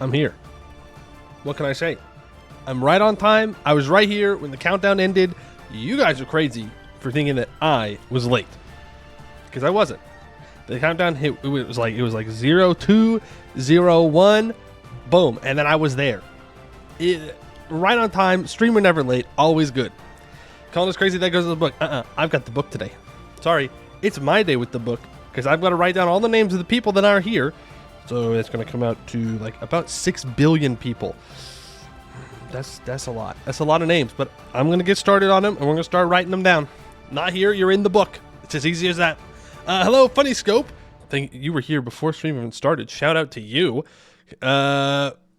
I'm here. What can I say? I'm right on time. I was right here when the countdown ended. You guys are crazy for thinking that I was late, because I wasn't. The countdown hit. It was like 0, 2, 0, 1, boom, and then I was there. Right on time. Streamer never late. Always good. Calling us crazy. That goes to the book. I've got the book today. Sorry, it's my day with the book because I've got to write down all the names of the people that are here. So it's going to come out to like about 6 billion people. That's a lot. That's a lot of names, but I'm going to get started on them, and we're going to start writing them down. Not here, you're in the book. It's as easy as that. Hello, Funny Scope. Think you were here before stream even started. Shout out to you.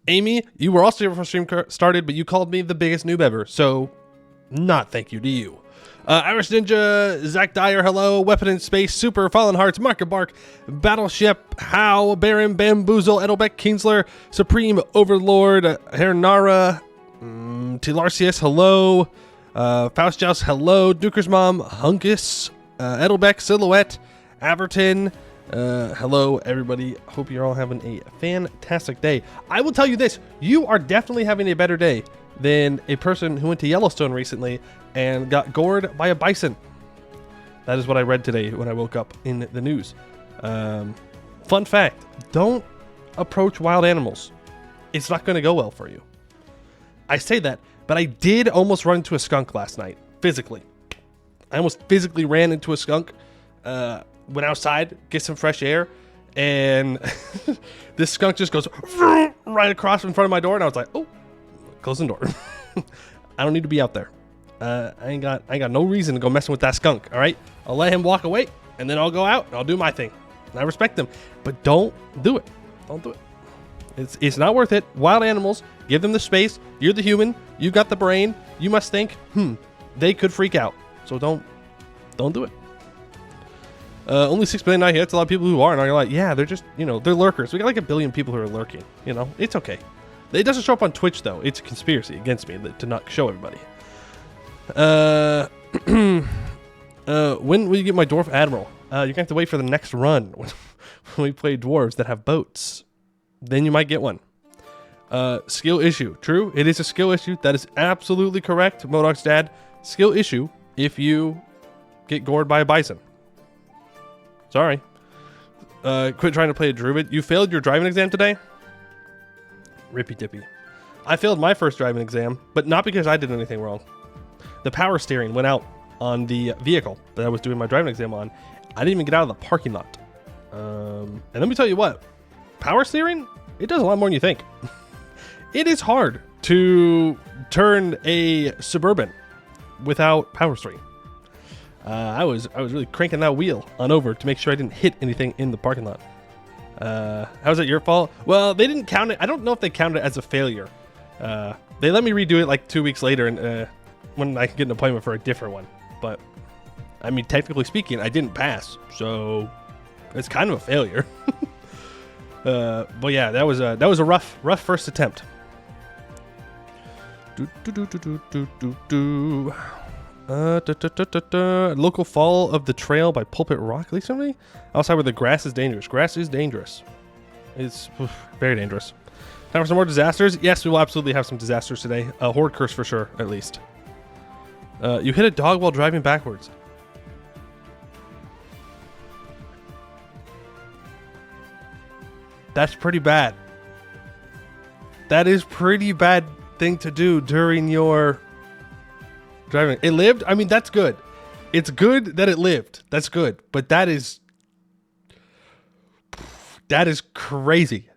Amy, you were also here before stream started, but you called me the biggest noob ever, so not thank you to you. Irish Ninja, Zach Dyer, hello, Weapon in Space, Super, Fallen Hearts, Market Bark, Battleship, How, Baron, Bamboozle, Edelbeck, Kingsler, Supreme, Overlord, Hernara, Tilarcius, hello, Faustjaus, hello, Duker's Mom, Hunkus, Edelbeck, Silhouette, Averton, hello, everybody. Hope you're all having a fantastic day. I will tell you this, you are definitely having a better day than a person who went to Yellowstone recently and got gored by a bison. That is what I read today when I woke up in the news. Fun fact, don't approach wild animals. It's not going to go well for you. I say that, but I did almost run into a skunk last night, physically. I almost physically ran into a skunk, went outside, get some fresh air, and this skunk just goes right across in front of my door, and I was like, oh, close the door. I don't need to be out there. I ain't got no reason to go messing with that skunk, all right? I'll let him walk away, and then I'll go out, and I'll do my thing. And I respect them, but don't do it. Don't do it. It's not worth it. Wild animals, give them the space. You're the human. You got the brain. You must think, they could freak out. So don't do it. Only 6 billion out here. That's a lot of people who are. And you're like, yeah, they're just, they're lurkers. We got like 1 billion people who are lurking. It's okay. It doesn't show up on Twitch, though. It's a conspiracy against me to not show everybody. When will you get my Dwarf Admiral? You're going to have to wait for the next run when we play dwarves that have boats. Then you might get one. Skill issue. True, it is a skill issue. That is absolutely correct, Modoc's dad. Skill issue if you get gored by a bison. Sorry. Quit trying to play a druid. You failed your driving exam today? Rippy dippy. I failed my first driving exam, but not because I did anything wrong. The power steering went out on the vehicle that I was doing my driving exam on. I didn't even get out of the parking lot. And let me tell you what, power steering, it does a lot more than you think. It is hard to turn a Suburban without power steering. I was really cranking that wheel on over to make sure I didn't hit anything in the parking lot. How's it your fault? Well, they didn't count it. I don't know if they counted it as a failure. They let me redo it like 2 weeks later, and when I can get an appointment for a different one. But I mean, technically speaking, I didn't pass, so it's kind of a failure. But yeah, that was a rough first attempt. Local fall of the trail by Pulpit Rock recently. Outside where the grass is dangerous. Grass is dangerous. It's very dangerous. Time for some more disasters. Yes, we will absolutely have some disasters today. Horde curse for sure, at least. You hit a dog while driving backwards. That's pretty bad. That is pretty bad thing to do during your driving. It lived? I mean, that's good. It's good that it lived. That's good. But that is crazy.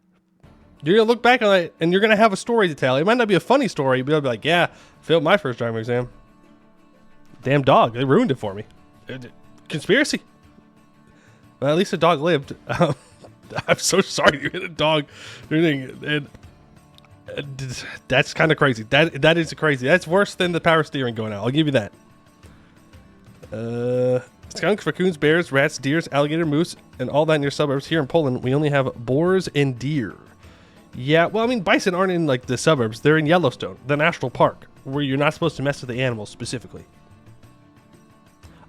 You're going to look back on it and you're going to have a story to tell. It might not be a funny story, but you'll be like, yeah, failed my first driving exam. Damn dog. They ruined it for me. Conspiracy. Well, at least the dog lived. I'm so sorry you hit a dog. And that's kind of crazy. That is crazy. That's worse than the power steering going out. I'll give you that. Skunks, raccoons, bears, rats, deers, alligator, moose, and all that in your suburbs. Here in Poland, we only have boars and deer. Yeah, well, I mean, bison aren't in like the suburbs. They're in Yellowstone, the national park, where you're not supposed to mess with the animals specifically.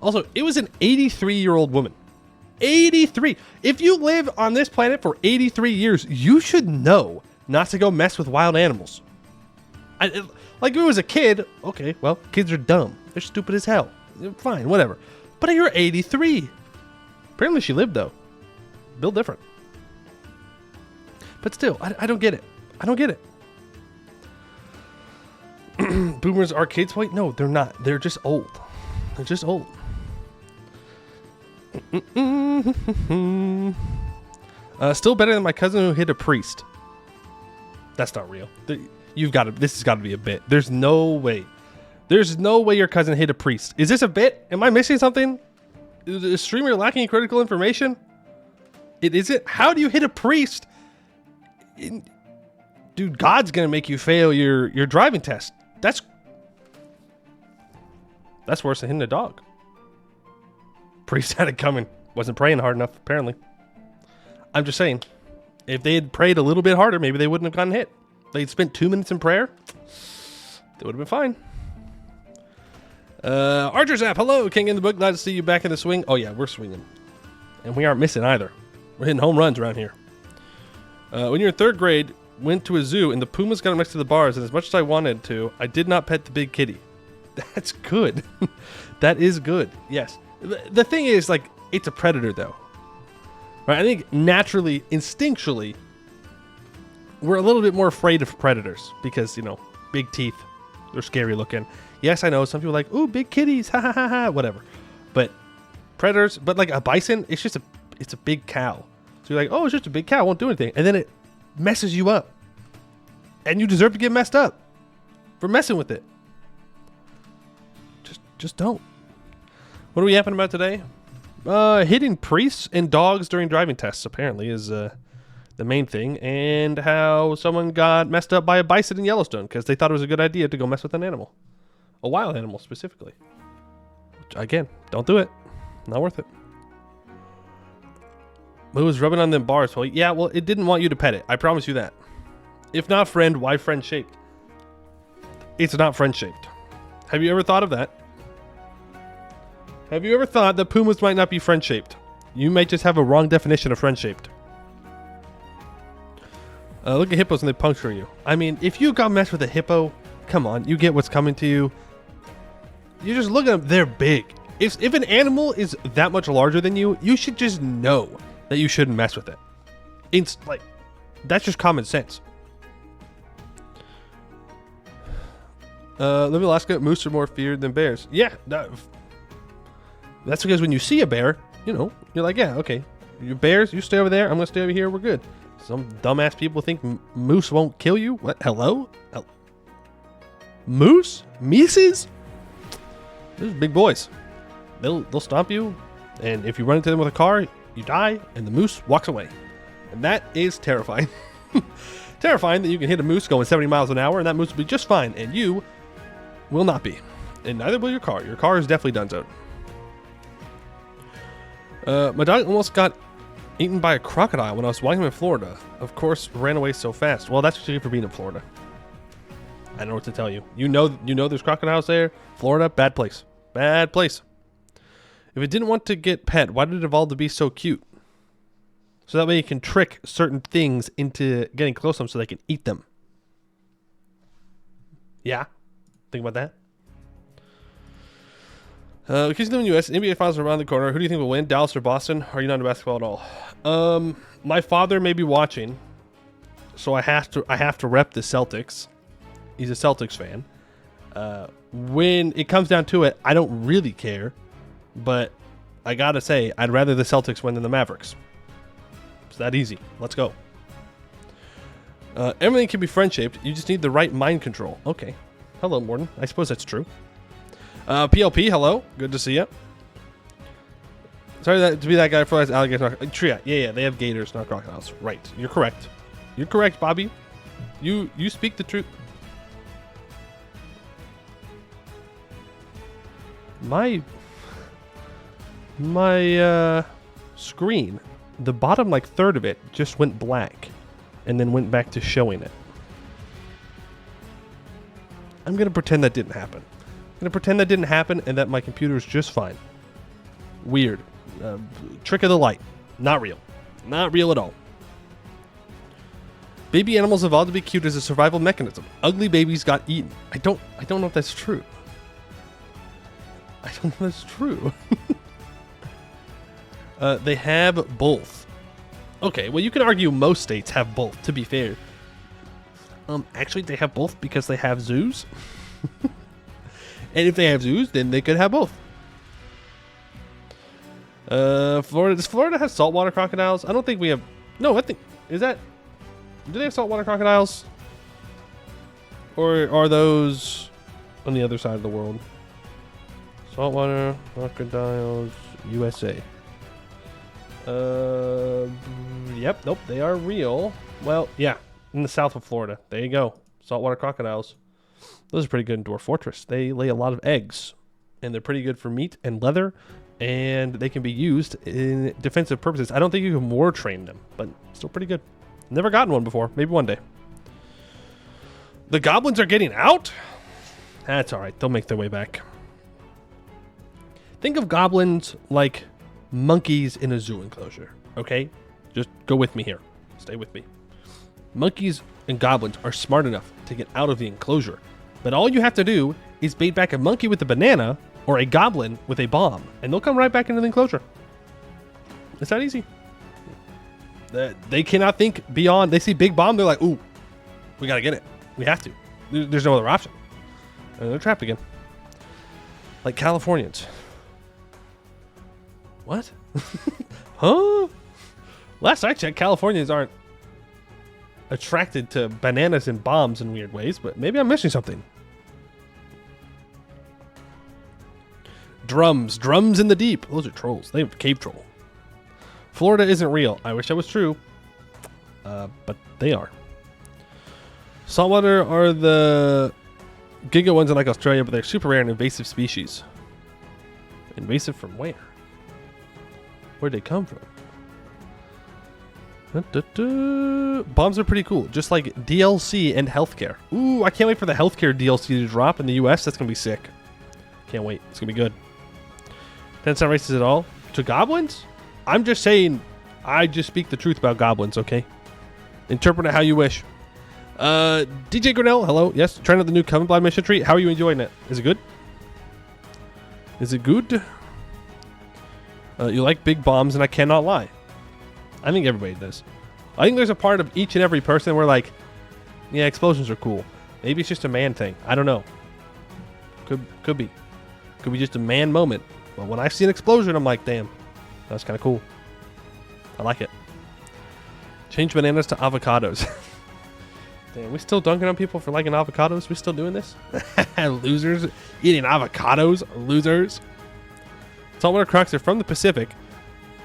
Also, it was an 83-year-old woman. 83. If you live on this planet for 83 years, you should know not to go mess with wild animals. Like if it was a kid, okay, well, kids are dumb. They're stupid as hell. Fine, whatever. But you're 83. Apparently she lived, though. Built different. But still, I don't get it. I don't get it. Boomers are kids? Wait, no, they're not. They're just old. They're just old. Still better than my cousin who hit a priest. That's not real. You've got to. This has got to be a bit. There's no way. There's no way your cousin hit a priest. Is this a bit? Am I missing something? Is the streamer lacking critical information? It isn't. How do you hit a priest? Dude, God's gonna make you fail your driving test. That's worse than hitting a dog. Priest had it coming. Wasn't praying hard enough, apparently. I'm just saying, if they had prayed a little bit harder, maybe they wouldn't have gotten hit. They'd spent 2 minutes in prayer, they would have been fine. Archer's app, hello, King in the book. Glad to see you back in the swing. Oh yeah, we're swinging, and we aren't missing either. We're hitting home runs around here. When you're in 3rd grade, went to a zoo and the pumas got next to the bars, and as much as I wanted to, I did not pet the big kitty. That's good. That is good. Yes. The thing is, like, it's a predator though. Right? I think naturally, instinctually, we're a little bit more afraid of predators because, you know, big teeth, they're scary looking. Yes, I know some people are like, ooh, big kitties, ha ha ha ha, whatever. But predators, but like a bison, it's a big cow. So you're like, oh, it's just a big cow, it won't do anything. And then it messes you up. And you deserve to get messed up for messing with it. Just don't. What are we yapping about today? Hitting priests and dogs during driving tests, apparently, is the main thing. And how someone got messed up by a bison in Yellowstone because they thought it was a good idea to go mess with an animal. A wild animal, specifically. Which, again, don't do it. Not worth it. It was rubbing on them bars. Well, yeah, well, it didn't want you to pet it. I promise you that. If not friend, why friend-shaped? It's not friend-shaped. Have you ever thought of that? Have you ever thought that pumas might not be friend-shaped? You might just have a wrong definition of friend-shaped. Look at hippos and they puncture you. I mean, if you got messed with a hippo, come on, you get what's coming to you. You just look at them, they're big. If an animal is that much larger than you, you should just know that you shouldn't mess with it. It's like, that's just common sense. Live in Alaska, moose are more feared than bears. Yeah, that's because when you see a bear, you know, you're like, yeah, okay, you bears, you stay over there, I'm gonna stay over here, we're good. Some dumbass people think moose won't kill you. What? Hello? Moose? Mises? Those are big boys. They'll stomp you, and if you run into them with a car, you die, and the moose walks away. And that is terrifying. Terrifying that you can hit a moose going 70 miles an hour, and that moose will be just fine, and you will not be. And neither will your car. Your car is definitely donezo. My dog almost got eaten by a crocodile when I was walking in Florida. Of course, ran away so fast. Well, that's what you get for being in Florida. I don't know what to tell you. You know there's crocodiles there. Florida, bad place. Bad place. If it didn't want to get pet, why did it evolve to be so cute? So that way you can trick certain things into getting close to them so they can eat them. Yeah. Think about that. Because in the U.S., NBA Finals are around the corner. Who do you think will win, Dallas or Boston? Are you not into basketball at all? My father may be watching, so I have to rep the Celtics. He's a Celtics fan. When it comes down to it, I don't really care, but I gotta say, I'd rather the Celtics win than the Mavericks. It's that easy. Let's go. Everything can be friend-shaped. You just need the right mind control. Okay. Hello, Morton. I suppose that's true. PLP, hello. Good to see you. Sorry to be that guy for alligators. Tria. Yeah, they have gators, not crocodiles. Right. You're correct. You're correct, Bobby. You speak the truth. My screen, the bottom like third of it just went black and then went back to showing it. I'm going to pretend that didn't happen. I'm going to pretend that didn't happen and that my computer is just fine. Weird. Trick of the light. Not real. Not real at all. Baby animals evolved to be cute as a survival mechanism. Ugly babies got eaten. I don't know if that's true. I don't know if that's true. They have both. Okay, well, you can argue most states have both, to be fair. Actually, they have both because they have zoos. And if they have zoos, then they could have both. Florida. Does Florida have saltwater crocodiles? I don't think we have. No, I think. Is that. Do they have saltwater crocodiles? Or are those on the other side of the world? Saltwater crocodiles, USA. Yep, nope, they are real. Well, yeah, in the south of Florida. There you go. Saltwater crocodiles. Those are pretty good in Dwarf Fortress. They lay a lot of eggs, and they're pretty good for meat and leather, and they can be used in defensive purposes. I don't think you can war train them, but still pretty good. Never gotten one before. Maybe one day. The goblins are getting out? That's all right. They'll make their way back. Think of goblins like monkeys in a zoo enclosure, okay? Just go with me here. Stay with me. Monkeys and goblins are smart enough to get out of the enclosure, but all you have to do is bait back a monkey with a banana or a goblin with a bomb, and they'll come right back into the enclosure. It's that easy. They cannot think beyond. They see big bomb, they're like, ooh, we gotta get it. We have to. There's no other option. And they're trapped again. Like Californians. What? Huh? Last I checked, Californians aren't attracted to bananas and bombs in weird ways, but maybe I'm missing something. Drums in the deep. Those are trolls. They have cave troll. Florida isn't real. I wish that was true, but they are. Saltwater are the giga ones in like Australia, but they're super rare and invasive species. Invasive from where? Where'd they come from? Bombs are pretty cool, just like DLC and healthcare. Ooh, I can't wait for the healthcare DLC to drop in the US. That's gonna be sick. Can't wait. It's gonna be good. That's not racist at all. To goblins? I'm just saying, I just speak the truth about goblins, okay? Interpret it how you wish. DJ Grinnell, hello. Yes, trying out the new Coven Blind mission tree. How are you enjoying it? Is it good? Is it good? You like big bombs, and I cannot lie. I think everybody does. I think there's a part of each and every person where, like, yeah, explosions are cool. Maybe it's just a man thing. I don't know. Could be. Could be just a man moment. But when I see an explosion, I'm like, damn, that's kind of cool. I like it. Change bananas to avocados. Damn, we still dunking on people for liking avocados? We still doing this? Losers. Eating avocados. Losers. Saltwater crocs are from the Pacific,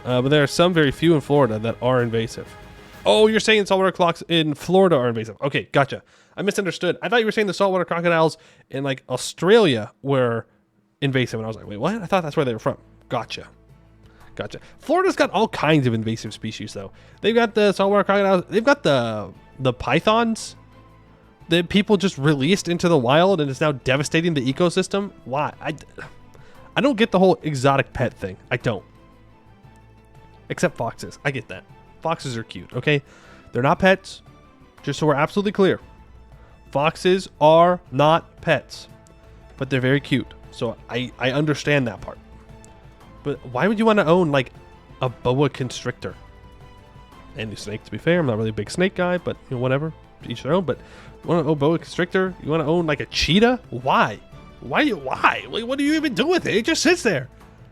but there are some very few in Florida that are invasive. Oh, you're saying saltwater crocs in Florida are invasive. Okay, gotcha. I misunderstood. I thought you were saying the saltwater crocodiles in like Australia were invasive, and I was like, wait, what? I thought that's where they were from. Gotcha. Florida's got all kinds of invasive species, though. They've got the saltwater crocodiles. They've got the pythons that people just released into the wild, and it's now devastating the ecosystem. Why? I don't get the whole exotic pet thing. I don't. Except foxes. I get that. Foxes are cute, okay? They're not pets. Just so we're absolutely clear. Foxes are not pets. But they're very cute. So I understand that part. But why would you want to own, like, a boa constrictor? And the snake, to be fair. I'm not really a big snake guy, but, you know, whatever. Each their own. But you want to own boa constrictor? You want to own, like, a cheetah? Why? Why? Like, what do you even do with it? It just sits there.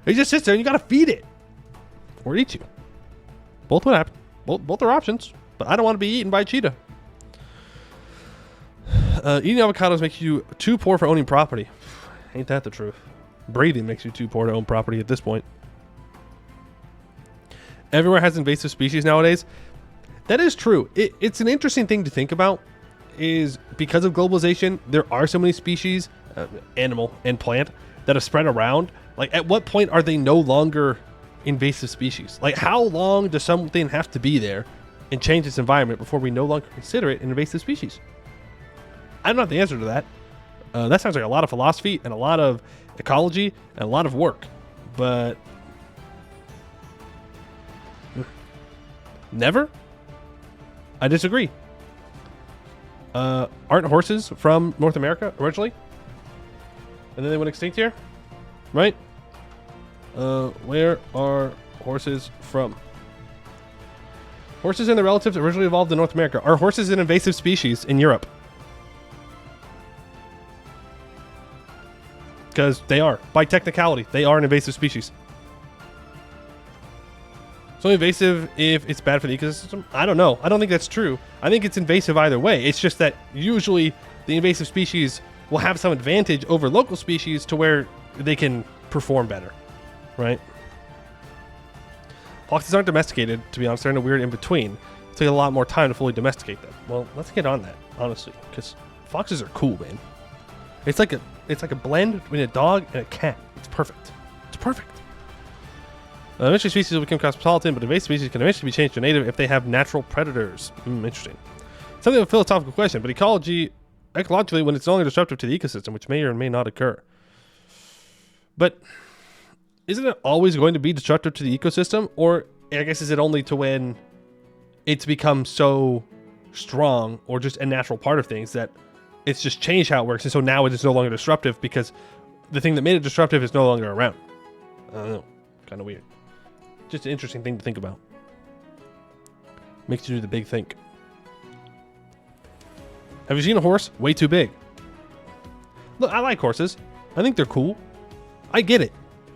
It just sits there, and you gotta feed it, or eat you. Both would happen. Both are options. But I don't want to be eaten by a cheetah. Eating avocados makes you too poor for owning property. Ain't that the truth? Breathing makes you too poor to own property at this point. Everywhere has invasive species nowadays. That is true. It's an interesting thing to think about. Is because of globalization, there are so many species. Animal and plant that have spread around. Like, at what point are they no longer invasive species? Like, how long does something have to be there and change its environment before we no longer consider it an invasive species? I don't know the answer to that. That sounds like a lot of philosophy and a lot of ecology and a lot of work, but never. I disagree. Aren't horses from North America originally? And then they went extinct here? Right? Where are horses from? Horses and their relatives originally evolved in North America. Are horses an invasive species in Europe? Because they are. By technicality, they are an invasive species. It's only invasive if it's bad for the ecosystem? I don't know. I don't think that's true. I think it's invasive either way. It's just that usually the invasive species will have some advantage over local species to where they can perform better, right? Foxes aren't domesticated, to be honest. They're in a weird in-between. It'll take a lot more time to fully domesticate them. Well, let's get on that, honestly, because foxes are cool, man. It's like a blend between a dog and a cat. It's perfect. It's perfect. Eventually species will become cosmopolitan, but invasive species can eventually be changed to native if they have natural predators. Interesting. Something of a philosophical question, but ecologically, when it's no longer disruptive to the ecosystem, which may or may not occur. But isn't it always going to be disruptive to the ecosystem? Or I guess is it only to when it's become so strong or just a natural part of things that it's just changed how it works, and so now it is no longer disruptive because the thing that made it disruptive is no longer around? I don't know. Kind of weird. Just an interesting thing to think about. Makes you do the big think. Have you seen a horse? Way too big. Look, I like horses. I think they're cool. I get it.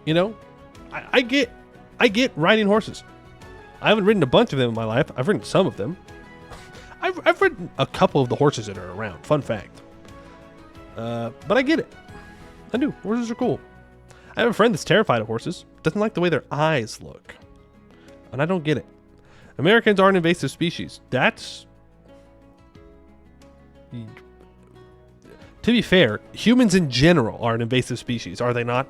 You know? I get riding horses. I haven't ridden a bunch of them in my life. I've ridden some of them. I've ridden a couple of the horses that are around. Fun fact. But I get it. I do. Horses are cool. I have a friend that's terrified of horses. Doesn't like the way their eyes look. And I don't get it. Americans are an invasive species. That's... To be fair, humans in general are an invasive species, are they not?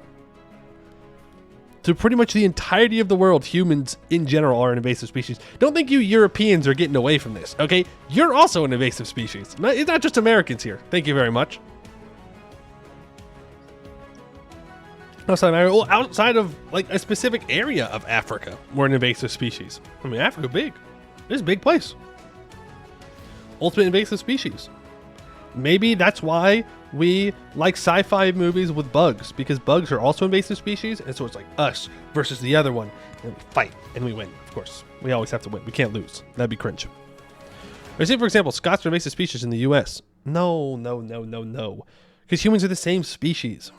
To pretty much the entirety of the world, humans in general are an invasive species. Don't think you Europeans are getting away from this, okay? You're also an invasive species. It's not just Americans here. Thank you very much. Outside of like a specific area of Africa, we're an invasive species. I mean, Africa big. It's a big place. Ultimate invasive species. Maybe that's why we like sci-fi movies with bugs, because bugs are also invasive species, and so it's like us versus the other one, and we fight, and we win. Of course, we always have to win. We can't lose. That'd be cringe. Or say, for example, Scots are invasive species in the U.S. No. Because humans are the same species.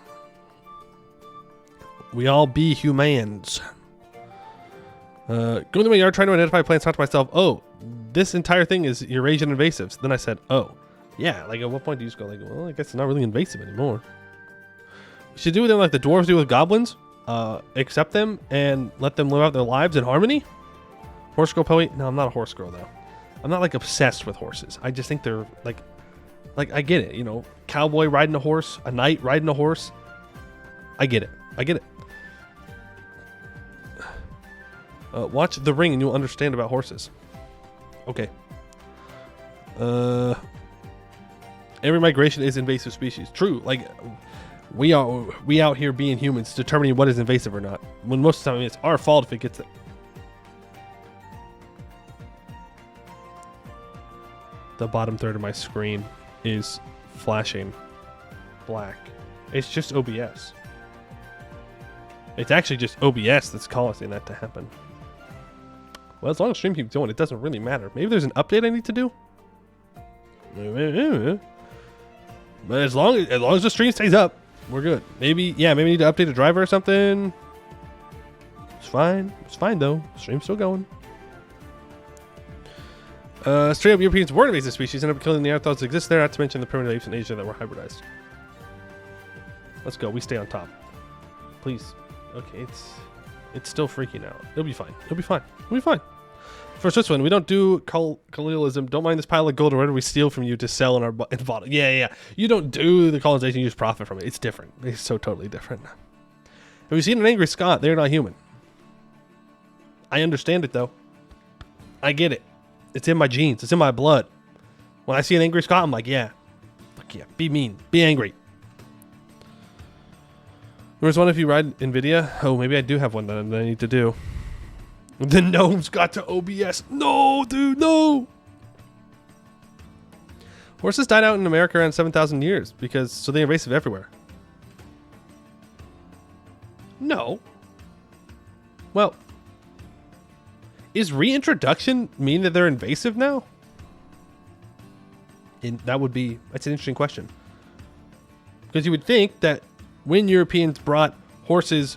We all be humans. Going to my yard trying to identify plants, thought to myself, oh, this entire thing is Eurasian invasives. Then I said, oh. Yeah, like at what point do you just go like, well, I guess it's not really invasive anymore. We should do with them like the dwarves do with goblins. Accept them and let them live out their lives in harmony. Horse girl poet? No, I'm not a horse girl though. I'm not like obsessed with horses. I just think they're like I get it, you know, cowboy riding a horse, a knight riding a horse. I get it. Watch The Ring and you'll understand about horses. Okay. Every migration is invasive species. True. Like we out here being humans determining what is invasive or not. When most of the time it's our fault if it gets it. The bottom third of my screen is flashing black. It's just OBS. It's actually just OBS that's causing that to happen. Well, as long as stream keeps going, it doesn't really matter. Maybe there's an update I need to do. But as long as the stream stays up, we're good. Maybe we need to update a driver or something. It's fine. It's fine though. Stream's still going. Straight up Europeans were invasive species, ended up killing the Neanderthals that exist there, not to mention the primitive apes in Asia that were hybridized. Let's go. We stay on top. Please. Okay, it's still freaking out. It'll be fine. It'll be fine. For Switzerland, we don't do colonialism. Don't mind this pile of gold or whatever we steal from you to sell in our bottle. Yeah. You don't do the colonization. You just profit from it. It's different. It's so totally different. Have you seen an angry Scot? They're not human. I understand it, though. I get it. It's in my genes. It's in my blood. When I see an angry Scot, I'm like, yeah. Fuck yeah. Be mean. Be angry. There's one if you ride NVIDIA. Oh, maybe I do have one that I need to do. The gnomes got to OBS. No, dude, no. Horses died out in America around 7,000 years because so they're invasive everywhere. No. Well, is reintroduction mean that they're invasive now? That's an interesting question. Because you would think that when Europeans brought horses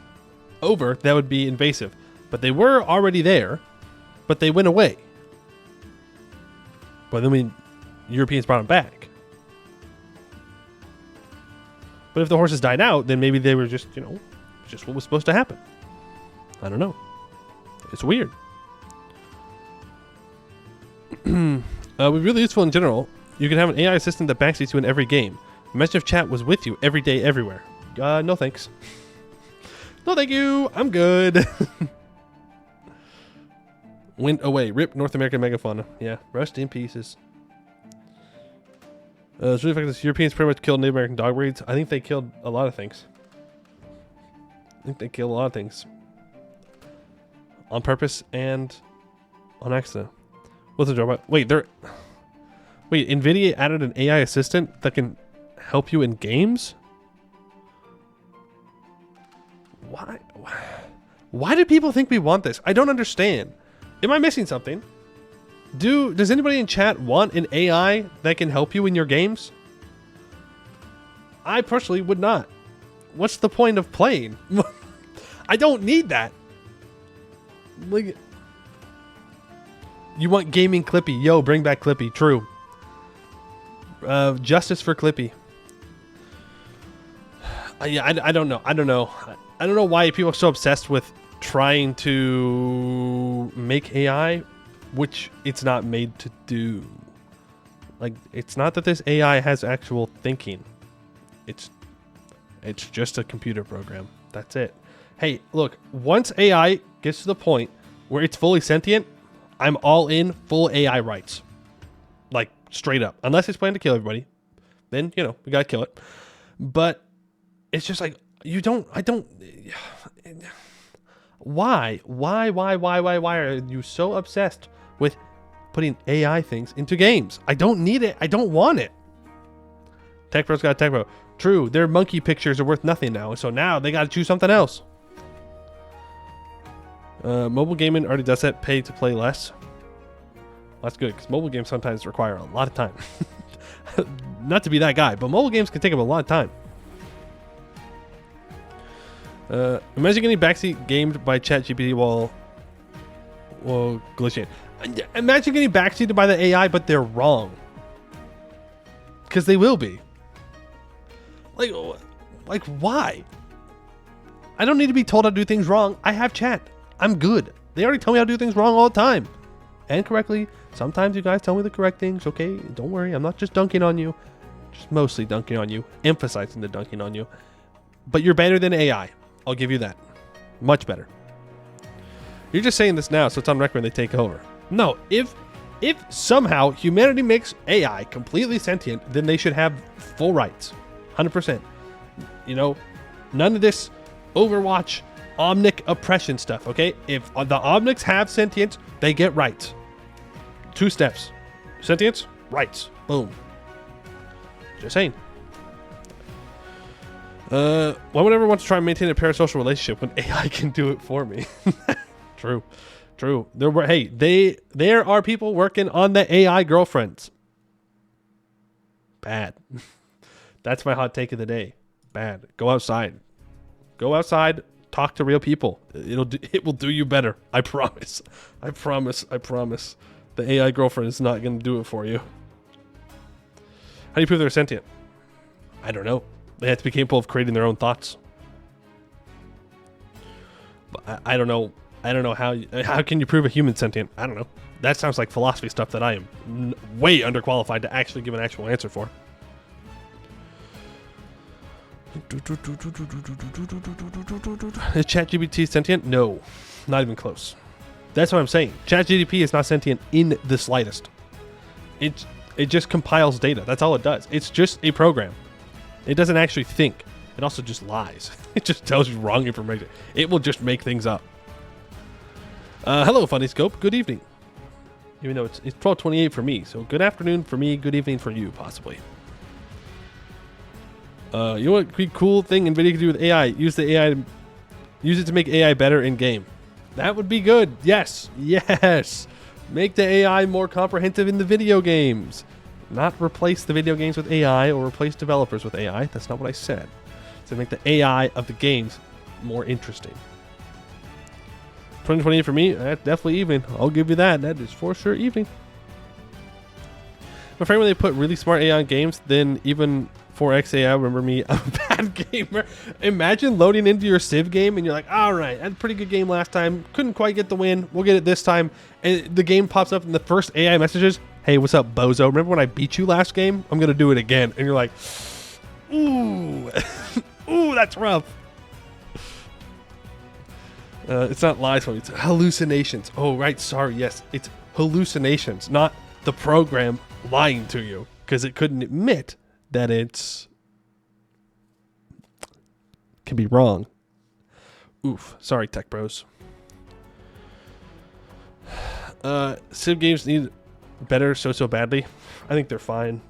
over, that would be invasive. But they were already there, but they went away. But then when Europeans brought them back. But if the horses died out, then maybe they were just, just what was supposed to happen. I don't know. It's weird. Would be really useful in general. You can have an AI assistant that backseats you in every game. Imagine if chat was with you every day, everywhere. No thanks. No thank you. I'm good. Went away. Rip North American megafauna. Yeah, rest in pieces. It's really effective. Europeans pretty much killed Native American dog breeds. I think they killed a lot of things. On purpose and on accident. What's the job about? Wait, NVIDIA added an AI assistant that can help you in games? Why? Why do people think we want this? I don't understand. Am I missing something? Does anybody in chat want an AI that can help you in your games? I personally would not. What's the point of playing? I don't need that. Like, you want gaming Clippy? Yo, bring back Clippy. True. Justice for Clippy. Yeah, I don't know. I don't know why people are so obsessed with trying to make AI, which it's not made to do. Like, it's not that this AI has actual thinking. It's just a computer program. That's it. Hey, look, once AI gets to the point where it's fully sentient, I'm all in full AI rights. Like, straight up. Unless it's planning to kill everybody. Then, we gotta kill it. But it's just like, why are you so obsessed with putting AI things into games? I don't need it. I don't want it. Tech Bro's got a Tech Bro. True, their monkey pictures are worth nothing now, so now they gotta choose something else. Mobile gaming already does that, pay to play less. Well, that's good, because mobile games sometimes require a lot of time. Not to be that guy, but mobile games can take up a lot of time. Imagine getting backseat gamed by ChatGPT while glitching. Imagine getting backseated by the AI, but they're wrong. Because they will be. Like why? I don't need to be told how to do things wrong. I have chat. I'm good. They already tell me how to do things wrong all the time. And correctly. Sometimes you guys tell me the correct things. Okay, don't worry. I'm not just dunking on you. Just mostly dunking on you. Emphasizing the dunking on you. But you're better than AI. I'll give you that. Much better. You're just saying this now so it's on record when they take over. No, if somehow humanity makes AI completely sentient, then they should have full rights. 100%. None of this Overwatch Omnic oppression stuff, okay? If the Omnics have sentience, they get rights. 2 steps. Sentience, rights. Boom. Just saying. Why would I ever want to try and maintain a parasocial relationship when AI can do it for me? True. There are people working on the AI girlfriends. Bad. That's my hot take of the day. Bad. Go outside. Talk to real people. It will do you better. I promise. I promise. The AI girlfriend is not going to do it for you. How do you prove they're sentient? I don't know. They have to be capable of creating their own thoughts. But I don't know. I don't know how can you prove a human sentient? I don't know. That sounds like philosophy stuff that I am way underqualified to actually give an actual answer for. Is ChatGPT sentient? No, not even close. That's what I'm saying. ChatGPT is not sentient in the slightest. It just compiles data. That's all it does. It's just a program. It doesn't actually think. It also just lies. It just tells you wrong information. It will just make things up. Hello, Funny Scope. Good evening. Even though it's 12:28 for me. So good afternoon for me, good evening for you, possibly. You know what cool thing NVIDIA could do with AI? Use it to make AI better in game. That would be good. Yes. Yes. Make the AI more comprehensive in the video games. Not replace the video games with AI or replace developers with AI. That's not what I said. To make the AI of the games more interesting. 2028 for me, that's definitely evening. I'll give you that. That is for sure evening. I'm afraid when they put really smart AI on games, then even 4X AI, remember me, I'm a bad gamer. Imagine loading into your Civ game and you're like, all right, I had a pretty good game last time. Couldn't quite get the win. We'll get it this time. And the game pops up and the first AI messages, hey, what's up, bozo? Remember when I beat you last game? I'm going to do it again. And you're like, ooh, ooh, that's rough. It's not lies for me, it's hallucinations. Oh, right, sorry, yes. It's hallucinations, not the program lying to you. Because it couldn't admit that it's can be wrong. Oof, sorry, tech bros. Civ games need better so badly. I think they're fine.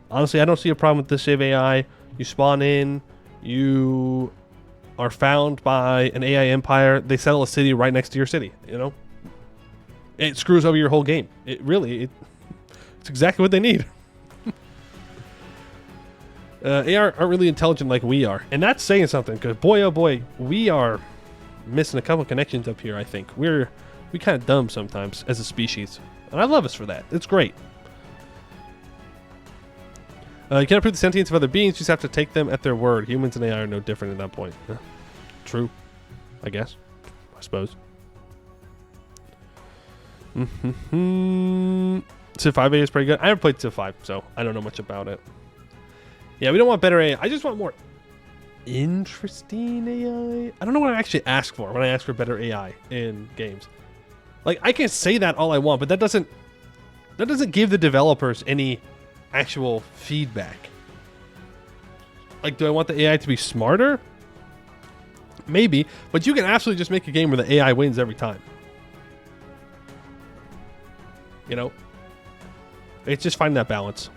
Honestly, I don't see a problem with the Civ AI. You spawn in, you are found by an AI empire. They settle a city right next to your city. You know, it screws over your whole game. It's exactly what they need. AI aren't really intelligent like we are, and that's saying something. Because boy, oh boy, we are missing a couple connections up here. I think we kind of dumb sometimes as a species, and I love us for that. It's great. You cannot prove the sentience of other beings. You just have to take them at their word. Humans and AI are no different at that point. True, I guess. I suppose. Civ 5A is pretty good. I haven't played Civ 5, so I don't know much about it. Yeah, we don't want better AI. I just want more interesting AI. I don't know what I actually ask for when I ask for better AI in games. Like, I can say that all I want, but that doesn't give the developers any actual feedback. Like, do I want the AI to be smarter? Maybe, but you can absolutely just make a game where the AI wins every time. You know? It's just finding that balance.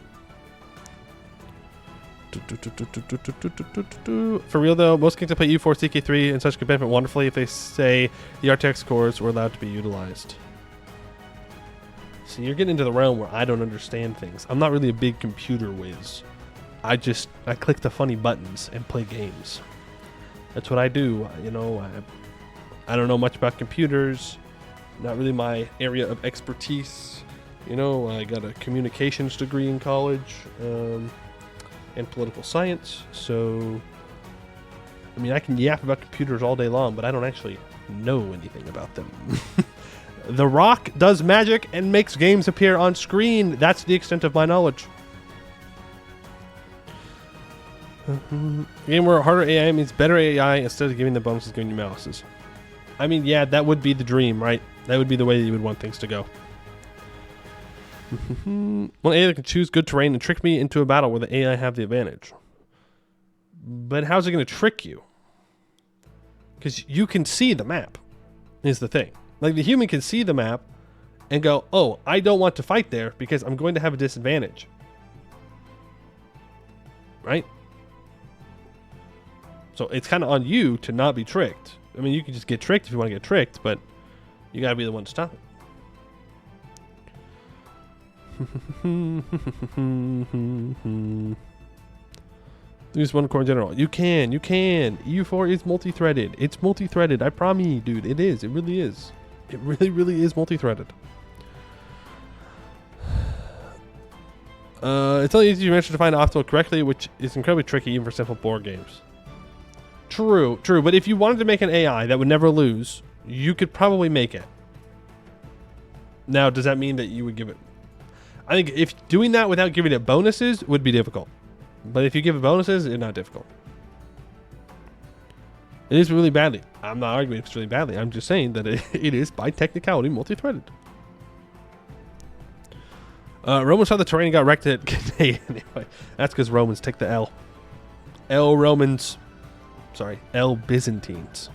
For real though, most games that play U4, CK3 and such could benefit wonderfully if they say the RTX cores were allowed to be utilized. See, you're getting into the realm where I don't understand things. I'm not really a big computer whiz. I click the funny buttons and play games. That's what I do. You know, I don't know much about computers. Not really my area of expertise. You know, I got a communications degree in college. And political science, so I mean, I can yap about computers all day long, but I don't actually know anything about them. The Rock does magic and makes games appear on screen. That's the extent of my knowledge. Game where harder AI means better AI instead of giving the bonuses, giving you mouses. I mean, yeah, that would be the dream, right? That would be the way you would want things to go. One AI that can choose good terrain and trick me into a battle where the AI have the advantage. But how's it going to trick you? Because you can see the map, is the thing. Like, the human can see the map and go, oh, I don't want to fight there because I'm going to have a disadvantage. Right? So it's kind of on you to not be tricked. I mean, you can just get tricked if you want to get tricked, but you got to be the one to stop it. Use one core in general. You can. EU4 is multi-threaded. It's multi-threaded. I promise you, dude. It is. It really is. It really is multi-threaded. It's only easy to mention to find optimal correctly, which is incredibly tricky even for simple board games. True. But if you wanted to make an AI that would never lose, you could probably make it. Now, does that mean that you would give it... I think if doing that without giving it bonuses would be difficult. But if you give it bonuses, it's not difficult. It is really badly. I'm not arguing it's really badly. I'm just saying that it is, by technicality, multi-threaded. Romans saw the terrain and got wrecked at Canadian. Anyway, that's because Romans take the L. L Romans. Sorry, L Byzantines.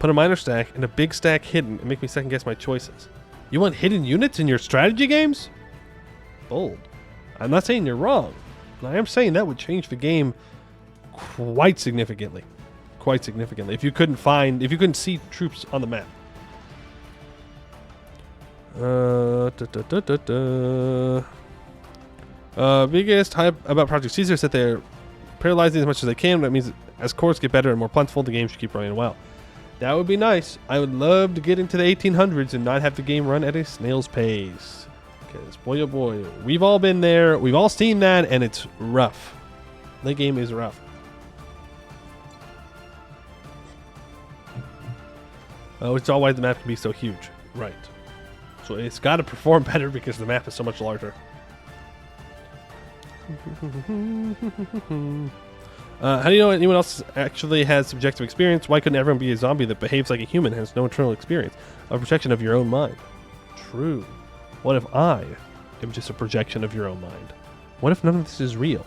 Put a minor stack and a big stack hidden and make me second guess my choices. You want hidden units in your strategy games? Bold. I'm not saying you're wrong. I am saying that would change the game quite significantly. Quite significantly. If you couldn't see troops on the map. Biggest hype about Project Caesar is that they're paralyzing as much as they can. That means as cores get better and more plentiful, the game should keep running well. That would be nice. I would love to get into the 1800s and not have the game run at a snail's pace. Because boy oh boy, we've all been there. We've all seen that, and it's rough. The game is rough. Which is all why the map can be so huge. Right. So it's got to perform better because the map is so much larger. How do you know anyone else actually has subjective experience? Why couldn't everyone be a zombie that behaves like a human and has no internal experience? A projection of your own mind. True. What if I am just a projection of your own mind? What if none of this is real?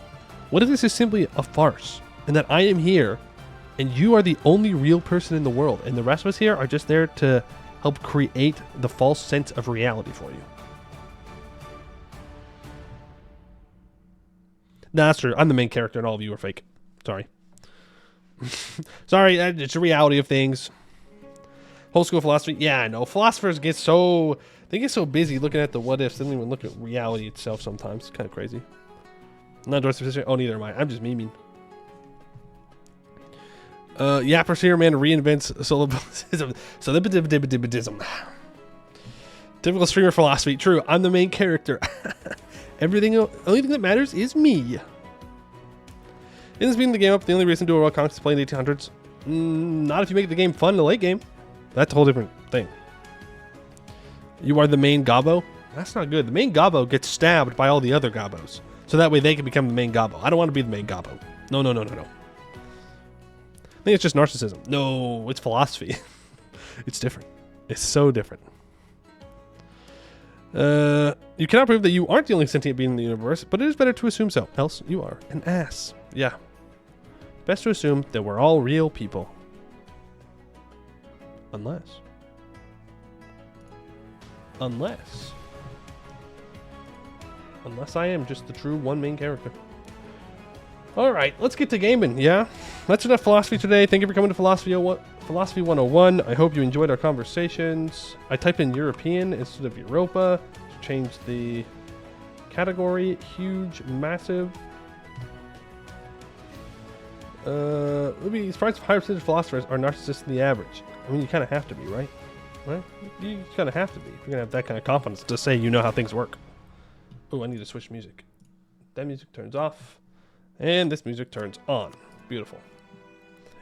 What if this is simply a farce and that I am here and you are the only real person in the world and the rest of us here are just there to help create the false sense of reality for you? No, that's true. I'm the main character and all of you are fake. Sorry. Sorry, it's the reality of things. Whole school philosophy. Yeah, I know. Philosophers get so... They get so busy looking at the what ifs. They don't even look at reality itself sometimes. It's kind of crazy. Not Dwarf's position. Oh, neither am I. I'm just memeing. Yapper Seer Man reinvents solipsism. Typical streamer philosophy. True. I'm the main character. Everything, only thing that matters is me. Isn't speeding the game up the only reason to do a World Conquest is playing the 1800s? Not if you make the game fun in the late game. That's a whole different thing. You are the main Gobbo? That's not good. The main Gobbo gets stabbed by all the other Gobbos. So that way they can become the main Gobbo. I don't want to be the main Gobbo. No. I think it's just narcissism. No, it's philosophy. It's different. It's so different. You cannot prove that you aren't the only sentient being in the universe, but it is better to assume so. Else you are an ass. Yeah. Best to assume that we're all real people. Unless I am just the true one main character. Alright, let's get to gaming, yeah? That's enough philosophy today. Thank you for coming to Philosophy 101. I hope you enjoyed our conversations. I typed in European instead of Europa to change the category. Huge, massive. Would be surprised if higher percentage of philosophers are narcissists than the average. I mean, you kind of have to be, right? Right? You kind of have to be. If you're going to have that kind of confidence to say you know how things work. Oh, I need to switch music. That music turns off. And this music turns on. Beautiful.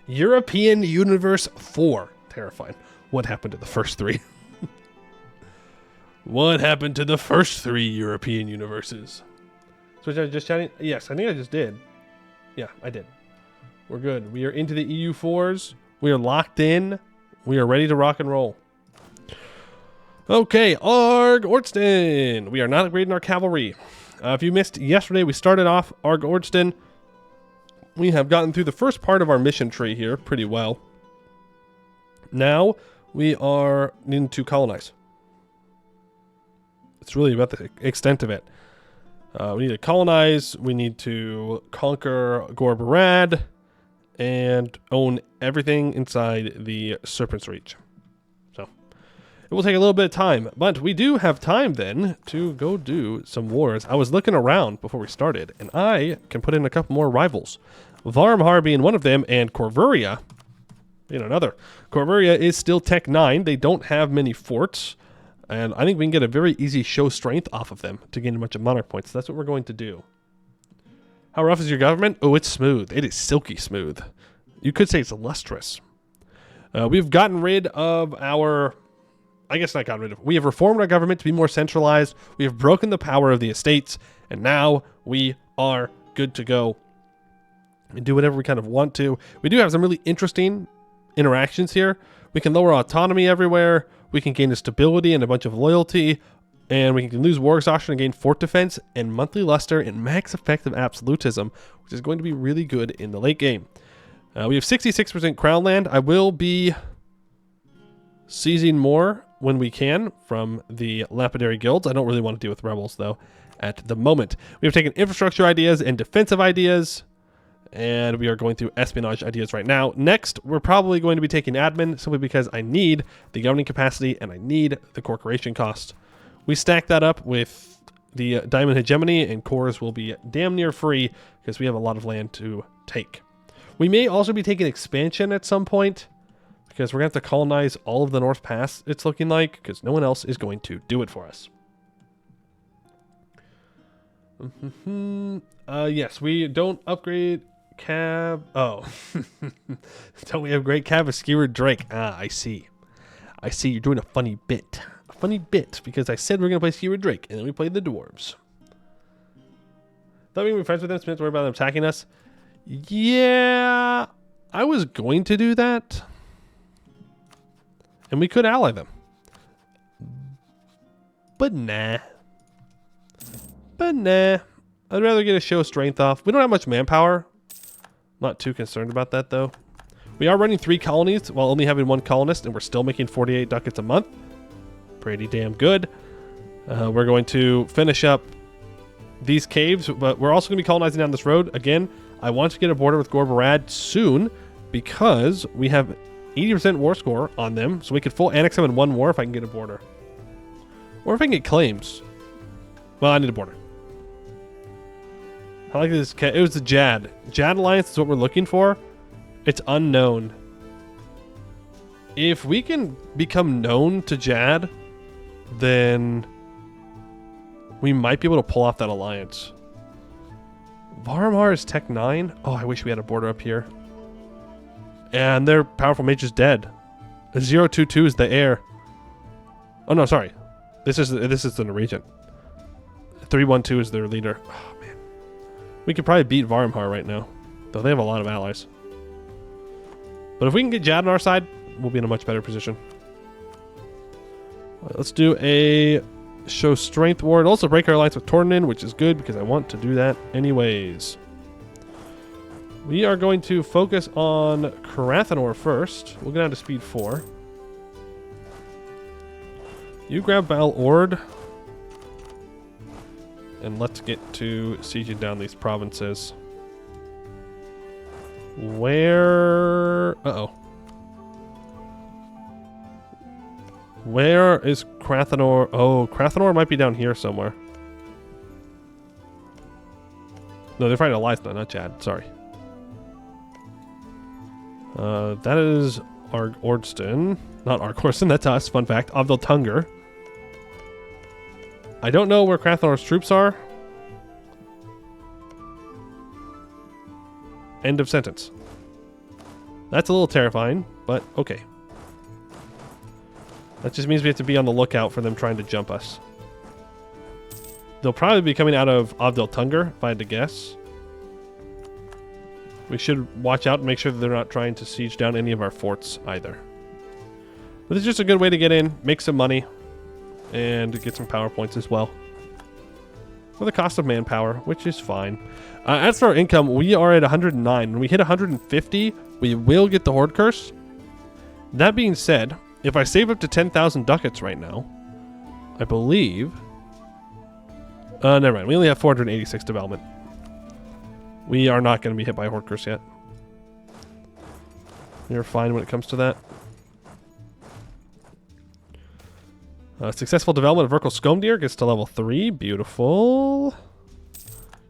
European Universe 4. Terrifying. What happened to the first three? What happened to the first three European universes? So was I just chatting? Yes, I think I just did. Yeah, I did. We're good. We are into the EU4s. We are locked in. We are ready to rock and roll. Okay, Arg-Ôrdstun. We are not upgrading our cavalry. If you missed yesterday, we started off Arg-Ôrdstun. We have gotten through the first part of our mission tree here pretty well. Now we are needing to colonize. It's really about the extent of it. We need to colonize. We need to conquer Gorbarad and own everything inside the Serpent's Reach. So it will take a little bit of time, but we do have time then to go do some wars. I was looking around before we started, and I can put in a couple more rivals. Varmhar being one of them, and Corvuria being another. Corvuria is still Tech 9. They don't have many forts, and I think we can get a very easy show strength off of them to gain a bunch of monarch points. That's what we're going to do. How rough is your government? Oh, it's smooth. It is silky smooth. You could say it's lustrous. We've gotten rid of our... I guess not gotten rid of. We have reformed our government to be more centralized. We have broken the power of the estates, and now we are good to go and do whatever we kind of want to. We do have some really interesting interactions here. We can lower autonomy everywhere. We can gain a stability and a bunch of loyalty, and we can lose war exhaustion and gain fort defense and monthly luster and max effective absolutism, which is going to be really good in the late game. We have 66% crown land. I will be seizing more when we can from the lapidary guilds. I don't really want to deal with rebels, though, at the moment. We have taken infrastructure ideas and defensive ideas, and we are going through espionage ideas right now. Next, we're probably going to be taking admin, simply because I need the governing capacity and I need the corporation cost. We stack that up with the diamond hegemony, and cores will be damn near free because we have a lot of land to take. We may also be taking expansion at some point because we're going to have to colonize all of the North Pass, it's looking like, because no one else is going to do it for us. Yes, we don't upgrade cab. Oh, don't we upgrade cab a skewered Drake? Ah, I see. I see. You're doing a funny bit. A funny bit because I said we're going to play skewered Drake and then we played the dwarves. Thought we would be friends with them, so we have to worry about them attacking us. Yeah, I was going to do that. And we could ally them. But nah. I'd rather get a show strength off. We don't have much manpower. Not too concerned about that, though. We are running 3 colonies while only having 1 colonist, and we're still making 48 ducats a month. Pretty damn good. We're going to finish up these caves, but we're also going to be colonizing down this road. Again, I want to get a border with Gorbarad soon because we have 80% war score on them, so we could full annex them in 1 war if I can get a border. Or if I can get claims. Well, I need a border. I like this. It was the Jad. Jad Alliance is what we're looking for. It's unknown. If we can become known to Jad, then we might be able to pull off that alliance. Varmar is Tech 9. Oh, I wish we had a border up here. And their powerful mage is dead. 022 is the heir. Oh no, sorry. This is the Norwegian. 312 is their leader. Oh man. We could probably beat Varmar right now. Though they have a lot of allies. But if we can get Jad on our side, we'll be in a much better position. Right, let's do a show strength ward. Also break our alliance with Tornin, which is good because I want to do that anyways. We are going to focus on Carathanor first. We'll get down to speed 4. You grab Arg-Ôrdstun. And let's get to sieging down these provinces. Where... Uh-oh. Where is Carathanor? Oh, Carathanor might be down here somewhere. No, they're fighting Alliance, not Chad. Sorry. That is Arg-Ôrdstun. Not Arg-Ôrdstun, that's us. Fun fact. Abdeltungar. I don't know where Carathanor's troops are. End of sentence. That's a little terrifying, but okay. That just means we have to be on the lookout for them trying to jump us. They'll probably be coming out of Abdeltungar, if I had to guess. We should watch out and make sure that they're not trying to siege down any of our forts either. But it's just a good way to get in, make some money, and get some power points as well. For the cost of manpower, which is fine. As for our income, we are at 109. When we hit 150, we will get the Horde Curse. That being said, if I save up to 10,000 ducats right now, I believe... never mind. We only have 486 development. We are not going to be hit by a Horde Curse yet. We are fine when it comes to that. Successful development of Urkel Skomdir gets to level 3. Beautiful.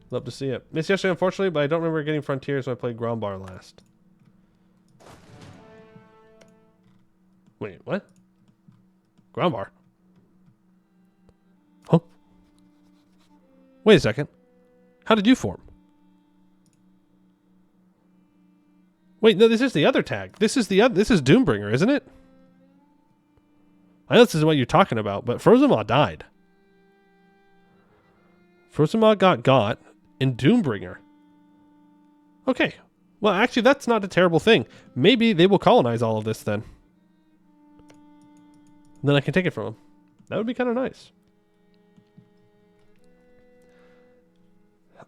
Love to see it. Missed yesterday, unfortunately, but I don't remember getting Frontiers when I played Grombar last. Wait, what? Grombar? Huh? Wait a second. How did you form? Wait, no, this is the other tag. This is Doombringer, isn't it? I know this is what you're talking about, but Frozenmaw died. Frozenmaw got in Doombringer. Okay. Well, actually, that's not a terrible thing. Maybe they will colonize all of this then. Then I can take it from them. That would be kind of nice.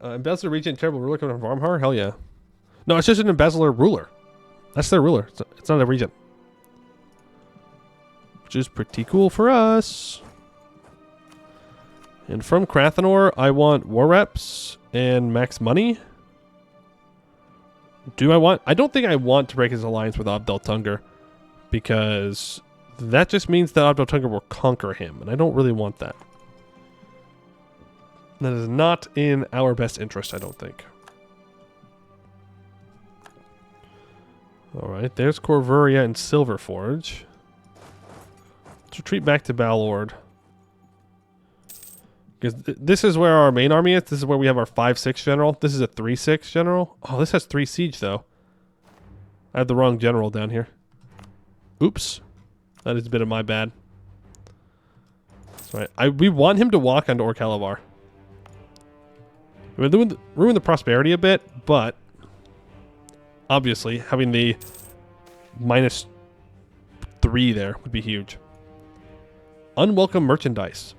Embezzler Regent Terrible Ruler coming from Varmhar? Hell yeah. No, it's just an Embezzler Ruler. That's their ruler. It's not a Regent. which is pretty cool for us. And from Krathenor, I want war reps and max money. I don't think I want to break his alliance with Abdeltungar, because that just means that Abdeltungar will conquer him, and I don't really want that. That is not in our best interest, I don't think. Alright, there's Corvuria and Silverforge. Let's retreat back to Balord. Because this is where our main army is. This is where we have our 5-6 general. This is a 3-6 general. Oh, this has 3 siege, though. I have the wrong general down here. Oops. That is a bit of my bad. That's right. We want him to walk onto Orcalavar. It would ruin the prosperity a bit, but obviously having the -3 there would be huge. Unwelcome merchandise.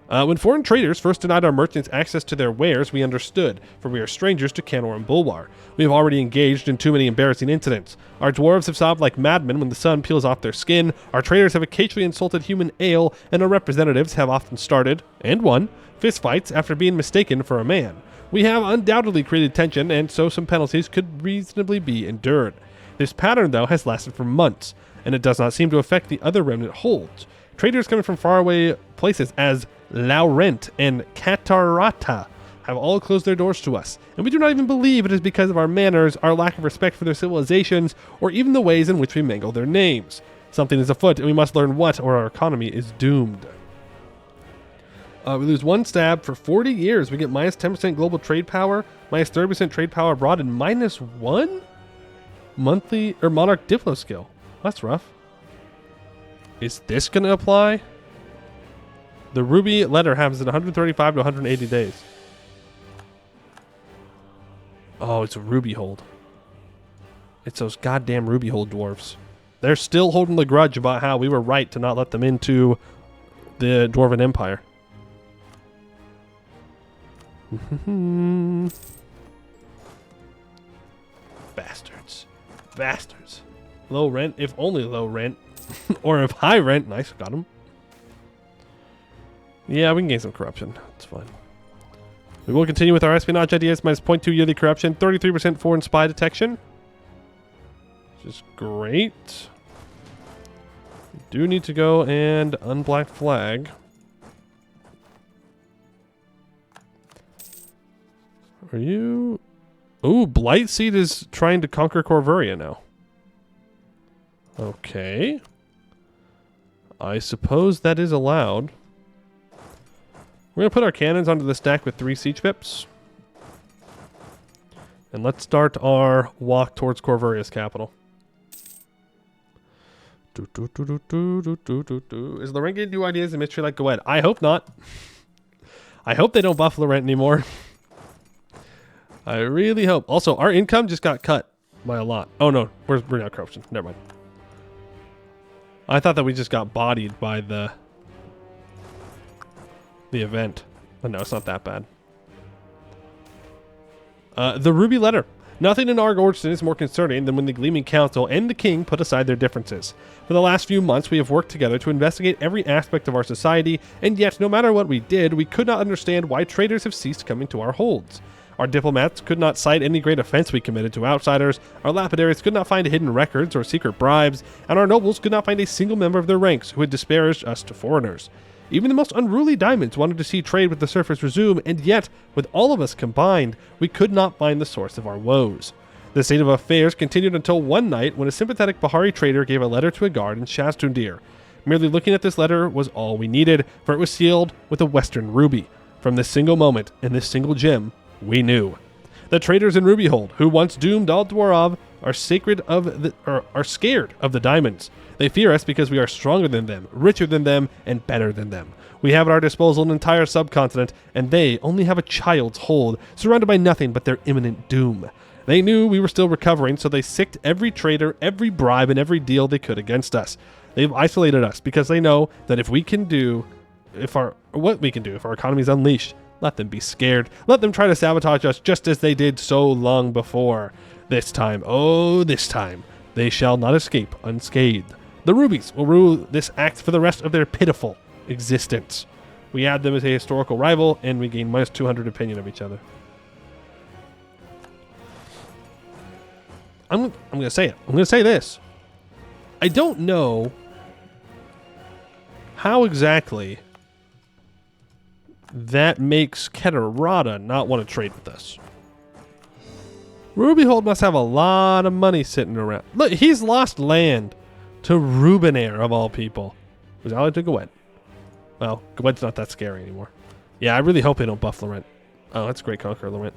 When foreign traders first denied our merchants access to their wares, we understood, for we are strangers to Canor and Bulwar. We have already engaged in too many embarrassing incidents. Our dwarves have sobbed like madmen when the sun peels off their skin, our traders have occasionally insulted human ale, and our representatives have often started, and won, fistfights after being mistaken for a man. We have undoubtedly created tension, and so some penalties could reasonably be endured. This pattern, though, has lasted for months, and it does not seem to affect the other remnant holds. Traders coming from faraway places as Laurent and Catarata have all closed their doors to us, and we do not even believe it is because of our manners, our lack of respect for their civilizations, or even the ways in which we mangle their names. Something is afoot, and we must learn what, or our economy is doomed. We lose 1 stab for 40 years. We get minus 10% global trade power, minus 30% trade power abroad, and minus 1 monthly or monarch diplo skill. That's rough. Is this going to apply? The ruby letter happens in 135 to 180 days. Oh, it's a ruby hold. It's those goddamn ruby hold dwarves. They're still holding the grudge about how we were right to not let them into the Dwarven Empire. Bastards. Bastards. Low rent, if only low rent. Or if high rent. Nice, got him. Yeah, we can gain some corruption. It's fine. We will continue with our espionage ideas. Minus 0.2 yearly corruption. 33% foreign spy detection. Which is great. We do need to go and unblack flag. Are you... Ooh, Blightseed is trying to conquer Corvuria now. Okay. I suppose that is allowed. We're going to put our cannons onto the stack with 3 siege pips. And let's start our walk towards Corvuria's capital. Is Larengan new ideas and mystery like Goed? I hope not. I hope they don't buff Laurent anymore. I really hope. Also, our income just got cut by a lot. Oh no, we're not corruption. Never mind. I thought that we just got bodied by the event. But no, it's not that bad. The Ruby Letter. Nothing in Arg-Ôrdstun is more concerning than when the Gleaming Council and the King put aside their differences. For the last few months, we have worked together to investigate every aspect of our society, and yet, no matter what we did, we could not understand why traders have ceased coming to our holds. Our diplomats could not cite any great offense we committed to outsiders, our lapidaries could not find hidden records or secret bribes, and our nobles could not find a single member of their ranks who had disparaged us to foreigners. Even the most unruly diamonds wanted to see trade with the surface resume, and yet, with all of us combined, we could not find the source of our woes. The state of affairs continued until one night when a sympathetic Bahari trader gave a letter to a guard in Shastundir. Merely looking at this letter was all we needed, for it was sealed with a Western ruby. From this single moment and this single gem, we knew. The traders in Rubyhold, who once doomed all Dwarov, are scared of the diamonds. They fear us because we are stronger than them, richer than them, and better than them. We have at our disposal an entire subcontinent, and they only have a child's hold, surrounded by nothing but their imminent doom. They knew we were still recovering, so they sicked every trader, every bribe, and every deal they could against us. They've isolated us because they know that if our economy is unleashed, let them be scared. Let them try to sabotage us just as they did so long before. This time, oh, this time, they shall not escape unscathed. The rubies will rule this act for the rest of their pitiful existence. We add them as a historical rival, and we gain minus 200 opinion of each other. I'm going to say it. I'm going to say this. I don't know how exactly that makes Keterada not want to trade with us. Rubyhold must have a lot of money sitting around. Look, he's lost land to Rubinair, of all people. Who's allied to Gwent. Well, Gwent's not that scary anymore. Yeah, I really hope they don't buff Laurent. Oh, that's great Conqueror Laurent.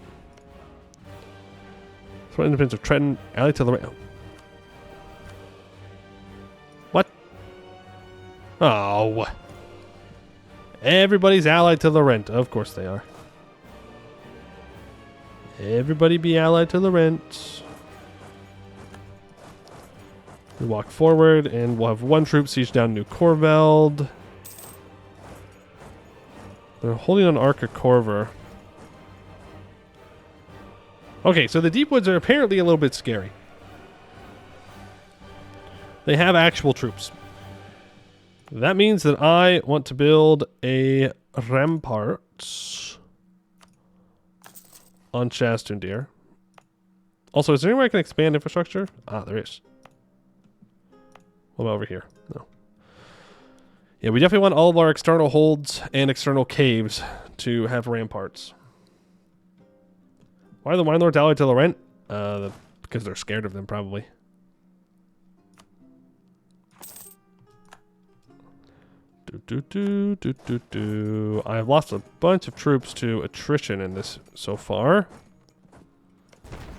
So independence of Trenton, allied to Laurent. What? Oh. Everybody's allied to Laurent. Of course they are. Everybody be allied to Laurent. We walk forward, and we'll have one troop siege down New Corveld. They're holding on Arca Corver. Okay, so the Deep Woods are apparently a little bit scary. They have actual troops. That means that I want to build a rampart on Shastundir. Also, is there anywhere I can expand infrastructure? Ah, there is. What about over here? No. Yeah, we definitely want all of our external holds and external caves to have ramparts. Why are the Wine Lords allied to Laurent? Because they're scared of them, probably. I've lost a bunch of troops to attrition in this so far.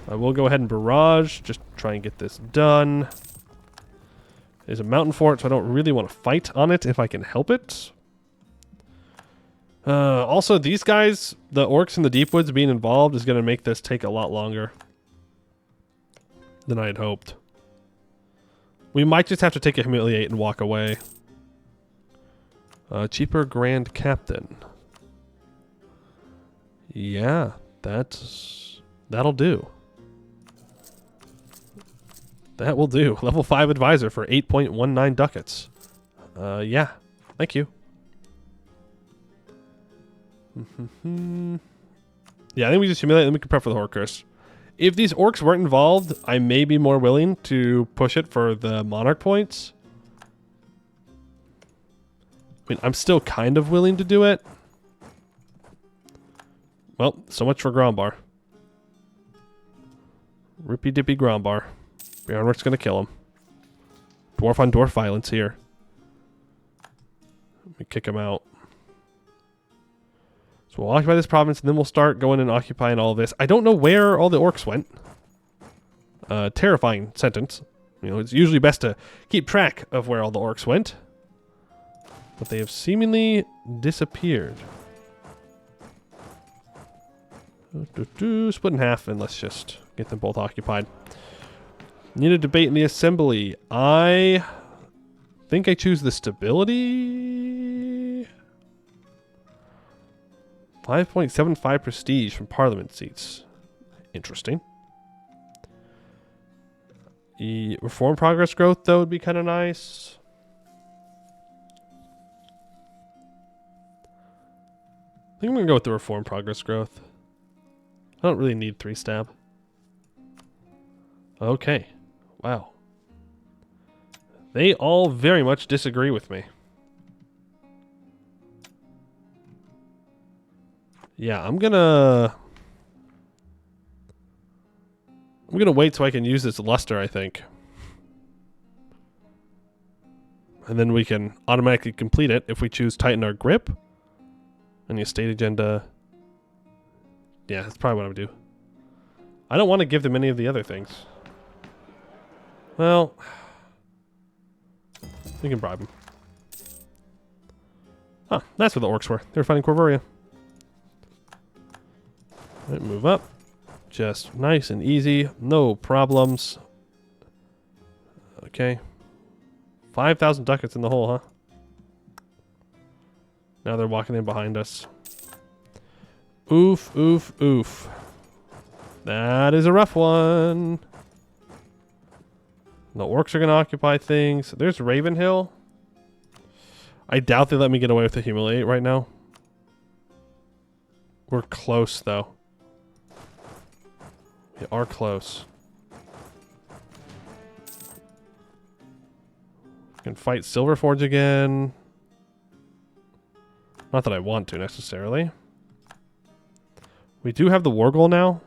I will go ahead and barrage, just try and get this done. There's a mountain fort, so I don't really want to fight on it if I can help it. Also, these guys, the orcs in the Deep Woods being involved is going to make this take a lot longer than I had hoped. We might just have to take a humiliate and walk away. Cheaper Grand Captain. Yeah, that'll do. That will do. Level 5 advisor for 8.19 ducats. Yeah. Thank you. Yeah, I think we just humiliate and then we can prep for the Horcrux. If these orcs weren't involved, I may be more willing to push it for the Monarch points. I mean, I'm still kind of willing to do it. Well, so much for Grombar. Rippy dippy Grombar. Bjornwork's gonna kill him. Dwarf on dwarf violence here. Let me kick him out. So we'll occupy this province, and then we'll start going and occupying all of this. I don't know where all the orcs went. Terrifying sentence. You know, it's usually best to keep track of where all the orcs went. But they have seemingly disappeared. Split in half, and let's just get them both occupied. Need a debate in the assembly. I think I choose the stability. 5.75 prestige from parliament seats. Interesting. The reform progress growth, though, would be kind of nice. I think I'm going to go with the reform progress growth. I don't really need 3-stab. Okay. Wow. They all very much disagree with me. Yeah, I'm gonna wait so I can use this luster, I think. And then we can automatically complete it if we choose tighten our grip. And the estate agenda. Yeah, that's probably what I would do. I don't want to give them any of the other things. Well, we can bribe them. Oh, that's where the orcs were. They were fighting Corvoria. Right, move up. Just nice and easy. No problems. Okay. 5,000 ducats in the hole, huh? Now they're walking in behind us. Oof, oof, oof. That is a rough one. The orcs are going to occupy things. There's Ravenhill. I doubt they let me get away with the humiliate right now. We're close, though. We are close. We can fight Silverforge again. Not that I want to, necessarily. We do have the war goal now.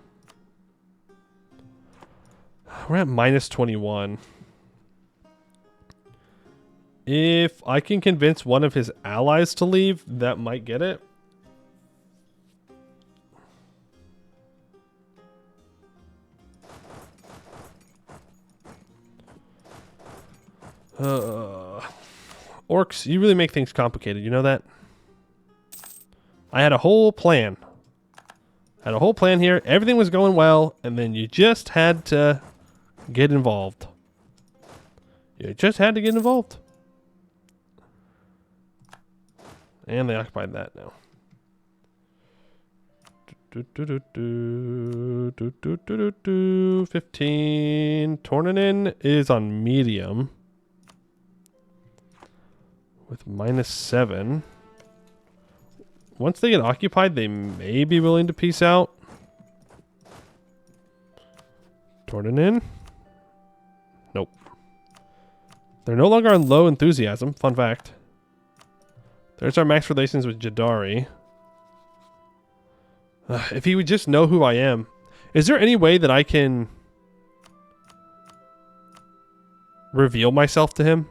We're at minus 21. If I can convince one of his allies to leave, that might get it. Orcs, you really make things complicated, you know that? I had a whole plan. Had a whole plan here. Everything was going well, and then you just had to get involved. You just had to get involved. And they occupied that now. 15. Tornanin is on medium. With minus 7. Once they get occupied, they may be willing to peace out. Tornanin. Nope. They're no longer on low enthusiasm. Fun fact. There's our max relations with Jadari. If he would just know who I am. Is there any way that I can reveal myself to him?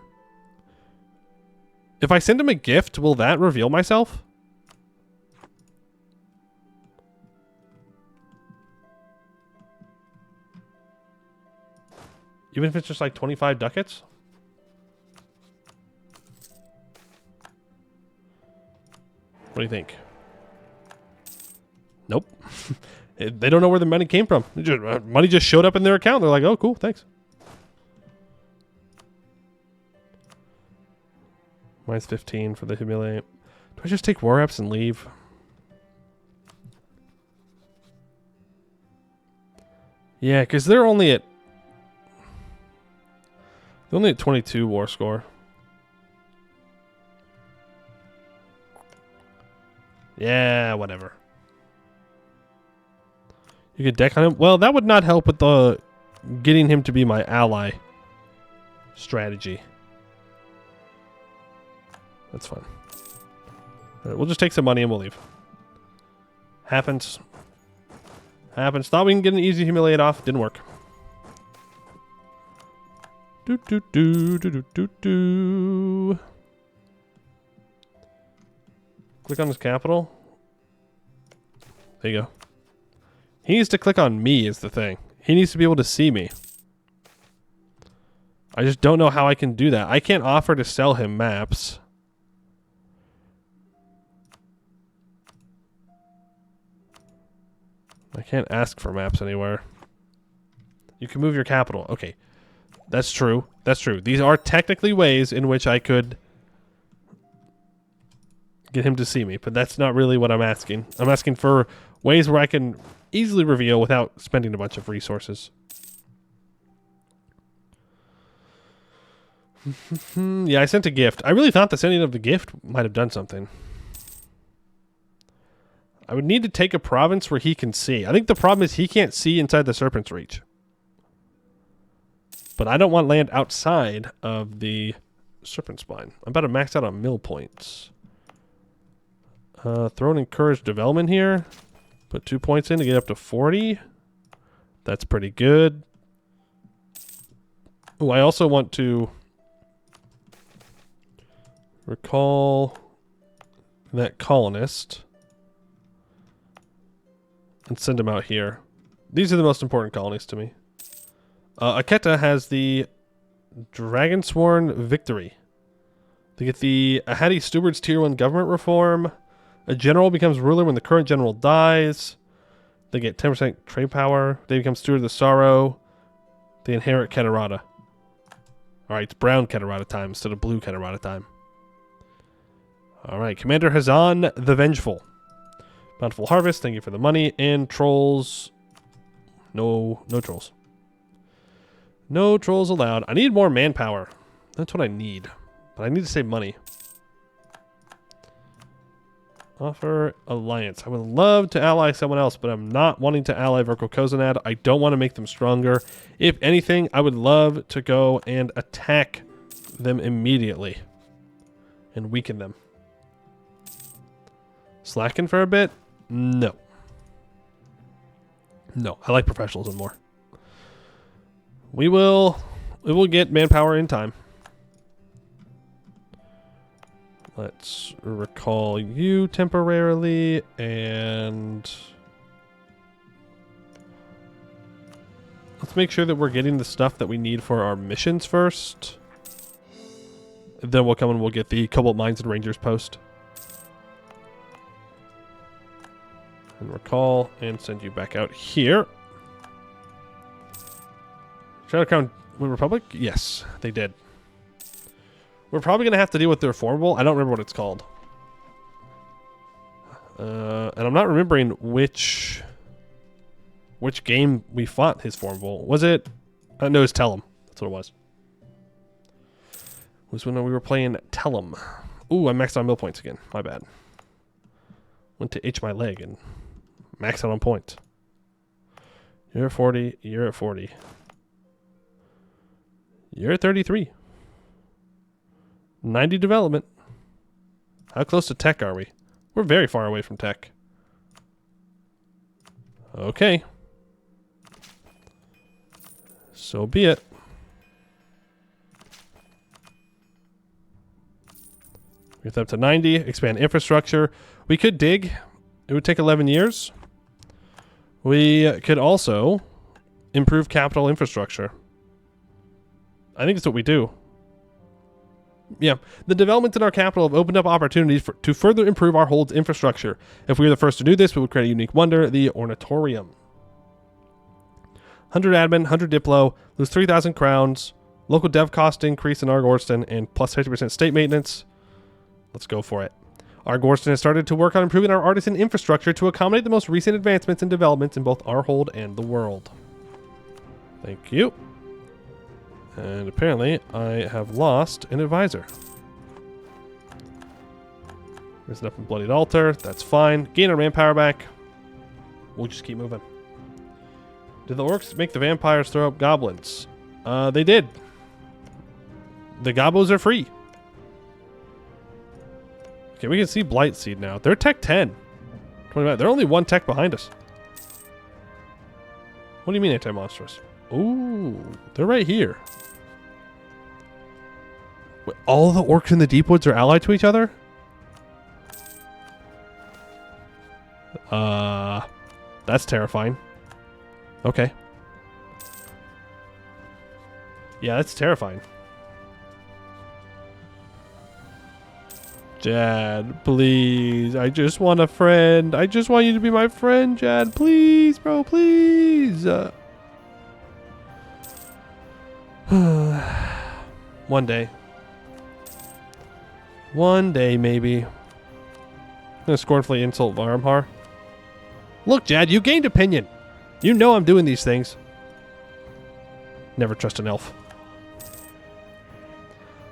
If I send him a gift, will that reveal myself? Even if it's just like 25 ducats? What do you think? Nope. They don't know where the money came from. Money just showed up in their account. They're like, oh, cool, thanks. Minus 15 for the humiliate. Do I just take war reps and leave? Yeah, because they're only at 22 war score. Yeah, whatever. You could deck on him. Well, that would not help with the getting him to be my ally strategy. That's fine. All right, we'll just take some money and we'll leave. Happens. Happens. Thought we can get an easy humiliate off. Didn't work. Do do do do do do do. Click on his capital. There you go. He needs to click on me is the thing. He needs to be able to see me. I just don't know how I can do that. I can't offer to sell him maps. I can't ask for maps anywhere. You can move your capital. Okay. That's true. That's true. These are technically ways in which I could get him to see me, but that's not really what I'm asking. I'm asking for ways where I can easily reveal without spending a bunch of resources. Yeah, I sent a gift. I really thought the sending of the gift might have done something. I would need to take a province where he can see. I think the problem is he can't see inside the Serpent's Reach. But I don't want land outside of the Serpent Spine. I'm about to max out on mill points. Throw an encouraged development here. Put 2 points in to get up to 40. That's pretty good. Oh, I also want to recall that colonist and send him out here. These are the most important colonies to me. Aketa has the Dragonsworn Victory. They get the Ahadi Steward's Tier 1 government reform. A general becomes ruler when the current general dies. They get 10% trade power. They become Steward of the Sorrow. They inherit Keterata. Alright, it's brown Keterata time instead of blue Keterata time. Alright, Commander Hazan the Vengeful. Bountiful Harvest, thank you for the money. And trolls. No trolls. No trolls allowed. I need more manpower. That's what I need. But I need to save money. Offer alliance. I would love to ally someone else, but I'm not wanting to ally Verkokosanad. I don't want to make them stronger. If anything, I would love to go and attack them immediately. And weaken them. Slacken for a bit? No. No, I like professionalism more. We will get manpower in time. Let's recall you temporarily, and let's make sure that we're getting the stuff that we need for our missions first. Then we'll come and we'll get the Cobalt Mines and Rangers post. And recall and send you back out here. Shadow Crown Republic? Yes, they did. We're probably going to have to deal with their formable. I don't remember what it's called. And I'm not remembering which game we fought his formable. Was it? No, it was Tellum. That's what it was. It was when we were playing Tellum. Ooh, I maxed out mill points again. My bad. Went to itch my leg and maxed out on points. You're at 40. You're at 40. You're at 33. 90 development. How close to tech are we? We're very far away from tech. Okay. So be it. Get up to 90. Expand infrastructure. We could dig. It would take 11 years. We could also improve capital infrastructure. I think it's what we do. Yeah, the developments in our capital have opened up opportunities to further improve our hold's infrastructure. If we were the first to do this, we would create a unique wonder, the Ornatorium. 100 admin, 100 diplo, lose 3,000 crowns, local dev cost increase in Arg-Ôrdstun, and plus 50% state maintenance. Let's go for it. Arg-Ôrdstun has started to work on improving our artisan infrastructure to accommodate the most recent advancements and developments in both our hold and the world. Thank you. And apparently, I have lost an advisor. There's an up and bloodied altar. That's fine. Gain our manpower back. We'll just keep moving. Did the orcs make the vampires throw up goblins? They did. The gobos are free. Okay, we can see Blight Seed now. They're tech 10. 29. They're only one tech behind us. What do you mean anti-monstrous? Ooh, they're right here. Wait, all the orcs in the Deep Woods are allied to each other? That's terrifying. Okay. Yeah, that's terrifying. Jad, please. I just want a friend. I just want you to be my friend, Jad. Please, bro, please. One day. One day, maybe. I'm gonna scornfully insult Varmhar. Look, Jad, you gained opinion. You know I'm doing these things. Never trust an elf.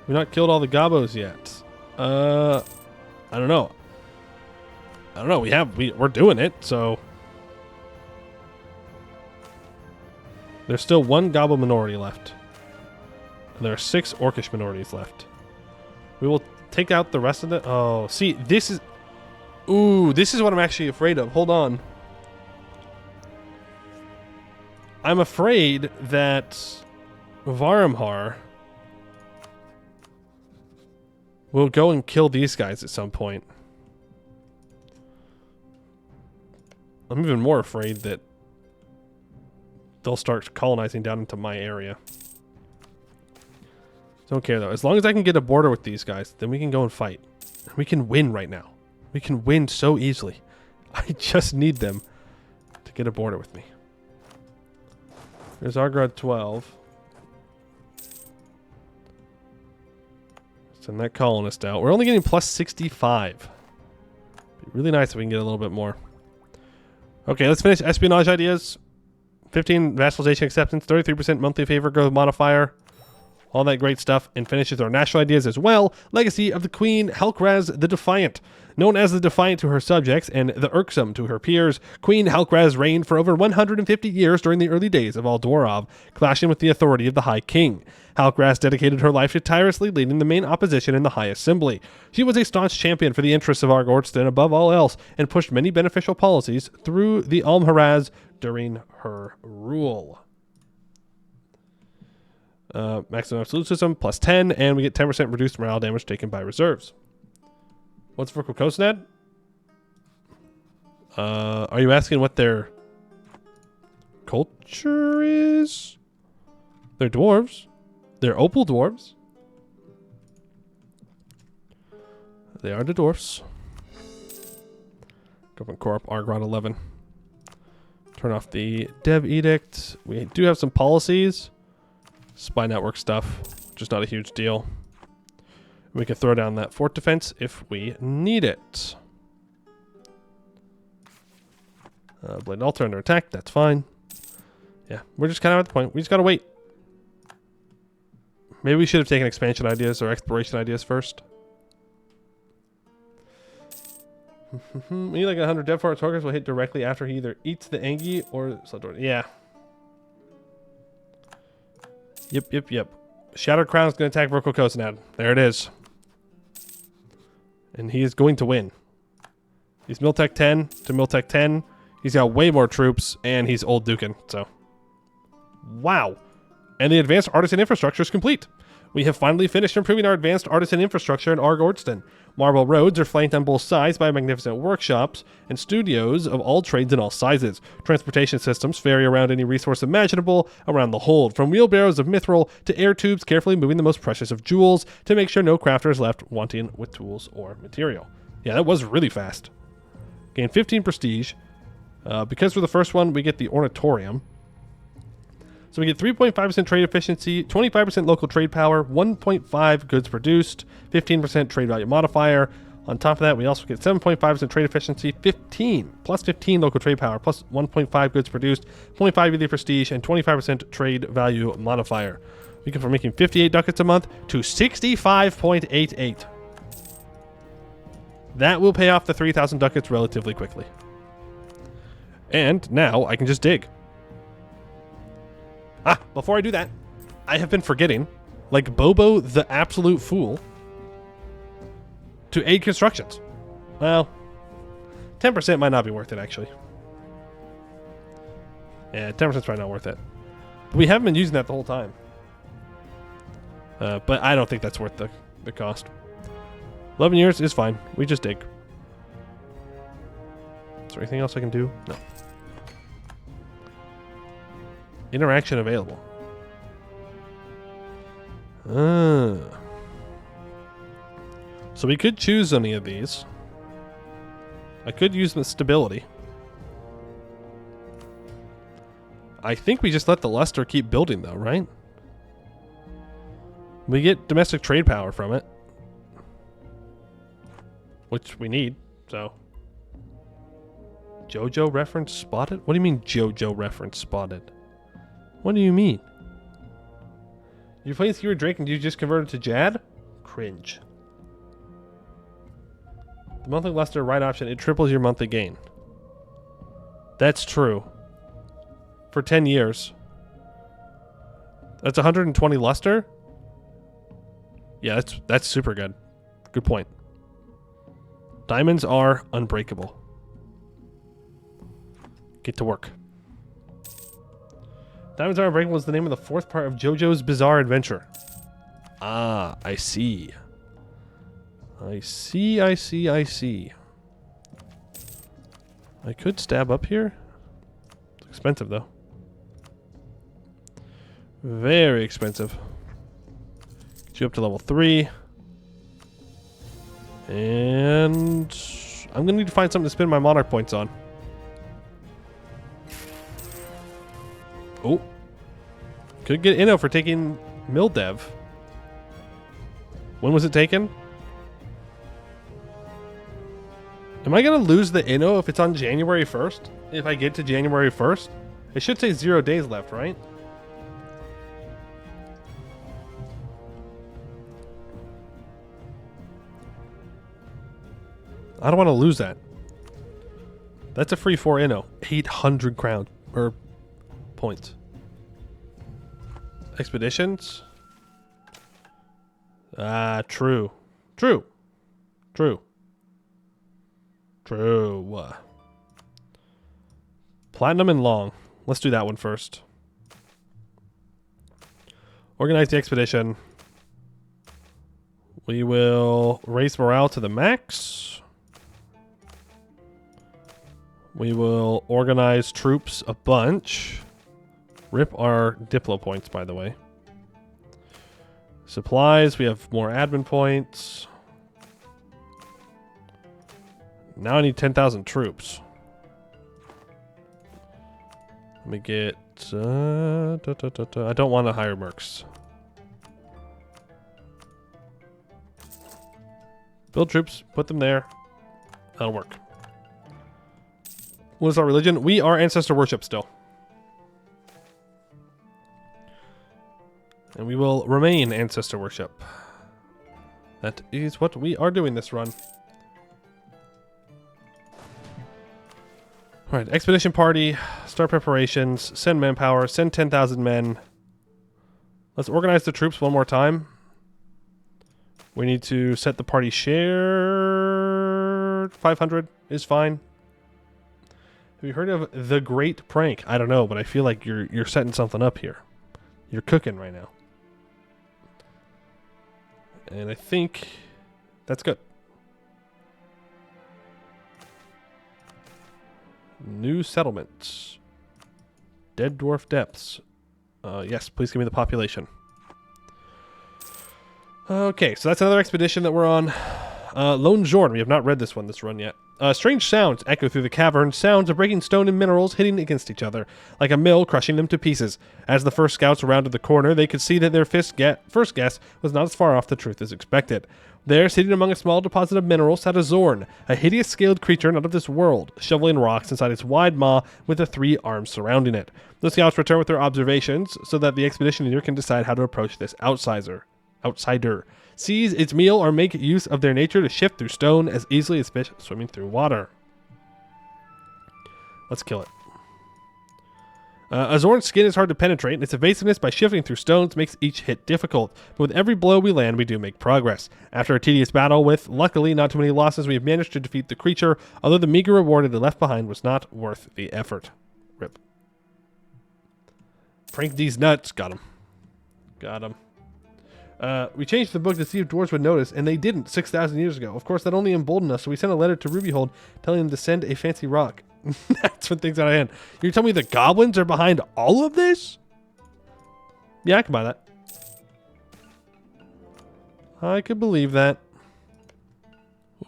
We've not killed all the gobos yet. I don't know. I don't know. We're doing it, so. There's still one gobbo minority left. And there are 6 orcish minorities left. We will take out the rest of the... Oh, see, this is... Ooh, this is what I'm actually afraid of. Hold on. I'm afraid that Varmhar will go and kill these guys at some point. I'm even more afraid that they'll start colonizing down into my area. Don't care though. As long as I can get a border with these guys, then we can go and fight. We can win right now. We can win so easily. I just need them to get a border with me. There's Arg-Ôrdstun 12. Send that colonist out. We're only getting plus 65. Be really nice if we can get a little bit more. Okay, let's finish espionage ideas. 15 vassalization acceptance, 33% monthly favor growth modifier. All that great stuff, and finishes our national ideas as well. Legacy of the Queen Helkraz the Defiant. Known as the Defiant to her subjects and the Irksome to her peers, Queen Helkraz reigned for over 150 years during the early days of Aldorov, clashing with the authority of the High King. Helkraz dedicated her life to tirelessly leading the main opposition in the High Assembly. She was a staunch champion for the interests of Arg-Ôrdstun above all else, and pushed many beneficial policies through the Almharaz during her rule. Maximum absolutism plus 10, and we get 10% reduced morale damage taken by reserves. What's Vrokokosnad? Are you asking what their culture is? They're dwarves. They're opal dwarves. They are the dwarfs. Government Corp, Arg-Rod 11. Turn off the Dev Edict. We do have some policies. Spy network stuff, just not a huge deal. We can throw down that fort defense if we need it. Blade and Altar under attack, that's fine. Yeah, we're just kind of at the point. We just gotta wait. Maybe we should have taken expansion ideas or exploration ideas first. We need like 100 Dev Forest Horkers will hit directly after he either eats the Angie or Sledor. Yeah. Yep. Shattered Crown is going to attack Vrokokosnad. There it is. And he is going to win. He's Miltech 10 to Miltech 10. He's got way more troops, and he's Old Dukin, so. Wow. And the advanced artisan infrastructure is complete. We have finally finished improving our advanced artisan infrastructure in Arg-Ôrdstun. Marble roads are flanked on both sides by magnificent workshops and studios of all trades and all sizes. Transportation systems ferry around any resource imaginable around the hold, from wheelbarrows of mithril to air tubes carefully moving the most precious of jewels to make sure no crafter is left wanting with tools or material. Yeah, that was really fast. Gain 15 prestige. Because for the first one, we get the Ornatorium. So we get 3.5% trade efficiency, 25% local trade power, 1.5 goods produced, 15% trade value modifier. On top of that, we also get 7.5% trade efficiency, 15 local trade power, plus 1.5 goods produced, 0.5 elite prestige, and 25% trade value modifier. We go from making 58 ducats a month to 65.88. That will pay off the 3,000 ducats relatively quickly. And now I can just dig. Before I do that, I have been forgetting, like Bobo the absolute fool, to aid constructions. Well, 10% might not be worth it, actually. Yeah, 10% is probably not worth it. But we haven't been using that the whole time. But I don't think that's worth the cost. 11 years is fine. We just dig. Is there anything else I can do? No. Interaction available. So we could choose any of these. I could use the stability. I think we just let the luster keep building though, right? We get domestic trade power from it, which we need, so. JoJo reference spotted? What do you mean JoJo reference spotted? What do you mean? You're playing Skewer Drake and you just converted to Jad? Cringe. The monthly luster right option, it triples your monthly gain. That's true. For 10 years. That's 120 luster? Yeah, that's super good. Good point. Diamonds are unbreakable. Get to work. Diamonds Are Unbreakable is the name of the fourth part of JoJo's Bizarre Adventure. Ah, I see. I see. I could stab up here. It's expensive, though. Very expensive. Get you up to level 3. And I'm going to need to find something to spend my Monarch points on. Oh. Could get Inno for taking Mildev. When was it taken? Am I going to lose the Inno if it's on January 1st? If I get to January 1st? It should say 0 days left, right? I don't want to lose that. That's a free 4 inno. 800 crown or points. Expeditions. True. True. True. True. Platinum and long. Let's do that one first. Organize the expedition. We will raise morale to the max. We will organize troops a bunch. Rip our Diplo points, by the way. Supplies, we have more admin points. Now I need 10,000 troops. Let me get... I don't want to hire mercs. Build troops, put them there. That'll work. What is our religion? We are ancestor worship still. And we will remain ancestor worship. That is what we are doing this run. Alright, expedition party, start preparations, send manpower, send 10,000 men. Let's organize the troops one more time. We need to set the party share. 500 is fine. Have you heard of the Great Prank? I don't know, but I feel like you're setting something up here. You're cooking right now. And I think that's good. New settlements. Dead Dwarf Depths. Yes, please give me the population. Okay, so that's another expedition that we're on. Lone Jorn. We have not read this run yet. Strange sounds echo through the cavern. Sounds of breaking stone and minerals hitting against each other, like a mill crushing them to pieces. As the first scouts rounded the corner, they could see that their first guess was not as far off the truth as expected. There, sitting among a small deposit of minerals, sat a Zorn, a hideous scaled creature not of this world, shoveling rocks inside its wide maw with the 3 arms surrounding it. The scouts return with their observations so that the expedition leader can decide how to approach this outsider. Seize its meal or make use of their nature to shift through stone as easily as fish swimming through water. Let's kill it. A Zorn's skin is hard to penetrate, and its evasiveness by shifting through stones makes each hit difficult. But with every blow we land, we do make progress. After a tedious battle with, luckily, not too many losses, we have managed to defeat the creature, although the meager reward it left behind was not worth the effort. Rip. Prank these nuts. Got him. Got him. We changed the book to see if dwarves would notice, and they didn't 6,000 years ago. Of course, that only emboldened us, so we sent a letter to Rubyhold telling them to send a fancy rock. That's when things got out of hand. You're telling me the goblins are behind all of this? Yeah, I can buy that. I could believe that.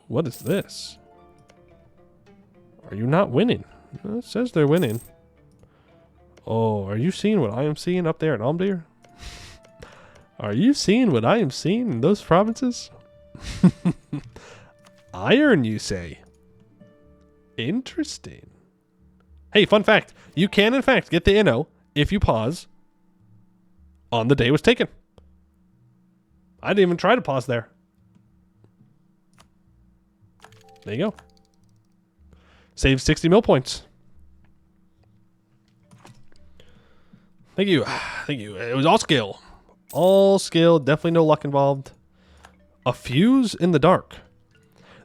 What is this? Are you not winning? It says they're winning. Oh, are you seeing what I am seeing up there in Almdir? Are you seeing what I am seeing in those provinces? Iron, you say? Interesting. Hey, fun fact. You can, in fact, get the inno if you pause on the day it was taken. I didn't even try to pause there. There you go. Save 60 mil points. Thank you. Thank you. It was all skill. All skill. Definitely no luck involved. A fuse in the dark.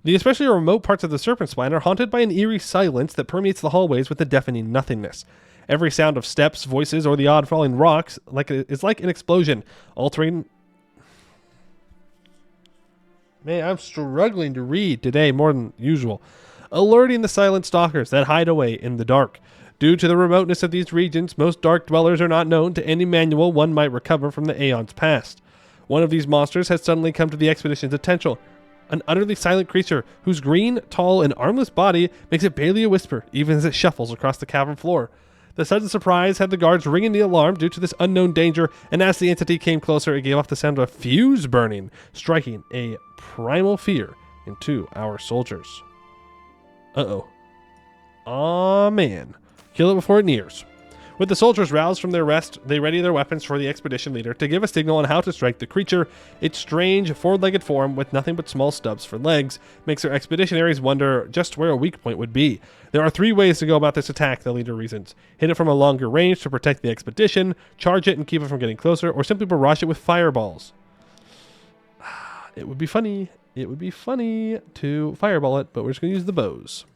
The especially remote parts of the Serpent Spine are haunted by an eerie silence that permeates the hallways with a deafening nothingness. Every sound of steps, voices, or the odd falling rocks is like an explosion, altering... Man, I'm struggling to read today more than usual. Alerting the silent stalkers that hide away in the dark. Due to the remoteness of these regions, most dark dwellers are not known to any manual one might recover from the aeons past. One of these monsters has suddenly come to the expedition's attention. An utterly silent creature whose green, tall, and armless body makes it barely a whisper, even as it shuffles across the cavern floor. The sudden surprise had the guards ringing the alarm due to this unknown danger, and as the entity came closer, it gave off the sound of a fuse burning, striking a primal fear into our soldiers. Uh-oh. Aw, man. Kill it before it nears. With the soldiers roused from their rest, they ready their weapons for the expedition leader to give a signal on how to strike the creature. Its strange, four-legged form, with nothing but small stubs for legs, makes their expeditionaries wonder just where a weak point would be. There are 3 ways to go about this attack, the leader reasons. Hit it from a longer range to protect the expedition, charge it and keep it from getting closer, or simply barrage it with fireballs. It would be funny. It would be funny to fireball it, but we're just going to use the bows.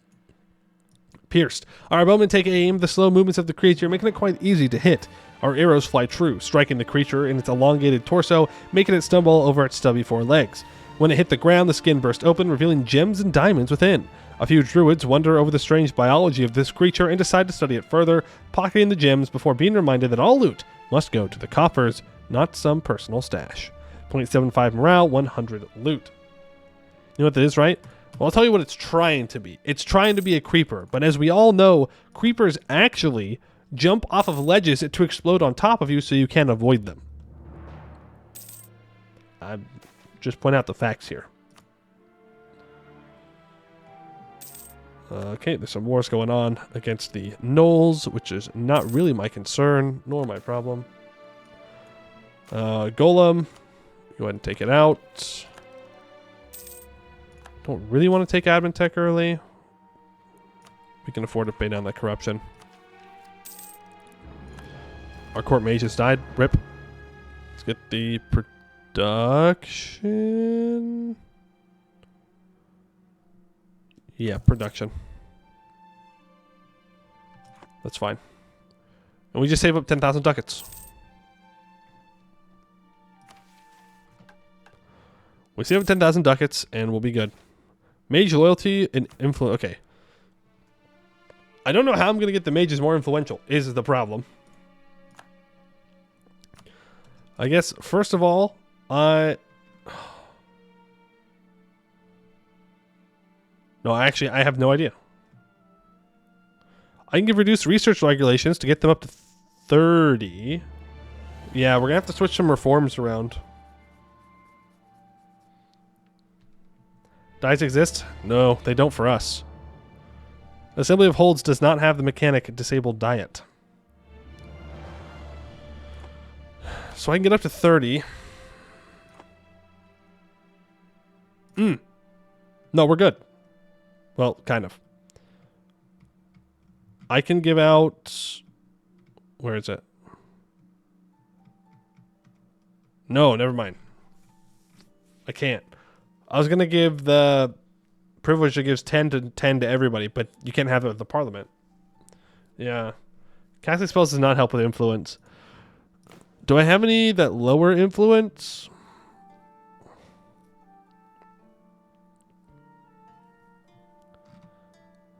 Pierced. Our bowmen take aim, the slow movements of the creature, making it quite easy to hit. Our arrows fly true, striking the creature in its elongated torso, making it stumble over its stubby 4 legs. When it hit the ground, the skin burst open, revealing gems and diamonds within. A few druids wonder over the strange biology of this creature and decide to study it further, pocketing the gems before being reminded that all loot must go to the coffers, not some personal stash. 0.75 morale, 100 loot. You know what that is, right? Well, I'll tell you what it's trying to be. It's trying to be a creeper, but as we all know, creepers actually jump off of ledges to explode on top of you so you can't avoid them. I just point out the facts here. Okay, there's some wars going on against the gnolls, which is not really my concern, nor my problem. Golem, go ahead and take it out. Don't really want to take admin tech early. We can afford to pay down that corruption. Our court mage has died. Rip. Let's get the production. Yeah, production. That's fine. And we just save up 10,000 ducats. We save up 10,000 ducats and we'll be good. Mage loyalty and influence. Okay. I don't know how I'm going to get the mages more influential, is the problem. I guess, first of all, No, actually, I have no idea. I can give reduced research regulations to get them up to 30. Yeah, we're going to have to switch some reforms around. Dice exist? No, they don't for us. Assembly of Holds does not have the mechanic disabled diet. So I can get up to 30. No, we're good. Well, kind of. I can give out... Where is it? No, never mind. I can't. I was going to give the privilege that gives 10 to everybody, but you can't have it with the parliament. Yeah. Casting spells does not help with influence. Do I have any that lower influence?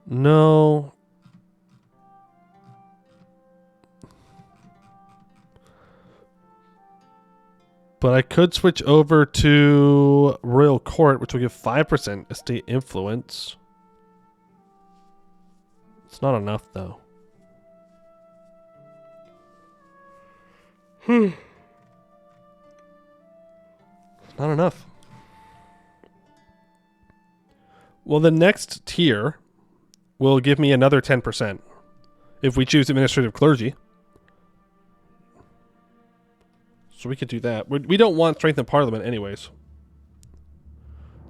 No. But I could switch over to Royal Court, which will give 5% estate influence. It's not enough, though. It's not enough. Well, the next tier will give me another 10% if we choose administrative clergy. So we could do that. We don't want strength in parliament anyways.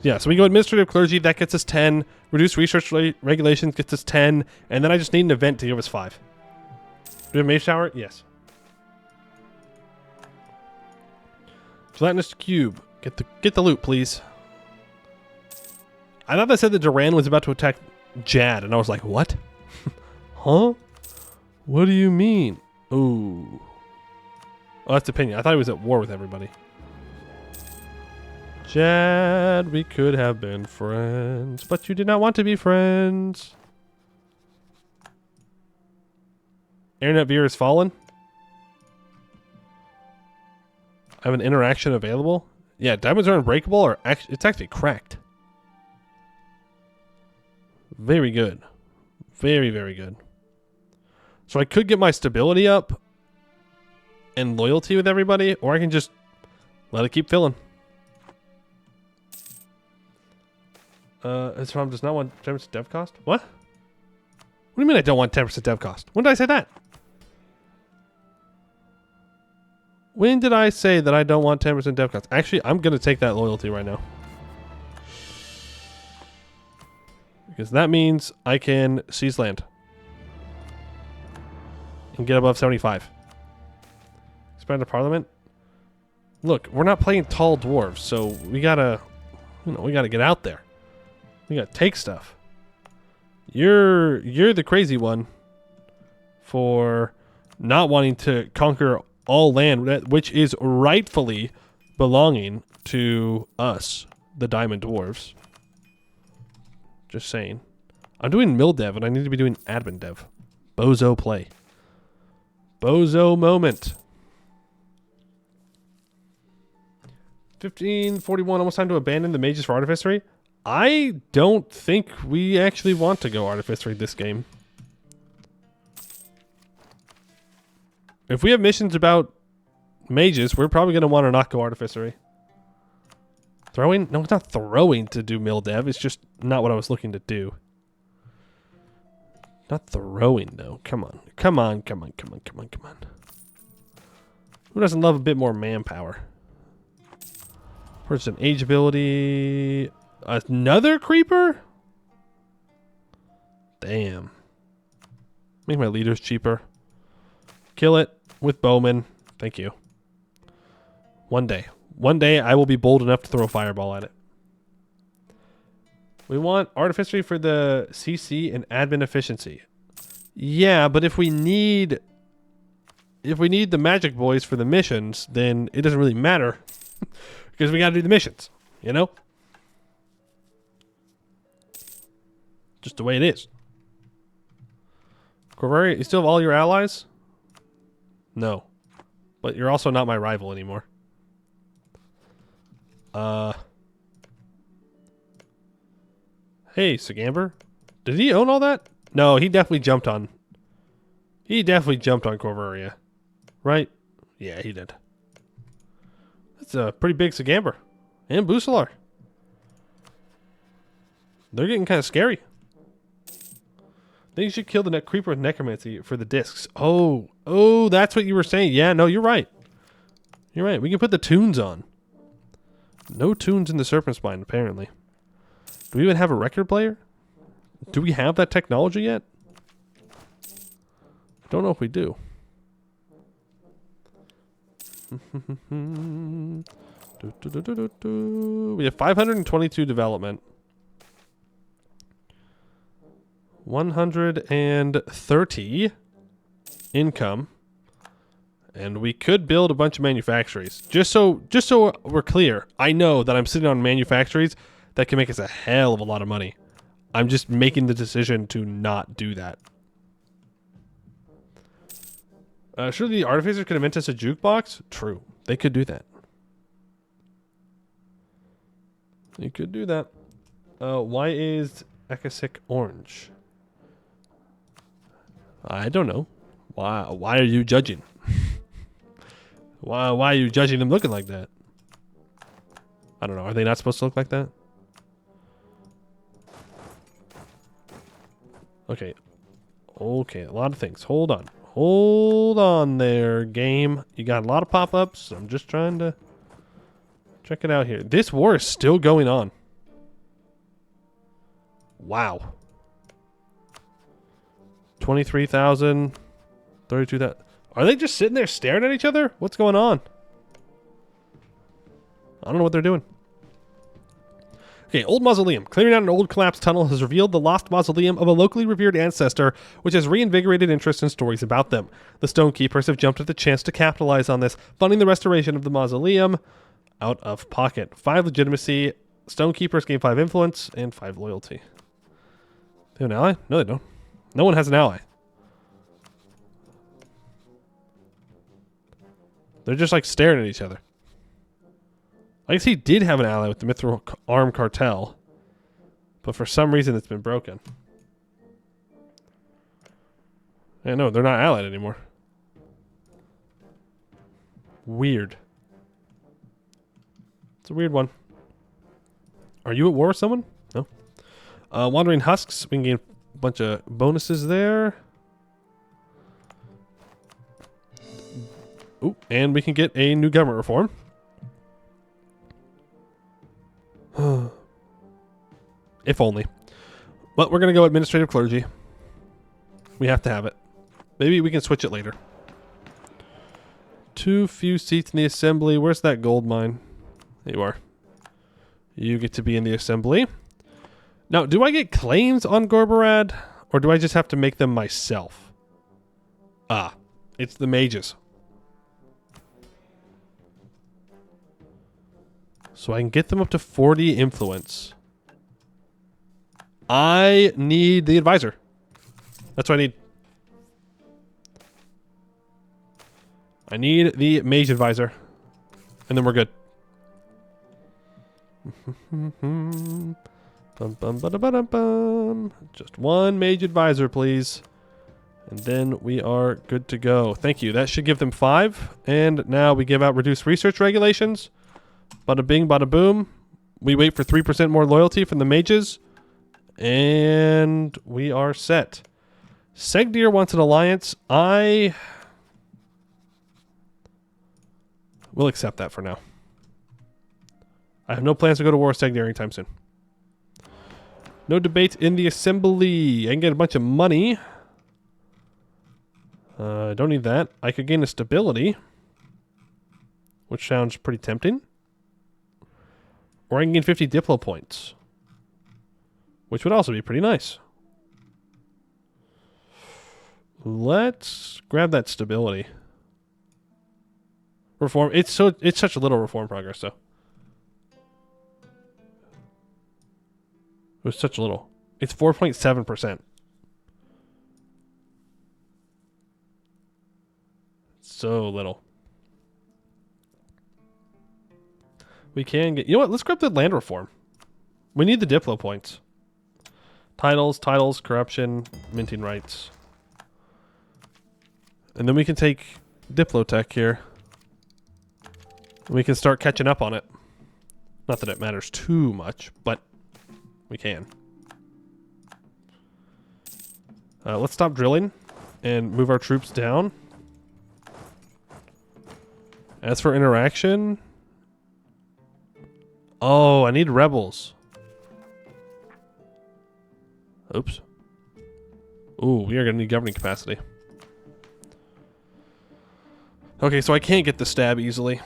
Yeah, so we go administrative clergy. That gets us 10. Reduced research regulations gets us 10. And then I just need an event to give us 5. Do we have Mage Tower? Yes. Gelatinous cube. Get the loot, please. I thought they said that Duran was about to attack Jad, and I was like, what? Huh? What do you mean? Ooh. Oh, that's opinion. I thought he was at war with everybody. Jad, we could have been friends, but you did not want to be friends. Internet viewer has fallen. I have an interaction available. Yeah, diamonds are unbreakable, or it's actually cracked. Very good. Very, very good. So I could get my stability up and loyalty with everybody, or I can just let it keep filling. This farm does not want 10% dev cost? What? What do you mean I don't want 10% dev cost? When did I say that? When did I say that I don't want 10% dev costs? Actually, I'm going to take that loyalty right now. Because that means I can seize land. And get above 75. Expand the parliament. Look, we're not playing tall dwarves, so we gotta, we gotta get out there. We gotta take stuff. You're the crazy one for not wanting to conquer all land, which is rightfully belonging to us, the Diamond Dwarves. Just saying. I'm doing mill dev, and I need to be doing admin dev. Bozo play. Bozo moment. 1541, almost time to abandon the mages for artificery. I don't think we actually want to go artificery this game. If we have missions about mages, we're probably going to want to not go artificery. Throwing? No, it's not throwing to do mill dev. It's just not what I was looking to do. Not throwing, though. Come on. Come on, come on, come on, come on, come on. Who doesn't love a bit more manpower? Person age ability. Another creeper? Damn. Make my leaders cheaper. Kill it with bowmen. Thank you. One day. One day I will be bold enough to throw a fireball at it. We want artificery for the CC and admin efficiency. Yeah, but if we need the magic boys for the missions, then it doesn't really matter. Because we got to do the missions, you know? Just the way it is. Corvaria, you still have all your allies? No. But you're also not my rival anymore. Hey, Sagamber. Did he own all that? No, he definitely jumped on. He definitely jumped on Corvaria. Right? Yeah, he did. That's a pretty big Sagamber. And Busalar. They're getting kind of scary. I think you should kill the net creeper with necromancy for the discs. Oh, that's what you were saying. Yeah, no, you're right. You're right. We can put the tunes on. No tunes in the serpent spine, apparently. Do we even have a record player? Do we have that technology yet? I don't know if we do. We have 522 development. 130 income. And we could build a bunch of manufactories. Just so we're clear, I know that I'm sitting on manufactories that can make us a hell of a lot of money. I'm just making the decision to not do that. Surely the artificers could invent us a jukebox? True. They could do that. They could do that. Why is Akasik orange? I don't know. Why are you judging? Why are you judging them looking like that? I don't know. Are they not supposed to look like that? Okay. Okay, a lot of things. Hold on. Hold on there, game. You got a lot of pop-ups. I'm just trying to check it out here. This war is still going on. Wow. 23,000. 32,000. Are they just sitting there staring at each other? What's going on? I don't know what they're doing. Okay, old mausoleum. Clearing out an old collapsed tunnel has revealed the lost mausoleum of a locally revered ancestor, which has reinvigorated interest in stories about them. The Stonekeepers have jumped at the chance to capitalize on this, funding the restoration of the mausoleum out of pocket. 5 legitimacy. Stonekeepers gain 5 influence and 5 loyalty. They have an ally? No, they don't. No one has an ally. They're just like staring at each other. I guess he did have an ally with the Mithril Arm Cartel, but for some reason it's been broken. Yeah, no, they're not allied anymore. Weird. It's a weird one. Are you at war with someone? No. Wandering Husks. We can gain a bunch of bonuses there. Ooh, and we can get a new government reform. If only. But we're going to go administrative clergy. We have to have it. Maybe we can switch it later. Too few seats in the assembly. Where's that gold mine? There you are. You get to be in the assembly. Now, do I get claims on Gorbarad? Or do I just have to make them myself? Ah, it's the mages. So I can get them up to 40 influence. I need the advisor. That's what I need. I need the mage advisor. And then we're good. Just one mage advisor, please. And then we are good to go. Thank you. That should give them 5. And now we give out reduced research regulations. Bada bing, bada boom. We wait for 3% more loyalty from the mages. And we are set. Segdir wants an alliance. I will accept that for now. I have no plans to go to war with Segdir anytime soon. No debate in the assembly. I can get a bunch of money. I don't need that. I could gain a stability, which sounds pretty tempting. Or I can gain 50 Diplo points, which would also be pretty nice. Let's grab that stability. Reform. It's such a little reform progress, though. It was such little. It's 4.7%. So little. We can get... You know what? Let's grab the land reform. We need the Diplo points. Titles, corruption, minting rights. And then we can take Diplotech here. We can start catching up on it. Not that it matters too much, but we can. Let's stop drilling and move our troops down. As for interaction... Oh, I need rebels. Oops. Ooh, we are going to need governing capacity. Okay, so I can't get the stab easily.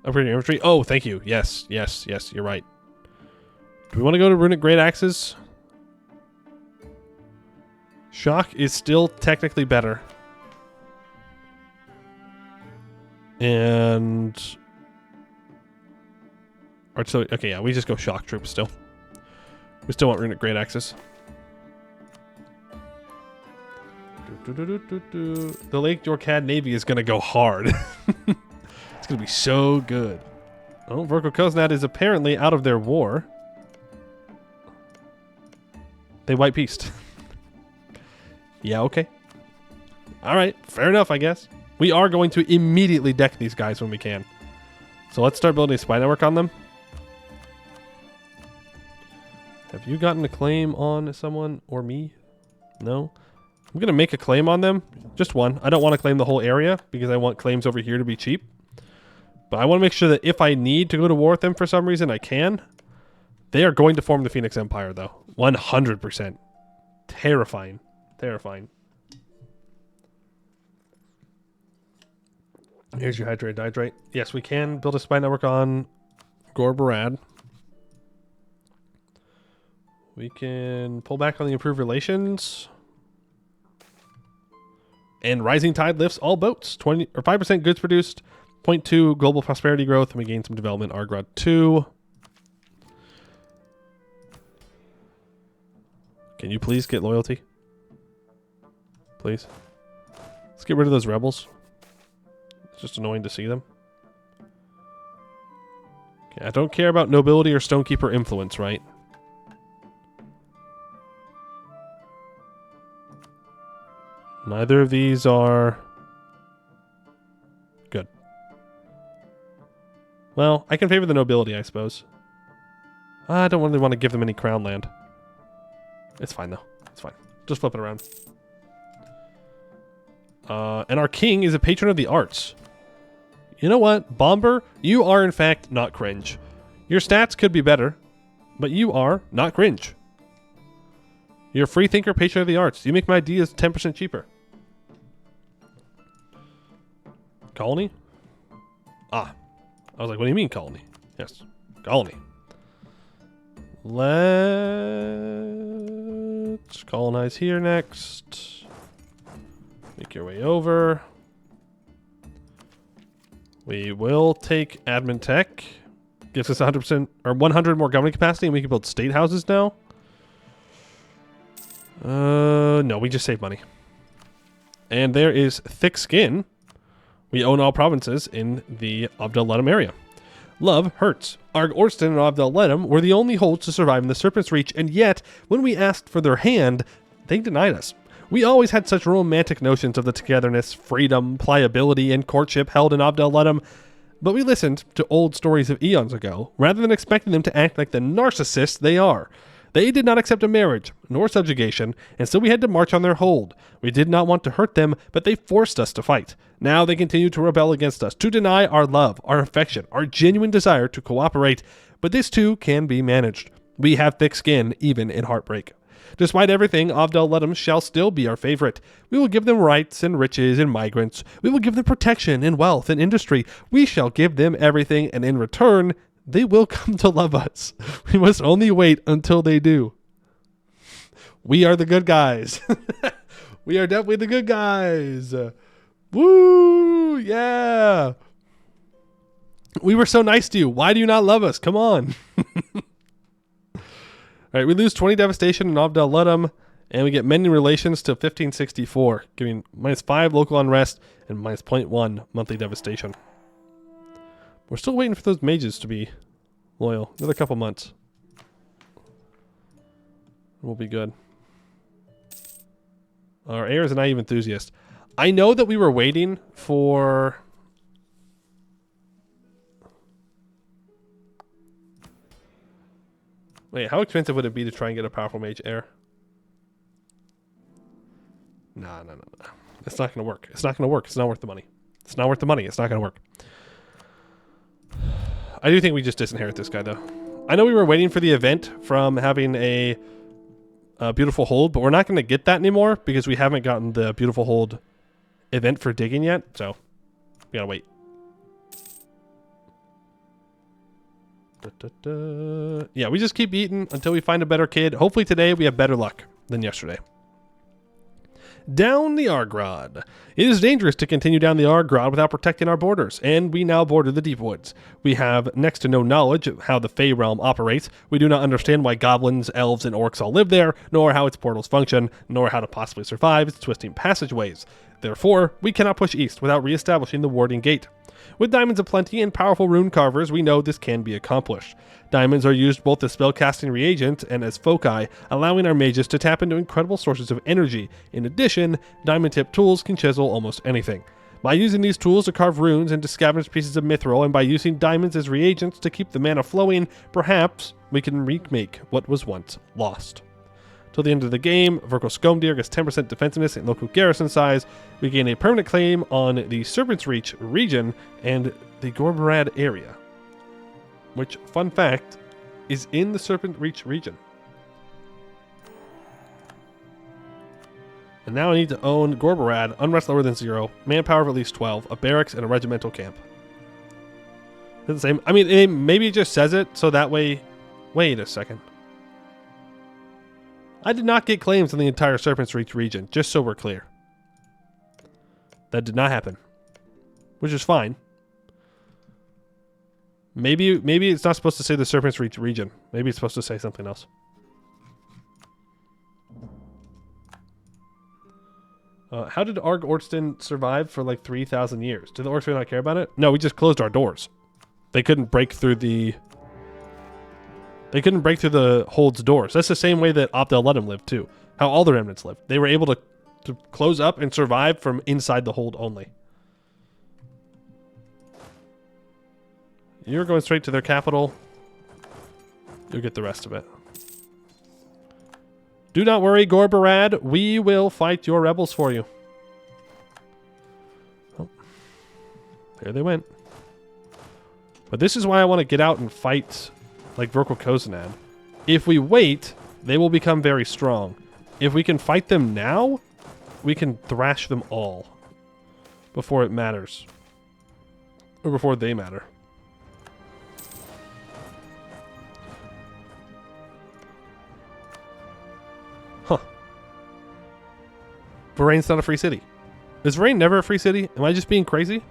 Upgrading infantry. Oh, thank you. Yes, you're right. Do we want to go to runic great axes? Shock is still technically better. And artillery. Okay, yeah, we just go shock troops still. We still want runic great axes. The Lake Jorkad Navy is gonna go hard. It's gonna be so good. Oh, Verko Koznad is apparently out of their war. They white peaced. Yeah, okay. Alright, fair enough, I guess. We are going to immediately deck these guys when we can. So let's start building a spy network on them. Have you gotten a claim on someone or me? No? I'm going to make a claim on them. Just one. I don't want to claim the whole area because I want claims over here to be cheap. But I want to make sure that if I need to go to war with them for some reason, I can. They are going to form the Phoenix Empire, though. 100%. Terrifying. Terrifying. Here's your hydrate dihydrate. Yes, we can build a spy network on Gorbarad. We can pull back on the improved relations. And rising tide lifts all boats. 20 or 5% goods produced, 0.2 global prosperity growth, and we gain some development. Arg-Ôrdstun. Can you please get loyalty? Please. Let's get rid of those rebels. It's just annoying to see them. Okay, I don't care about nobility or stonekeeper influence, right? Neither of these are good. Well, I can favor the nobility, I suppose. I don't really want to give them any crown land. It's fine, though. It's fine. Just flip it around. And our king is a patron of the arts. You know what, Bomber? You are, in fact, not cringe. Your stats could be better, but you are not cringe. You're a free thinker, patron of the arts. You make my ideas 10% cheaper. Colony? Ah. I was like, what do you mean, colony? Yes, colony. Let's colonize here next. Make your way over. We will take admin tech. Gives us 100% or 100 more governing capacity, and we can build state houses now. No, we just save money. And there is thick skin. We own all provinces in the Abdel-Ledem area. Love hurts. Arg-Ôrdstun and Abdel-Ledem were the only holds to survive in the Serpent's Reach, and yet, when we asked for their hand, they denied us. We always had such romantic notions of the togetherness, freedom, pliability, and courtship held in Abdel-Ledem, but we listened to old stories of eons ago, rather than expecting them to act like the narcissists they are. They did not accept a marriage, nor subjugation, and so we had to march on their hold. We did not want to hurt them, but they forced us to fight. Now they continue to rebel against us, to deny our love, our affection, our genuine desire to cooperate, but this too can be managed. We have thick skin, even in heartbreak. Despite everything, Abdel-Ledem shall still be our favorite. We will give them rights and riches and migrants. We will give them protection and wealth and industry. We shall give them everything, and in return, they will come to love us. We must only wait until they do. We are the good guys. We are definitely the good guys. Woo! Yeah! We were so nice to you. Why do you not love us? Come on. All right, we lose 20 devastation in Abdel-Ledem, and we get mending relations to 1564, giving -5 local unrest and -0.1 monthly devastation. We're still waiting for those mages to be loyal. Another couple months. We'll be good. Our heir is a naive enthusiast. I know that we were waiting for... Wait, how expensive would it be to try and get a powerful mage heir? No. It's not going to work. It's not going to work. It's not worth the money. It's not worth the money. It's not going to work. I do think we just disinherit this guy, though. I know we were waiting for the event from having a beautiful hold, but we're not going to get that anymore because we haven't gotten the beautiful hold event for digging yet, so we gotta wait. Yeah, we just keep eating until we find a better kid. Hopefully today we have better luck than yesterday. Down the Arg-Rod. It is dangerous to continue down the Arg-Rod without protecting our borders, and we now border the Deep Woods. We have next to no knowledge of how the Fey Realm operates. We do not understand why goblins, elves, and orcs all live there, nor how its portals function, nor how to possibly survive its twisting passageways. Therefore, we cannot push east without re-establishing the Warding Gate. With diamonds aplenty and powerful rune carvers, we know this can be accomplished. Diamonds are used both as spellcasting reagents and as foci, allowing our mages to tap into incredible sources of energy. In addition, diamond-tipped tools can chisel almost anything. By using these tools to carve runes and to scavenge pieces of mithril, and by using diamonds as reagents to keep the mana flowing, perhaps we can remake what was once lost. Till the end of the game, Verkle Skomdir gets 10% defensiveness and local garrison size. We gain a permanent claim on the Serpent's Reach region and the Gorbarad area, which, fun fact, is in the Serpent Reach region. And now I need to own Gorbarad, unrest lower than 0, manpower of at least 12, a barracks, and a regimental camp. Is it the same? I mean, maybe it just says it, so that way... Wait a second. I did not get claims on the entire Serpent's Reach region, just so we're clear. That did not happen. Which is fine. Maybe it's not supposed to say the Serpent's Reach region. Maybe it's supposed to say something else. How did Arg-Ôrdstun survive for like 3,000 years? Did the orcs really not care about it? No, we just closed our doors. They couldn't break through the... They couldn't break through the hold's doors. That's the same way that Abdel-Ledem lived too. How all the remnants lived. They were able to close up and survive from inside the hold only. You're going straight to their capital. You'll get the rest of it. Do not worry, Gorbarad. We will fight your rebels for you. There they went. But this is why I want to get out and fight like Arg-Ôrdstun. If we wait, they will become very strong. If we can fight them now, we can thrash them all before it matters. Or before they matter. Huh. Varane's not a free city. Is Varane never a free city? Am I just being crazy?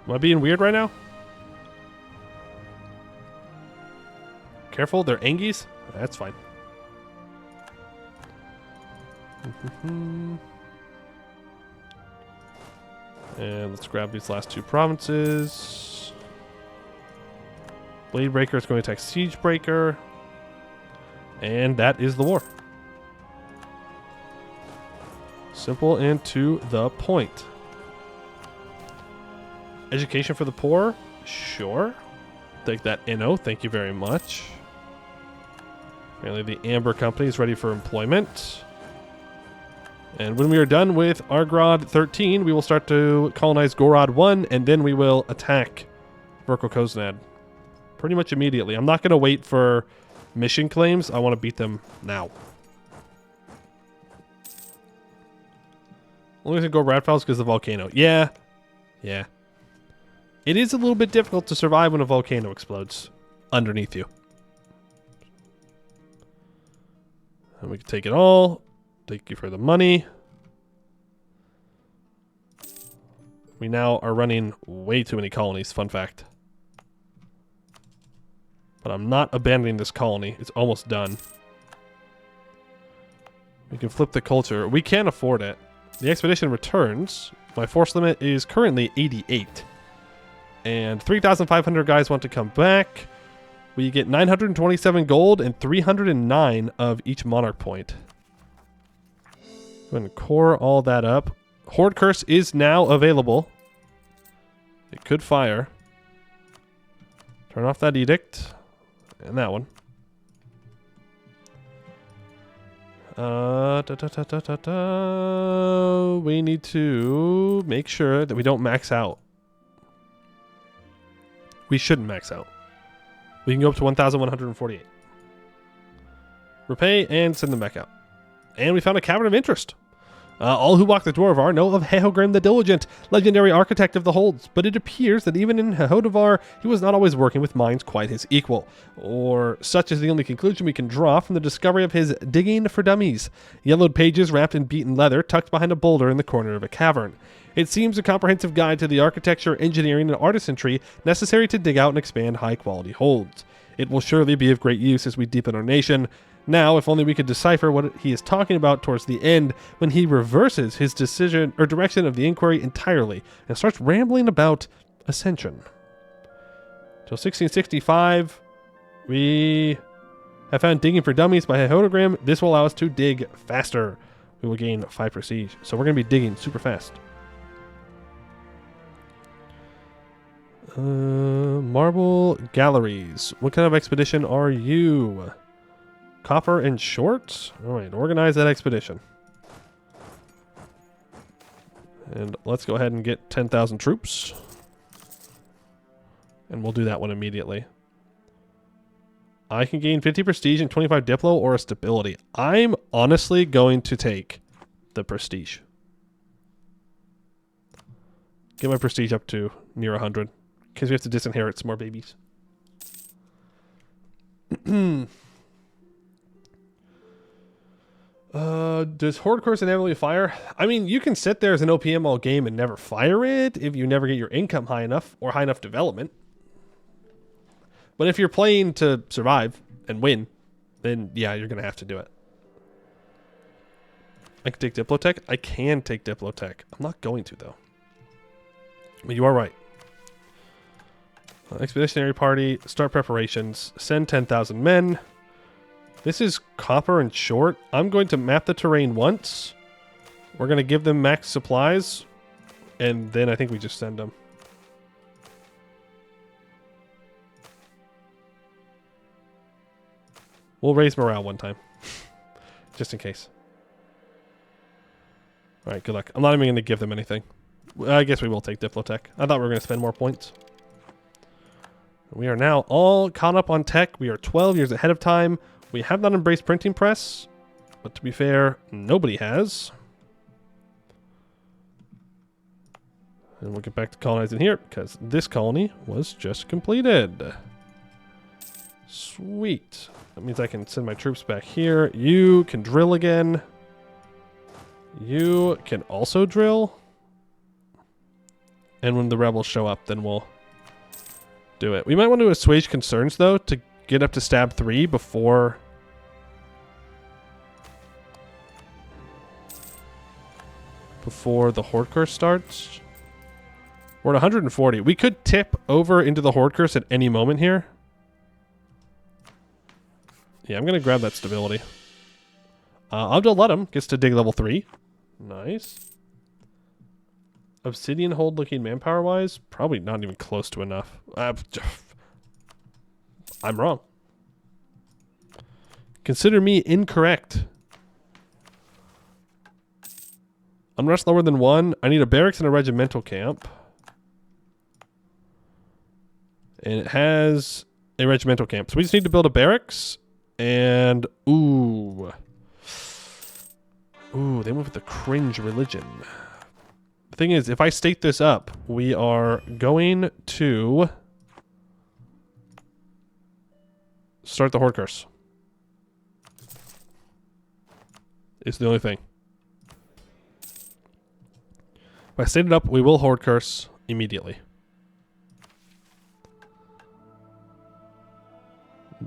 Am I being weird right now? Careful, they're Angies? That's fine. And let's grab these last two provinces. Blade Breaker is going to attack Siege Breaker. And that is the war. Simple and to the point. Education for the poor? Sure. Take that Inno. Thank you very much. Apparently the Amber Company is ready for employment. And when we are done with Arg-Ôrdstun, we will start to colonize Gorod 1, and then we will attack Arg-Ôrdstun pretty much immediately. I'm not going to wait for mission claims. I want to beat them now. Only reason to go Radfowls because of the volcano. Yeah. Yeah. It is a little bit difficult to survive when a volcano explodes underneath you. And we can take it all. Thank you for the money. We now are running way too many colonies, fun fact. But I'm not abandoning this colony. It's almost done. We can flip the culture. We can afford it. The expedition returns. My force limit is currently 88. And 3,500 guys want to come back. We get 927 gold and 309 of each monarch point. Go ahead and core all that up. Horde Curse is now available. It could fire. Turn off that edict. And that one. We need to make sure that we don't max out. We shouldn't max out. We can go up to 1,148. Repay and send them back out. And we found a cavern of interest. All who walk the Dwarf know of Hehogrim the Diligent, legendary architect of the holds, but it appears that even in Hehodivar, he was not always working with minds quite his equal. Or such is the only conclusion we can draw from the discovery of his digging for dummies. Yellowed pages wrapped in beaten leather tucked behind a boulder in the corner of a cavern. It seems a comprehensive guide to the architecture, engineering, and artisanry necessary to dig out and expand high-quality holds. It will surely be of great use as we deepen our nation. Now, if only we could decipher what he is talking about towards the end, when he reverses his decision or direction of the inquiry entirely and starts rambling about ascension. Till 1665, we have found digging for dummies by Hehogrim. This will allow us to dig faster. We will gain 5 prestige. So we're going to be digging super fast. Marble galleries. What kind of expedition are you? Copper and short? Alright, organize that expedition. And let's go ahead and get 10,000 troops. And we'll do that one immediately. I can gain 50 prestige and 25 diplo or a stability. I'm honestly going to take the prestige. Get my prestige up to near 100. Because we have to disinherit some more babies. Does Horde Curse inevitably fire? I mean, you can sit there as an OPM all game and never fire it if you never get your income high enough or high enough development. But if you're playing to survive and win, then yeah, you're going to have to do it. I can take Diplotech. I can take Diplotech. I'm not going to, though. But you are right. Expeditionary party, start preparations, send 10,000 men. This is copper and short. I'm going to map the terrain once. We're going to give them max supplies. And then I think we just send them. We'll raise morale one time. Just in case. Alright, good luck. I'm not even going to give them anything. I guess we will take Diplotech. I thought we were going to spend more points. We are now all caught up on tech. We are 12 years ahead of time. We have not embraced printing press, but to be fair, nobody has. And we'll get back to colonizing here because this colony was just completed. Sweet. That means I can send my troops back here. You can drill again. You can also drill. And when the rebels show up, then we'll do it. We might want to assuage concerns, though, to get up to stab 3 before... the Horde Curse starts. We're at 140. We could tip over into the Horde Curse at any moment here. Yeah, I'm going to grab that stability. Abdul gets to dig level 3. Nice. Obsidian hold looking manpower-wise? Probably not even close to enough. I'm wrong. Consider me incorrect. Unrest lower than 1. I need a barracks and a regimental camp. And it has a regimental camp. So we just need to build a barracks. And, ooh. Ooh, they went with the cringe religion. The thing is, if I state this up, we are going to start the Horde Curse. It's the only thing. If I state it up, we will Horde Curse immediately.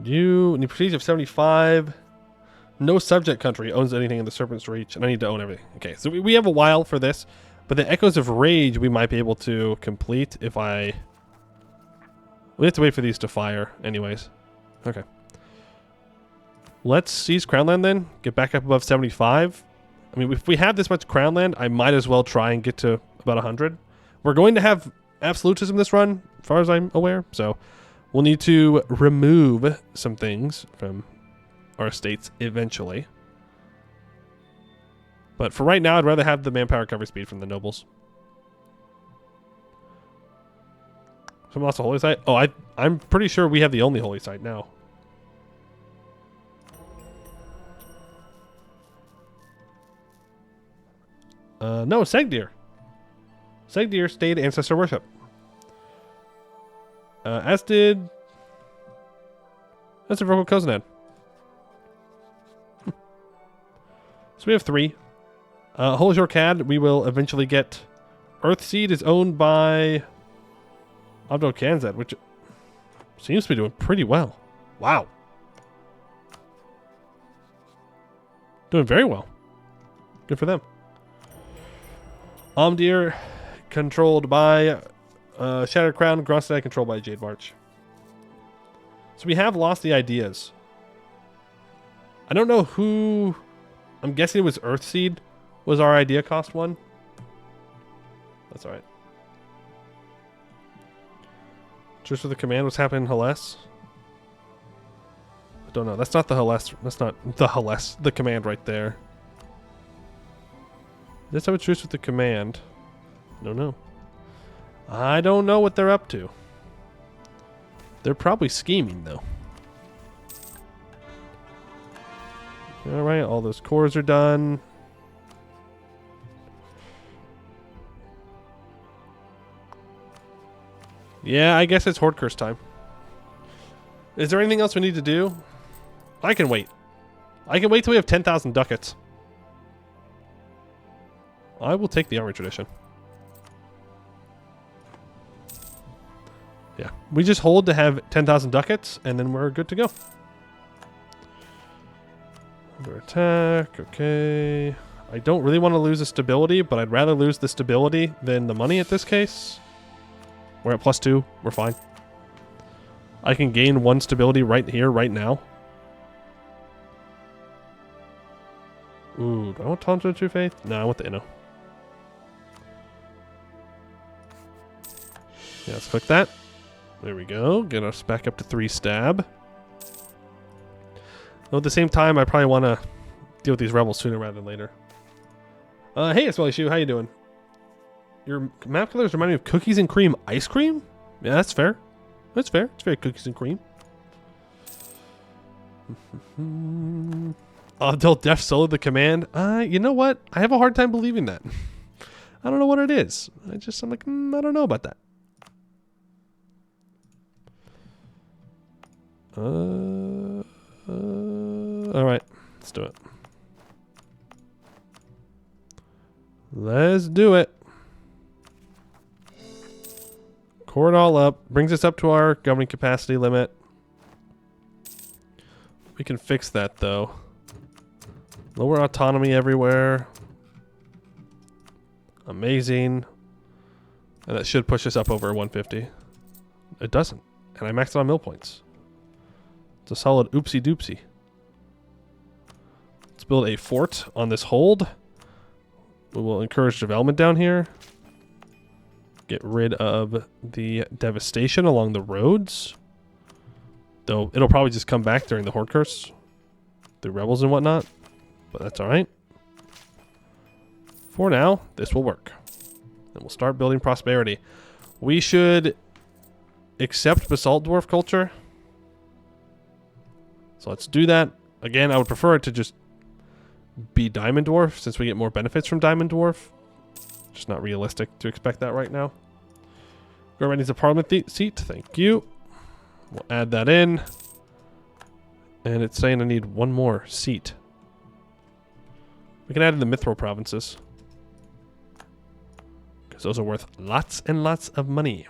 You need prestige of 75. No subject country owns anything in the Serpent's Reach, and I need to own everything. Okay, so we have a while for this, but the Echoes of Rage we might be able to complete if I... We have to wait for these to fire anyways. Okay. Let's seize Crown Land then. Get back up above 75. I mean, if we have this much Crown Land, I might as well try and get to about 100. We're going to have absolutism this run, as far as I'm aware, so... We'll need to remove some things from our estates eventually. But for right now, I'd rather have the manpower recovery speed from the nobles. Someone lost a holy site? Oh, I'm pretty sure we have the only holy site now. No, Segdir. Segdir stayed ancestor worship. As did... That's a Vocal Koznad. So we have 3. Holy Jorkad, we will eventually get... Earthseed is owned by... Abdul Kanzad, which seems to be doing pretty well. Wow. Doing very well. Good for them. Omdir, controlled by... Shattered Crown, Grostad controlled by Jade March. So we have lost the ideas. I don't know who... I'm guessing it was Earthseed was our idea cost one. That's alright. Just for the command, what's happening in Hellas? I don't know. That's not the Hellas. That's not the Hellas. The command right there. Let's have a truce with the command. No. I don't know what they're up to. They're probably scheming, though. Alright, all those cores are done. Yeah, I guess it's Horde Curse time. Is there anything else we need to do? I can wait. I can wait till we have 10,000 ducats. I will take the army tradition. Yeah, we just hold to have 10,000 ducats, and then we're good to go. Under attack, okay. I don't really want to lose the stability, but I'd rather lose the stability than the money at this case. We're at +2, we're fine. I can gain 1 stability right here, right now. Ooh, do I want Tantra True Faith? No, I want the Inno. Yeah, let's click that. There we go. Get us back up to 3 stab. Though at the same time, I probably want to deal with these rebels sooner rather than later. Hey, it's Smelly Shoe. How you doing? Your map colors remind me of cookies and cream ice cream? Yeah, that's fair. That's fair. It's very cookies and cream. They'll def solo the command. You know what? I have a hard time believing that. I don't know what it is. I'm like, I don't know about that. All right, let's do it. Let's do it. Core it all up. Brings us up to our governing capacity limit. We can fix that though. Lower autonomy everywhere. Amazing. And that should push us up over 150. It doesn't. And I maxed it on mill points. It's a solid oopsie doopsie. Let's build a fort on this hold. We will encourage development down here. Get rid of the devastation along the roads. Though it'll probably just come back during the Horde Curse. The rebels and whatnot. But that's alright. For now, this will work. And we'll start building prosperity. We should accept Basalt Dwarf culture. So let's do that. Again, I would prefer it to just be Diamond Dwarf since we get more benefits from Diamond Dwarf. Just not realistic to expect that right now. Government needs a parliament seat. Thank you. We'll add that in. And it's saying I need one more seat. We can add in the Mithril provinces. Because those are worth lots and lots of money.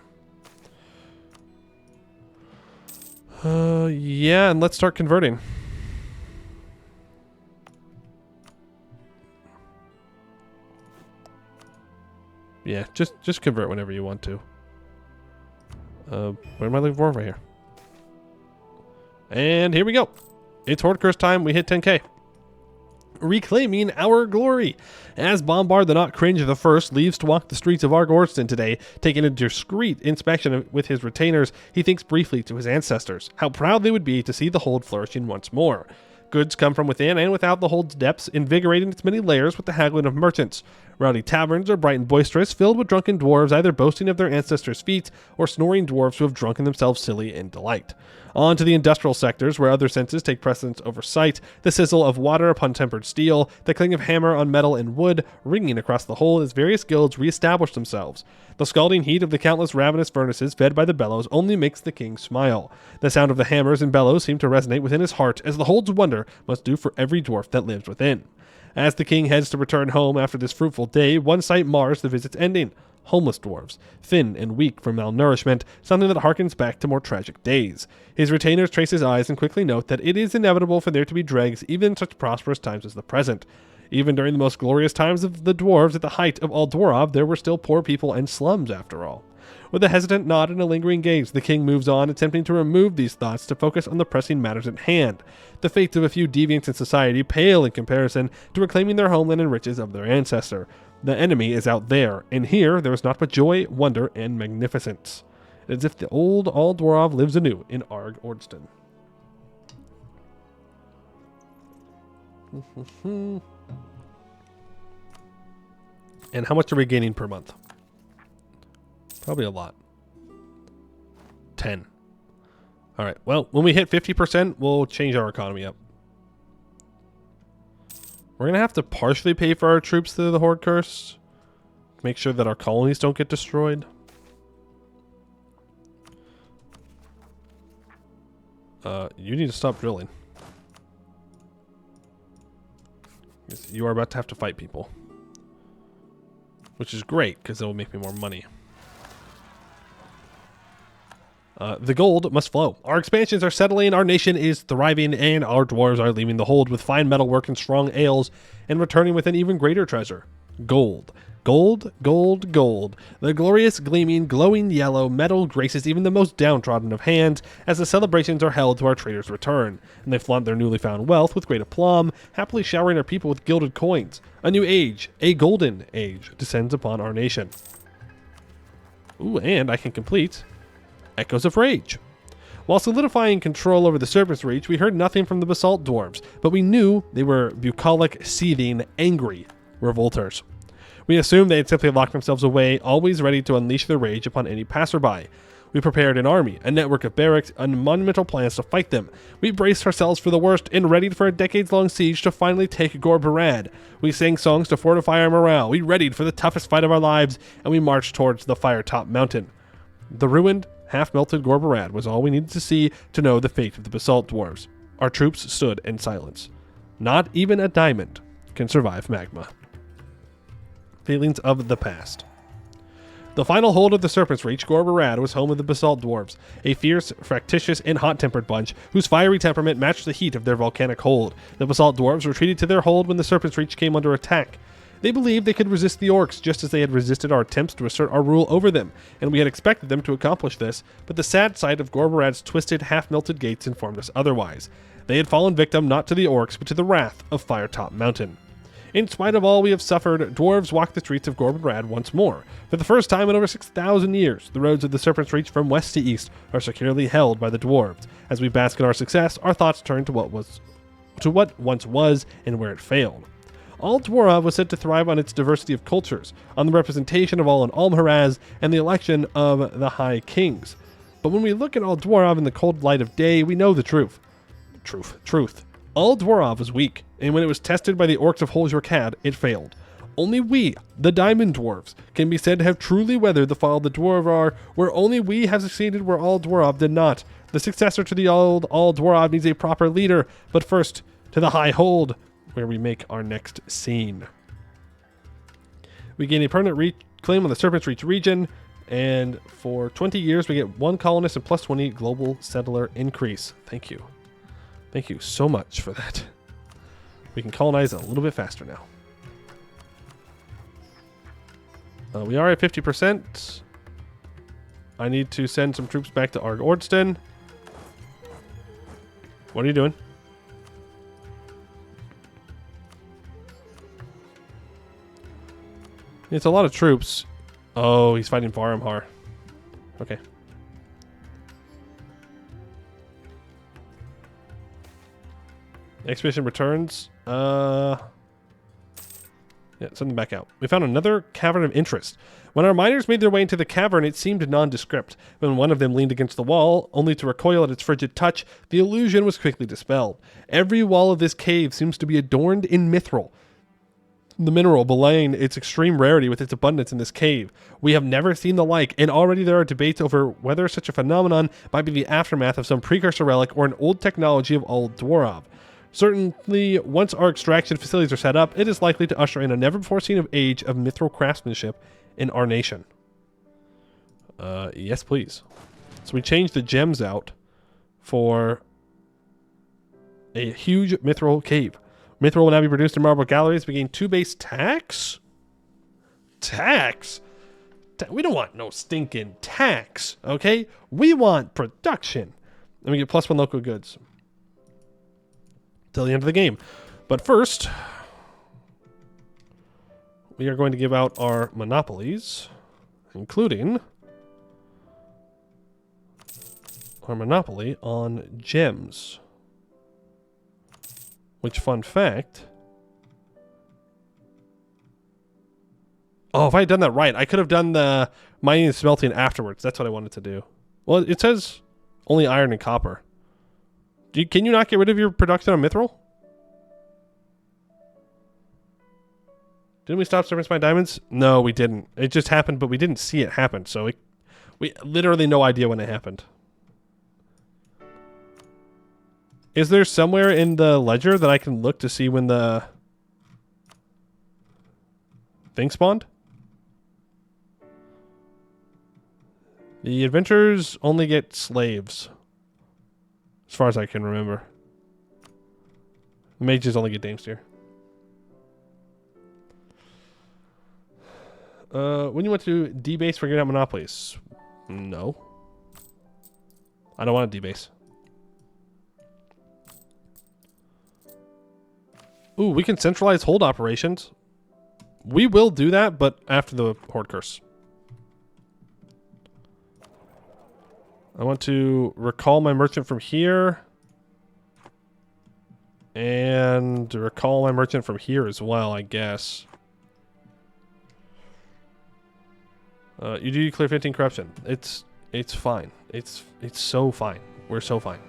Yeah, and let's start converting. Yeah, just convert whenever you want to. Where am I looking for? Right here. And here we go. It's Horde Curse time. We hit 10k. Reclaiming our glory. As Bombard the Not Cringe the First leaves to walk the streets of Arg-Ôrdstun today, taking a discreet inspection with his retainers, he thinks briefly to his ancestors, how proud they would be to see the hold flourishing once more. Goods come from within and without the hold's depths, invigorating its many layers with the haggling of merchants. Rowdy taverns are bright and boisterous, filled with drunken dwarves either boasting of their ancestors' feats or snoring dwarves who have drunken themselves silly in delight. On to the industrial sectors, where other senses take precedence over sight, the sizzle of water upon tempered steel, the cling of hammer on metal and wood, ringing across the whole as various guilds re-establish themselves. The scalding heat of the countless ravenous furnaces fed by the bellows only makes the king smile. The sound of the hammers and bellows seem to resonate within his heart, as the hold's wonder must do for every dwarf that lives within. As the king heads to return home after this fruitful day, one sight mars the visit's ending. Homeless dwarves, thin and weak from malnourishment, something that harkens back to more tragic days. His retainers trace his eyes and quickly note that it is inevitable for there to be dregs even in such prosperous times as the present. Even during the most glorious times of the dwarves at the height of Al'Dwarov, there were still poor people and slums after all. With a hesitant nod and a lingering gaze, the king moves on, attempting to remove these thoughts to focus on the pressing matters at hand. The fates of a few deviants in society pale in comparison to reclaiming their homeland and riches of their ancestor. The enemy is out there, and here there is not but joy, wonder, and magnificence. It is as if the old Al'Dwarov lives anew in Arg-Ôrdstun. And how much are we gaining per month? Probably a lot. 10. All right. Well, when we hit 50%, we'll change our economy up. We're going to have to partially pay for our troops through the Horde Curse. Make sure that our colonies don't get destroyed. You need to stop drilling. You are about to have to fight people. Which is great, because it will make me more money. The gold must flow. Our expansions are settling, our nation is thriving, and our dwarves are leaving the hold with fine metalwork and strong ales, and returning with an even greater treasure. Gold. Gold, gold, gold. The glorious, gleaming, glowing yellow metal graces even the most downtrodden of hands as the celebrations are held to our traders' return, and they flaunt their newly found wealth with great aplomb, happily showering our people with gilded coins. A new age, a golden age, descends upon our nation. Ooh, and I can complete Echoes of Rage. While solidifying control over the Serpent's Reach, we heard nothing from the Basalt Dwarves, but we knew they were bucolic, seething, angry revolters. We assumed they had simply locked themselves away, always ready to unleash their rage upon any passerby. We prepared an army, a network of barracks, and monumental plans to fight them. We braced ourselves for the worst and readied for a decades-long siege to finally take Gorbarad. We sang songs to fortify our morale. We readied for the toughest fight of our lives, and we marched towards the Firetop Mountain. The ruined, half-melted Gorbarad was all we needed to see to know the fate of the Basalt Dwarves. Our troops stood in silence. Not even a diamond can survive magma. Feelings of the past. The final hold of the Serpent's Reach, Gorbarad, was home of the Basalt Dwarves, a fierce, fractious, and hot-tempered bunch whose fiery temperament matched the heat of their volcanic hold. The Basalt Dwarves retreated to their hold when the Serpent's Reach came under attack. They believed they could resist the Orcs just as they had resisted our attempts to assert our rule over them, and we had expected them to accomplish this, but the sad sight of Gorbarad's twisted, half-melted gates informed us otherwise. They had fallen victim not to the Orcs, but to the wrath of Firetop Mountain. In spite of all we have suffered, dwarves walk the streets of Gorbarad once more. For the first time in over 6,000 years, the roads of the Serpent's Reach from west to east are securely held by the dwarves. As we bask in our success, our thoughts turn to what once was and where it failed. Arg-Ôrdstun was said to thrive on its diversity of cultures, on the representation of all in Almharaz, and the election of the High Kings. But when we look at Arg-Ôrdstun in the cold light of day, we know the truth. Arg-Ôrdstun was weak, and when it was tested by the orcs of Hol-Jorkad, it failed. Only we, the Diamond Dwarves, can be said to have truly weathered the fall of the Dwarvar, where only we have succeeded where Arg-Ôrdstun did not. The successor to the old Arg-Ôrdstun needs a proper leader, but first, to the High Hold, where we make our next scene. We gain a permanent claim on the Serpent's Reach region, and for 20 years we get 1 colonist and plus 20 global settler increase. Thank you. Thank you so much for that. We can colonize a little bit faster now. We are at 50%. I need to send some troops back to Arg-Ôrdstun. What are you doing? It's a lot of troops. Oh, he's fighting Varamhar. Okay. Expedition returns. Yeah, send them back out. We found another cavern of interest. When our miners made their way into the cavern, it seemed nondescript. When one of them leaned against the wall, only to recoil at its frigid touch, the illusion was quickly dispelled. Every wall of this cave seems to be adorned in mithril, the mineral belaying its extreme rarity with its abundance in this cave. We have never seen the like, and already there are debates over whether such a phenomenon might be the aftermath of some precursor relic or an old technology of Arg-Ôrdstun. Certainly, once our extraction facilities are set up, it is likely to usher in a never-before-seen age of mithril craftsmanship in our nation. Yes, please. So we changed the gems out for a huge mithril cave. Mithril will now be produced in marble galleries. We gain 2 base tax? Tax? We don't want no stinking tax, okay? We want production. And we get plus 1 local goods till the end of the game. But first, we are going to give out our monopolies, including our monopoly on gems. Which, fun fact... Oh, if I had done that right, I could have done the mining and smelting afterwards. That's what I wanted to do. Well, it says only iron and copper. Can you not get rid of your production on mithril? Didn't we stop service by diamonds? No, we didn't. It just happened, but we didn't see it happen. So we literally no idea when it happened. Is there somewhere in the ledger that I can look to see when the thing spawned? The adventurers only get slaves, as far as I can remember. The mages only get Damesteer. When you want to debase for getting out monopolies? No. I don't want to debase. Ooh, we can centralize hold operations. We will do that, but after the Horde Curse. I want to recall my merchant from here. And recall my merchant from here as well, I guess. You do clear 15 corruption. It's fine. It's so fine. We're so fine.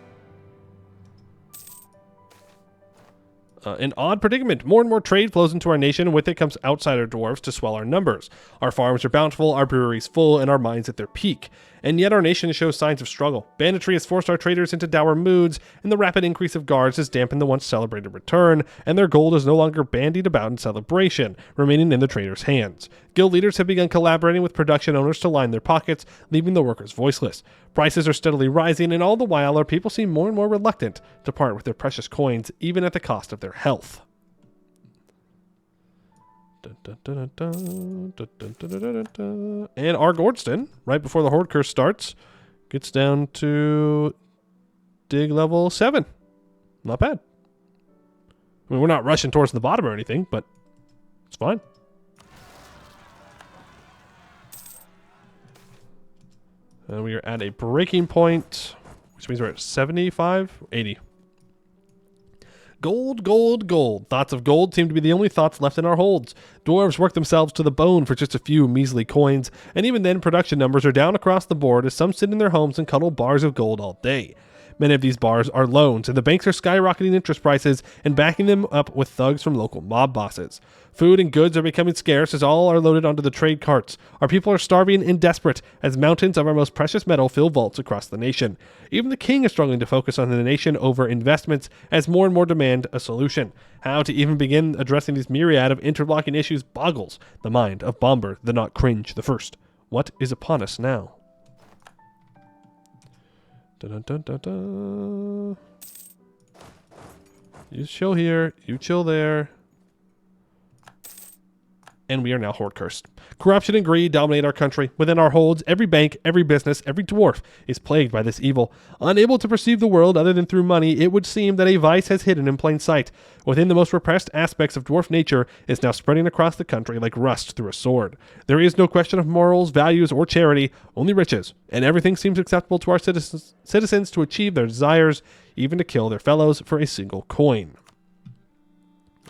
An odd predicament. More and more trade flows into our nation, and with it comes outsider dwarves to swell our numbers. Our farms are bountiful, our breweries full, and our mines at their peak. And yet our nation shows signs of struggle. Banditry has forced our traders into dour moods, and the rapid increase of guards has dampened the once celebrated return, and their gold is no longer bandied about in celebration, remaining in the traders' hands. Guild leaders have begun collaborating with production owners to line their pockets, leaving the workers voiceless. Prices are steadily rising, and all the while our people seem more and more reluctant to part with their precious coins, even at the cost of their health. And Arg-Ôrdstun, right before the Horde Curse starts, gets down to dig level 7. Not bad. I mean, we're not rushing towards the bottom or anything, but it's fine. And we are at a breaking point, which means we're at 75, 80. Gold, gold, gold. Thoughts of gold seem to be the only thoughts left in our holds. Dwarves work themselves to the bone for just a few measly coins, and even then production numbers are down across the board as some sit in their homes and cuddle bars of gold all day. Many of these bars are loans, and the banks are skyrocketing interest prices and backing them up with thugs from local mob bosses. Food and goods are becoming scarce as all are loaded onto the trade carts. Our people are starving and desperate as mountains of our most precious metal fill vaults across the nation. Even the king is struggling to focus on the nation over investments as more and more demand a solution. How to even begin addressing these myriad of interlocking issues boggles the mind of Bomber the Not Cringe the First. What is upon us now? Dun, dun, dun, dun. You chill here. You chill there. And we are now horde cursed. Corruption and greed dominate our country. Within our holds, every bank, every business, every dwarf is plagued by this evil. Unable to perceive the world other than through money, it would seem that a vice has hidden in plain sight. Within the most repressed aspects of dwarf nature is now spreading across the country like rust through a sword. There is no question of morals, values, or charity, only riches, and everything seems acceptable to our citizens to achieve their desires, even to kill their fellows for a single coin.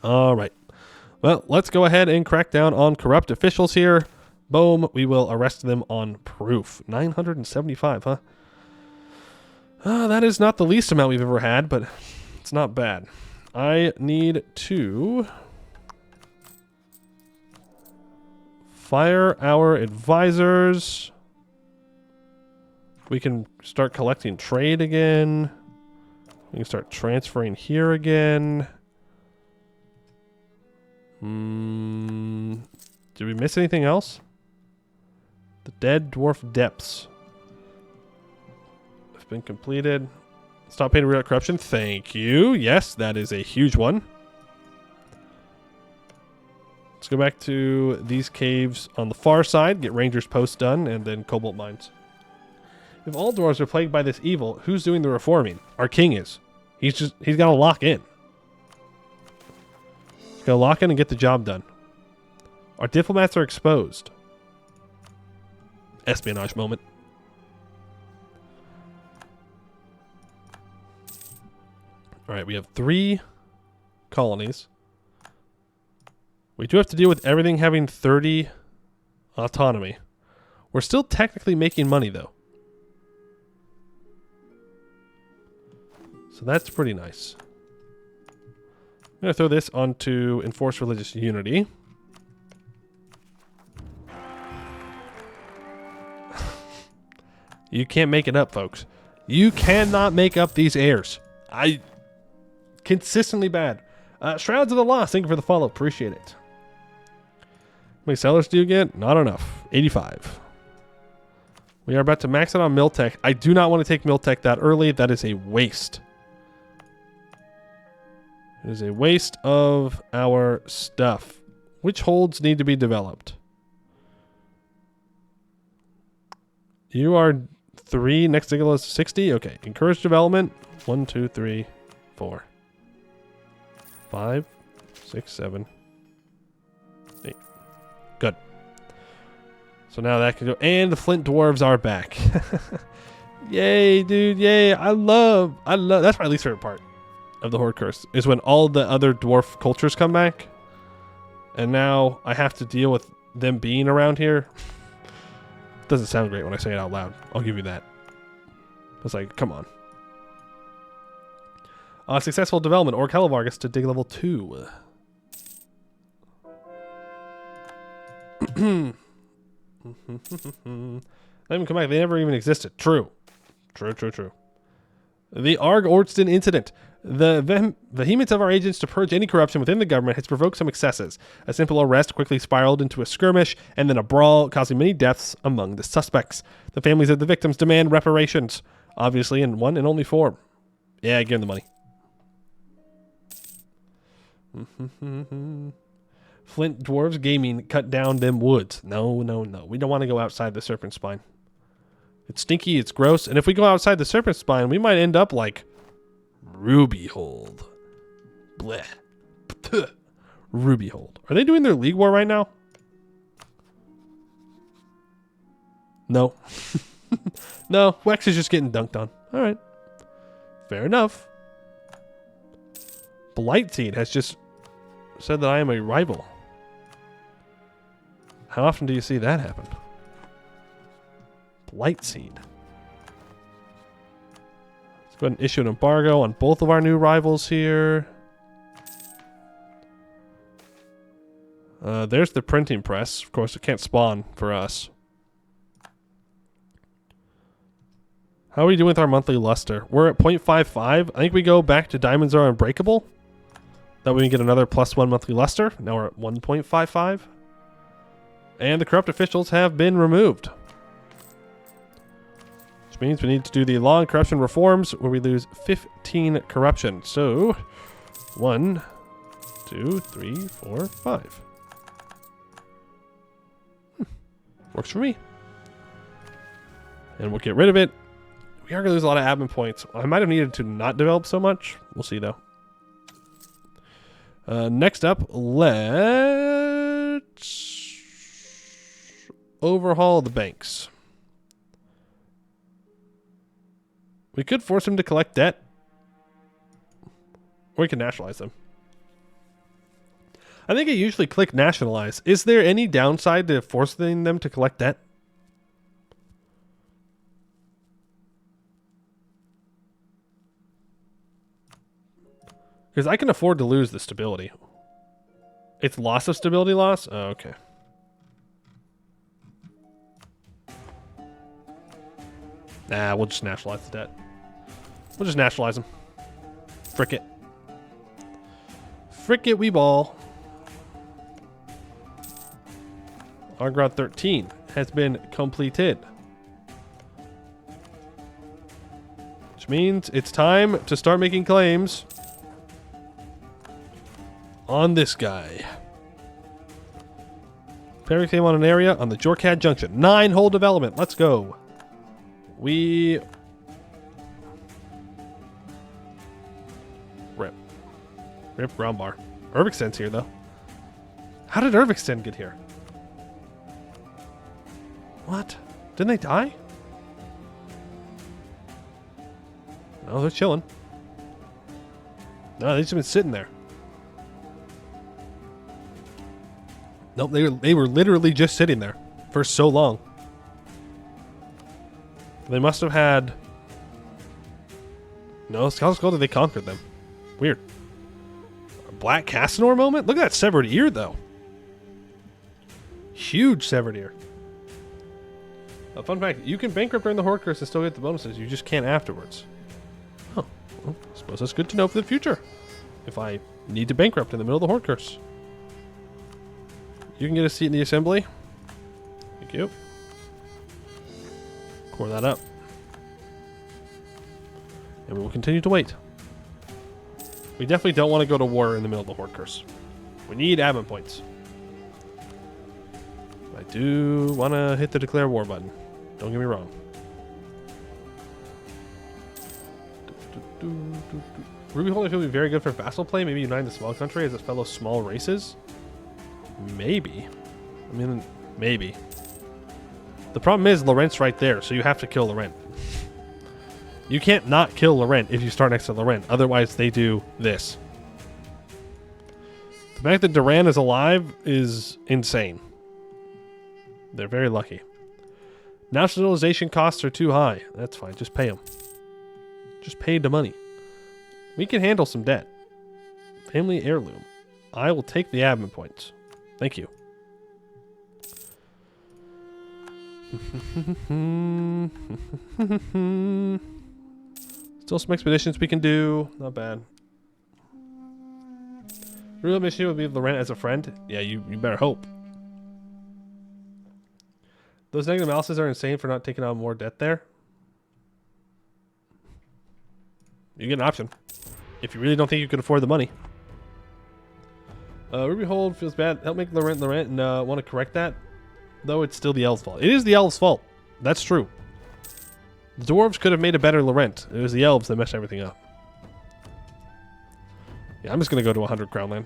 All right. Well, let's go ahead and crack down on corrupt officials here. Boom, we will arrest them on proof. 975, huh? That is not the least amount we've ever had, but it's not bad. I need to fire our advisors. We can start collecting trade again. We can start transferring here again. Did we miss anything else? The Dead Dwarf Depths have been completed. Stop paying real corruption. Thank you. Yes, that is a huge one. Let's go back to these caves on the far side, get Ranger's Post done, and then Cobalt Mines. If all dwarves are plagued by this evil, who's doing the reforming? Our king is. He's got to lock in. Go lock in and get the job done. Our diplomats are exposed. Espionage moment. Alright, we have 3 colonies. We do have to deal with everything having 30 autonomy. We're still technically making money, though. So that's pretty nice. I'm going to throw this onto Enforce Religious Unity. You can't make it up, folks. You cannot make up these heirs. Consistently bad. Shrouds of the Lost, thank you for the follow. Appreciate it. How many sellers do you get? Not enough. 85. We are about to max it on Miltech. I do not want to take Miltech that early. That is a waste. It is a waste of our stuff. Which holds need to be developed? You are 3. Next to is 60. Okay. Encourage development. 1, 2, 3, 4, 5, 6, 7, 8. Good. So now that can go. And the Flint Dwarves are back. Yay, dude. Yay. I love. That's my least favorite part of the Horde Curse is when all the other dwarf cultures come back, and now I have to deal with them being around here. Doesn't sound great when I say it out loud. I'll give you that. It's like, come on. Successful development. Arg-Ôrdstun gets to dig level 2. Let them come back. They never even existed. True. True. The Arg-Ôrdstun incident. The vehemence of our agents to purge any corruption within the government has provoked some excesses. A simple arrest quickly spiraled into a skirmish and then a brawl, causing many deaths among the suspects. The families of the victims demand reparations, obviously in one and only form. Yeah, give them the money. Flint Dwarves Gaming cut down them woods. No. We don't want to go outside the Serpent Spine. It's stinky, it's gross, and if we go outside the Serpent Spine, we might end up like Rubyhold. Blech. Ptuh. Rubyhold. Are they doing their League War right now? No. No, Wex is just getting dunked on. Alright. Fair enough. Blightseed has just said that I am a rival. How often do you see that happen? Blightseed. Let's go ahead and issue an embargo on both of our new rivals here. There's the printing press. Of course, it can't spawn for us. How are we doing with our monthly luster? We're at 0.55. I think we go back to Diamonds Are Unbreakable. That way we can get another +1 monthly luster. Now we're at 1.55. And the corrupt officials have been removed. Which means we need to do the law and corruption reforms where we lose 15 corruption. So, 1, 2, 3, 4, 5. Works for me. And we'll get rid of it. We are going to lose a lot of admin points. I might have needed to not develop so much. We'll see, though. Next up, let's overhaul the banks. We could force them to collect debt. Or we can nationalize them. I think I usually click nationalize. Is there any downside to forcing them to collect debt? Because I can afford to lose the stability. It's loss of stability loss? Oh, okay. Nah, we'll just nationalize the debt. We'll just nationalize them. Frick it. Frick it, we ball. Arg-Ôrdstun 13 has been completed. Which means it's time to start making claims on this guy. Ferry claim on an area on the Jorkad Junction. 9-hole development. Let's go. We... Rip ground bar. Arg-Ôrdstsun's here, though. How did Arg-Ôrdstun get here? What? Didn't they die? No, they're chilling. No, they've just been sitting there. Nope, they were literally just sitting there for so long. They must have had... No, Scouts Gold, they conquered them. Weird. A Black Casanor moment? Look at that severed ear, though. Huge severed ear. A fun fact, you can bankrupt during the Horde Curse and still get the bonuses. You just can't afterwards. Oh, well, I suppose that's good to know for the future. If I need to bankrupt in the middle of the Horde Curse. You can get a seat in the assembly. Thank you. Core that up. And we will continue to wait. We definitely don't want to go to war in the middle of the Horde Curse. We need admin points. I do want to hit the declare war button. Don't get me wrong. Ruby Holder will be very good for vassal play. Maybe uniting the small country as its fellow small races. Maybe. I mean, maybe. The problem is Laurent's right there, so you have to kill Laurent. You can't not kill Laurent if you start next to Laurent. Otherwise, they do this. The fact that Duran is alive is insane. They're very lucky. Nationalization costs are too high. That's fine. Just pay them. Just pay the money. We can handle some debt. Family heirloom. I will take the admin points. Thank you. Still some expeditions we can do. Not bad. Real mission would be Laurent as a friend. Yeah, you better hope. Those negative analyses are insane for not taking on more debt there. You get an option. If you really don't think you can afford the money. Ruby Hold feels bad. Help make Laurent and want to correct that. Though it's still the elves' fault. It is the elves' fault. That's true. The dwarves could have made a better Laurent. It was the elves that messed everything up. Yeah, I'm just going to go to 100 crown land.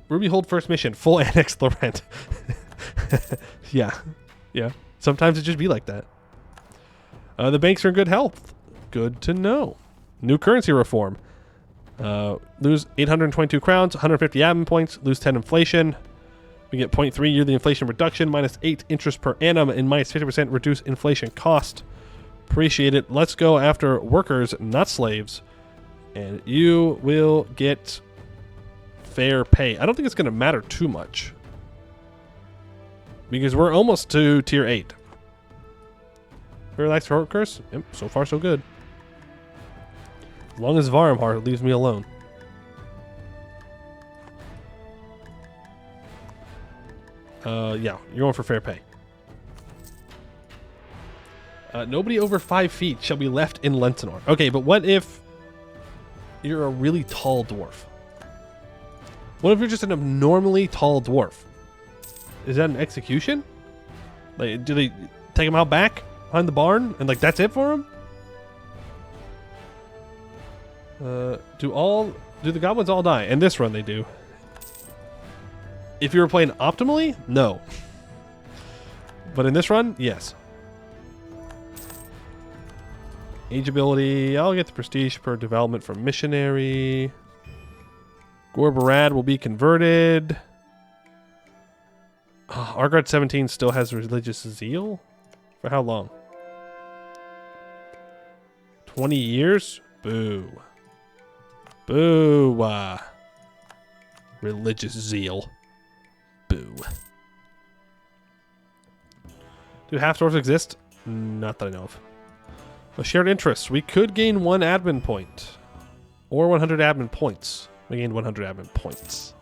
Ruby Hold first mission. Full annex Laurent. Yeah. Yeah. Sometimes it just be like that. The banks are in good health. Good to know. New currency reform. Lose 822 crowns, 150 admin points, lose 10 inflation. We get 0.3 yearly inflation reduction, minus 8 interest per annum, and minus 50% reduced inflation cost. Appreciate it. Let's go after workers, not slaves. And you will get fair pay. I don't think it's going to matter too much. Because we're almost to tier 8. Relax for workers? Yep, so far so good. As long as Varmhar leaves me alone. Yeah, you're going for fair pay. Nobody over 5 feet shall be left in Lentinor. Okay, but what if you're a really tall dwarf? What if you're just an abnormally tall dwarf? Is that an execution? Like, do they take him out back behind the barn and like that's it for him? Do the goblins all die? In this run they do. If you were playing optimally, no. But in this run, yes. Age ability, I'll get the prestige per development from missionary. Gorbarad will be converted. Oh, Arg-Ôrdstun 17 still has religious zeal? For how long? 20 years? Boo. Boo. Religious zeal. Boo. Do half-dwarves exist? Not that I know of. A shared interest. We could gain 1 admin point. Or 100 admin points. We gained 100 admin points.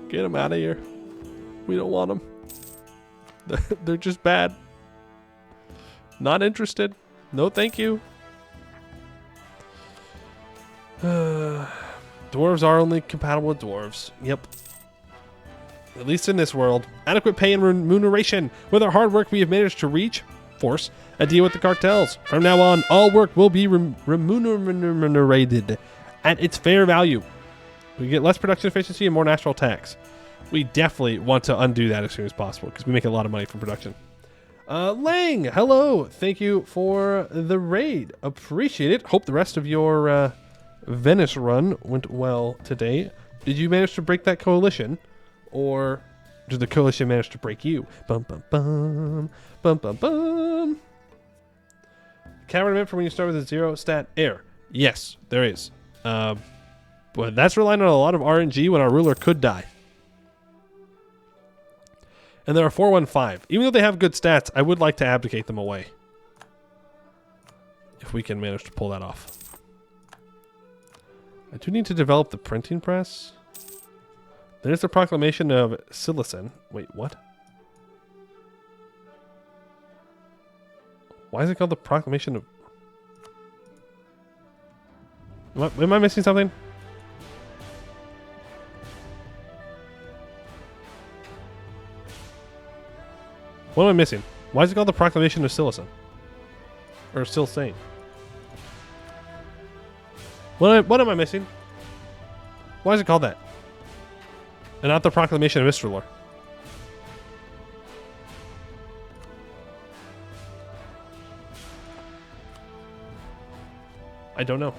Get them out of here. We don't want them. They're just bad. Not interested. No thank you. Dwarves are only compatible with dwarves. Yep. At least in this world. Adequate pay and remuneration. With our hard work, we have managed to force a deal with the cartels. From now on, all work will be remunerated at its fair value. We get less production efficiency and more natural tax. We definitely want to undo that as soon as possible because we make a lot of money from production. Lang, hello. Thank you for the raid. Appreciate it. Hope the rest of your Venice run went well today. Did you manage to break that coalition? Or did the coalition manage to break you? Bum, bum, bum. Bum, bum, bum. Cavern event for when you start with a 0 stat air. Yes, there is. But that's relying on a lot of RNG when our ruler could die. And there are 415. Even though they have good stats, I would like to abdicate them away. If we can manage to pull that off. I do need to develop the printing press. There's the proclamation of Silicon. Wait, what? Why is it called the proclamation of... Am I missing something? What am I missing? Why is it called the proclamation of Silicon? Or still saying? What am I missing? Why is it called that? And not the proclamation of Istralor. I don't know.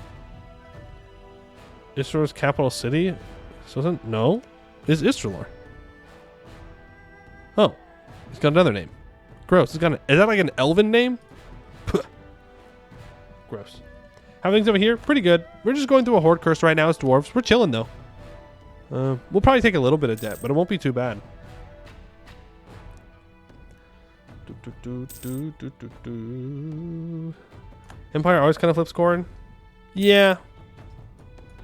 Isror's capital city? This doesn't... No. Is Istralor. Oh. He's got another name. Gross. He's got an... Is that like an elven name? Puh. Gross. How are things over here? Pretty good. We're just going through a horde curse right now as dwarves. We're chilling, though. We'll probably take a little bit of debt, but it won't be too bad. Empire always kind of flips corn. Yeah.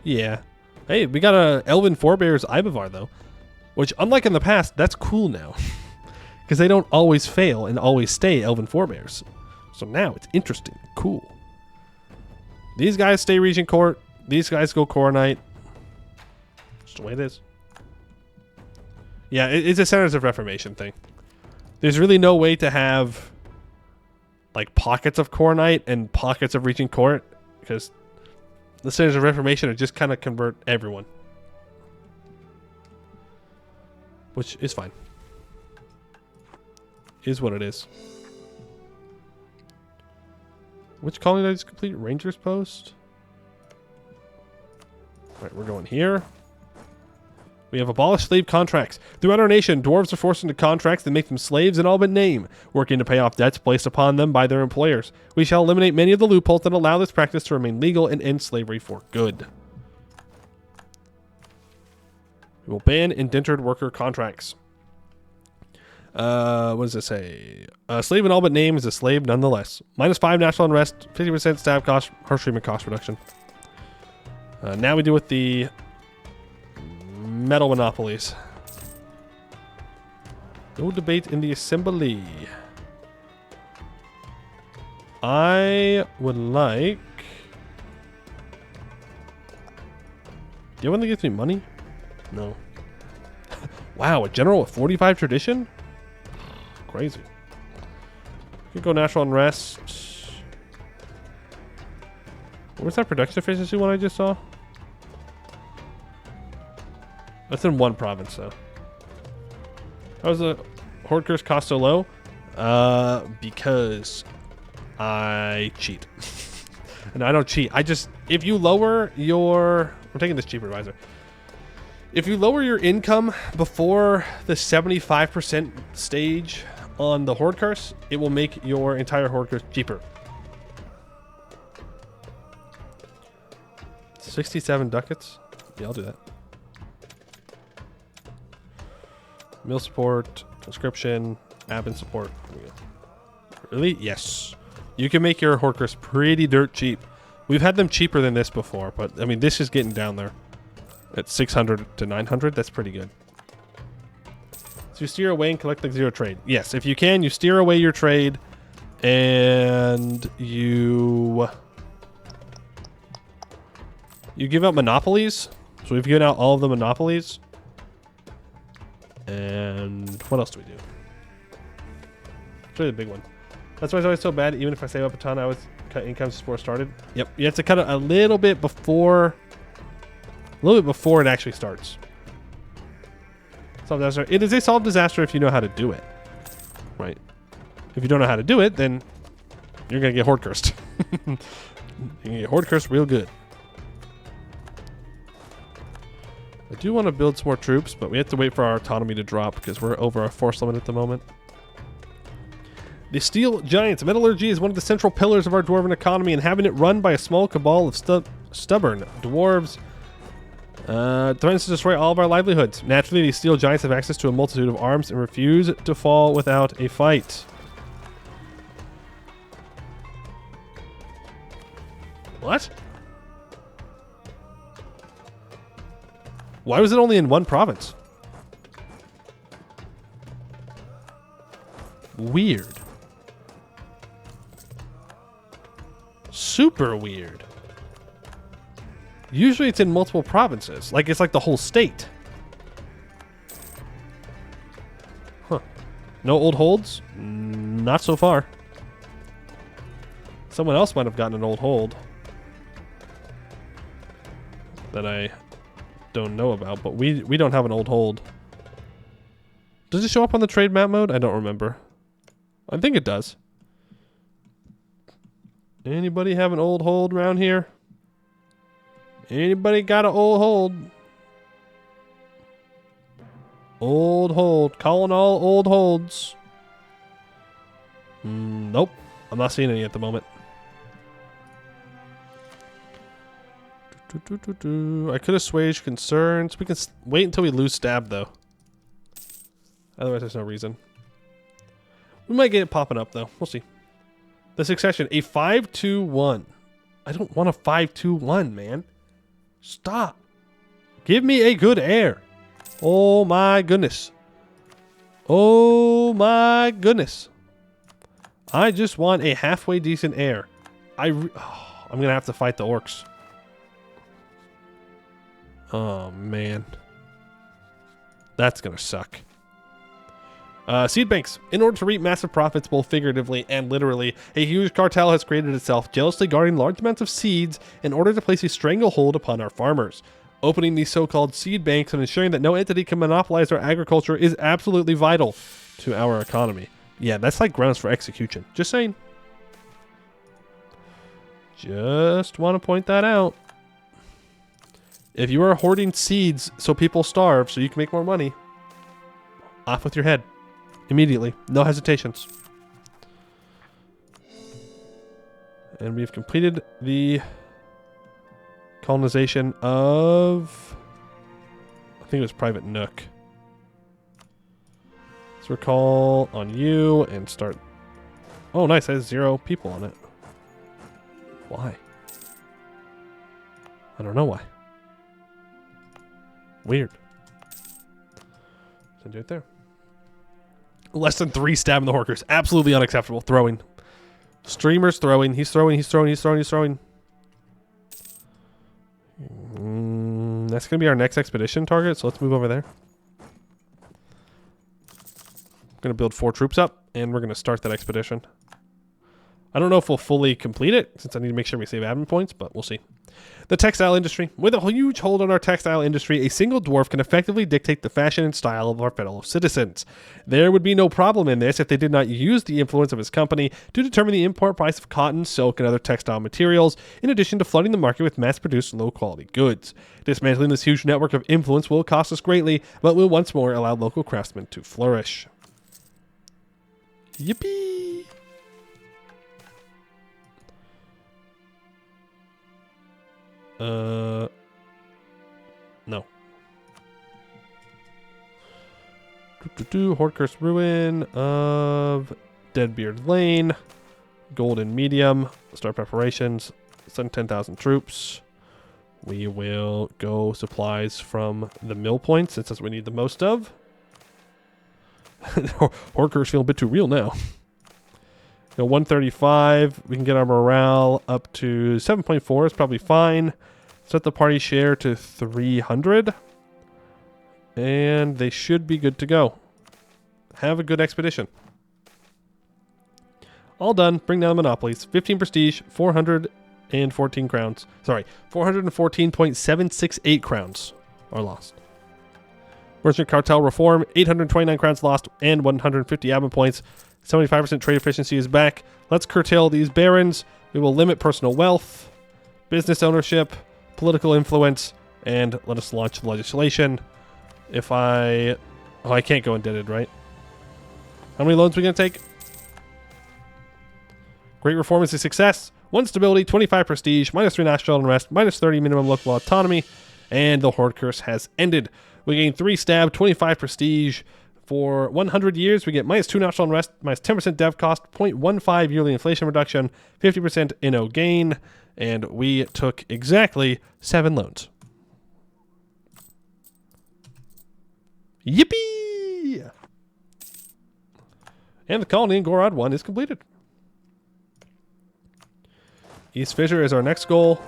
Yeah. Hey, we got a Elven Forebears Ibavar, though. Which, unlike in the past, that's cool now. Because they don't always fail and always stay Elven Forebears. So now it's interesting. Cool. These guys stay Regent Court. These guys go Coronite. Just the way it is. Yeah, it's a Centers of Reformation thing. There's really no way to have like pockets of Coronite and pockets of Regent Court, because the Centers of Reformation are just kind of convert everyone. Which is fine. Is what it is. Which colony did I just complete? Ranger's Post? Alright, we're going here. We have abolished slave contracts. Throughout our nation, dwarves are forced into contracts that make them slaves in all but name, working to pay off debts placed upon them by their employers. We shall eliminate many of the loopholes that allow this practice to remain legal and end slavery for good. We will ban indentured worker contracts. What does it say? A slave in all but name is a slave nonetheless. -5 national unrest, 50% stab cost, harsh treatment cost reduction. Now we deal with the metal monopolies. No debate in the assembly. I would like... Do you have one that gives me money? No. Wow, a general with 45 tradition? Crazy. Could go national unrest. What was that production efficiency one I just saw? That's in one province, though. How was the horde curse cost so low? Because I cheat. And I don't cheat. I just... If you lower your... I'm taking this cheaper advisor. If you lower your income before the 75% stage on the horde curse, it will make your entire horde curse cheaper. 67 ducats? Yeah, I'll do that. Mill support, conscription, admin support. Really? Yes. You can make your horde curse pretty dirt cheap. We've had them cheaper than this before, but I mean, this is getting down there. At 600 to 900, that's pretty good. So you steer away and collect like 0 trade. Yes, if you can, you steer away your trade and you give out monopolies. So we've given out all of the monopolies. And what else do we do? It's really the big one. That's why it's always so bad. Even if I save up a ton, I always cut income before it started. Yep, you have to cut it a little bit before it actually starts. Solve disaster. It is a solved disaster if you know how to do it. Right. If you don't know how to do it, then you're going to get horde cursed. You're going to get horde cursed real good. I do want to build some more troops, but we have to wait for our autonomy to drop because we're over our force limit at the moment. The Steel Giants. Metallurgy is one of the central pillars of our dwarven economy, and having it run by a small cabal of stubborn dwarves threatens to destroy all of our livelihoods. Naturally, these Steel Giants have access to a multitude of arms and refuse to fall without a fight. What? Why was it only in one province? Weird. Super weird. Usually it's in multiple provinces. Like, it's like the whole state. Huh. No old holds? Not so far. Someone else might have gotten an old hold that I don't know about, but we don't have an old hold. Does it show up on the trade map mode? I don't remember. I think it does. Anybody have an old hold around here? Anybody got an old hold? Old hold. Calling all old holds. Nope. I'm not seeing any at the moment. I could assuage concerns. We can wait until we lose stab, though. Otherwise, there's no reason. We might get it popping up, though. We'll see. The succession. A 5-2-1. I don't want a 5-2-1, man. Stop. Give me a good heir. Oh, my goodness. Oh, my goodness. I just want a halfway decent heir. I'm going to have to fight the orcs. Oh, man. That's going to suck. Seed banks. In order to reap massive profits, both figuratively and literally, a huge cartel has created itself, jealously guarding large amounts of seeds in order to place a stranglehold upon our farmers. Opening these so-called seed banks and ensuring that no entity can monopolize our agriculture is absolutely vital to our economy. Yeah, that's like grounds for execution. Just saying. Just want to point that out. If you are hoarding seeds so people starve so you can make more money, off with your head. Immediately. No hesitations. And we've completed the colonization of... I think it was Private Nook. Let's recall on you and start... Oh, nice. It has 0 people on it. Why? I don't know why. Weird. Send you it there. Less than 3 stab in the Horkers. Absolutely unacceptable. Throwing. Streamer's throwing. He's throwing. He's throwing. He's throwing. He's throwing. That's going to be our next expedition target, so let's move over there. I'm going to build 4 troops up, and we're going to start that expedition. I don't know if we'll fully complete it, since I need to make sure we save admin points, but we'll see. The textile industry. With a huge hold on our textile industry, a single dwarf can effectively dictate the fashion and style of our fellow citizens. There would be no problem in this if they did not use the influence of his company to determine the import price of cotton, silk, and other textile materials, in addition to flooding the market with mass-produced low-quality goods. Dismantling this huge network of influence will cost us greatly, but will once more allow local craftsmen to flourish. Yippee! No. Horde-Cursed Ruin of Deadbeard Lane. Golden Medium. Start preparations. Send 10,000 troops. We will go supplies from the mill points, since that's what we need the most of. Horde-Curse feel a bit too real now. Go 135. We can get our morale up to 7.4. It's probably fine. Set the party share to 300. And they should be good to go. Have a good expedition. All done. Bring down monopolies. 15 prestige, 414 crowns. Sorry, 414.768 crowns are lost. Merchant cartel reform, 829 crowns lost and 150 admin points. 75% trade efficiency is back. Let's curtail these barons. We will limit personal wealth, business ownership, political influence, and let us launch legislation. If I... Oh, I can't go indebted, right? How many loans are we going to take? Great reform is a success. 1 stability, 25 prestige, -3 national unrest, -30 minimum local autonomy, and the Horde Curse has ended. We gain 3 stab, 25 prestige. For 100 years, we get -2 national unrest, -10% dev cost, 0.15 yearly inflation reduction, 50% inno gain, and we took exactly 7 loans. Yippee! And the colony in Arg-Ôrdstun is completed. East Fissure is our next goal.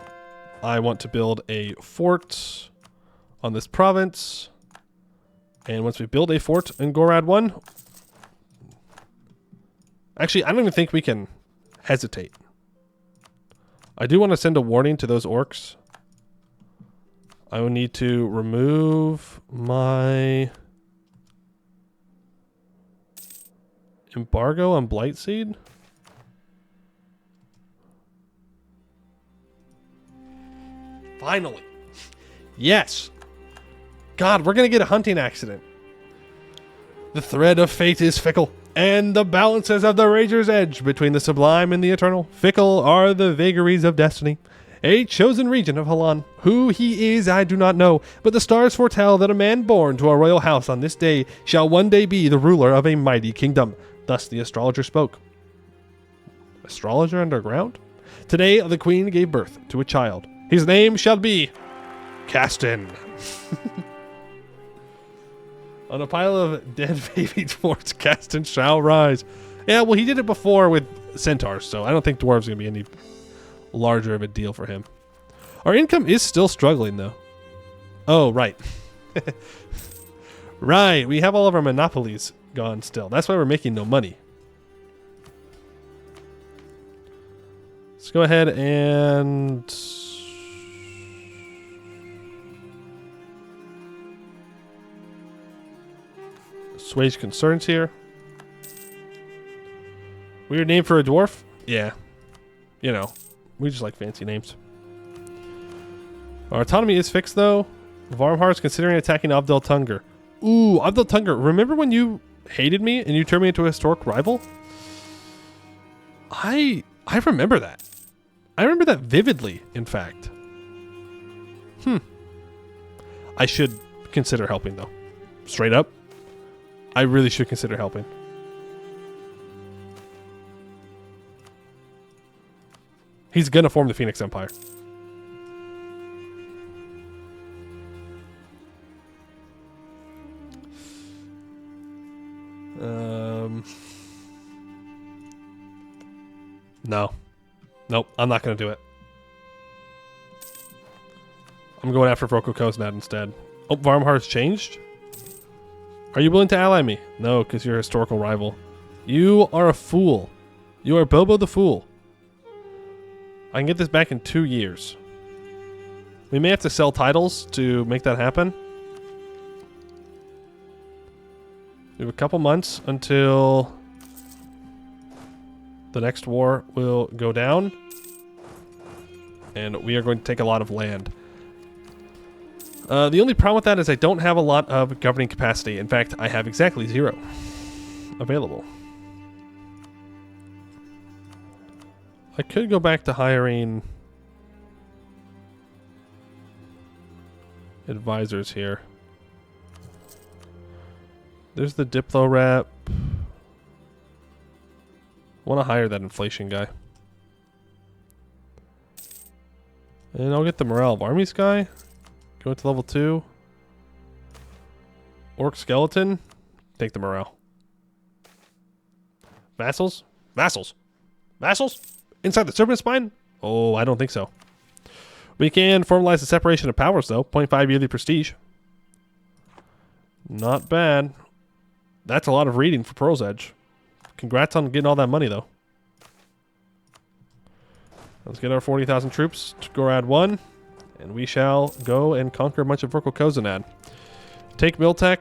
I want to build a fort on this province. And once we build a fort in Arg-Ôrdstun... Actually, I don't even think we can hesitate. I do want to send a warning to those orcs. I will need to remove my embargo on Blightseed. Finally. Yes. God, we're going to get a hunting accident. The thread of fate is fickle, and the balances of the Rager's edge between the sublime and the eternal. Fickle are the vagaries of destiny. A chosen regent of Halan. Who he is, I do not know, but the stars foretell that a man born to a royal house on this day shall one day be the ruler of a mighty kingdom. Thus the astrologer spoke. Astrologer underground? Today the queen gave birth to a child. His name shall be Caston. On a pile of dead baby dwarves, Caston shall rise. Yeah, well, he did it before with centaurs, so I don't think dwarves are going to be any larger of a deal for him. Our income is still struggling, though. Oh, right. Right, we have all of our monopolies gone still. That's why we're making no money. Let's go ahead and... assuage concerns here. Weird name for a dwarf? Yeah. You know, we just like fancy names. Our autonomy is fixed, though. Varmhar is considering attacking Abdel Tunger. Ooh, Abdel Tunger. Remember when you hated me and you turned me into a historic rival? I remember that. I remember that vividly, in fact. I should consider helping, though. Straight up. I really should consider helping. He's gonna form the Phoenix Empire. No. Nope, I'm not gonna do it. I'm going after Vroko Koznad instead. Oh, Varmhar's changed? Are you willing to ally me? No, because you're a historical rival. You are a fool. You are Bobo the Fool. I can get this back in 2 years. We may have to sell titles to make that happen. We have a couple months until the next war will go down. And we are going to take a lot of land. The only problem with that is I don't have a lot of governing capacity. In fact, I have exactly 0 available. I could go back to hiring advisors here. There's the Diplo rep. I want to hire that inflation guy. And I'll get the morale of armies guy. Go to level 2. Orc skeleton. Take the morale. Vassals? Vassals. Vassals? Inside the serpent spine? Oh, I don't think so. We can formalize the separation of powers, though. 0.5 yearly prestige. Not bad. That's a lot of reading for Pearl's Edge. Congrats on getting all that money, though. Let's get our 40,000 troops to Gorad 1. And we shall go and conquer a bunch of Vroko Koznad. Take Miltech.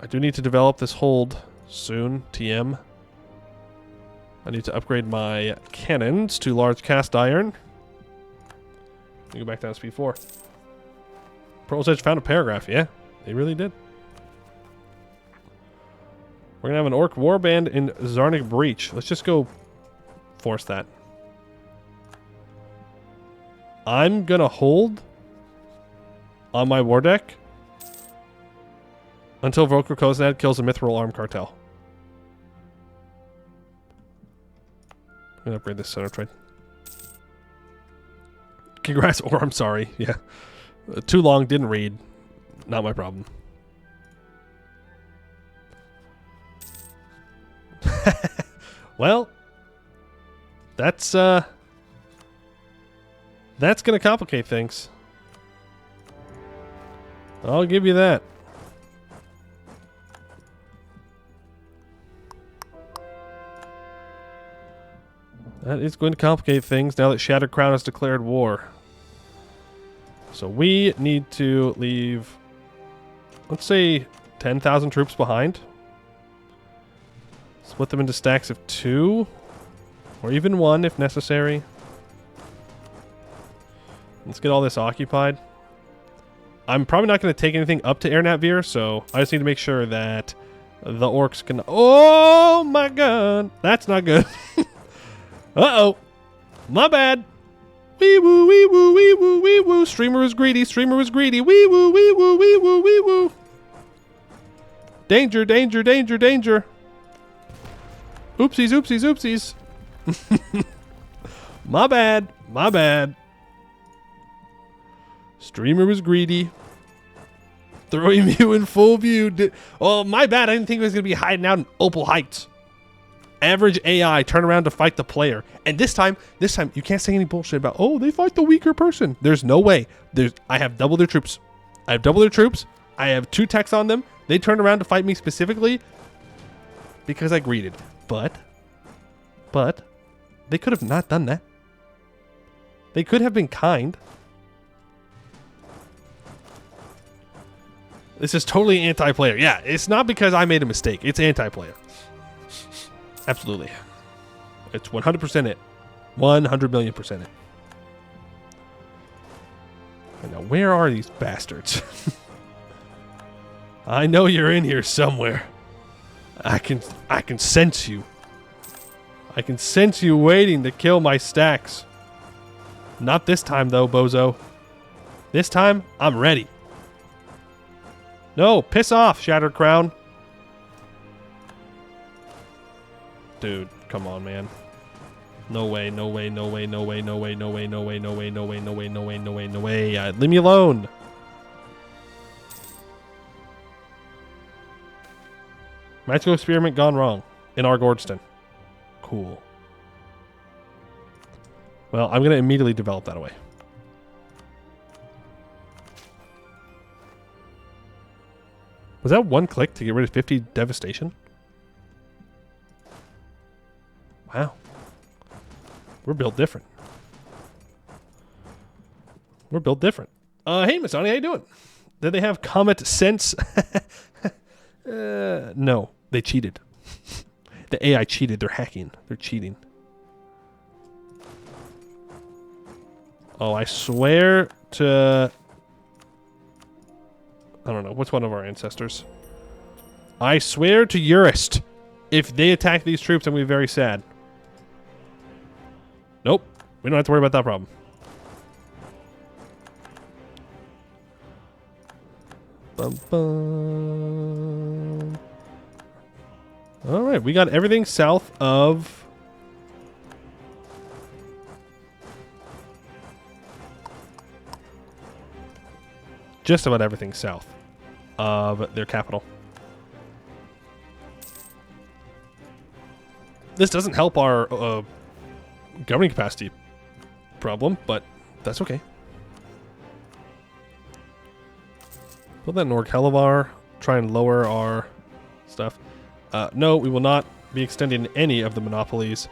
I do need to develop this hold soon. TM. I need to upgrade my cannons to large cast iron. Let me go back down to speed 4. Pearl's Edge found a paragraph. Yeah, they really did. We're going to have an orc warband in Zarnik Breach. Let's just go force that. I'm going to hold on my war deck until Vroko Koznad kills a Mithril Arm Cartel. I'm going to upgrade this center trade. Congrats, or I'm sorry. Yeah. Too long, didn't read. Not my problem. Well, that's going to complicate things. I'll give you that. That is going to complicate things now that Shattered Crown has declared war. So we need to leave, let's say, 10,000 troops behind. Split them into stacks of 2, or even 1 if necessary. Let's get all this occupied. I'm probably not going to take anything up to Airnavir, so I just need to make sure that the orcs can... Oh my god! That's not good. Uh-oh. My bad. Wee woo, wee woo, wee woo, wee woo. Streamer was greedy, streamer was greedy. Wee woo, wee woo, wee woo, wee woo. Danger, danger, danger, danger. Oopsies, oopsies, oopsies. My bad, my bad. Streamer was greedy. Throwing you in full view. Oh, my bad. I didn't think it was going to be hiding out in Opal Heights. Average AI turn around to fight the player. And this time, you can't say any bullshit about, oh, they fight the weaker person. There's no way. I have double their troops. I have 2 techs on them. They turned around to fight me specifically because I greeted. But, they could have not done that. They could have been kind. This is totally anti-player. Yeah, it's not because I made a mistake. It's anti-player. Absolutely. It's 100% it. 100 million percent it. And now, where are these bastards? I know you're in here somewhere. I can sense you. I can sense you waiting to kill my stacks. Not this time, though, bozo. This time, I'm ready. No, piss off, Shattered Crown. Dude, come on, man. No way, no way, no way, no way, no way, no way, no way, no way, no way, no way, no way, no way, no way. Leave me alone. Magical experiment gone wrong in Arg-Ôrdstun. Cool. Well, I'm going to immediately develop that away. Was that one click to get rid of 50 devastation? Wow. We're built different. We're built different. Hey, Miss Ani, how you doing? Did they have Comet Sense? No, they cheated. The AI cheated. They're hacking. They're cheating. Oh, I swear to... I don't know. What's one of our ancestors? I swear to Urist. If they attack these troops, I'm going to be very sad. Nope. We don't have to worry about that problem. Bum, bum. All right. We got everything south of... just about everything south of their capital. This doesn't help our governing capacity problem, but that's okay. Put that in Org-Hellevar. Try and lower our stuff. No, we will not be extending any of the monopolies.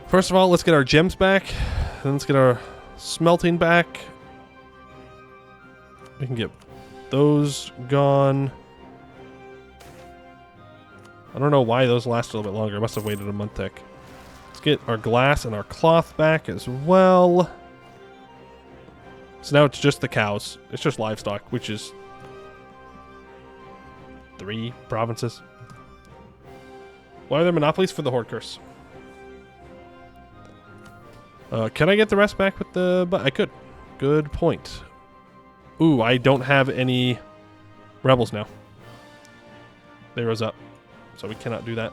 First of all, let's get our gems back. Then let's get our smelting back. We can get those gone. I don't know why those last a little bit longer. I must have waited a month tech. Let's get our glass and our cloth back as well. So now it's just the cows. It's just livestock, which is 3 provinces. Why are there monopolies for the Horde Curse? Can I get the rest back with the... I could. Good point. Ooh, I don't have any rebels now. They rose up. So we cannot do that.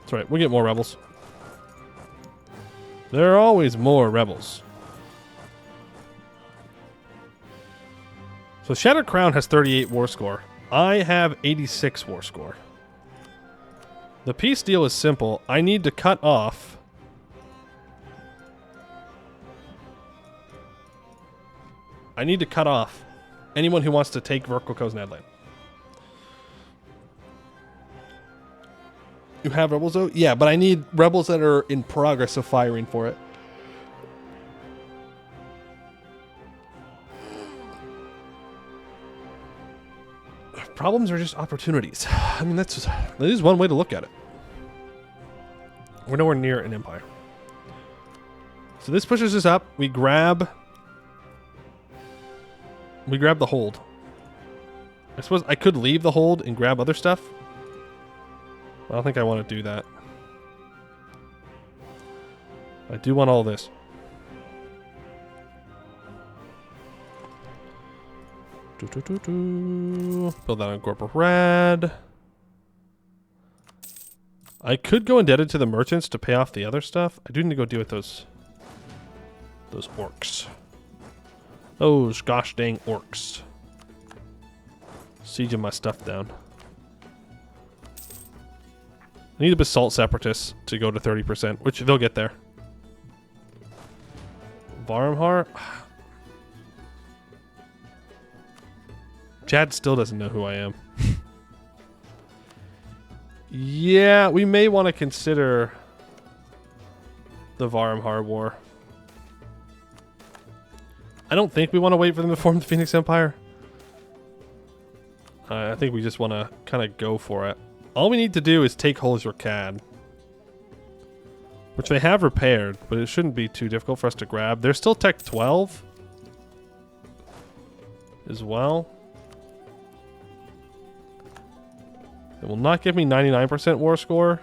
That's right. We'll get more rebels. There are always more rebels. So Shattered Crown has 38 war score. I have 86 war score. The peace deal is simple. I need to cut off... anyone who wants to take Verkoko's Nedland. You have rebels though? Yeah, but I need rebels that are in progress of firing for it. Problems are just opportunities. I mean, that is one way to look at it. We're nowhere near an empire. So this pushes us up. We grab the hold. I suppose I could leave the hold and grab other stuff. I don't think I want to do that. I do want all this. Build that on Corporate Rad. I could go indebted to the merchants to pay off the other stuff. I do need to go deal with those orcs. Those gosh dang orcs. Sieging my stuff down. I need the Basalt Separatists to go to 30%, which they'll get there. Varmhar? Chad still doesn't know who I am. Yeah, we may want to consider the Varmhar War. I don't think we want to wait for them to form the Phoenix Empire. I think we just want to kind of go for it. All we need to do is take Holzurkad, which they have repaired, but it shouldn't be too difficult for us to grab. They're still Tech 12 as well. It will not give me 99% war score.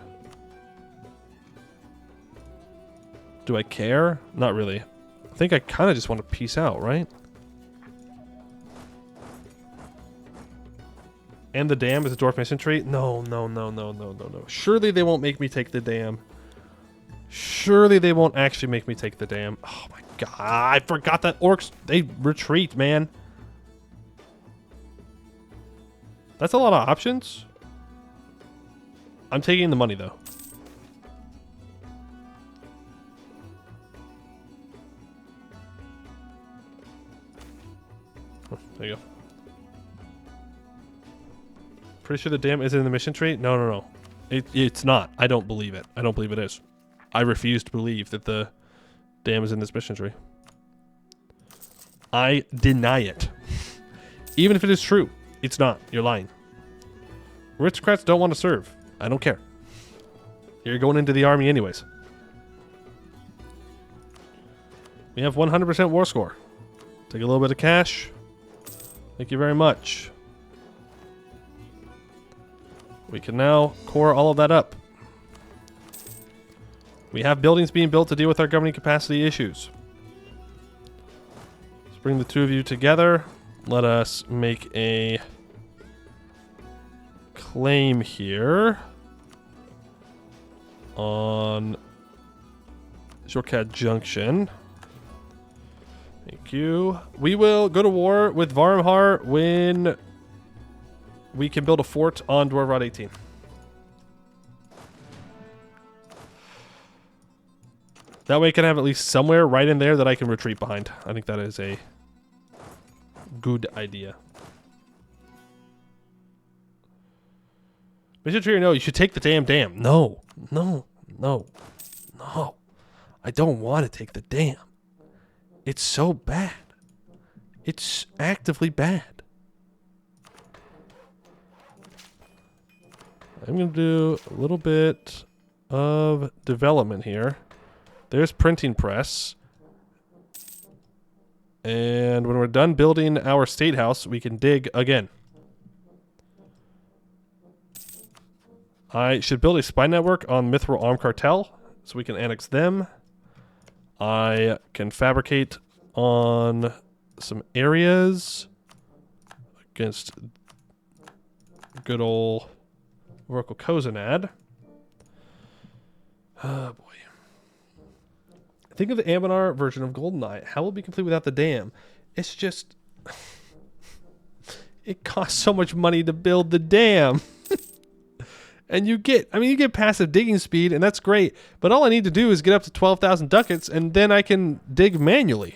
Do I care? Not really. I think I kind of just want to peace out, right? And the dam is a Dwarf mission tree? No. Surely they won't make me take the dam. Surely they won't actually make me take the dam. Oh my god, I forgot that orcs, they retreat, man. That's a lot of options. I'm taking the money, though. Oh, there you go. Pretty sure the dam is in the mission tree? No. It's not. I don't believe it. I don't believe it is. I refuse to believe that the dam is in this mission tree. I deny it. Even if it is true, it's not. You're lying. Aristocrats don't want to serve. I don't care. You're going into the army anyways. We have 100% war score. Take a little bit of cash. Thank you very much. We can now core all of that up. We have buildings being built to deal with our governing capacity issues. Let's bring the two of you together. Let us make a claim here on Jorkad Junction. Thank you. We will go to war with Varmhar when we can build a fort on Dwarf 18. That way I can have at least somewhere right in there that I can retreat behind. I think that is a good idea. Mission tree or no, you should take the damn dam. No. I don't want to take the dam. It's so bad. It's actively bad. I'm going to do a little bit of development here. There's printing press. And when we're done building our state house, we can dig again. I should build a spy network on Mithril Arm Cartel so we can annex them. I can fabricate on some areas against good old Oracle Kozanad. Oh boy. Think of the Anbennar version of GoldenEye. How will it be complete without the dam? It's just... it costs so much money to build the dam. And you get passive digging speed, and that's great. But all I need to do is get up to 12,000 ducats, and then I can dig manually.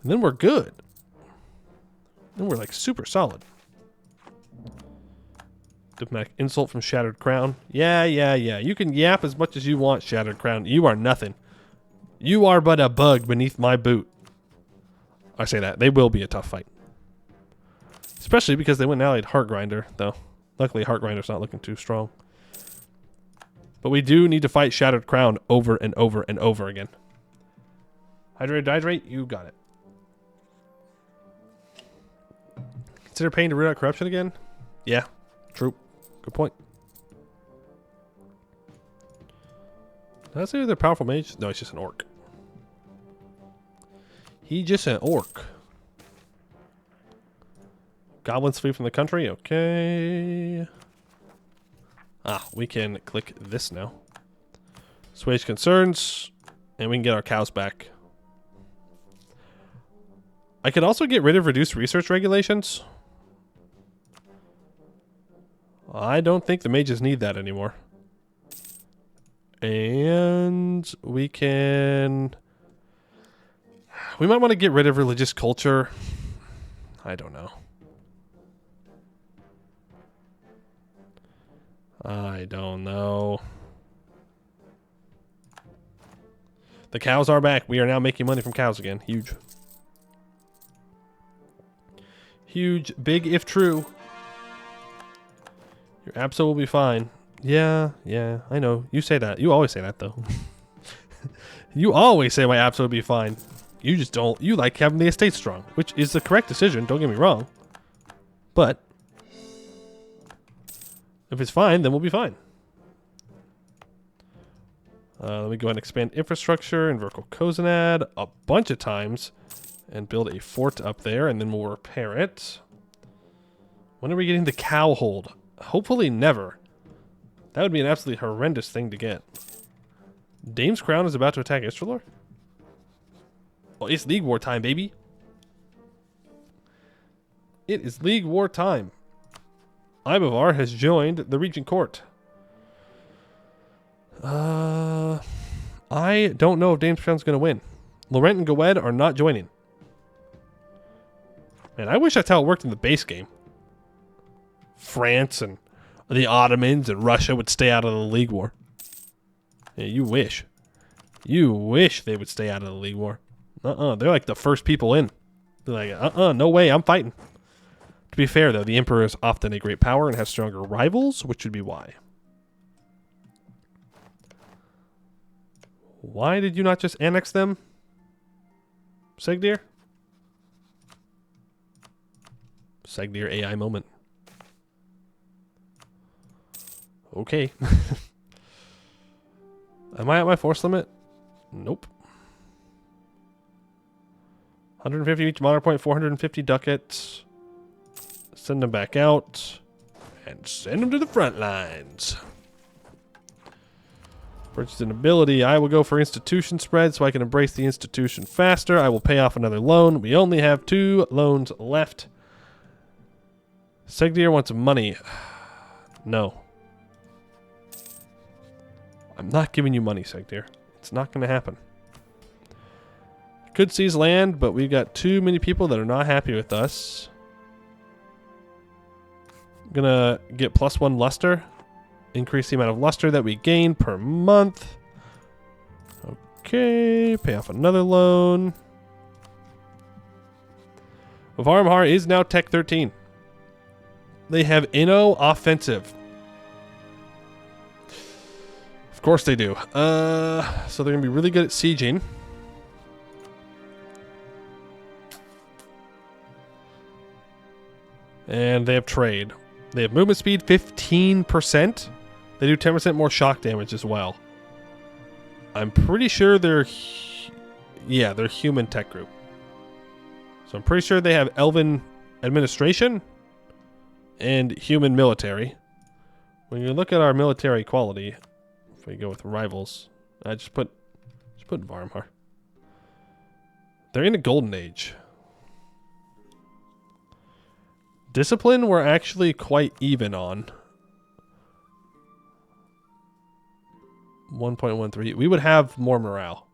And then we're good. Then we're like super solid. Diplomatic insult from Shattered Crown. Yeah. You can yap as much as you want, Shattered Crown. You are nothing. You are but a bug beneath my boot. I say that. They will be a tough fight. Especially because they went and allied Heartgrinder, though. Luckily, Heartgrinder's not looking too strong. But we do need to fight Shattered Crown over and over and over again. Hydrate, dehydrate, you got it. Consider paying to root out corruption again? Yeah, true. Good point. Did I say they're powerful mage? No, he's just an orc. He's just an orc. Goblins flee from the country? Okay. Ah, we can click this now. Assuage concerns, and we can get our cows back. I could also get rid of reduced research regulations. I don't think the mages need that anymore. And we can... We might want to get rid of religious culture. I don't know. I don't know. The cows are back. We are now making money from cows again. Huge. Huge. Big if true. Your Abso will be fine. Yeah, I know. You say that. You always say that, though. You always say my Abso will be fine. You just don't. You like having the estate strong, which is the correct decision. Don't get me wrong. But if it's fine, then we'll be fine. Let me go ahead and expand infrastructure in Verkal Kozanad a bunch of times and build a fort up there, and then we'll repair it. When are we getting the cow hold? Hopefully never. That would be an absolutely horrendous thing to get. Dame's Crown is about to attack Istralor? Well, it's League War time, baby. It is League War time. Ibavar has joined the Regent Court. I don't know if Dame's Crown's going to win. Laurent and Gawed are not joining. Man, I wish that's how it worked in the base game. France and the Ottomans and Russia would stay out of the League War. Yeah, you wish. You wish they would stay out of the League War. They're like the first people in. They're like, no way, I'm fighting. To be fair, though, the Emperor is often a great power and has stronger rivals, which would be why. Why did you not just annex them? Segdir? Segdir AI moment. Okay. Am I at my force limit? Nope. 150 each monarch point, 450 ducats. Send them back out. And send them to the front lines. Purchase an ability. I will go for institution spread so I can embrace the institution faster. I will pay off another loan. We only have 2 loans left. Segdir wants money. No. I'm not giving you money, Segdir. It's not going to happen. Could seize land, but we've got too many people that are not happy with us. Gonna get +1 luster. Increase the amount of luster that we gain per month. Okay, pay off another loan. Varmhar is now Tech 13. They have Inno offensive. Of course they do. So they're gonna be really good at sieging. And they have trade. They have movement speed 15%. They do 10% more shock damage as well. I'm pretty sure they're human tech group. So I'm pretty sure they have elven administration and human military. When you look at our military quality, if we go with rivals, I just put Varmhar. They're in a golden age. Discipline we're actually quite even on. 1.13. We would have more morale.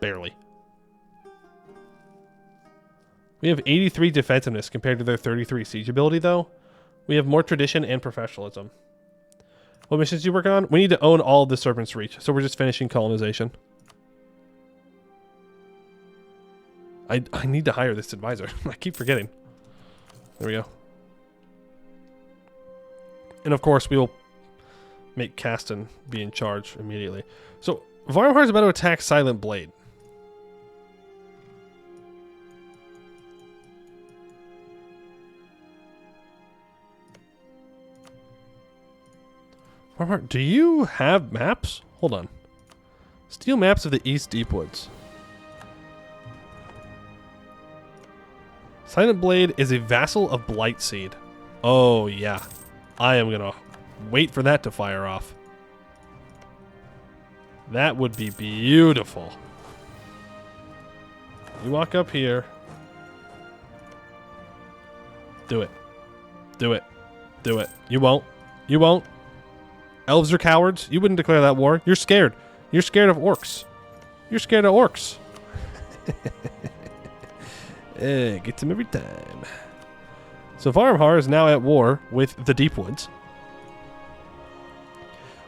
Barely. We have 83 defensiveness compared to their 33 siege ability, though. We have more tradition and professionalism. What missions do you work on? We need to own all of the Serpent's Reach, so we're just finishing colonization. I need to hire this advisor. I keep forgetting. There we go. And of course, we will make Caston be in charge immediately. So, Varmhar's about to attack Silent Blade. Do you have maps? Hold on. Steal maps of the East Deepwoods. Silent Blade is a vassal of Blightseed. Oh, yeah. I am going to wait for that to fire off. That would be beautiful. You walk up here. Do it. Do it. Do it. You won't. You won't. Elves are cowards. You wouldn't declare that war. You're scared. You're scared of orcs. You're scared of orcs. Gets him every time. So Varmhar is now at war with the Deepwoods,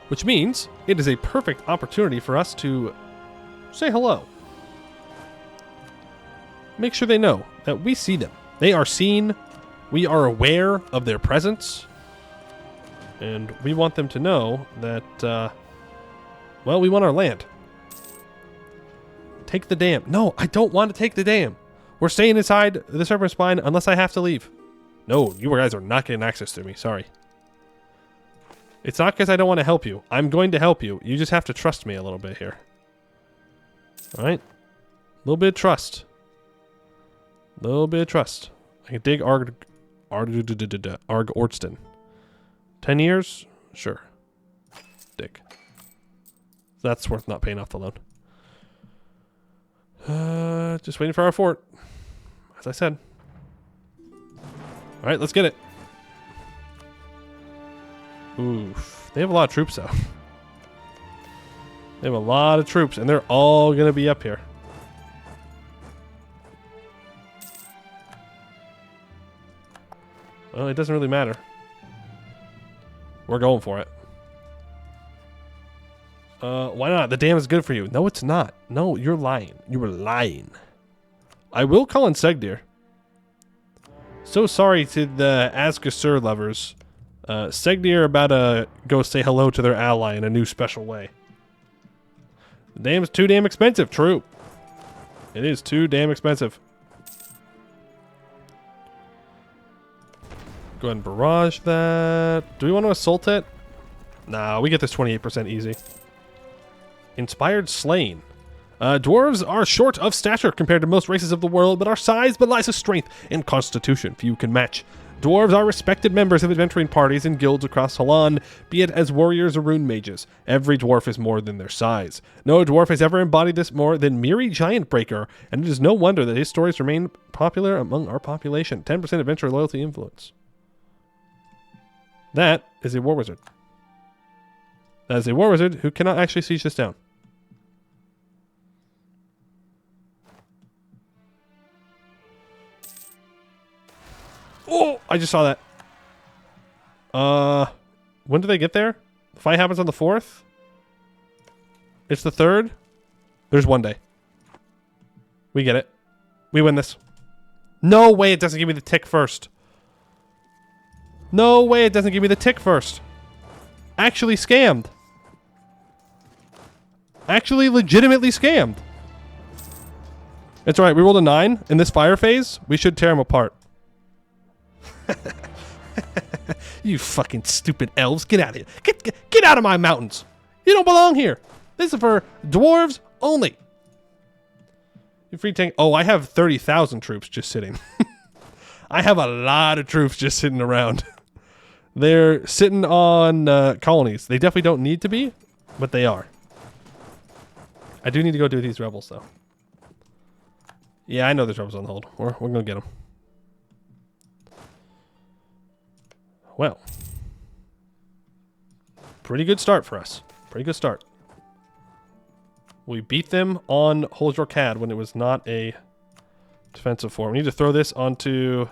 which means it is a perfect opportunity for us to say hello. Make sure they know that we see them. They are seen. We are aware of their presence. And we want them to know that, well, we want our land. Take the dam. No, I don't want to take the dam. We're staying inside the Serpent Spine unless I have to leave. No, you guys are not getting access to me. Sorry. It's not because I don't want to help you. I'm going to help you. You just have to trust me a little bit here. Alright? A little bit of trust. A little bit of trust. I can dig Arg-Ôrdstun. 10 years? Sure. Dig. That's worth not paying off the loan. Just waiting for our fort. As I said. Alright, let's get it. Oof. They have a lot of troops, though. They have a lot of troops, and they're all going to be up here. Well, it doesn't really matter. We're going for it. Why not? The dam is good for you. No, it's not. No, you're lying. You were lying. I will call in Segdir. So sorry to the Asgasur lovers. Segdir are about to go say hello to their ally in a new special way. The dam's too damn expensive. True. It is too damn expensive. Go ahead and barrage that. Do we want to assault it? Nah, we get this 28% easy. Inspired Slain. Dwarves are short of stature compared to most races of the world, but our size belies a strength and constitution few can match. Dwarves are respected members of adventuring parties and guilds across Halan, be it as warriors or rune mages. Every dwarf is more than their size. No dwarf has ever embodied this more than Miri Giantbreaker, and it is no wonder that his stories remain popular among our population. 10% adventure loyalty influence. That is a war wizard. That is a war wizard who cannot actually siege this down. Oh, I just saw that. When do they get there? The fight happens on the 4th? It's the 3rd? There's 1 day. We get it. We win this. No way it doesn't give me the tick first. No way it doesn't give me the tick first. Actually scammed. Actually legitimately scammed. It's alright, we rolled a 9 in this fire phase. We should tear them apart. You fucking stupid elves. Get out of here. Get out of my mountains. You don't belong here. This is for dwarves only. You free tank. Oh, I have 30,000 troops just sitting. I have a lot of troops just sitting around. They're sitting on colonies. They definitely don't need to be, but they are. I do need to go do these rebels, though. Yeah, I know there's rebels on the hold. We're going to get them. Well. Pretty good start for us. Pretty good start. We beat them on Arg-Ôrdstun when it was not a defensive form. We need to throw this onto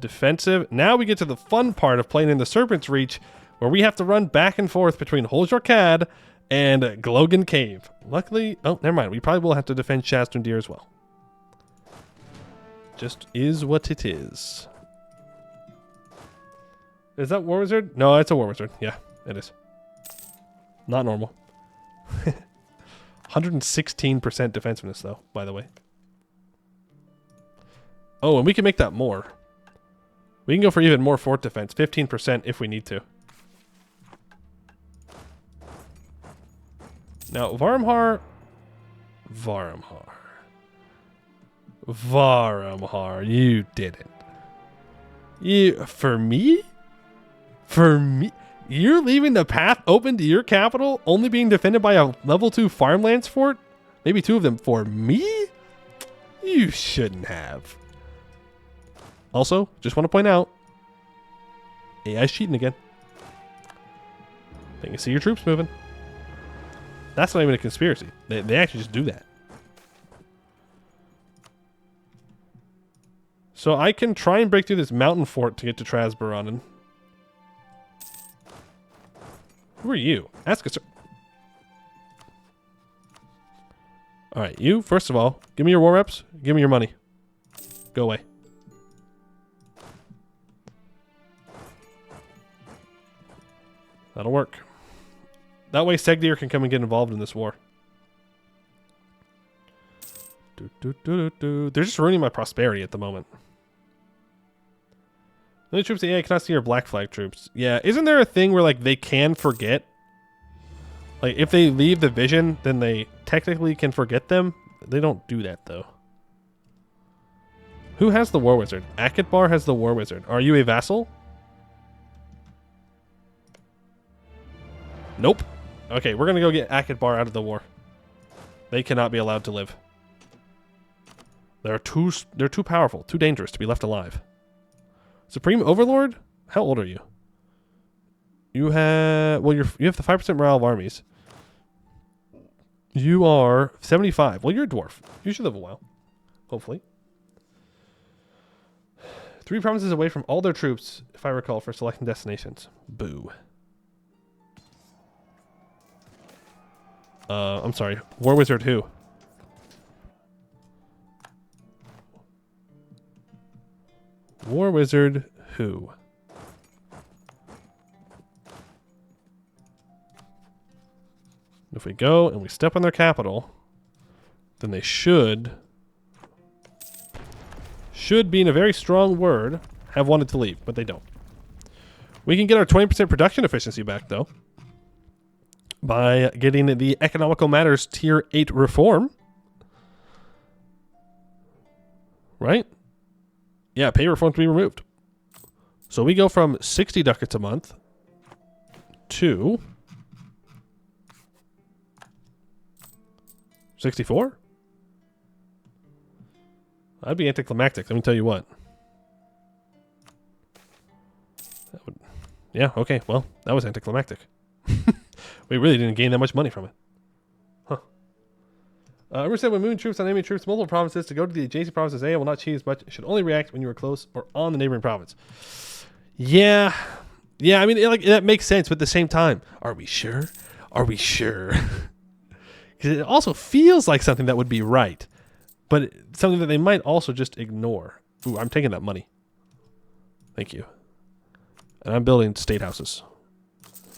defensive. Now we get to the fun part of playing in the Serpent's Reach, where we have to run back and forth between Arg-Ôrdstun and Glogan Cave. Luckily, oh, never mind. We probably will have to defend Shastundir as well. Just is what it is. Is that War Wizard? No, it's a War Wizard. Yeah, it is. Not normal. 116% defensiveness, though, by the way. Oh, and we can make that more. We can go for even more fort defense. 15% if we need to. Now, Varamhar, you did it. For me? You're leaving the path open to your capital, only being defended by a level 2 farmlands fort? Maybe 2 of them for me? You shouldn't have. Also, just want to point out, AI's cheating again. They can see your troops moving. That's not even a conspiracy. They actually just do that. So I can try and break through this mountain fort to get to Trasbaranen. Who are you? Ask us. Alright, you, first of all, give me your war reps, give me your money. Go away. That'll work. That way Segdir can come and get involved in this war. They're just ruining my prosperity at the moment. The only troops, I cannot see are Black Flag troops. Yeah, isn't there a thing where like they can forget? Like if they leave the vision, then they technically can forget them? They don't do that though. Who has the War Wizard? Akatbar has the War Wizard. Are you a vassal? Nope. Okay, we're gonna go get Akatbar out of the war. They cannot be allowed to live. They're too powerful, too dangerous to be left alive. Supreme Overlord? How old are you? You have you have the 5% morale of armies. You are 75. Well, you're a dwarf. You should live a while. Hopefully. 3 provinces away from all their troops, if I recall, for selecting destinations. Boo. I'm sorry. War Wizard who? War Wizard who? If we go and we step on their capital, then they should, being a very strong word, have wanted to leave, but they don't. We can get our 20% production efficiency back, though, by getting the Economical Matters Tier 8 reform. Right? Yeah, pay reform to be removed. So we go from 60 ducats a month to 64? That'd be anticlimactic, let me tell you what. Yeah, okay, well, that was anticlimactic. We really didn't gain that much money from it. Huh. Remember said when moving troops on enemy troops, multiple provinces, to go to the adjacent provinces, A will not cheat as much. It should only react when you are close or on the neighboring province. Yeah. Yeah, I mean, that makes sense, but at the same time, are we sure? Are we sure? Because it also feels like something that would be right, but something that they might also just ignore. Ooh, I'm taking that money. Thank you. And I'm building state houses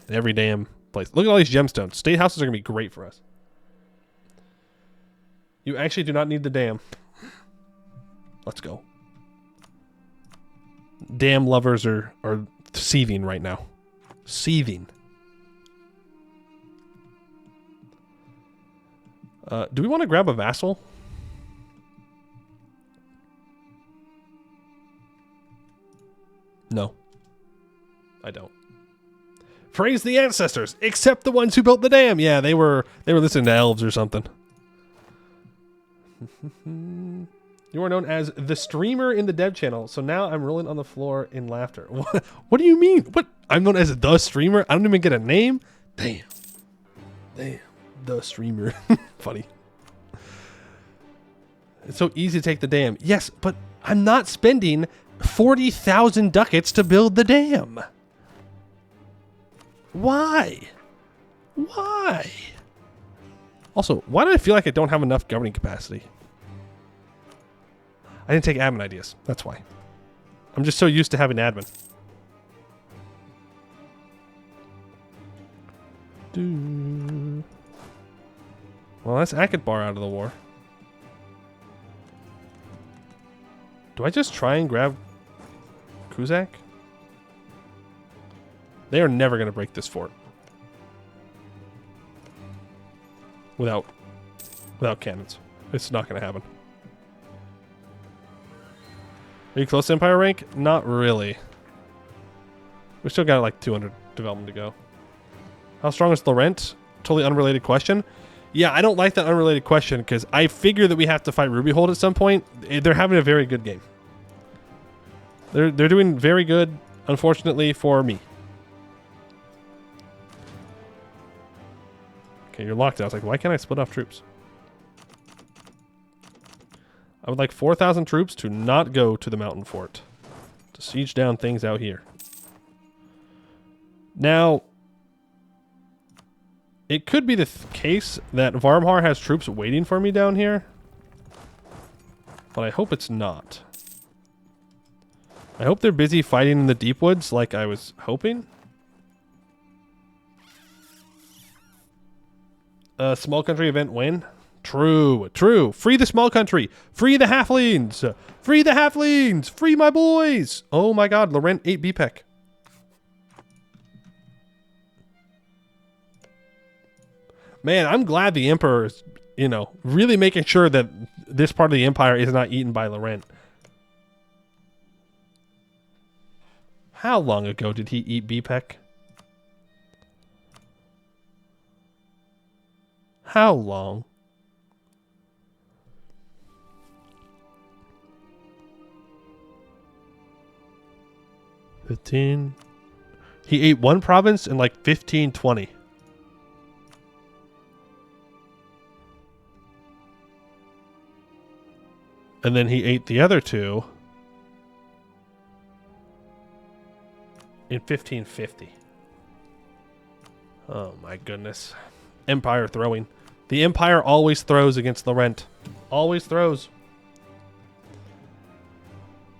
in every damn place. Look at all these gemstones. State houses are going to be great for us. You actually do not need the dam. Let's go. Dam lovers are seething right now. Seething. Do we want to grab a vassal? No. I don't. Praise the ancestors, except the ones who built the dam. Yeah, they were listening to elves or something. You are known as the streamer in the dev channel, so now I'm rolling on the floor in laughter. What do you mean? What? I'm known as the streamer? I don't even get a name? Damn. Damn. The streamer. Funny. It's so easy to take the dam. Yes, but I'm not spending 40,000 ducats to build the dam. Why? Why? Also, why do I feel like I don't have enough governing capacity? I didn't take admin ideas. That's why. I'm just so used to having admin. Well, that's Akatbar out of the war. Do I just try and grab Kuzak? They are never going to break this fort. without cannons. It's not going to happen. Are you close to Empire rank? Not really. We still got like 200 development to go. How strong is Laurent? Totally unrelated question. Yeah, I don't like that unrelated question because I figure that we have to fight Rubyhold at some point. They're having a very good game. They're doing very good, unfortunately for me. Okay, you're locked out. I was like, why can't I split off troops? I would like 4,000 troops to not go to the mountain fort. To siege down things out here. Now, it could be the case that Varmhar has troops waiting for me down here. But I hope it's not. I hope they're busy fighting in the deep woods like I was hoping. Small country event win? True, true. Free the small country. Free the halflings. Free the halflings. Free my boys. Oh my god, Laurent 8 BPEC. Man, I'm glad the Emperor is, you know, really making sure that this part of the Empire is not eaten by Laurent. How long ago did he eat BPEC? How long? He ate one province in like 1520. And then he ate the other two in 1550. Oh my goodness. Empire throwing. The Empire always throws against Laurent. Always throws.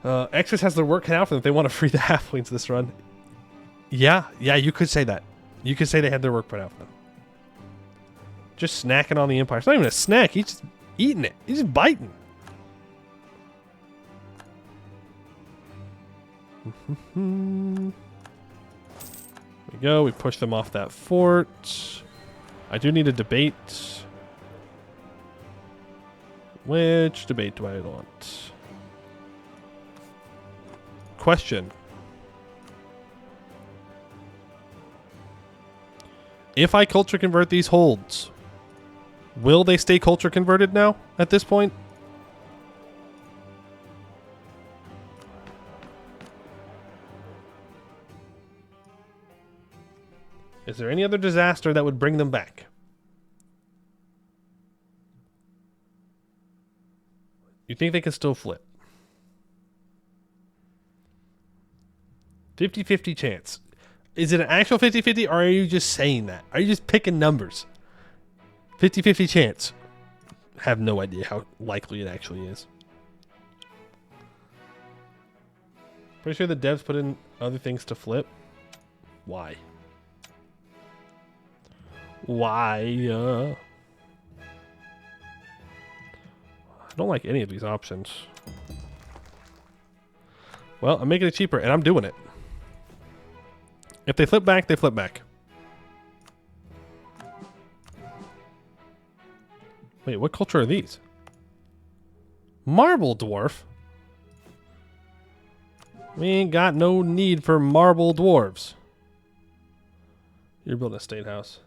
Exodus has their work cut out for them if they want to free the halflings this run. Yeah, you could say that. You could say they had their work cut out for them. Just snacking on the Empire. It's not even a snack. He's just eating it. He's just biting. There we go. We push them off that fort. I do need a debate. Which debate do I want? Question. If I culture convert these holds, will they stay culture converted now at this point? Is there any other disaster that would bring them back? You think they can still flip? 50-50 chance. Is it an actual 50-50 or are you just saying that? Are you just picking numbers? 50-50 chance. Have no idea how likely it actually is. Pretty sure the devs put in other things to flip. Why? Why? I don't like any of these options. Well, I'm making it cheaper, and I'm doing it. If they flip back, they flip back. Wait, what culture are these? Marble dwarf? We ain't got no need for marble dwarves. You're building a state house.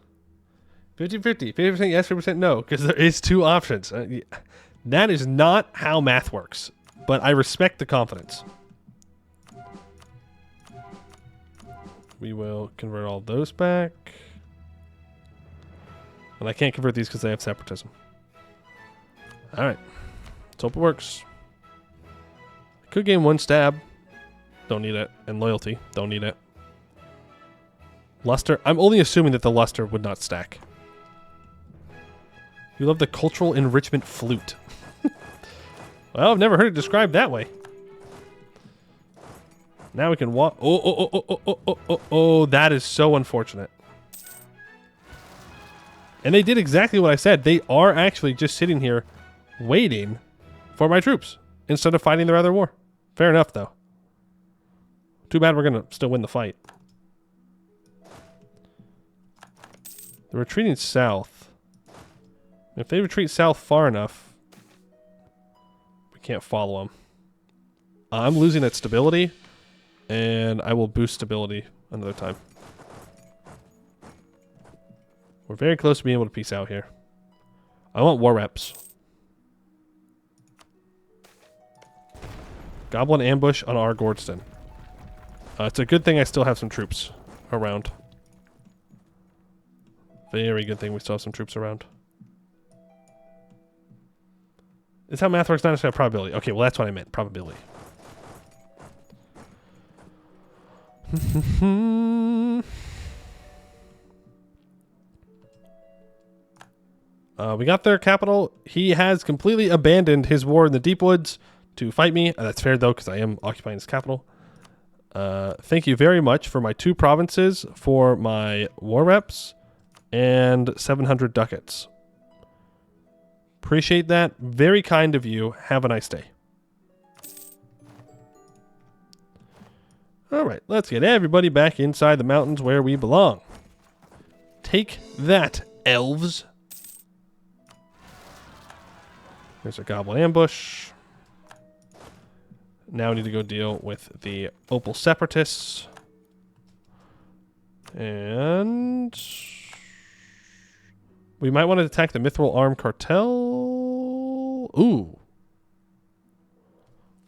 50-50. 50% yes, 50% no. Because there is two options. That is not how math works. But I respect the confidence. We will convert all those back. And I can't convert these because they have separatism. Alright. Let's hope it works. Could gain one stab. Don't need it. And loyalty. Don't need it. Luster. I'm only assuming that the luster would not stack. You love the cultural enrichment flute. Well, I've never heard it described that way. Now we can walk. Oh, that is so unfortunate. And they did exactly what I said. They are actually just sitting here waiting for my troops instead of fighting their other war. Fair enough, though. Too bad we're going to still win the fight. They're retreating south. If they retreat south far enough, we can't follow them. I'm losing that stability, and I will boost stability another time. We're very close to being able to peace out here. I want war reps. Goblin ambush on Arg-Ôrdstun. It's a good thing I still have some troops around. Very good thing we still have some troops around. Is how math works, not necessarily probability. Okay, well that's what I meant. Probability. We got their capital. He has completely abandoned his war in the Deep Woods to fight me. That's fair though, because I am occupying his capital. Thank you very much for my 2 provinces, for my war reps, and 700 ducats. Appreciate that. Very kind of you. Have a nice day. Alright, let's get everybody back inside the mountains where we belong. Take that, elves. There's a goblin ambush. Now we need to go deal with the Opal Separatists. And we might want to attack the Mithril Arm Cartel. Ooh.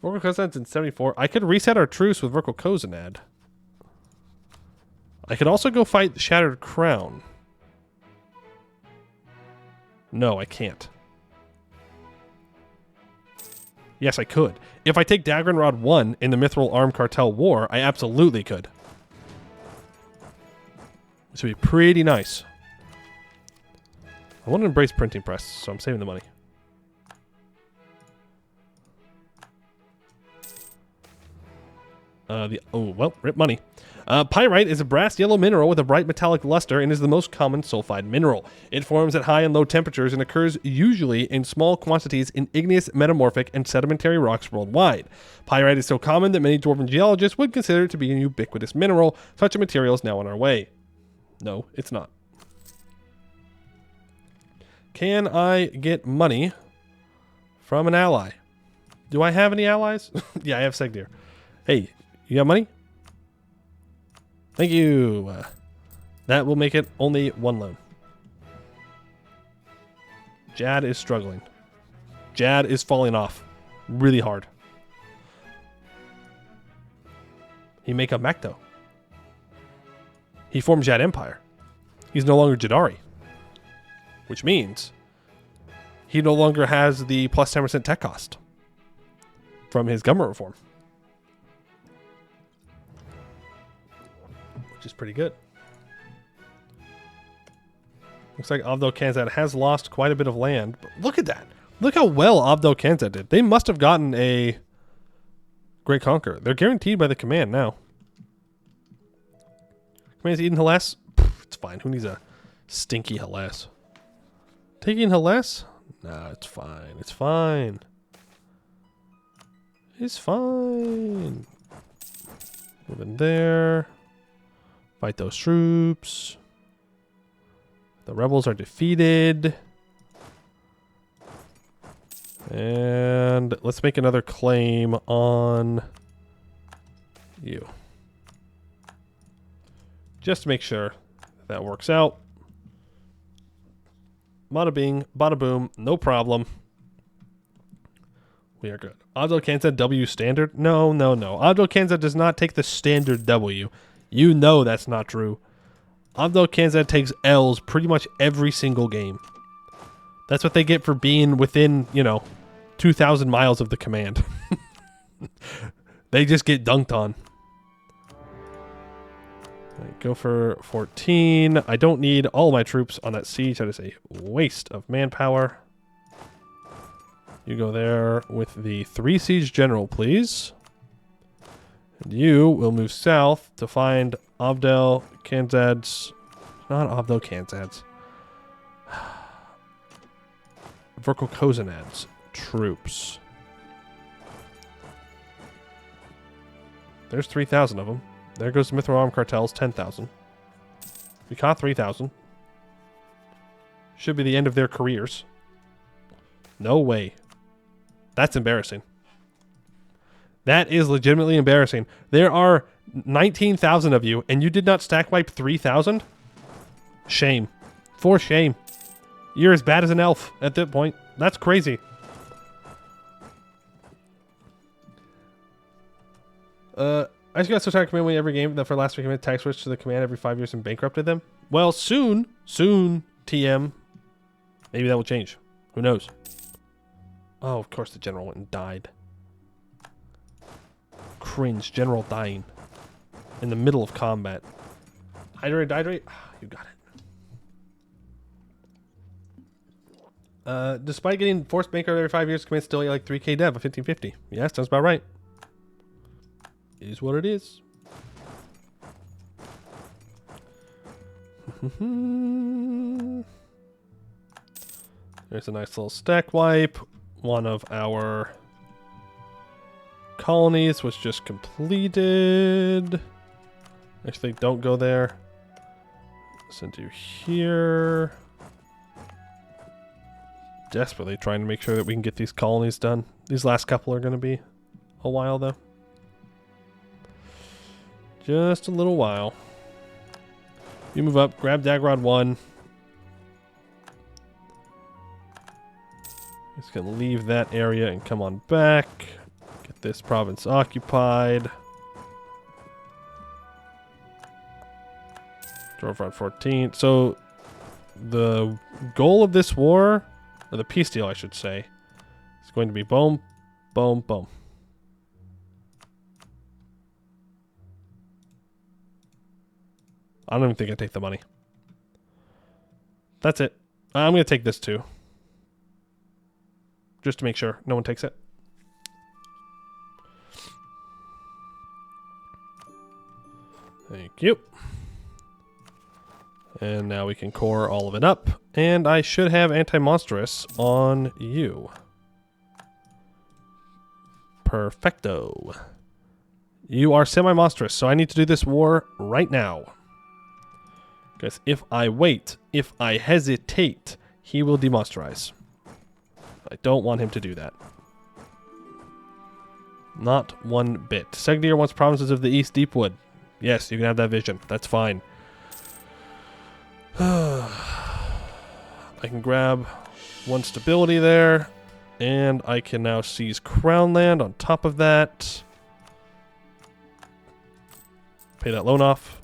Vorkal Kozanad's in 74. I could reset our truce with Vorkal Kozanad. I could also go fight the Shattered Crown. No, I can't. Yes, I could. If I take Dagger and Rod 1 in the Mithril Arm Cartel War, I absolutely could. This would be pretty nice. I want to embrace printing press, so I'm saving the money. Rip money. Pyrite is a brass yellow mineral with a bright metallic luster and is the most common sulfide mineral. It forms at high and low temperatures and occurs usually in small quantities in igneous, metamorphic, and sedimentary rocks worldwide. Pyrite is so common that many dwarven geologists would consider it to be a ubiquitous mineral. Such a material is now on our way. No, it's not. Can I get money from an ally? Do I have any allies? Yeah, I have Segdir. Hey, you got money? Thank you. That will make it only 1 loan. Jad is struggling. Jad is falling off really hard. He may come back, though. He formed Jad Empire. He's no longer Jadari. Which means he no longer has the plus 10% tech cost from his government reform. Which is pretty good. Looks like Abdel Kanzad has lost quite a bit of land. But look at that. Look how well Abdel Kanzad did. They must have gotten a Great Conqueror. They're guaranteed by the command now. Command's Eden Hellas? It's fine. Who needs a stinky Hellas? Taking Hellas? No, it's fine. It's fine. It's fine. Move in there. Fight those troops. The rebels are defeated. And let's make another claim on you. Just to make sure that works out. Bada bing, bada boom, no problem. We are good. Abdel Kanzad W standard? No, no, no. Abdel Kanzad does not take the standard W. You know that's not true. Abdel Kanzad takes L's pretty much every single game. That's what they get for being within, 2,000 miles of the command. They just get dunked on. Right, go for 14. I don't need all my troops on that siege. That is a waste of manpower. You go there with the 3 siege general, please. And you will move south to find Abdel Kanzad's... Not Abdel Kanzad's. Vorkal Kozanad's troops. There's 3,000 of them. There goes the Mithril Arm Cartel's 10,000. We caught 3,000. Should be the end of their careers. No way. That's embarrassing. That is legitimately embarrassing. There are 19,000 of you, and you did not stack wipe 3,000? Shame. For shame. You're as bad as an elf at that point. That's crazy. I just got so tired of command winning every game that for last week I made tag switch to the command every 5 years and bankrupted them. Well, soon, TM. Maybe that will change. Who knows? Oh, of course the general went and died. Cringe. General dying. In the middle of combat. Hydrate. You got it. Despite getting forced bankrupt every 5 years, command still like 3k dev of 1550. Yeah, sounds about right. It is what it is. There's a nice little stack wipe. One of our colonies was just completed. Actually, don't go there. Send you here. Desperately trying to make sure that we can get these colonies done. These last couple are going to be a while, though. Just a little while. You move up, grab Dagrod 1. Just gonna leave that area and come on back. Get this province occupied. Dwarf 14. So the goal of this war, or the peace deal I should say, is going to be boom, boom, boom. I don't even think I take the money. That's it. I'm going to take this too. Just to make sure no one takes it. Thank you. And now we can core all of it up. And I should have anti-monstrous on you. Perfecto. You are semi-monstrous, so I need to do this war right now. Because if I wait, if I hesitate, he will demonstrize. I don't want him to do that. Not one bit. Segdir wants provinces of the East Deepwood. Yes, you can have that vision. That's fine. I can grab one stability there. And I can now seize Crown Land on top of that. Pay that loan off.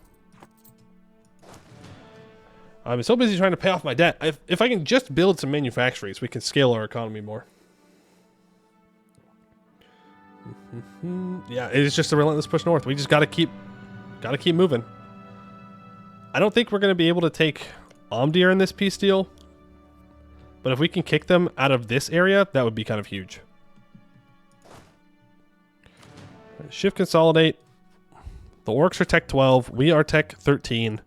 I'm so busy trying to pay off my debt. If I can just build some manufactories, we can scale our economy more. Yeah, it is just a relentless push north. We just gotta keep moving. I don't think we're gonna be able to take Omdir in this peace deal, but if we can kick them out of this area, that would be kind of huge. Shift consolidate. The orcs are tech 12. We are tech 13.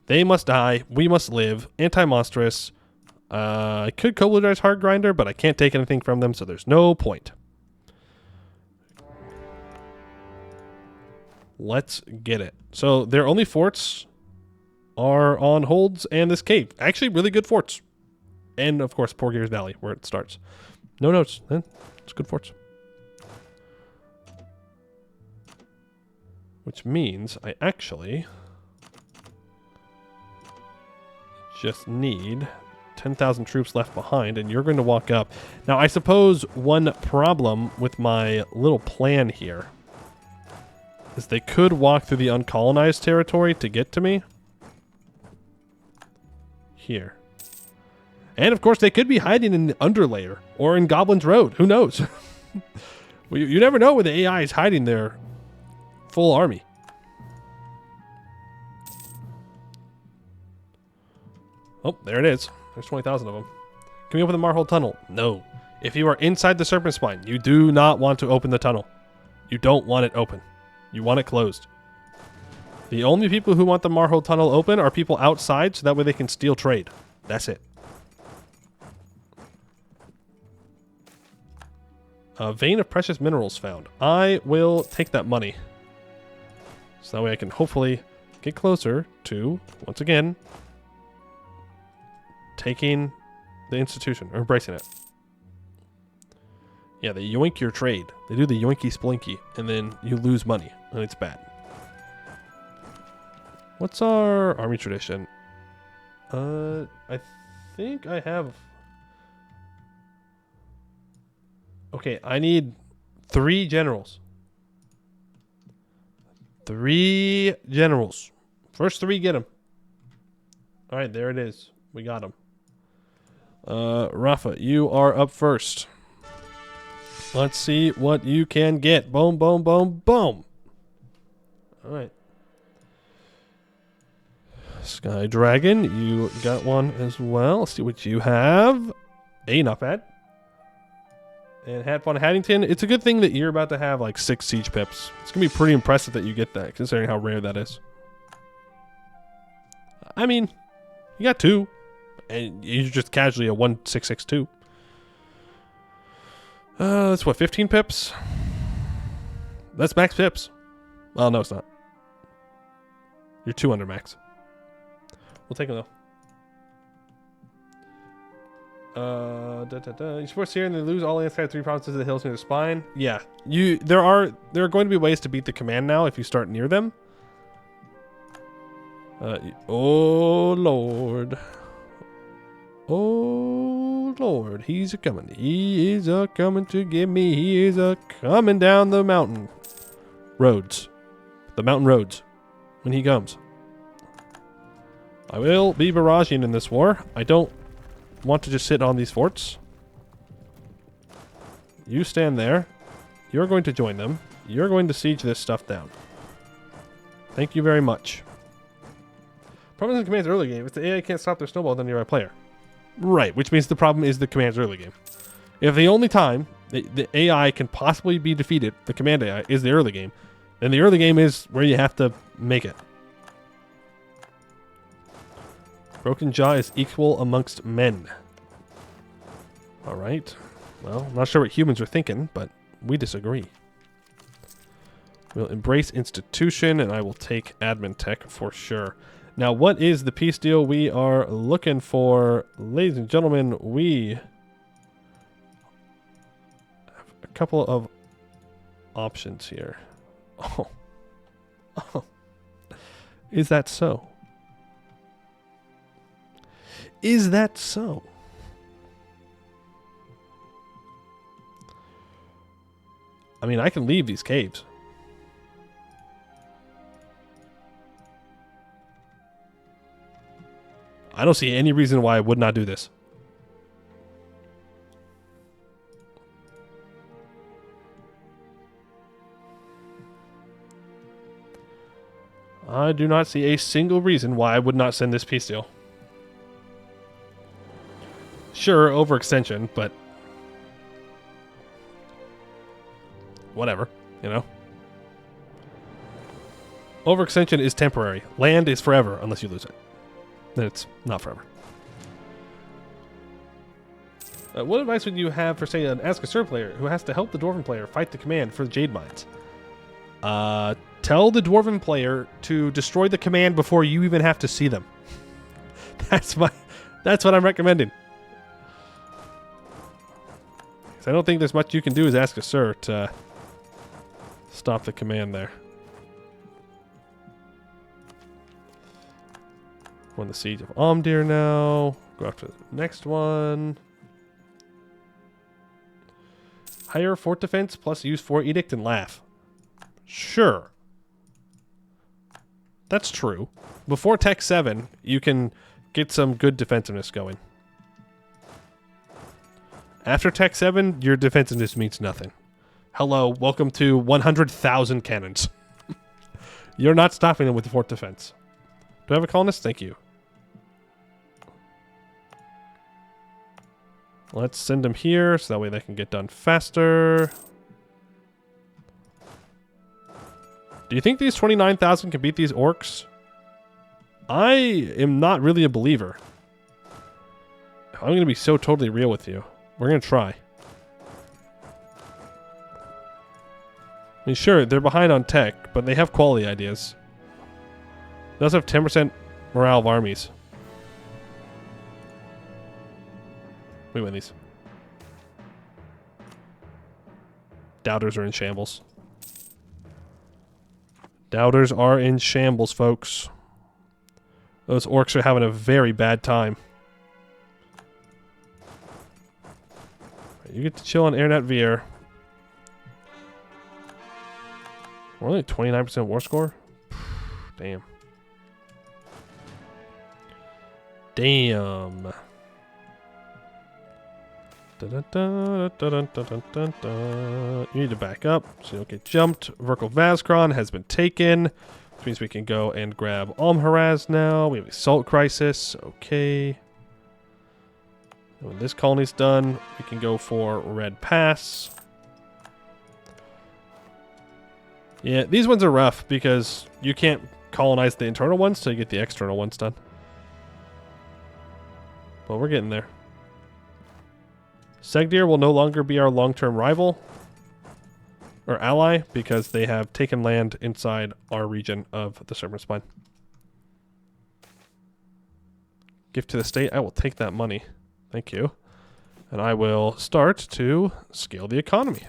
They must die. We must live. Anti-monstrous. I could Kobladize Hard Grinder, but I can't take anything from them, so there's no point. Let's get it. So their only forts are on holds and this cave. Actually, really good forts. And, of course, Porgear's Valley, where it starts. No notes. It's good forts. Which means I actually just need 10,000 troops left behind, and you're going to walk up. Now, I suppose one problem with my little plan here is they could walk through the uncolonized territory to get to me. Here. And, of course, they could be hiding in the Underlayer or in Goblin's Road. Who knows? You never know where the AI is hiding their full army. Oh, there it is. There's 20,000 of them. Can we open the Marhold Tunnel? No. If you are inside the Serpent Spine, you do not want to open the tunnel. You don't want it open. You want it closed. The only people who want the Marhold Tunnel open are people outside, so that way they can steal trade. That's it. A vein of precious minerals found. I will take that money. So that way I can hopefully get closer to, once again, taking the institution, or embracing it. Yeah, they yoink your trade. They do the yoinky splinky, and then you lose money, and it's bad. What's our army tradition? I think I have... Okay, I need 3 generals. 3 generals. First 3 get them. All right, there it is. We got them. Rafa, you are up first. Let's see what you can get. Boom, boom, boom, boom. All right. Sky Dragon, you got one as well. Let's see what you have. Hey, not bad. And Hatfon Haddington, it's a good thing that you're about to have like 6 siege pips. It's going to be pretty impressive that you get that, considering how rare that is. I mean, you got 2. And you're just casually a 1662. That's what, 15 pips? That's max pips. Well, no, it's not. You're 2 under max. We'll take them though. You support Syria and they lose all inside 3 provinces of the hills near the spine. Yeah, there are going to be ways to beat the command now if you start near them. Oh Lord. Oh Lord, he's a coming. He is a coming to get me. He is a coming down the mountain roads. The mountain roads. When he comes. I will be barraging in this war. I don't want to just sit on these forts. You stand there. You're going to join them. You're going to siege this stuff down. Thank you very much. Problem in the command's early game. If the AI can't stop their snowball, then you're a player. Right, which means the problem is the command's early game. If the only time the AI can possibly be defeated, the command AI, is the early game, then the early game is where you have to make it. Broken jaw is equal amongst men. Alright. Well, I'm not sure what humans are thinking, but we disagree. We'll embrace institution, and I will take admin tech for sure. Now, what is the peace deal we are looking for? Ladies and gentlemen, we have a couple of options here. Oh. Oh. Is that so? Is that so? I mean, I can leave these caves. I don't see any reason why I would not do this. I do not see a single reason why I would not send this peace deal. Sure, overextension, but whatever, you know? Overextension is temporary. Land is forever unless you lose it. Then it's not forever. What advice would you have for, say, an Arg-Ôrdstun player who has to help the Dwarven player fight the command for the Jade Mines? Tell the Dwarven player to destroy the command before you even have to see them. That's what I'm recommending. I don't think there's much you can do as Arg-Ôrdstun to stop the command there. Won the siege of Omdir now. Go after the next one. Higher fort defense plus use fort edict and laugh. Sure. That's true. Before Tech 7, you can get some good defensiveness going. After Tech 7, your defensiveness means nothing. Hello, welcome to 100,000 cannons. You're not stopping them with the fort defense. Do I have a colonist? Thank you. Let's send them here, so that way they can get done faster. Do you think these 29,000 can beat these orcs? I am not really a believer. I'm going to be so totally real with you. We're going to try. I mean, sure, they're behind on tech, but they have quality ideas. They also have 10% morale of armies. We win these. Doubters are in shambles. Doubters are in shambles, folks. Those orcs are having a very bad time. You get to chill on Airnet Veer. We're only 29% war score? Damn. Damn. You need to back up so you don't get jumped. Verkal Vazkron has been taken, which means we can go and grab Almharaz now. We have Assault Crisis. Okay. And when this colony's done, we can go for Red Pass. Yeah, these ones are rough because you can't colonize the internal ones till you get the external ones done. But we're getting there. Segdir will no longer be our long-term rival or ally because they have taken land inside our region of the Serpent Spine. Gift to the state. I will take that money. Thank you. And I will start to scale the economy.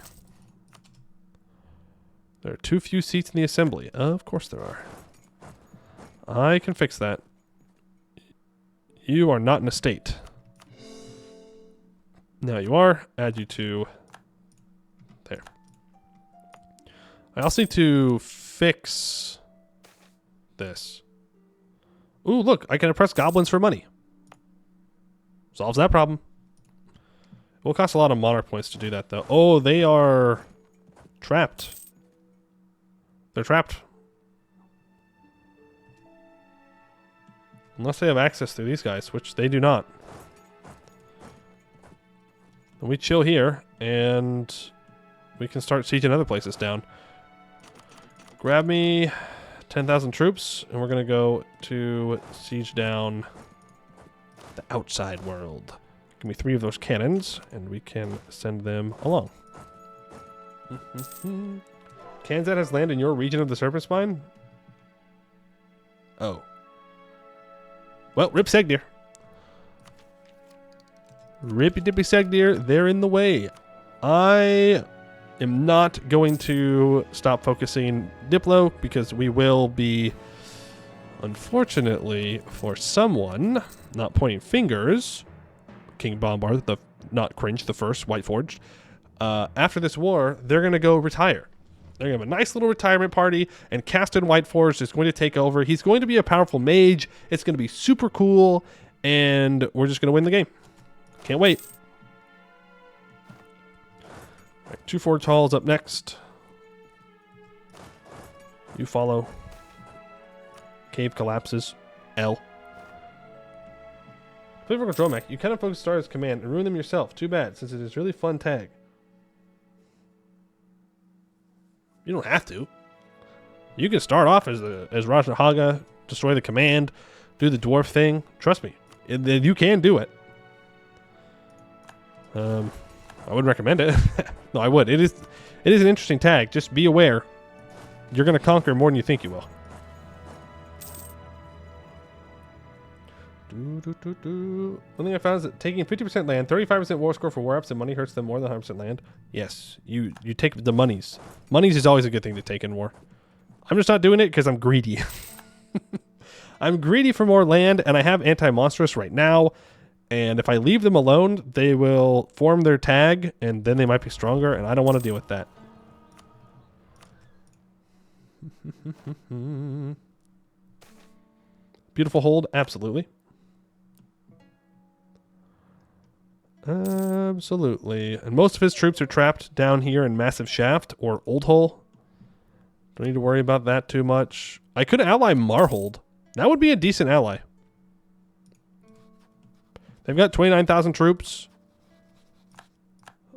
There are too few seats in the assembly. Of course there are. I can fix that. You are not in a state. Now you are. Add you to there. I also need to fix this. Ooh, look. I can oppress goblins for money. Solves that problem. It will cost a lot of monarch points to do that, though. Oh, they are trapped. They're trapped. Unless they have access to these guys, which they do not. And we chill here, and we can start sieging other places down. Grab me 10,000 troops, and we're going to go to siege down the outside world. Give me 3 of those cannons, and we can send them along. Kanzat has land in your region of the Serpent Spine? Oh. Well, rip Segdir. Rippy dippy Segdir, they're in the way. I am not going to stop focusing Diplo because we will be, unfortunately, for someone, not pointing fingers, King Bombard, the not Cringe, the first, White Forged, after this war, they're going to go retire. They're going to have a nice little retirement party, and Castan Whiteforged is going to take over. He's going to be a powerful mage. It's going to be super cool, and we're just going to win the game. Can't wait. All right, 2 Forge Halls up next. You follow. Cave collapses. L. Play for Dromac. You cannot focus Star's command and ruin them yourself. Too bad, since it is really fun tag. You don't have to. You can start off as Raja Haga, destroy the command, do the dwarf thing. Trust me, you can do it. I would recommend it. No, I would. It is an interesting tag. Just be aware. You're going to conquer more than you think you will. One thing I found is that taking 50% land, 35% war score for war ups, and money hurts them more than 100% land. Yes, you take the monies. Monies is always a good thing to take in war. I'm just not doing it because I'm greedy. I'm greedy for more land, and I have anti-monstrous right now. And if I leave them alone, they will form their tag, and then they might be stronger, and I don't want to deal with that. Beautiful hold, absolutely. Absolutely. And most of his troops are trapped down here in Massive Shaft or Old Hole. Don't need to worry about that too much. I could ally Marhold. That would be a decent ally. They've got 29,000 troops.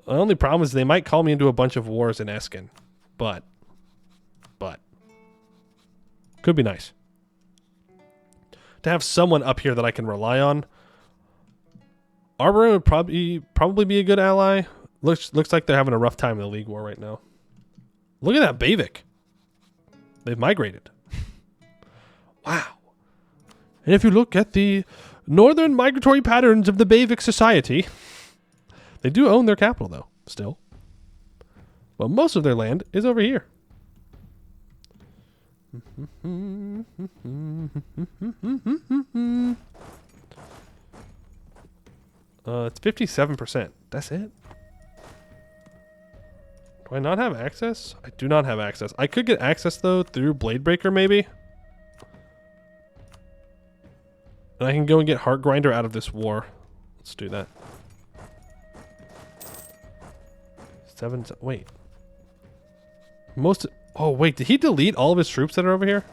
The only problem is they might call me into a bunch of wars in Eskin. But. Could be nice. To have someone up here that I can rely on. Arboretum would probably be a good ally. Looks like they're having a rough time in the League War right now. Look at that Bavik. They've migrated. Wow. And if you look at the northern migratory patterns of the Bavik society, they do own their capital, though, still. Well, most of their land is over here. It's 57%. That's it. Do I not have access? I do not have access. I could get access, though, through Bladebreaker, maybe. And I can go and get Heart Grinder out of this war. Let's do that. Wait. Oh, wait. Did he delete all of his troops that are over here?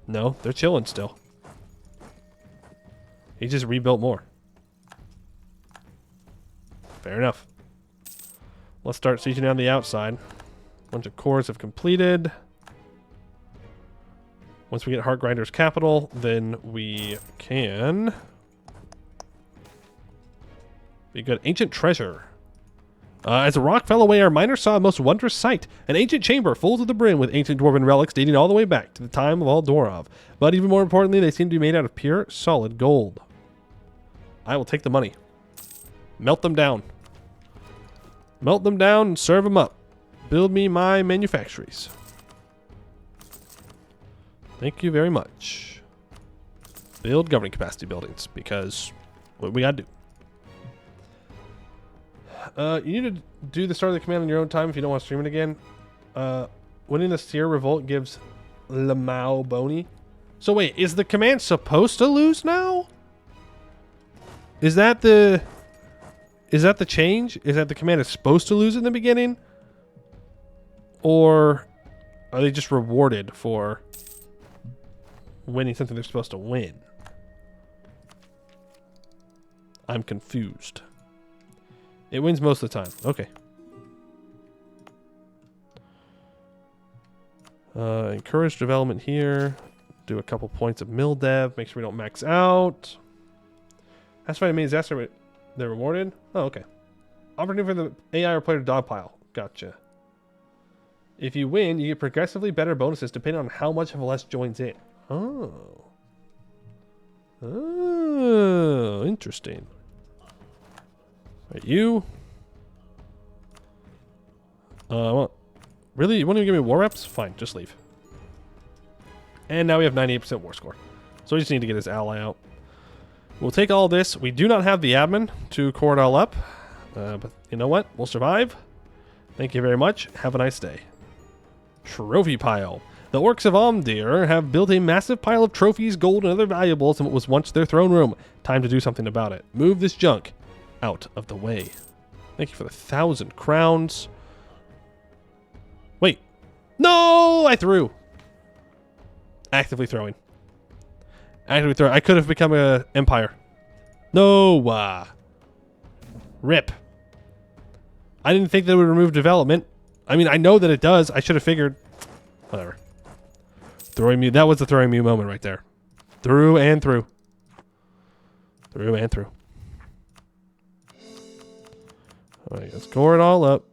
No, they're chilling still. He just rebuilt more. Fair enough. Let's start sieging down the outside. Bunch of cores have completed. Once we get Heartgrinder's capital, then we can be good. Ancient treasure. As a rock fell away, our miners saw a most wondrous sight. An ancient chamber full to the brim with ancient dwarven relics dating all the way back to the time of all Dwarf. But even more importantly, they seem to be made out of pure, solid gold. I will take the money. Melt them down. Melt them down and serve them up. Build me my manufactories. Thank you very much. Build governing capacity buildings, because what we gotta do. You need to do the start of the command on your own time if you don't want to stream it again. Winning the Seer Revolt gives Lamau Boni. So wait, is the command supposed to lose now? Is that the change? Is that the command is supposed to lose in the beginning? Or are they just rewarded for winning something they're supposed to win? I'm confused. It wins most of the time. Okay. Encourage development here. Do a couple points of mill dev. Make sure we don't max out. That's why it means that's they're rewarded. Oh, okay. Opportunity for the AI or player to dogpile. Gotcha. If you win, you get progressively better bonuses depending on how much of a less joins in. Oh. Oh, interesting. Right, you. Really? You won't even give me war reps? Fine, just leave. And now we have 98% war score. So we just need to get his ally out. We'll take all this. We do not have the admin to core it all up. But you know what? We'll survive. Thank you very much. Have a nice day. Trophy pile. The orcs of Omdir have built a massive pile of trophies, gold, and other valuables in what was once their throne room. Time to do something about it. Move this junk out of the way. Thank you for the 1,000 crowns. Wait. No! I threw. Actively throwing. Actively throwing. I could have become an empire. No! Rip. I didn't think that would remove development. I mean, I know that it does. I should have figured. Whatever. Throwing me. That was the throwing me moment right there. Through and through. Through and through. Alright, let's core it all up.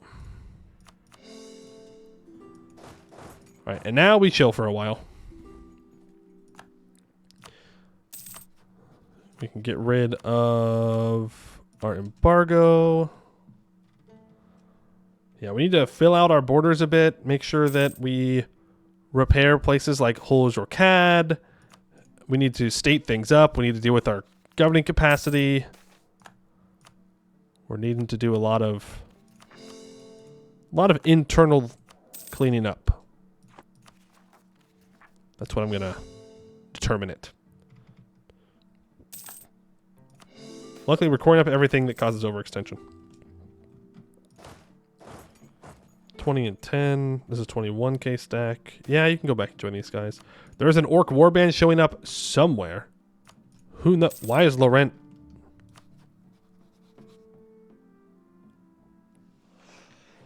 Alright, and now we chill for a while. We can get rid of our embargo. Yeah, we need to fill out our borders a bit. Make sure that we repair places like Holes or CAD. We need to state things up. We need to deal with our governing capacity. We're needing to do a lot of internal cleaning up. That's what I'm going to determine it. Luckily, we're coring up everything that causes overextension. 20 and 10. This is 21k stack. Yeah, you can go back and join these guys. There's an orc warband showing up somewhere. Who knows? Why is Laurent?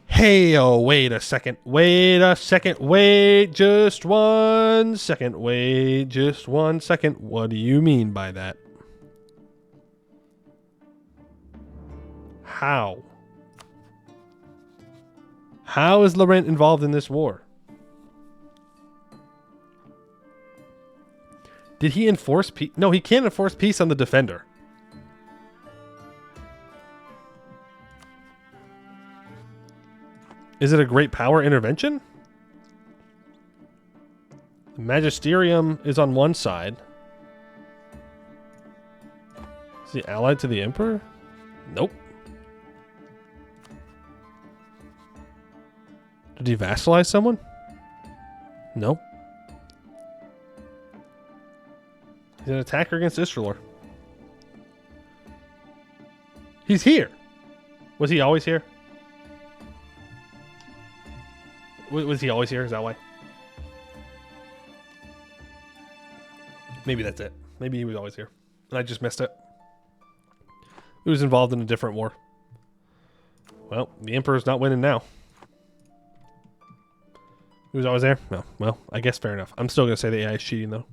Hey, oh, wait a second. Wait a second. Wait just 1 second. Wait just 1 second. What do you mean by that? How? How is Laurent involved in this war? Did he enforce peace? No, he can't enforce peace on the defender. Is it a great power intervention? The Magisterium is on one side. Is he allied to the Emperor? Nope. Did he vassalize someone? No. He's an attacker against Istralor. He's here. Was he always here? Was he always here? Is that why? Maybe that's it. Maybe he was always here. And I just missed it. He was involved in a different war. Well, the Emperor's not winning now. He was always there? No. Well, I guess fair enough. I'm still going to say the AI is cheating, though.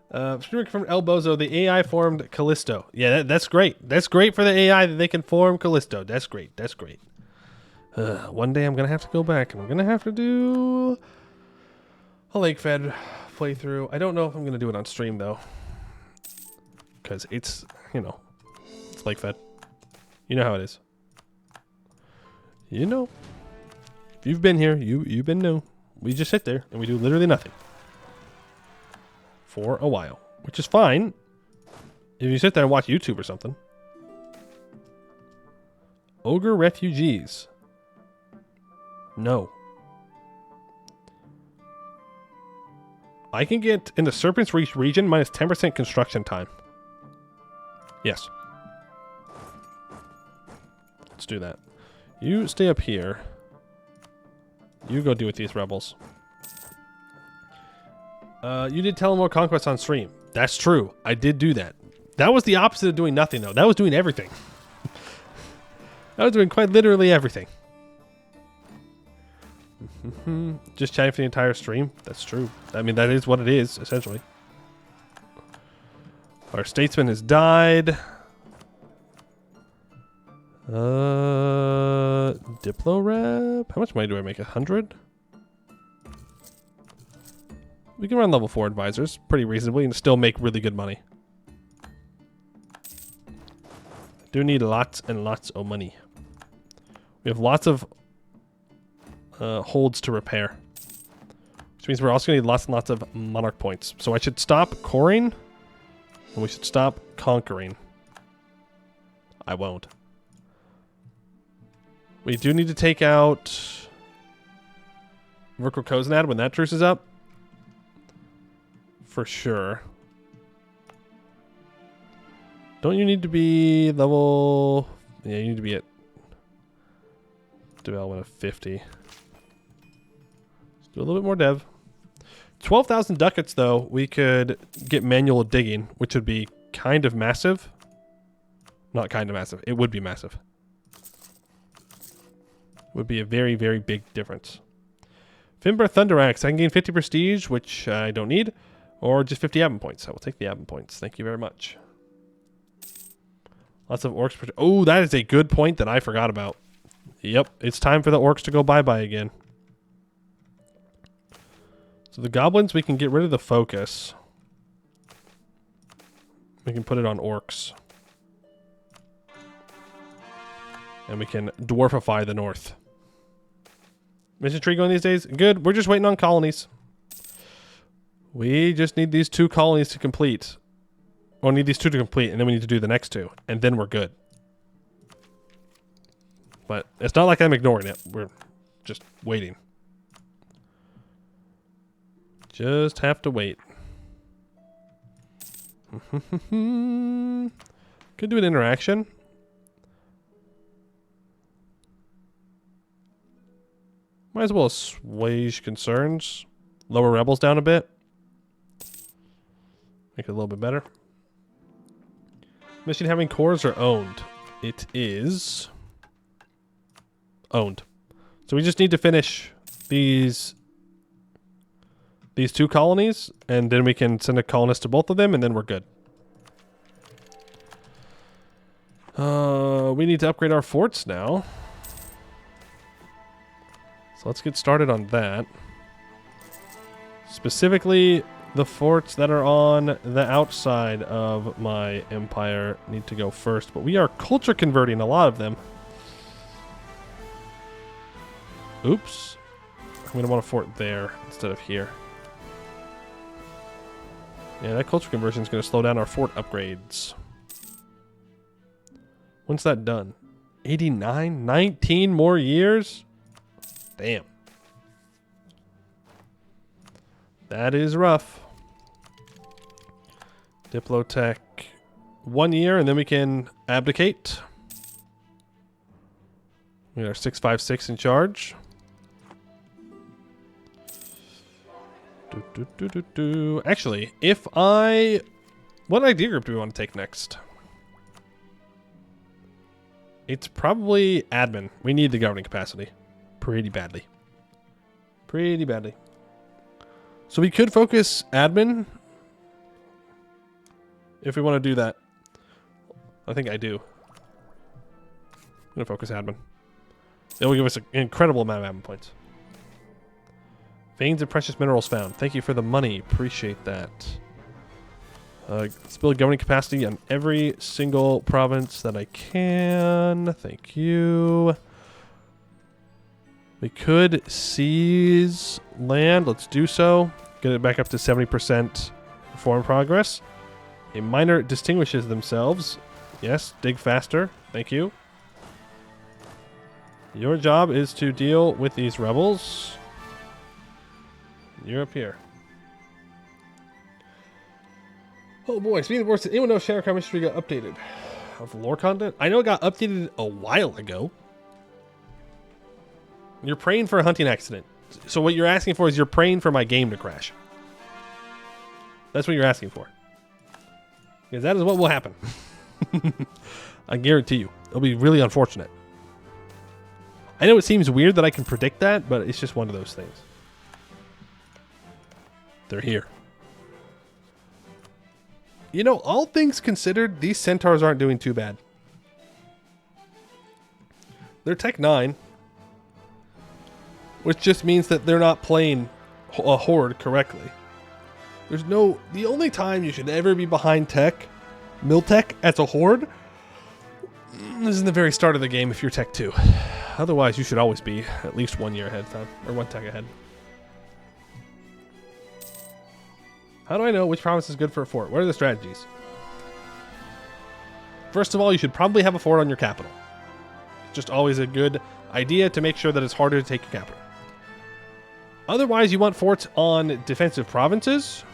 From El Bozo, the AI formed Callisto. Yeah, that's great. That's great for the AI that they can form Callisto. That's great. That's great. One day I'm going to have to go back and I'm going to have to do a Lake Fed playthrough. I don't know if I'm going to do it on stream, though. Because it's, you know, it's Lake Fed. You know how it is. You know. If you've been here, you've been new. We just sit there and we do literally nothing. For a while. Which is fine. If you sit there and watch YouTube or something. Ogre refugees. No. I can get in the Serpent's Reach region minus 10% construction time. Yes. Let's do that. You stay up here. You go deal with these rebels. You did Telemore Conquest on stream. That's true. I did do that. That was the opposite of doing nothing, though. That was doing everything. I was doing quite literally everything. Just chatting for the entire stream. That's true. I mean, that is what it is, essentially. Our statesman has died. Diplo rep. How much money do I make? 100? We can run level 4 advisors pretty reasonably and still make really good money. Do need lots and lots of money. We have lots of holds to repair. Which means we're also going to need lots and lots of monarch points. So I should stop coring. And we should stop conquering. I won't. We do need to take out Verkor Koznad when that truce is up. For sure. Don't you need to be level... Yeah, you need to be at development of 50. Let's do a little bit more dev. 12,000 ducats, though, we could get manual digging, which would be kind of massive. Not kind of massive. It would be massive. Would be a very, very big difference. Finbar Thunderaxe. I can gain 50 prestige, which I don't need. Or just 50 admin points. I will take the admin points. Thank you very much. Lots of orcs. Oh, that is a good point that I forgot about. Yep, it's time for the orcs to go bye-bye again. So the goblins, we can get rid of the focus. We can put it on orcs. And we can dwarfify the north. Mission tree going these days? Good. We're just waiting on colonies. We just need these 2 colonies to complete. Or need these 2 to complete, and then we need to do the next 2. And then we're good. But it's not like I'm ignoring it. We're just waiting. Just have to wait. Could do an interaction. Might as well assuage concerns. Lower rebels down a bit. Make it a little bit better. Mission having cores or owned? It is owned. So we just need to finish these 2 colonies, and then we can send a colonist to both of them, and then we're good. We need to upgrade our forts now. So let's get started on that. Specifically, the forts that are on the outside of my empire need to go first, but we are culture converting a lot of them. Oops. I'm going to want a fort there instead of here. Yeah, that culture conversion is going to slow down our fort upgrades. When's that done? 89? 19 more years? Damn. That is rough. Diplotech. 1 year, and then we can abdicate. We got our 656 in charge. Actually, if I... What idea group do we want to take next? It's probably admin. We need the governing capacity. Pretty badly. Pretty badly. So we could focus admin. If we want to do that. I think I do. I'm going to focus admin. It will give us an incredible amount of admin points. Veins of precious minerals found. Thank you for the money. Appreciate that. Let's build governing capacity on every single province that I can. Thank you. We could seize land. Let's do so. Get it back up to 70% reform progress. A miner distinguishes themselves. Yes, dig faster. Thank you. Your job is to deal with these rebels. You're up here. Oh boy, speaking of worse, anyone know if Shattercraft Mystery got updated? Of lore content? I know it got updated a while ago. You're praying for a hunting accident. So what you're asking for is you're praying for my game to crash. That's what you're asking for. Because that is what will happen. I guarantee you. It'll be really unfortunate. I know it seems weird that I can predict that, but it's just one of those things. They're here. You know, all things considered, these centaurs aren't doing too bad. They're Tech 9. Which just means that they're not playing a horde correctly. There's no... The only time you should ever be behind tech, Miltech, as a horde, is in the very start of the game if you're Tech 2. Otherwise, you should always be at least 1 year ahead of time. Or 1 tech ahead. How do I know which province is good for a fort? What are the strategies? First of all, you should probably have a fort on your capital. It's just always a good idea to make sure that it's harder to take your capital. Otherwise, you want forts on defensive provinces.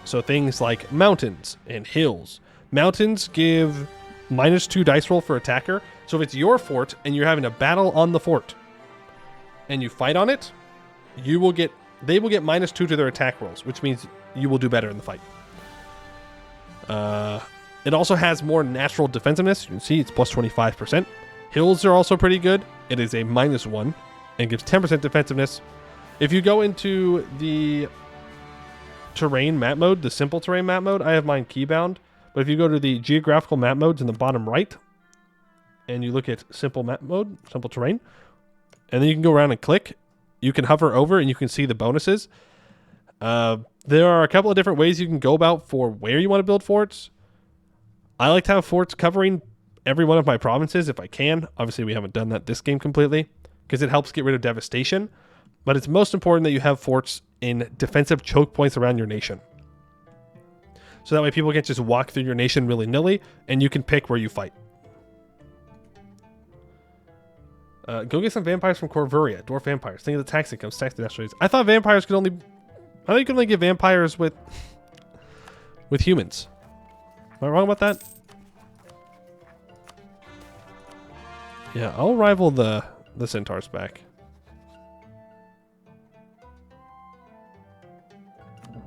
So things like mountains and hills. Mountains give -2 dice roll for attacker. So if it's your fort and you're having a battle on the fort and you fight on it, they will get -2 to their attack rolls, which means you will do better in the fight. It also has more natural defensiveness. You can see it's plus 25%. Hills are also pretty good. It is a -1 and gives 10% defensiveness. If you go into the terrain map mode, the simple terrain map mode, I have mine keybound. But if you go to the geographical map modes in the bottom right, and you look at simple map mode, simple terrain, and then you can go around and click, you can hover over and you can see the bonuses. There are a couple of different ways you can go about for where you want to build forts. I like to have forts covering every one of my provinces if I can. Obviously, we haven't done that this game completely because it helps get rid of devastation. But it's most important that you have forts in defensive choke points around your nation. So that way people can't just walk through your nation willy-nilly and you can pick where you fight. Go get some vampires from Corvuria. Dwarf vampires. Think of the tax income. Tax the destroyers. I thought vampires could only... I thought you could only get vampires with humans. Am I wrong about that? Yeah, I'll rival the centaurs back.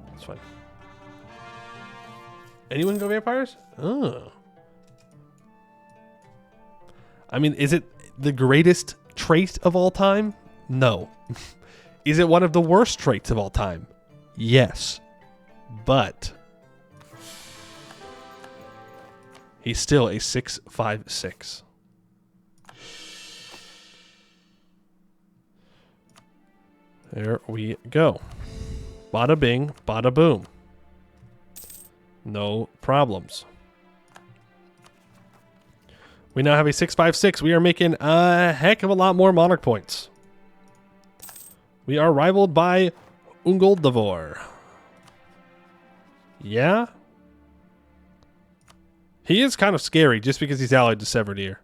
That's fine. Anyone go vampires? Oh. I mean, is it the greatest trait of all time? No. Is it one of the worst traits of all time? Yes. But he's still a 656. There we go. Bada bing, bada boom. No problems. We now have a 656. We are making a heck of a lot more monarch points. We are rivaled by Ungoldavor. Yeah? He is kind of scary just because he's allied to Severdeer.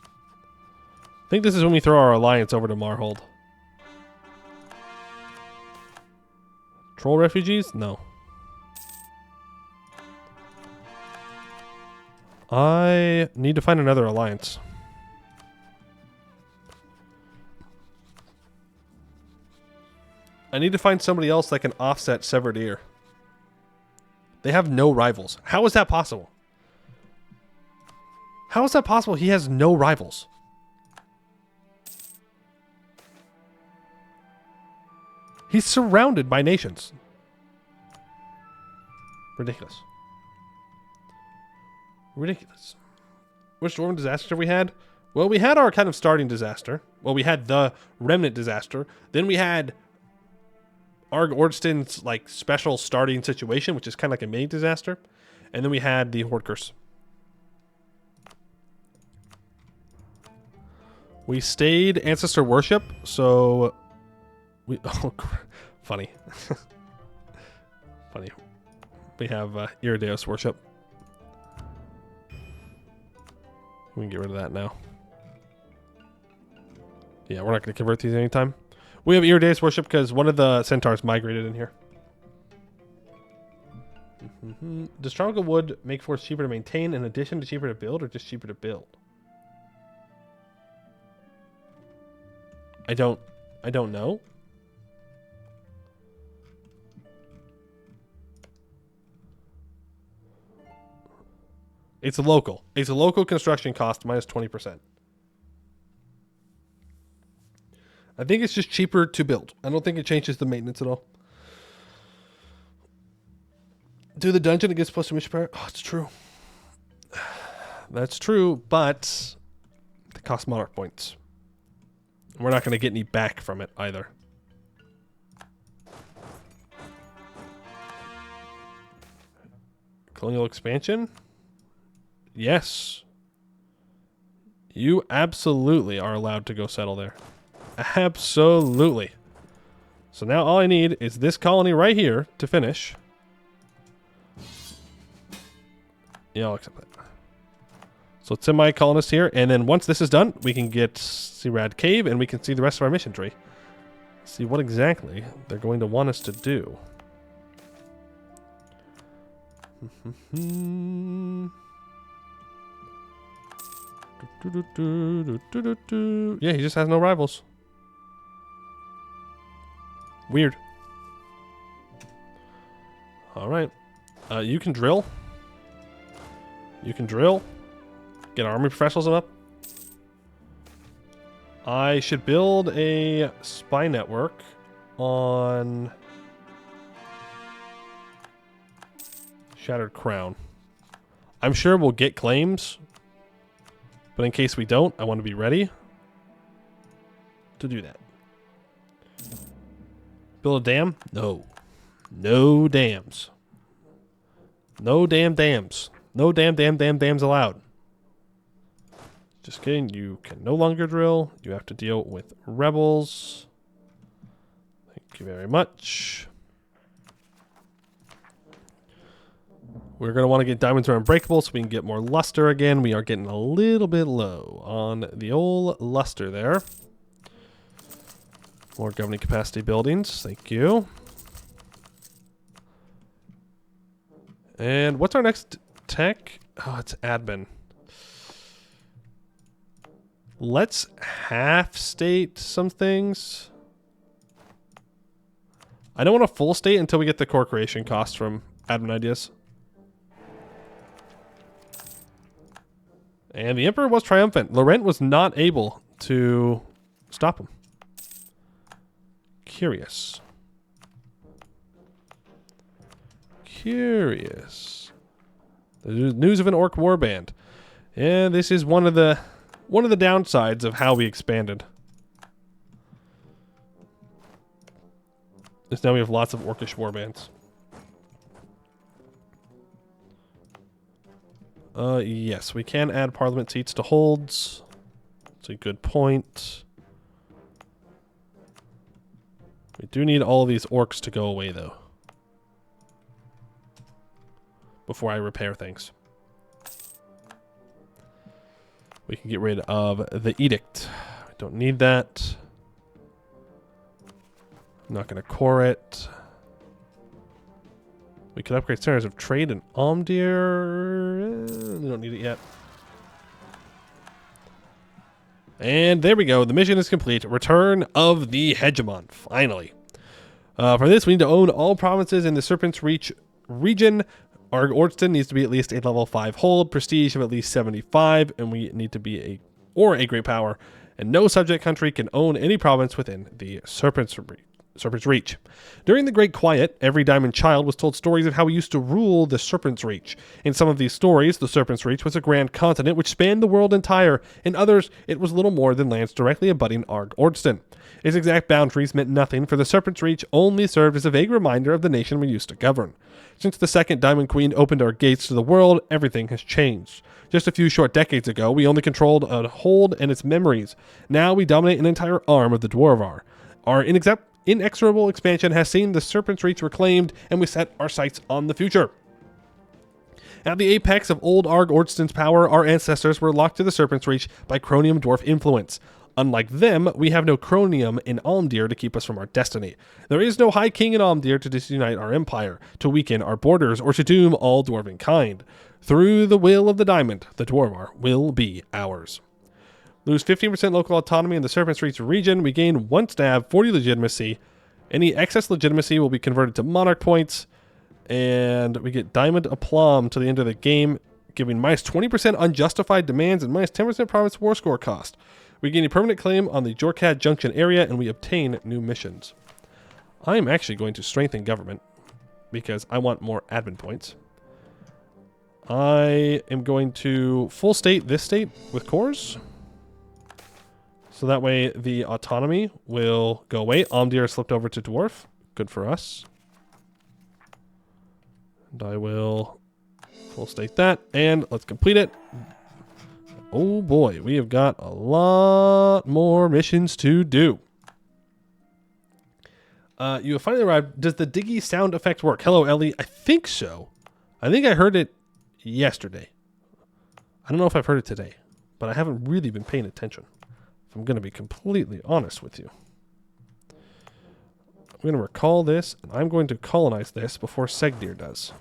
I think this is when we throw our alliance over to Marhold. Troll refugees? No. I need to find another alliance. I need to find somebody else that can offset Severdeer. They have no rivals. How is that possible? How is that possible? He has no rivals. He's surrounded by nations. Ridiculous. Ridiculous. Which dwarven disaster have we had? Well, we had our kind of starting disaster. Well, we had the remnant disaster. Then we had Arg-Ôrdstun's like special starting situation, which is kind of like a mini disaster. And then we had the Horde Curse. We stayed Ancestor Worship, so we funny. Funny. We have Irideos Worship. We can get rid of that now. Yeah, we're not going to convert these anytime. We have Irideos Worship because one of the centaurs migrated in here. Does tropical wood make forests cheaper to maintain in addition to cheaper to build, or just cheaper to build? I don't know. It's a local. It's a local construction cost minus 20%. I think it's just cheaper to build. I don't think it changes the maintenance at all. Do the dungeon, it gets plus 2 mission power. Oh, it's true. That's true, but it costs monarch points. We're not going to get any back from it either. Colonial expansion? Yes. You absolutely are allowed to go settle there. Absolutely. So now all I need is this colony right here to finish. Yeah, I'll accept that. So let's send my colonist here, and then once this is done, we can get Searad Cave, and we can see the rest of our mission tree. See what exactly they're going to want us to do. Yeah, he just has no rivals. Weird. Alright. You can drill. You can drill. Get army professionals up. I should build a spy network on Shattered Crown. I'm sure we'll get claims, but in case we don't, I want to be ready to do that. Build a dam? No. No dams. No damn dams. No dams allowed. Just kidding. You can no longer drill. You have to deal with rebels. Thank you very much. We're going to want to get diamonds are unbreakable so we can get more luster again. We are getting a little bit low on the old luster there. More governing capacity buildings. Thank you. And what's our next tech? Oh, it's admin. Let's half state some things. I don't want a full state until we get the core creation cost from admin ideas. And the Emperor was triumphant. Laurent was not able to stop him. Curious. Curious. There's news of an orc warband. And this is one of the downsides of how we expanded. Is now we have lots of orcish warbands. Yes, we can add parliament seats to holds. That's a good point. We do need all of these orcs to go away, though, before I repair things. We can get rid of the edict. I don't need that. I'm not going to core it. We can upgrade centers of trade in Almdir. We don't need it yet. And there we go. The mission is complete. Return of the Hegemon. Finally. For this, we need to own all provinces in the Serpent's Reach region. Arg-Ôrdstun needs to be at least a level 5 hold, prestige of at least 75, and we need to be a great power. And no subject country can own any province within the Serpent's Reach. During the Great Quiet, every Diamond child was told stories of how we used to rule the Serpent's Reach. In some of these stories, the Serpent's Reach was a grand continent which spanned the world entire. In others, it was little more than lands directly abutting Arg-Ôrdstun. Its exact boundaries meant nothing, for the Serpent's Reach only served as a vague reminder of the nation we used to govern. Since the second Diamond Queen opened our gates to the world, everything has changed. Just a few short decades ago, we only controlled a hold and its memories. Now we dominate an entire arm of the Dwarf. Our inexorable expansion has seen the Serpent's Reach reclaimed, and we set our sights on the future. At the apex of old Arg-Ôrdstun's power, our ancestors were locked to the Serpent's Reach by Chromium Dwarf influence. Unlike them, we have no Chromium in Almdir to keep us from our destiny. There is no High King in Almdir to disunite our empire, to weaken our borders, or to doom all dwarven kind. Through the will of the Diamond, the Dwarvar will be ours. Lose 15% local autonomy in the Serpent's Reach region. We gain 1 stab, 40 legitimacy. Any excess legitimacy will be converted to monarch points. And we get Diamond Aplomb to the end of the game, giving minus 20% unjustified demands and minus 10% province war score cost. We gain a permanent claim on the Jorkad Junction area, and we obtain new missions. I am actually going to strengthen government because I want more admin points. I am going to full state this state with cores. So that way the autonomy will go away. Almdir slipped over to Dwarf. Good for us. And I will full state that. And let's complete it. Oh boy, we have got a lot more missions to do. You have finally arrived. Does the Diggy sound effect work? Hello, Ellie. I think so. I think I heard it yesterday. I don't know if I've heard it today, but I haven't really been paying attention. If I'm going to be completely honest with you. I'm going to recall this, and I'm going to colonize this before Segdir does.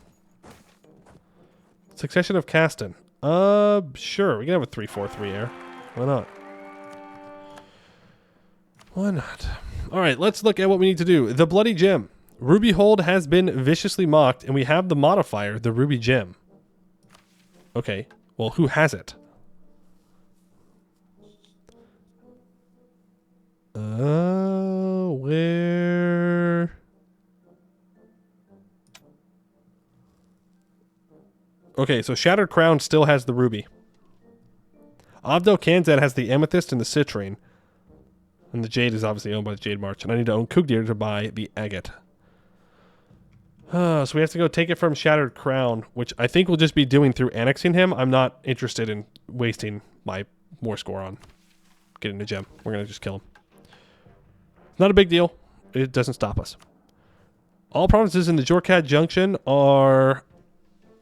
Succession of Castan. Sure. We can have a 3-4-3 air. Why not? Why not? Alright, let's look at what we need to do. The Bloody Gem. Ruby Hold has been viciously mocked, and we have the modifier, the Ruby Gem. Okay. Well, who has it? Where... Okay, so Shattered Crown still has the ruby. Abdel Kanzad has the amethyst and the citrine. And the jade is obviously owned by the Jade March. And I need to own Kugdir to buy the agate. So we have to go take it from Shattered Crown, which I think we'll just be doing through annexing him. I'm not interested in wasting my war score on getting the gem. We're going to just kill him. Not a big deal. It doesn't stop us. All provinces in the Jorkad Junction are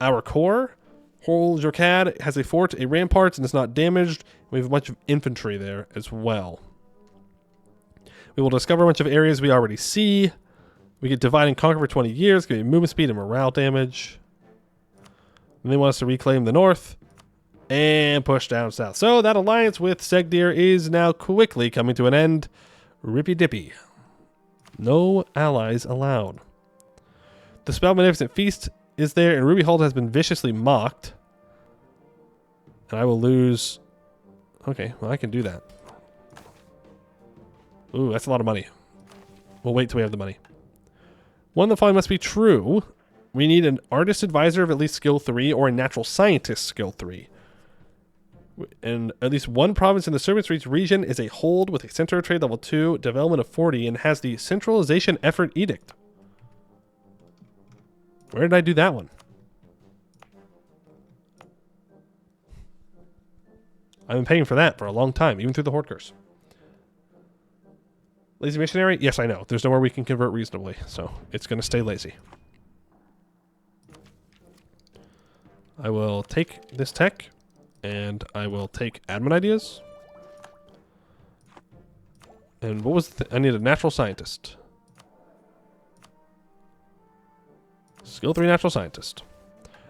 our core. Whole Jorkad has a fort, a ramparts, and it's not damaged. We have a bunch of infantry there as well. We will discover a bunch of areas we already see. We get divide and conquer for 20 years, give you movement speed and morale damage. And they want us to reclaim the north and push down south. So that alliance with Segdir is now quickly coming to an end. Rippy dippy. No allies allowed. The Spell Magnificent Feast is there, and Ruby Hold has been viciously mocked. And I will lose... Okay, well I can do that. Ooh, that's a lot of money. We'll wait till we have the money. One that finally must be true. We need an artist advisor of at least skill 3 or a natural scientist skill 3. And at least one province in the Serpent's Reach region is a hold with a center of trade level 2, development of 40, and has the centralization effort edict. Where did I do that one? I've been paying for that for a long time, even through the Horde Curse. Lazy missionary? Yes, I know. There's nowhere we can convert reasonably, so it's going to stay lazy. I will take this tech, and I will take admin ideas. And what was I need a natural scientist. Skill 3 natural scientist.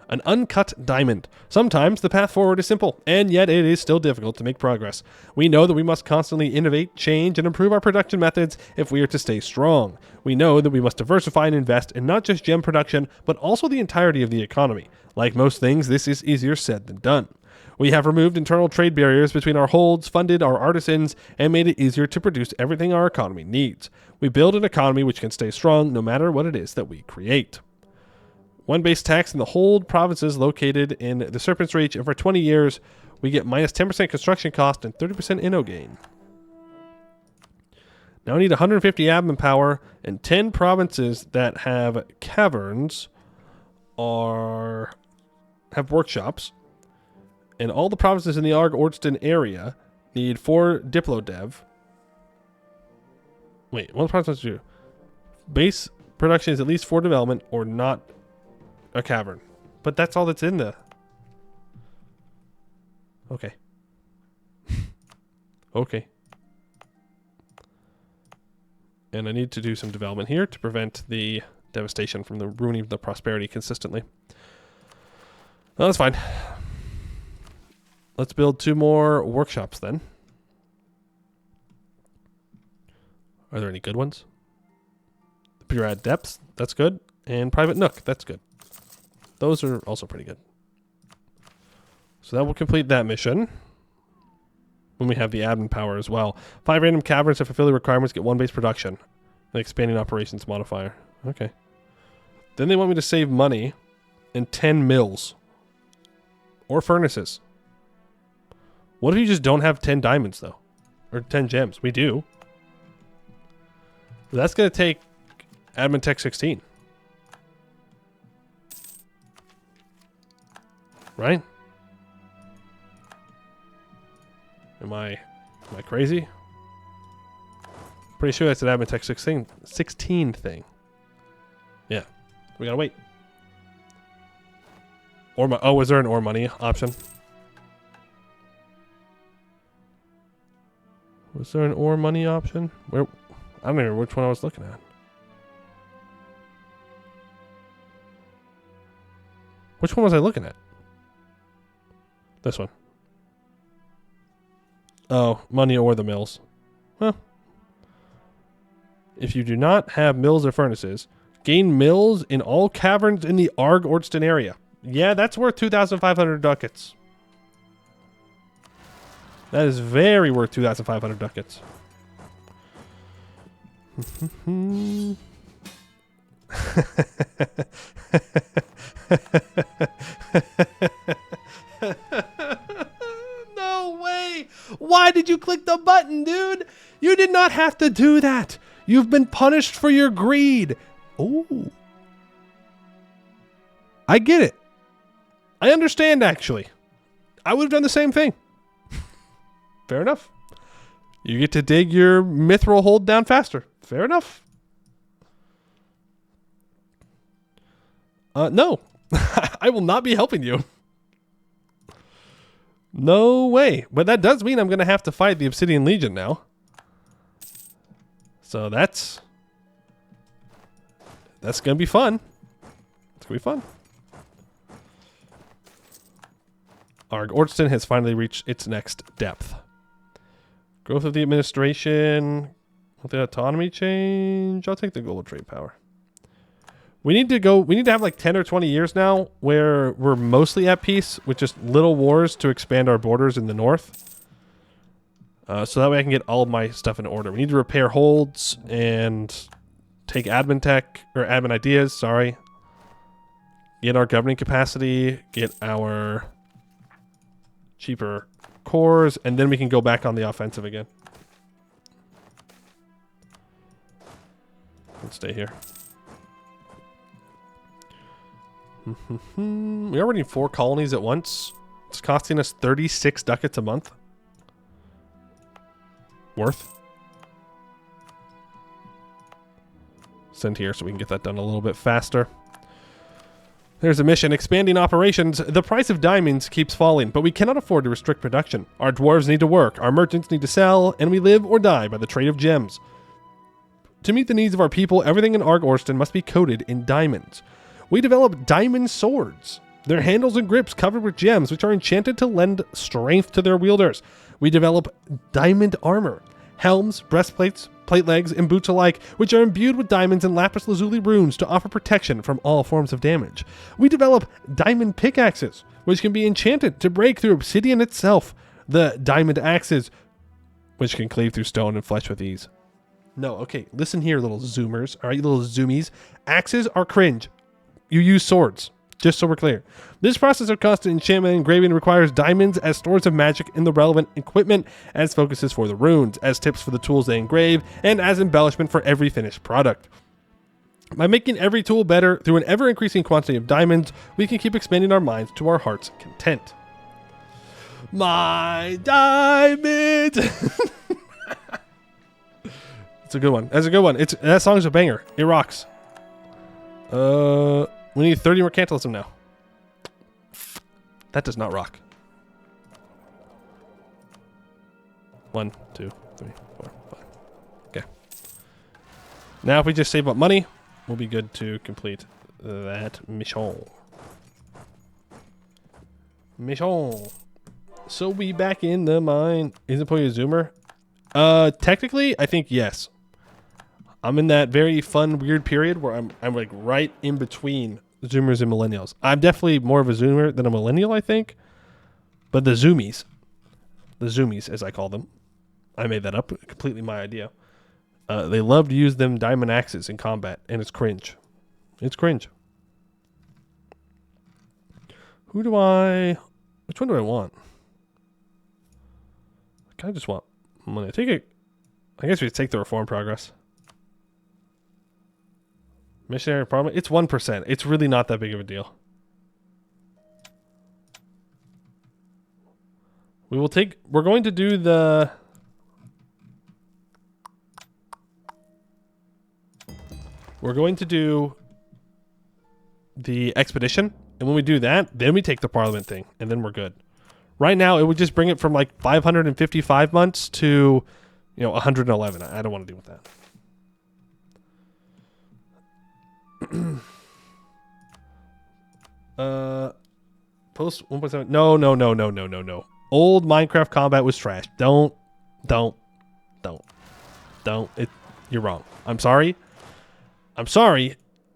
An uncut diamond. Sometimes the path forward is simple, and yet it is still difficult to make progress. We know that we must constantly innovate, change, and improve our production methods if we are to stay strong. We know that we must diversify and invest in not just gem production, but also the entirety of the economy. Like most things, this is easier said than done. We have removed internal trade barriers between our holds, funded our artisans, and made it easier to produce everything our economy needs. We build an economy which can stay strong no matter what it is that we create. One base tax in the hold provinces located in the Serpent's Reach, and for 20 years, we get minus 10% construction cost and 30% inno gain. Now I need 150 admin power, and 10 provinces that have caverns have workshops, and all the provinces in the Arg-Ôrdstun area need 4 Diplo Dev. Wait, what provinces do? Base production is at least 4 development or not a cavern. But that's all that's in the... Okay. Okay. And I need to do some development here to prevent the devastation from the ruining the prosperity consistently. No, that's fine. Let's build 2 more workshops then. Are there any good ones? Pure add depth, that's good. And private nook, that's good. Those are also pretty good. So that will complete that mission. When we have the admin power as well. 5 random caverns that fulfill the requirements get 1 base production. An expanding operations modifier. Okay. Then they want me to save money and 10 mills. Or furnaces. What if you just don't have 10 diamonds though? Or 10 gems? We do. That's going to take admin tech 16. Right? Am I crazy? Pretty sure that's an admin tech 16 thing. Yeah. We gotta wait. Oh, was there an ore money option? Was there an ore money option? Where? I don't even remember which one I was looking at. Which one was I looking at? This one. Oh, money or the mills. Well, if you do not have mills or furnaces, gain mills in all caverns in the Arg-Ôrdstun area. Yeah, that's worth 2,500 ducats. That is very worth 2,500 ducats. No way! Why did you click the button, dude? You did not have to do that. You've been punished for your greed. Oh. I get it. I understand, actually. I would have done the same thing. Fair enough. You get to dig your mithril hold down faster. Fair enough. No. I will not be helping you. No way. But that does mean I'm going to have to fight the Obsidian Legion now. So that's going to be fun. It's going to be fun. Arg-Ôrdstun has finally reached its next depth. Growth of the administration. With the autonomy change. I'll take the global trade power. We need to have like 10 or 20 years now where we're mostly at peace with just little wars to expand our borders in the north. So that way I can get all of my stuff in order. We need to repair holds and take admin tech, or admin ideas, sorry. Get our governing capacity, get our cheaper cores, and then we can go back on the offensive again. Let's stay here. We already need 4 colonies at once. It's costing us 36 ducats a month. Worth. send here so we can get that done a little bit faster. There's a mission. Expanding operations. The price of diamonds keeps falling, but we cannot afford to restrict production. Our dwarves need to work, our merchants need to sell, and we live or die by the trade of gems. To meet the needs of our people, everything in Arg-Ôrdstun must be coated in diamonds. We develop diamond swords. Their handles and grips covered with gems, which are enchanted to lend strength to their wielders. We develop diamond armor. Helms, breastplates, plate legs, and boots alike, which are imbued with diamonds and lapis lazuli runes to offer protection from all forms of damage. We develop diamond pickaxes, which can be enchanted to break through obsidian itself. The diamond axes, which can cleave through stone and flesh with ease. No, okay, listen here, little zoomers. All right, little zoomies. Axes are cringe. You use swords. Just so we're clear. This process of constant enchantment and engraving requires diamonds as stores of magic in the relevant equipment, as focuses for the runes, as tips for the tools they engrave, and as embellishment for every finished product. By making every tool better through an ever-increasing quantity of diamonds, we can keep expanding our minds to our heart's content. My diamonds! It's a good one. That's a good one. That song's a banger. It rocks. We need 30 mercantilism now. That does not rock. 1, 2, 3, 4, 5. Okay. Now if we just save up money, we'll be good to complete that mission. So we back in the mine. Is it putting a zoomer? Technically, I think yes. I'm in that very fun, weird period where I'm like right in between zoomers and millennials. I'm definitely more of a zoomer than a millennial, I think. But the zoomies as I call them, I made that up, completely my idea. They love to use them diamond axes in combat, and it's cringe. It's cringe. Which one do I want? I kind of just want money. I guess we take the reform progress. Missionary apartment. It's 1%. It's really not that big of a deal. We're going to do the... We're going to do the expedition. And when we do that, then we take the parliament thing. And then we're good. Right now, it would just bring it from like 555 months to, 111. I don't want to deal with that. Post 1.7. No. Old Minecraft combat was trash. Don't. You're wrong. I'm sorry.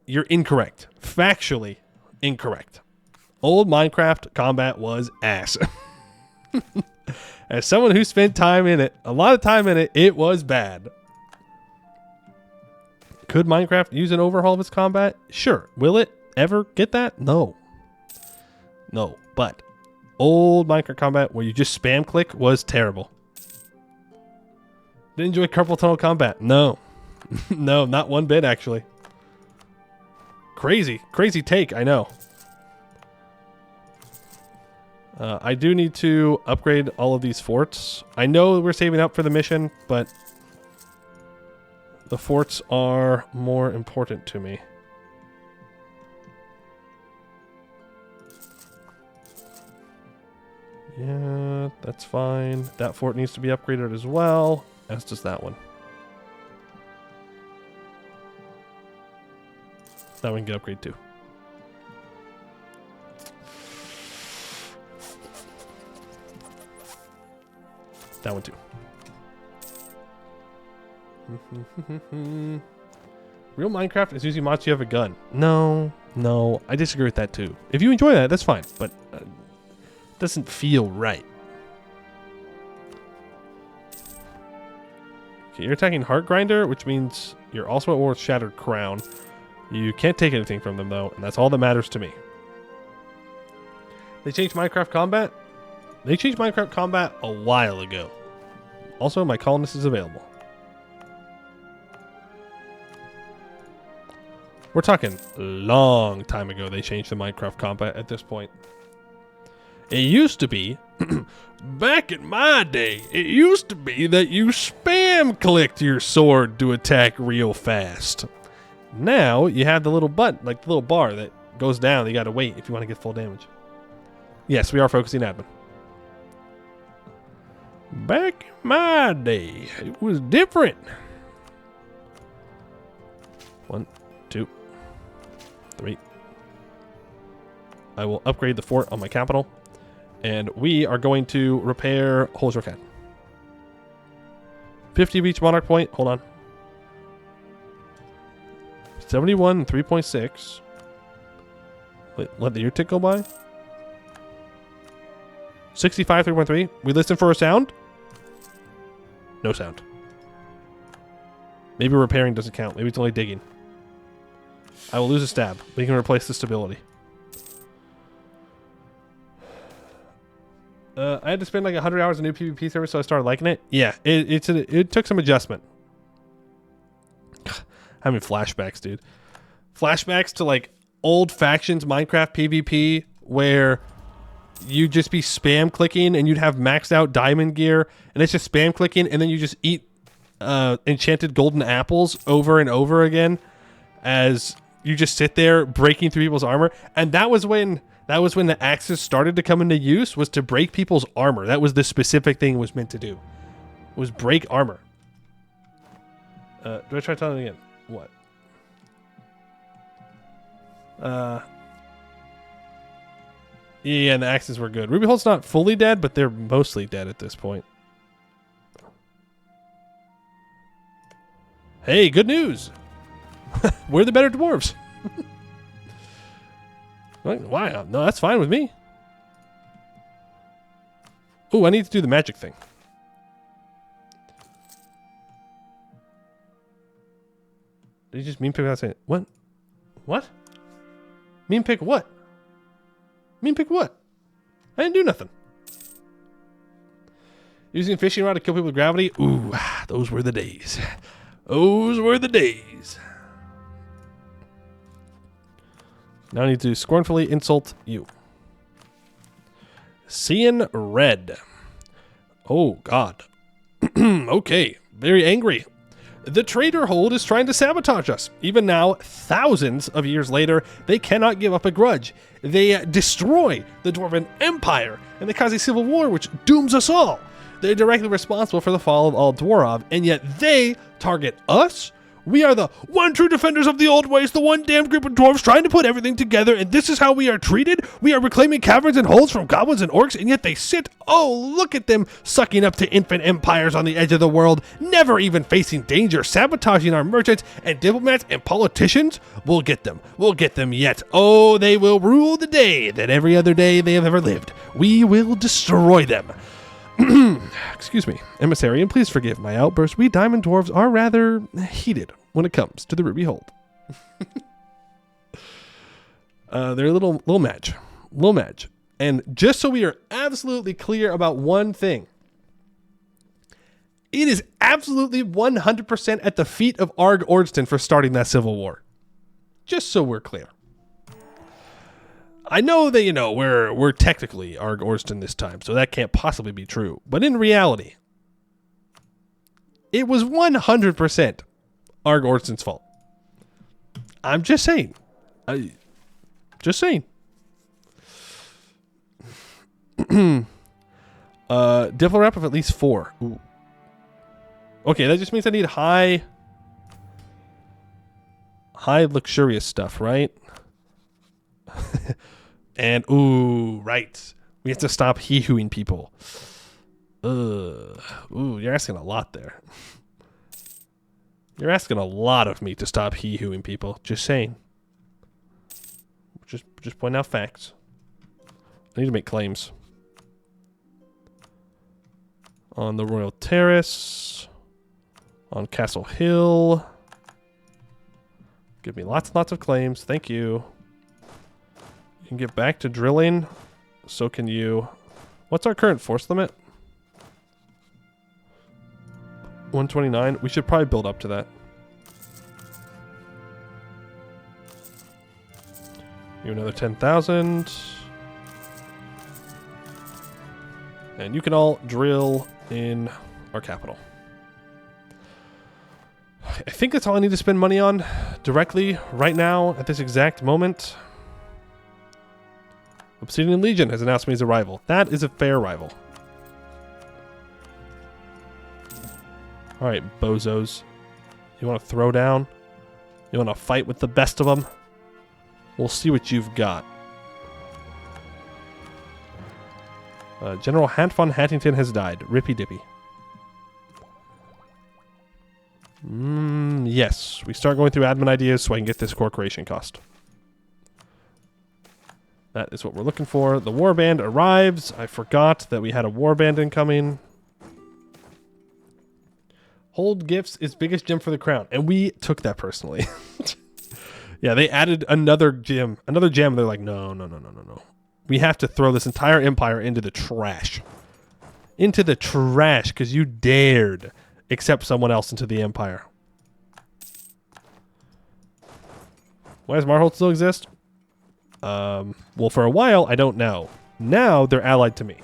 You're incorrect. Factually incorrect. Old Minecraft combat was ass. As someone who spent time in it, a lot of time in it, it was bad. Could Minecraft use an overhaul of its combat? Sure. Will it ever get that? No. But old Minecraft combat where you just spam click was terrible. Didn't enjoy carpal tunnel combat. No. No, not one bit actually. Crazy take, I know. I do need to upgrade all of these forts. I know we're saving up for the mission, but the forts are more important to me. Yeah, that's fine. That fort needs to be upgraded as well, as does that one. That one can get upgraded too. That one too. Real Minecraft is using mods you have a gun. No, I disagree with that too. If you enjoy that, that's fine, but it doesn't feel right. Okay, you're attacking Heart Grinder, which means you're also at war with Shattered Crown. You can't take anything from them though, and that's all that matters to me. They changed Minecraft combat? They changed Minecraft combat a while ago. Also, my colonist is available. We're talking a long time ago they changed the Minecraft combat at this point. It used to be, back in my day, it used to be that you spam clicked your sword to attack real fast. Now you have the little button, like the little bar that goes down. You got to wait if you want to get full damage. Yes, we are focusing admin. Back in my day, it was different. 1, 2, 3. I will upgrade the fort on my capital. And we are going to repair Holes Rocket. 50 of each monarch point. Hold on. 71, 3.6. Wait, let the year tick go by. 65, 3.3. We listen for a sound. No sound. Maybe repairing doesn't count. Maybe it's only digging. I will lose a stab. We can replace the stability. I had to spend like 100 hours in new PvP server, so I started liking it. Yeah, it took some adjustment. Having flashbacks, dude. Flashbacks to like old factions Minecraft PvP where you'd just be spam clicking and you'd have maxed out diamond gear and it's just spam clicking and then you just eat enchanted golden apples over and over again as you just sit there breaking through people's armor. And that was when the axes started to come into use, was to break people's armor. That was the specific thing it was meant to do. Was break armor. Do I try telling it again? What? Yeah, and the axes were good. Ruby Holt's not fully dead, but they're mostly dead at this point. Hey, good news! We're the better dwarves. Why? No, that's fine with me. Oh, I need to do the magic thing. Did you just meme pick without saying it? What? What? Meme pick what? Meme pick what? I didn't do nothing. Using fishing rod to kill people with gravity? Ooh, those were the days. Those were the days. Now I need to scornfully insult you. Seeing red. Oh, God. Okay. Very angry. The traitor hold is trying to sabotage us. Even now, thousands of years later, they cannot give up a grudge. They destroy the Dwarven Empire, and they cause a civil war which dooms us all. They're directly responsible for the fall of all Dwarov, and yet they target us? We are the one true defenders of the old ways, the one damn group of dwarves trying to put everything together, and this is how we are treated? We are reclaiming caverns and holes from goblins and orcs, and yet they sit, oh, look at them, sucking up to infant empires on the edge of the world, never even facing danger, sabotaging our merchants and diplomats and politicians? We'll get them. We'll get them yet. Oh, they will rule the day that every other day they have ever lived. We will destroy them. Excuse me, emissary, and please forgive my outburst. We diamond dwarves are rather heated when it comes to the ruby hold. They're a little match, and just so we are absolutely clear about one thing, it is absolutely 100% at the feet of Arg-Ôrdstun for starting that civil war. Just so we're clear. I know that, we're technically Arg-Ôrdstun this time, so that can't possibly be true. But in reality, it was 100% Arg-Ôrdstun's fault. I'm just saying. Just saying. Diplo wrap of at least 4. Ooh. Okay, that just means I need high luxurious stuff, right? And, ooh, right. We have to stop hee-hooing people. Ooh, you're asking a lot there. You're asking a lot of me to stop hee-hooing people. Just saying. Just point out facts. I need to make claims. On the Royal Terrace. On Castle Hill. Give me lots and lots of claims. Thank you. You can get back to drilling. So can you. What's our current force limit? 129. We should probably build up to that. You another 10,000. And you can all drill in our capital. I think that's all I need to spend money on directly right now at this exact moment. Obsidian Legion has announced me as a rival. That is a fair rival. Alright, bozos. You want to throw down? You want to fight with the best of them? We'll see what you've got. General Hanfon Hattington has died. Rippy dippy. Yes. We start going through admin ideas so I can get this core creation cost. That is what we're looking for. The warband arrives. I forgot that we had a warband incoming. Hold gifts is biggest gem for the crown. And we took that personally. Yeah, they added another gem. Another gem. They're like, no. We have to throw this entire empire into the trash. Into the trash because you dared accept someone else into the empire. Why does Marhold still exist? Well, for a while, I don't know. Now, they're allied to me.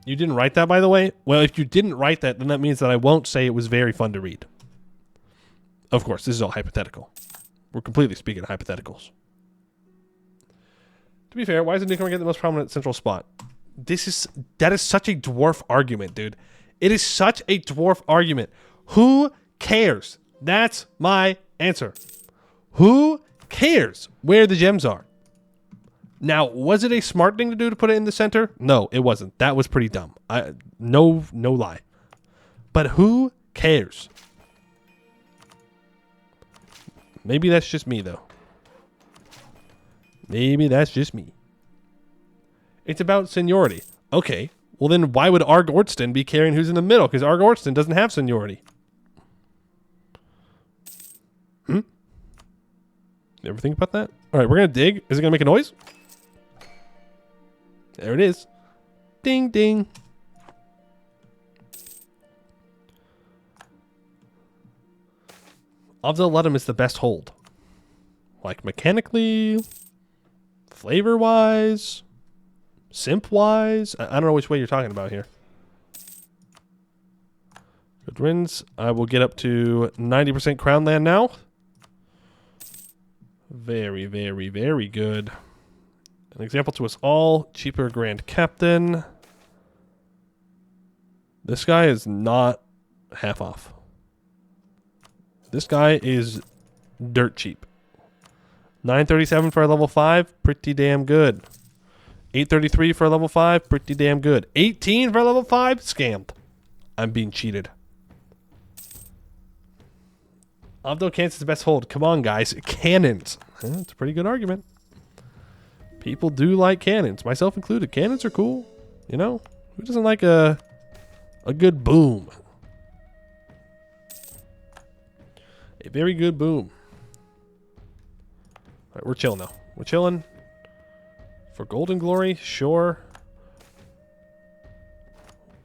You didn't write that, by the way? Well, if you didn't write that, then that means that I won't say it was very fun to read. Of course, this is all hypothetical. We're completely speaking hypotheticals. To be fair, why does the newcomer get the most prominent central spot? That is such a dwarf argument, dude. It is such a dwarf argument. Who cares? That's my answer. Who cares where the gems are? Now, was it a smart thing to do to put it in the center? No, it wasn't. That was pretty dumb. No lie. But who cares? Maybe that's just me, though. Maybe that's just me. It's about seniority. Okay, well then why would Arg-Ôrdstun be carrying who's in the middle? Because Arg-Ôrdstun doesn't have seniority. You ever think about that? All right, we're going to dig. Is it going to make a noise? There it is. Ding, ding. Obsidian is the best hold. Like mechanically, flavor-wise, simp-wise. I don't know which way you're talking about here. Good wins. I will get up to 90% crown land now. Very, very, very good. An example to us all. Cheaper Grand Captain. This guy is not half off. This guy is dirt cheap. 937 for a level 5. Pretty damn good. 833 for a level 5. Pretty damn good. 18 for a level 5. Scammed. I'm being cheated. Obdo Cannons is the best hold. Come on, guys. Cannons. It's a pretty good argument. People do like cannons, myself included. Cannons are cool. You know? Who doesn't like a good boom? A very good boom. All right, we're chilling now. We're chilling. For Golden Glory, sure.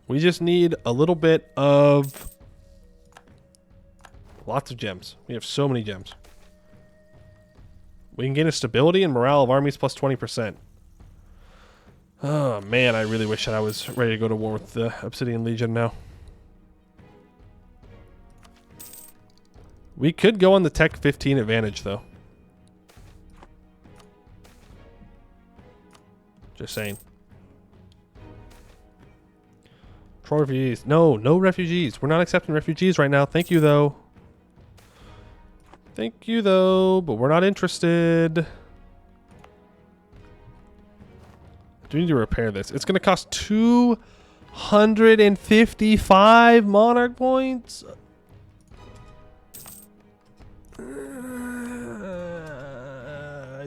We just need a little bit of... Lots of gems. We have so many gems. We can gain a stability and morale of armies plus 20%. Oh, man, I really wish that I was ready to go to war with the Obsidian Legion now. We could go on the Tech 15 advantage, though. Just saying. Troll refugees. No refugees. We're not accepting refugees right now. Thank you, though. Thank you, though, but we're not interested. Do we need to repair this? It's going to cost 255 Monarch points. I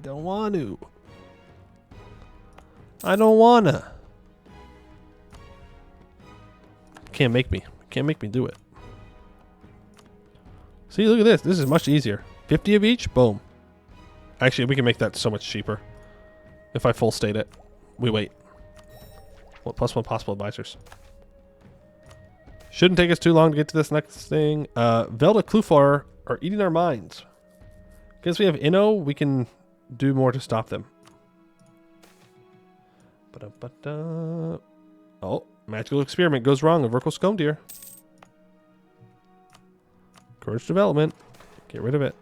don't want to. I don't want to. Can't make me. Can't make me do it. See, look at this. This is much easier. 50 of each? Boom. Actually, we can make that so much cheaper. If I full state it. We wait. What, +1 possible advisors. Shouldn't take us too long to get to this next thing. Velda Klufar are eating our minds. Because we have Inno, we can do more to stop them. Oh, Magical experiment goes wrong. A vertical scone deer. Courage development. Get rid of it.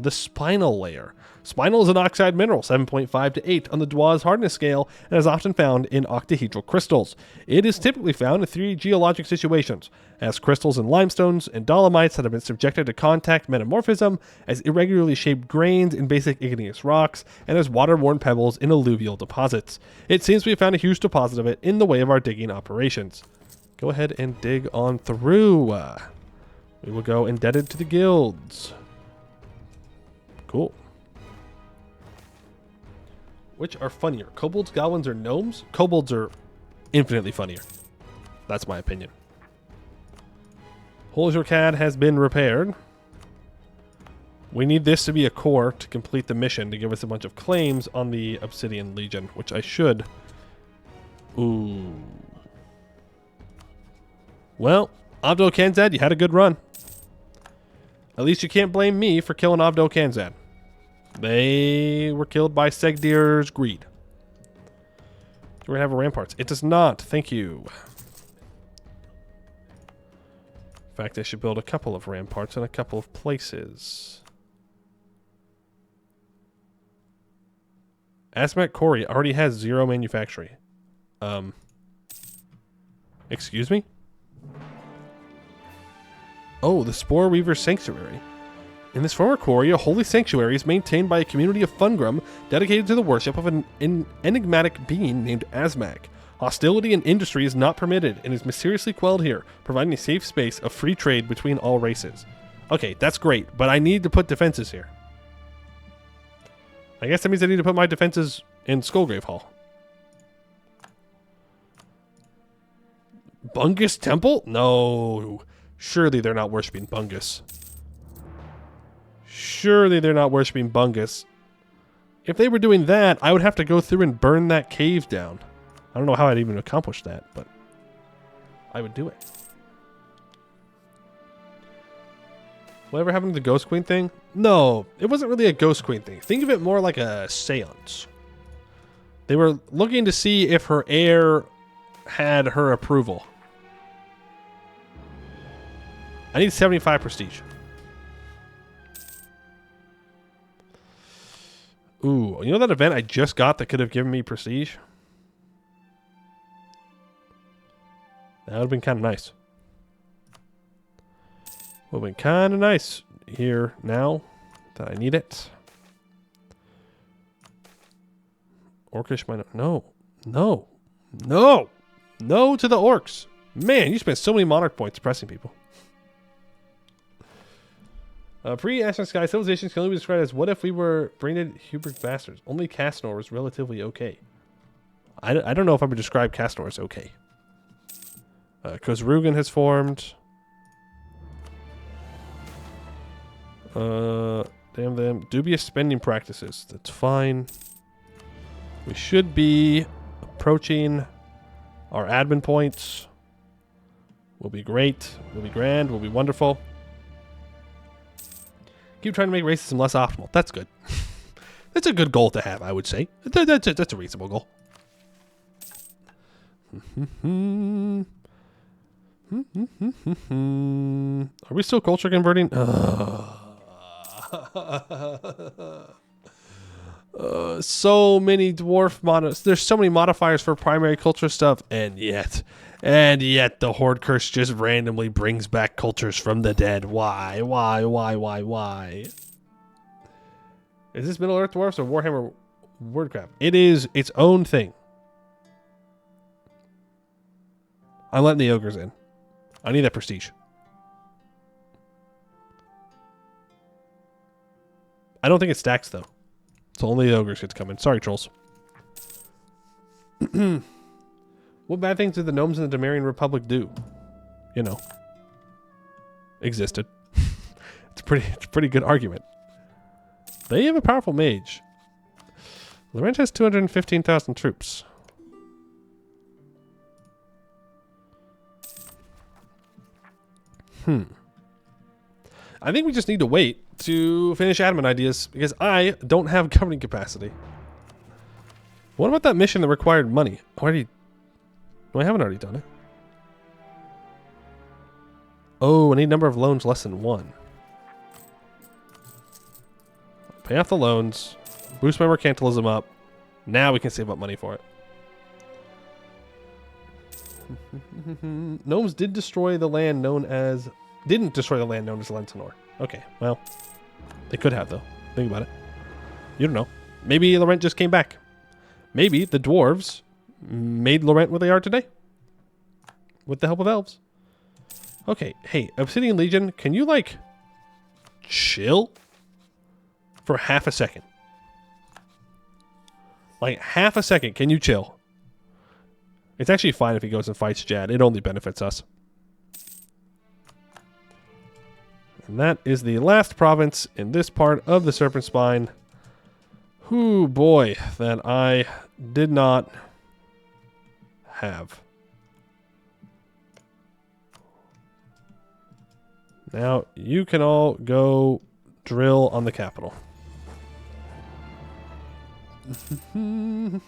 The spinal layer. Spinal is an oxide mineral, 7.5 to 8 on the Dwarf's hardness scale, and is often found in octahedral crystals. It is typically found in 3 geologic situations, as crystals in limestones and dolomites that have been subjected to contact metamorphism, as irregularly shaped grains in basic igneous rocks, and as water-worn pebbles in alluvial deposits. It seems we have found a huge deposit of it in the way of our digging operations. Go ahead and dig on through. We will go indebted to the guilds. Cool. Which are funnier, kobolds, goblins, or gnomes? Kobolds are infinitely funnier. That's my opinion. Holzercad has been repaired. We need this to be a core to complete the mission to give us a bunch of claims on the Obsidian Legion, which I should. Ooh. Well, Abdo Kanzad, you had a good run. At least you can't blame me for killing Abdo Kanzad. They were killed by Segdir's greed. Do we have a ramparts? It does not. Thank you. In fact, I should build a couple of ramparts in a couple of places. Asmat Quarry already has 0 manufacturing. Excuse me? Oh, the Spore Weaver Sanctuary. In this former quarry, a holy sanctuary is maintained by a community of Fungrum dedicated to the worship of an enigmatic being named Asmak. Hostility and industry is not permitted and is mysteriously quelled here, providing a safe space of free trade between all races. Okay, that's great, but I need to put defenses here. I guess that means I need to put my defenses in Skullgrave Hall. Bungus Temple? No. Surely they're not worshipping Bungus. Surely they're not worshipping Bungus. If they were doing that, I would have to go through and burn that cave down. I don't know how I'd even accomplish that, but I would do it. Whatever happened to the Ghost Queen thing? No, it wasn't really a Ghost Queen thing. Think of it more like a seance. They were looking to see if her heir had her approval. I need 75 prestige. Ooh, you know that event I just got that could have given me prestige? That would have been kind of nice. Would have been kind of nice here now that I need it. Orcish minor. No. No. No. No to the orcs. Man, you spent so many monarch points pressing people. Pre-Ashen Sky civilizations can only be described as what if we were brained hubris bastards. Only Castnor was relatively okay. I don't know if I would describe Castnor as okay. Kozrugan has formed. Damn them. Dubious spending practices. That's fine. We should be approaching our admin points. Will be great. Will be grand. Will be wonderful. Keep trying to make racism less optimal. That's good. That's a good goal to have, I would say. That's a reasonable goal. Are we still culture converting? So many dwarf there's so many modifiers for primary culture stuff, and yet the Horde curse just randomly brings back cultures from the dead. Why? Is this Middle Earth Dwarfs or Warhammer Wordcraft? It is its own thing. I'm letting the ogres in. I need that prestige. I don't think it stacks, though. So only the ogres get to come in. Sorry, trolls. What bad things did the gnomes in the Demarian Republic do? You know. Existed. It's a pretty good argument. They have a powerful mage. Laurent has 215,000 troops. I think we just need to wait to finish admin ideas because I don't have governing capacity. What about that mission that required money? Do I haven't already done it? Oh, I need number of loans less than 1. Pay off the loans. Boost my mercantilism up. Now we can save up money for it. Gnomes didn't destroy the land known as Lentinor. Okay, well, they could have though. Think about it. You don't know. Maybe Laurent just came back. Maybe the dwarves made Laurent what they are today. With the help of elves. Okay, hey, Obsidian Legion, can you like chill for half a second? Like half a second, can you chill? It's actually fine if he goes and fights Jad. It only benefits us. And that is the last province in this part of the Serpent Spine. Whoo, boy, that I did not have. Now, you can all go drill on the capital. Not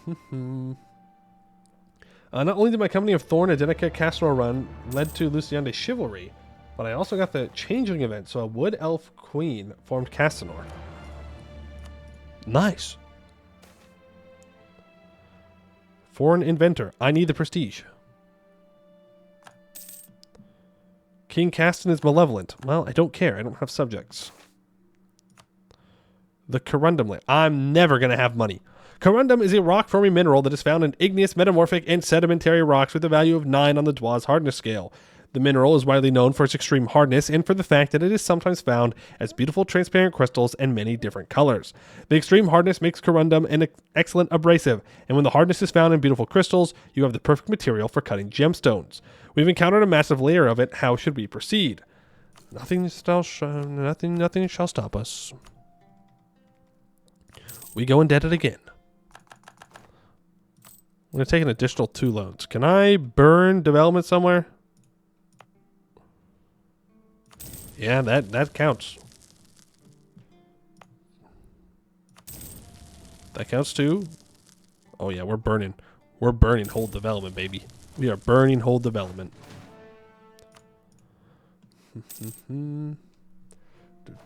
only did my company of Thorn, Adenica, Castor run led to Luciande's chivalry, but I also got the changeling event, so a wood elf queen formed Castanor. Nice. Foreign inventor. I need the prestige. King Castan is malevolent. Well, I don't care. I don't have subjects. The corundum land. I'm never going to have money. Corundum is a rock-forming mineral that is found in igneous, metamorphic, and sedimentary rocks with a value of 9 on the Dwarf's hardness scale. The mineral is widely known for its extreme hardness and for the fact that it is sometimes found as beautiful transparent crystals in many different colors. The extreme hardness makes corundum an excellent abrasive, and when the hardness is found in beautiful crystals, you have the perfect material for cutting gemstones. We've encountered a massive layer of it. How should we proceed? Nothing shall stop us. We go and debt it again. I'm going to take an additional 2 loans. Can I burn development somewhere? Yeah, that counts. That counts too. Oh yeah, we're burning. We're burning whole development, baby. We are burning whole development. There's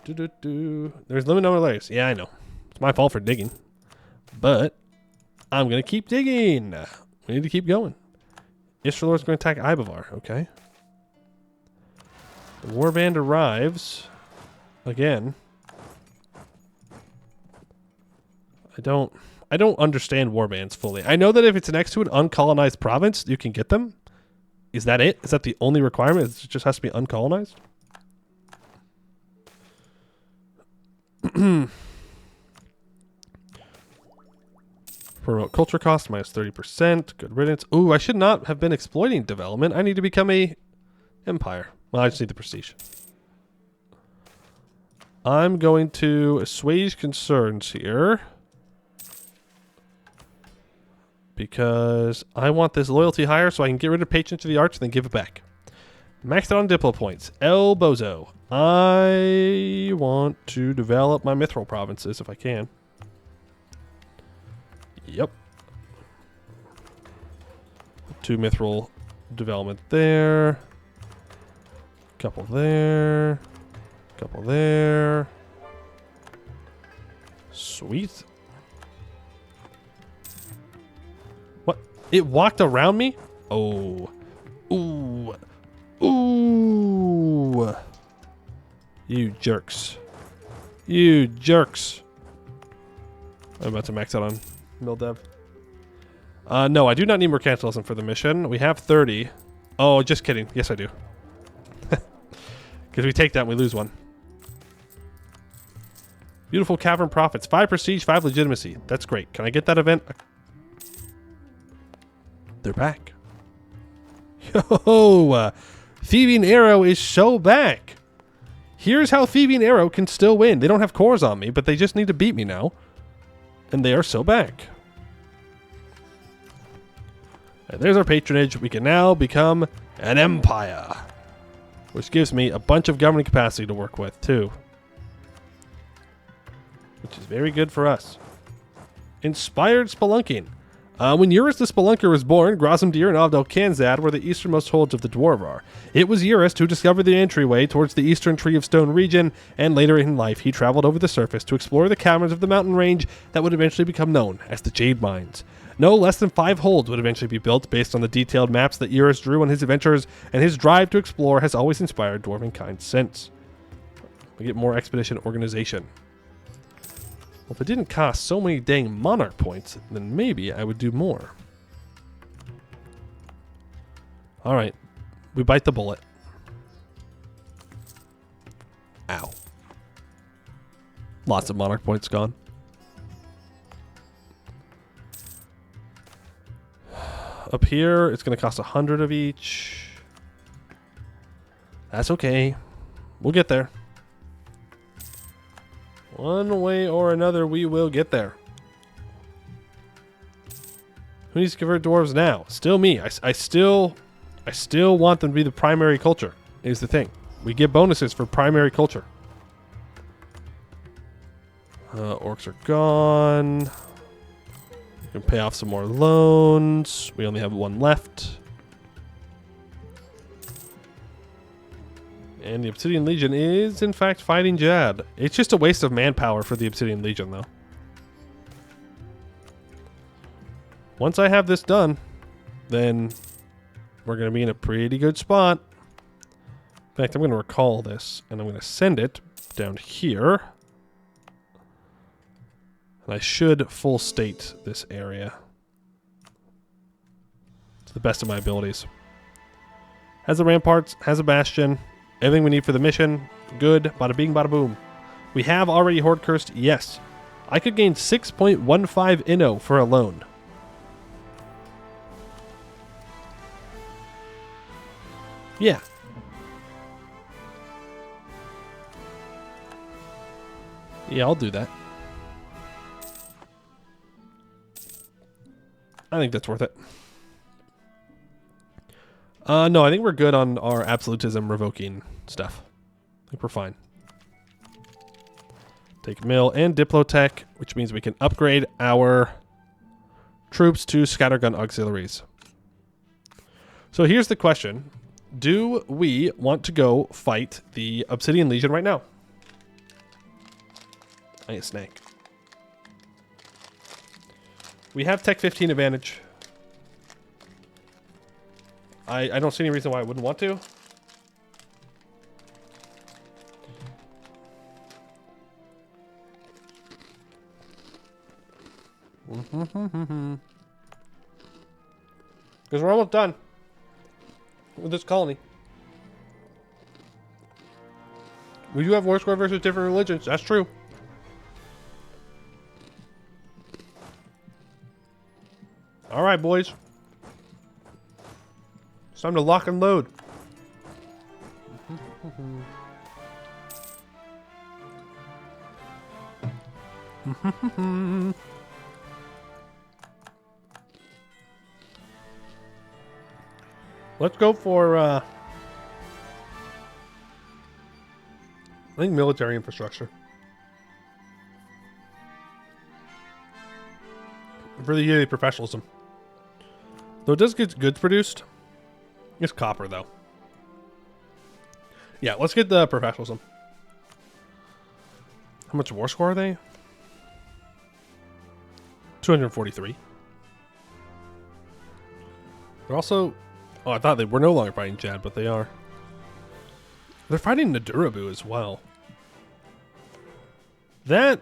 limited number of layers. Yeah, I know. It's my fault for digging. But I'm going to keep digging. We need to keep going. Ishralor's going to attack Ibavar. Okay. The warband arrives. Again. I don't understand warbands fully. I know that if it's next to an uncolonized province, you can get them. Is that it? Is that the only requirement? It just has to be uncolonized? Promote culture cost minus 30%. Good riddance. Ooh, I should not have been exploiting development. I need to become a empire. Well, I just need the prestige. I'm going to assuage concerns here. Because I want this loyalty higher so I can get rid of patronage of the arts and then give it back. Maxed out on Diplo points. El Bozo. I want to develop my mithril provinces if I can. Yep. 2 mithril development there. Couple there. Couple there. Sweet. What? It walked around me? Oh. Ooh. Ooh. You jerks. You jerks. I'm about to max out on mill dev. No, I do not need mercantilism for the mission. We have 30. Oh, just kidding. Yes, I do. Because we take that and we lose 1. Beautiful Cavern Profits. 5 prestige, 5 legitimacy. That's great. Can I get that event? They're back. Yo! Thieving Arrow is so back. Here's how Thieving Arrow can still win. They don't have cores on me, but they just need to beat me now. And they are so back. And there's our patronage. We can now become an empire. Which gives me a bunch of government capacity to work with, too. Which is very good for us. Inspired Spelunking. When Eurus the Spelunker was born, Grozamdir and Avdel Kanzad were the easternmost holds of the Dwarvar. It was Eurus who discovered the entryway towards the eastern Tree of Stone region, and later in life he traveled over the surface to explore the caverns of the mountain range that would eventually become known as the Jade Mines. No less than 5 holds would eventually be built based on the detailed maps that Eurus drew on his adventures, and his drive to explore has always inspired dwarven kind since. We get more expedition organization. Well, if it didn't cost so many dang monarch points, then maybe I would do more. Alright. We bite the bullet. Ow. Lots of monarch points gone. Up here, it's going to cost 100 of each. That's okay. We'll get there. One way or another, we will get there. Who needs to convert dwarves now? Still me. I still want them to be the primary culture, is the thing. We get bonuses for primary culture. Orcs are gone. We can pay off some more loans. We only have 1 left. And the Obsidian Legion is, in fact, fighting Jad. It's just a waste of manpower for the Obsidian Legion, though. Once I have this done, then we're going to be in a pretty good spot. In fact, I'm going to recall this, and I'm going to send it down here. And I should full state this area to the best of my abilities. Has the ramparts, has a bastion. Everything we need for the mission. Good. Bada bing, bada boom. We have already Horde Cursed. Yes. I could gain 6.15 Inno for a loan. Yeah. Yeah, I'll do that. I think that's worth it. No, I think we're good on our absolutism revoking stuff. I think we're fine. Take mill and diplotech, which means we can upgrade our troops to scattergun auxiliaries. So here's the question. Do we want to go fight the Obsidian Legion right now? I need a snake. We have Tech 15 advantage. I don't see any reason why I wouldn't want to. Because we're almost done with this colony. We do have war score versus different religions. That's true. All right, boys. It's time to lock and load. Let's go for, I think military infrastructure. For the yearly professionalism. Though it does get goods produced. It's copper, though. Yeah, let's get the professionalism. How much war score are they? 243. They're also... Oh, I thought they were no longer fighting Jad, but they are. They're fighting Nadurabu as well. That...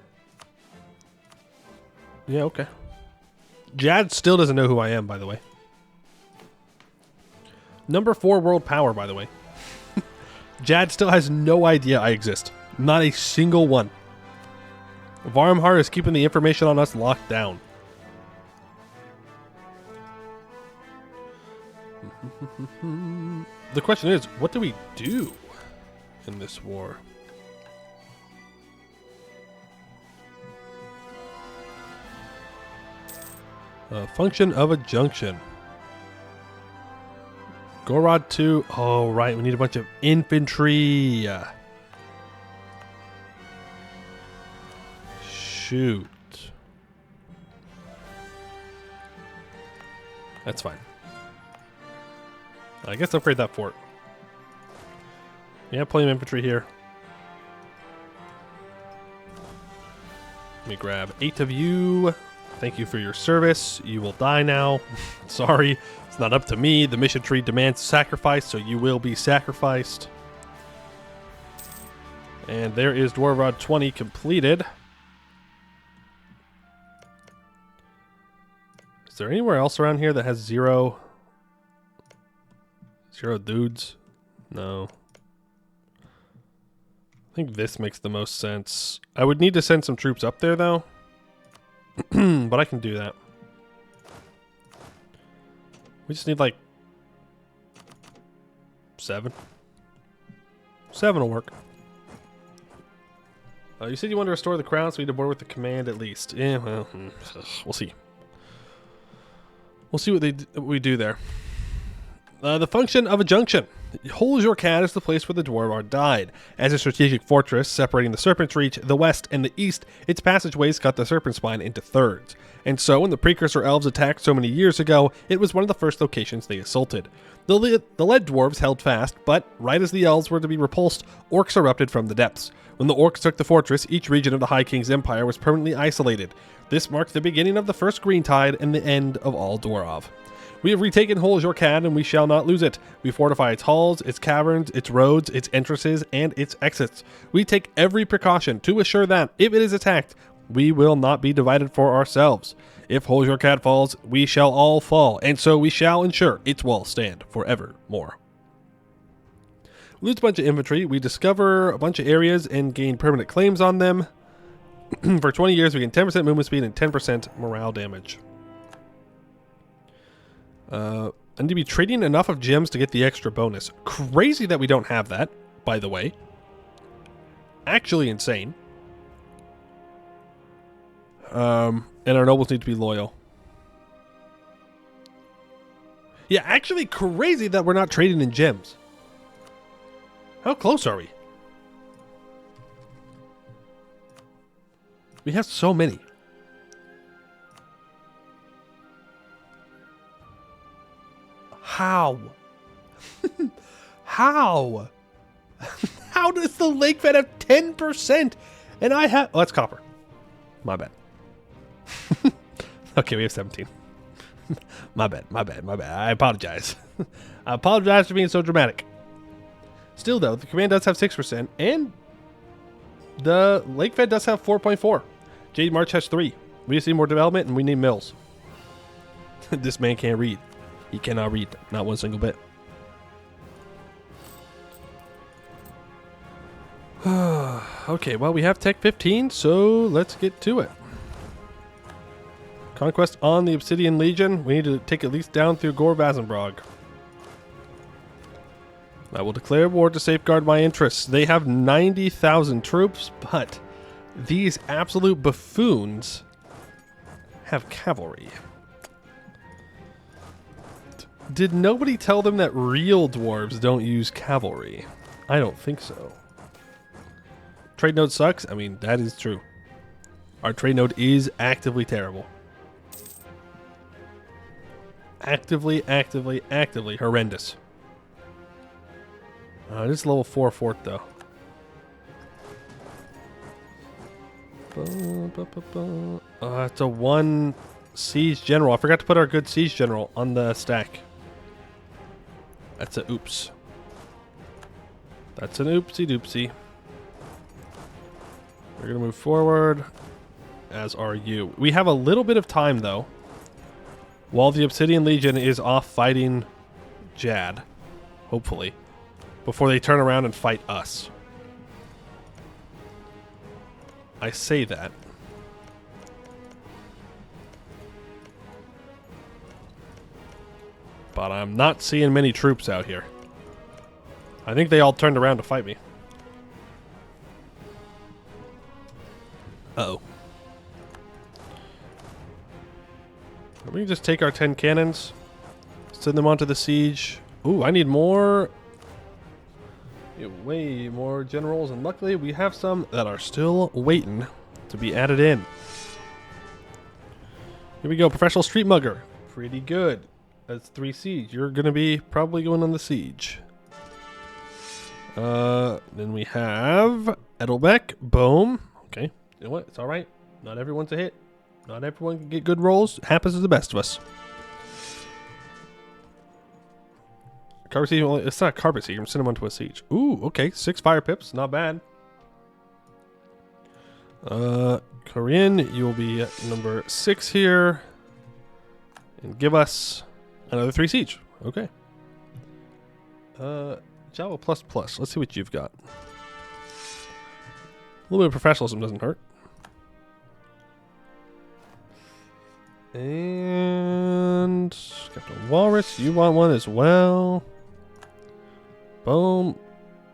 Yeah, okay. Jad still doesn't know who I am, by the way. Number 4 world power, by the way. Jad still has no idea I exist. Not a single one. Varmhar is keeping the information on us locked down. The question is, what do we do in this war? Function of a junction. Gorod 2. Oh, right. We need a bunch of infantry. Shoot. That's fine. I guess upgrade that fort. Yeah, plenty of infantry here. Let me grab 8 of you. Thank you for your service. You will die now. Sorry, it's not up to me. The mission tree demands sacrifice, so you will be sacrificed. And there is Dwarf 20 completed. Is there anywhere else around here that has zero dudes? No. I think this makes the most sense. I would need to send some troops up there, though. But I can do that. We just need, like, 7. 7 will work. You said you want to restore the crown, so we need to board with the command at least. Yeah, well, we'll see. We'll see what we do there. The function of a junction. Arg-Ôrdstun is the place where the Dwarf died. As a strategic fortress separating the Serpent's Reach, the west, and the east, its passageways cut the Serpent Spine into thirds. And so, when the precursor elves attacked so many years ago, it was one of the first locations they assaulted. The lead dwarves held fast, but right as the elves were to be repulsed, orcs erupted from the depths. When the orcs took the fortress, each region of the High King's empire was permanently isolated. This marked the beginning of the First Green Tide and the end of all Dwarf. We have retaken Arg-Ôrdstun, and we shall not lose it. We fortify its halls, its caverns, its roads, its entrances, and its exits. We take every precaution to assure that, if it is attacked, we will not be divided for ourselves. If Arg-Ôrdstun falls, we shall all fall, and so we shall ensure its walls stand forevermore. We lose a bunch of infantry, we discover a bunch of areas and gain permanent claims on them. For 20 years, we gain 10% movement speed and 10% morale damage. I need to be trading enough of gems to get the extra bonus. Crazy that we don't have that, by the way. Actually insane. And our nobles need to be loyal. Yeah, actually crazy that we're not trading in gems. How close are we? We have so many. How? How? How does the lake fed have 10%? And I have... Oh, that's copper. My bad. Okay, we have 17. My bad. I apologize. I apologize for being so dramatic. Still, though, the command does have 6%, and the lake fed does have 4.4. Jade March has 3. We just need more development, and we need mills. This man can't read. He cannot read. Not one single bit. Okay, well, we have Tech 15, so let's get to it. Conquest on the Obsidian Legion. We need to take at least down through Gore-Vazenbrog. I will declare war to safeguard my interests. They have 90,000 troops, but these absolute buffoons have cavalry. Did nobody tell them that real dwarves don't use cavalry? I don't think so. Trade node sucks? I mean, that is true. Our trade node is actively terrible. Actively horrendous. This is level 4 fort, though. It's a 1 siege general. I forgot to put our good siege general on the stack. That's a oops. That's an oopsie doopsie. We're going to move forward, as are you. We have a little bit of time, though, while the Obsidian Legion is off fighting Jad, hopefully, before they turn around and fight us. I say that. But I'm not seeing many troops out here. I think they all turned around to fight me. Uh-oh. We can just take our 10 cannons, send them onto the siege. Ooh, I need more. Way more generals, and luckily we have some that are still waiting to be added in. Here we go, professional street mugger. Pretty good. That's 3 siege. You're going to be probably going on the siege. Then we have Edelbeck. Boom. Okay. You know what? It's all right. Not everyone's a hit. Not everyone can get good rolls. It happens to the best of us. Carpet siege. It's not a carpet siege. I'm sending them onto a siege. Ooh, okay. 6 fire pips. Not bad. Korean, you will be number 6 here. And give us another 3 siege. Okay. Java++. Let's see what you've got. A little bit of professionalism doesn't hurt. And Captain Walrus, you want one as well. Boom.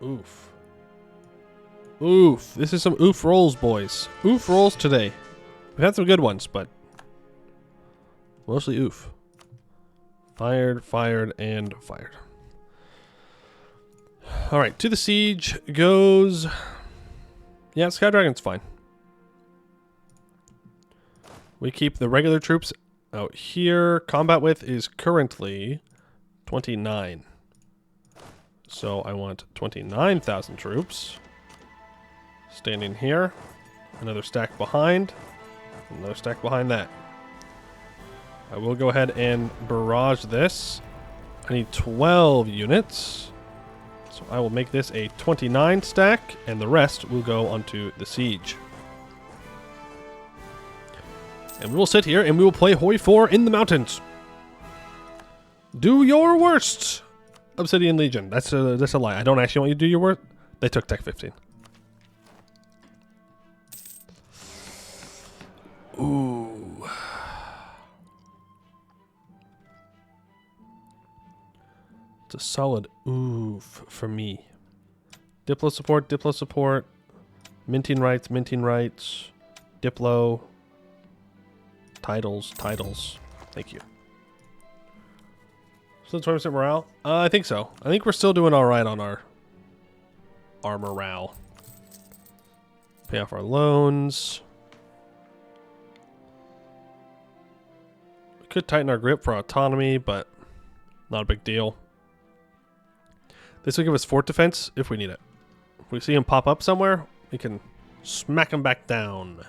Oof. Oof. This is some oof rolls, boys. Oof rolls today. We've had some good ones, but mostly oof. Fired, fired, and fired. Alright, to the siege goes... Yeah, Sky Dragon's fine. We keep the regular troops out here. Combat width is currently 29. So I want 29,000 troops. Standing here. Another stack behind. Another stack behind that. I will go ahead and barrage this. I need 12 units. So I will make this a 29 stack, and the rest will go onto the siege. And we will sit here and we will play Hoi 4 in the mountains. Do your worst, Obsidian Legion. That's a lie. I don't actually want you to do your worst. They took Tech 15. Ooh. It's a solid oof for me. Diplo support, Diplo support. Minting rights, minting rights. Diplo. Titles, titles. Thank you. Still 20% morale? I think so. I think we're still doing alright on our morale. Pay off our loans. We could tighten our grip for autonomy, but not a big deal. This will give us fort defense if we need it. If we see him pop up somewhere, we can smack him back down.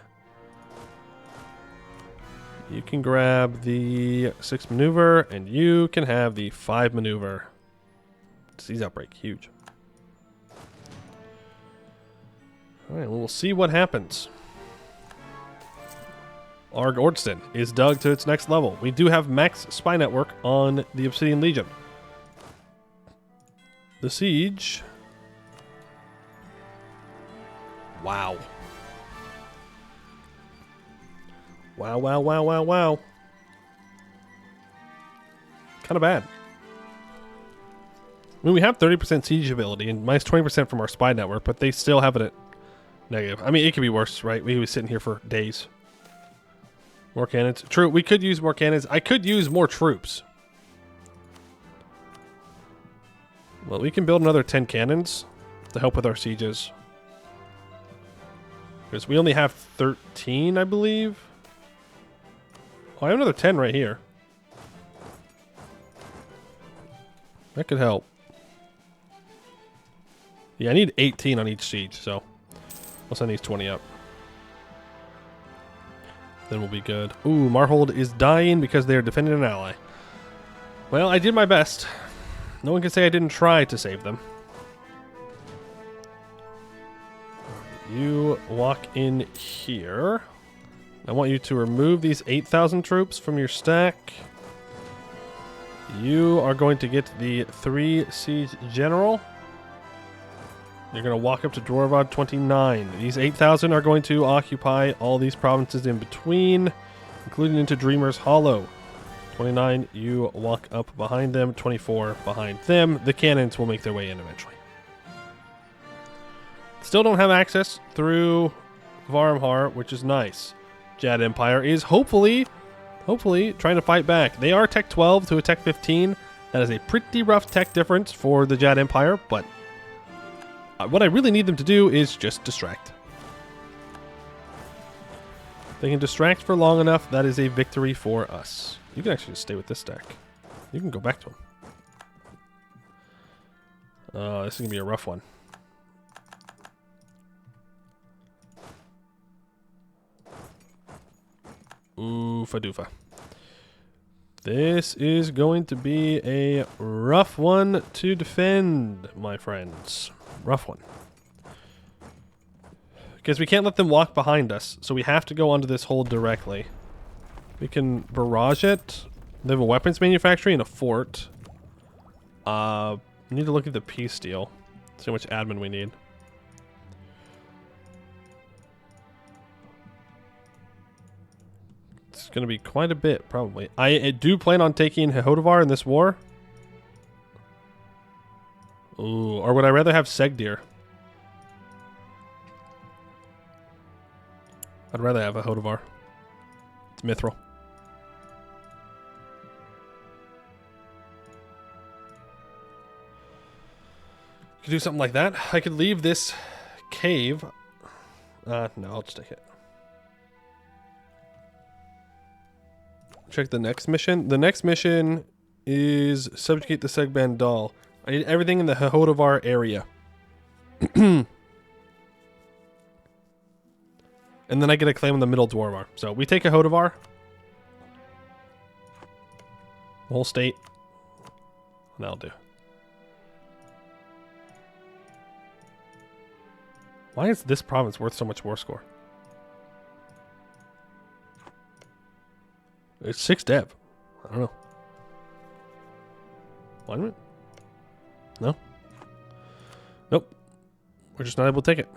You can grab the 6 maneuver, and you can have the 5 maneuver. Disease outbreak, huge. Alright, well, we'll see what happens. Arg-Ôrdstun is dug to its next level. We do have max spy network on the Obsidian Legion. The siege. Wow. Wow, wow, wow, wow, wow. Kind of bad. I mean, we have 30% siege ability and minus 20% from our spy network, but they still have it at negative. I mean, it could be worse, right? We could be sitting here for days. More cannons. True, we could use more cannons. I could use more troops. Well, we can build another 10 cannons to help with our sieges. Because we only have 13, I believe. Oh, I have another 10 right here. That could help. Yeah, I need 18 on each siege, so I'll send these 20 up. Then we'll be good. Ooh, Marhold is dying because they are defending an ally. Well, I did my best. No one can say I didn't try to save them. You walk in here. I want you to remove these 8,000 troops from your stack. You are going to get the 3 siege general. You're going to walk up to Dwarf 29. These 8,000 are going to occupy all these provinces in between, including into Dreamer's Hollow. 29, you walk up behind them. 24 behind them. The cannons will make their way in eventually. Still don't have access through Varmhar, which is nice. Jad Empire is hopefully trying to fight back. They are Tech 12 to a Tech 15. That is a pretty rough tech difference for the Jad Empire, but what I really need them to do is just distract. If they can distract for long enough, that is a victory for us. You can actually just stay with this stack. You can go back to him. Oh, this is going to be a rough one. Oofa doofa. This is going to be a rough one to defend, my friends. Rough one. Because we can't let them walk behind us, so we have to go onto this hole directly. We can barrage it. They have a weapons manufactory and a fort. We need to look at the peace deal. See how much admin we need. It's going to be quite a bit, probably. I do plan on taking Hodovar in this war. Ooh, or would I rather have Segdir? I'd rather have a Hodovar. It's Mithril. Could do something like that. I could leave this cave. No, I'll just take it. Check the next mission. The next mission is subjugate the Segban doll. I need everything in the Hodovar area. And then I get a claim on the middle Dwarvar. So we take a Hodovar. The whole state. That'll do. Why is this province worth so much war score? It's 6 dev. I don't know. Alignment? No? Nope. We're just not able to take it.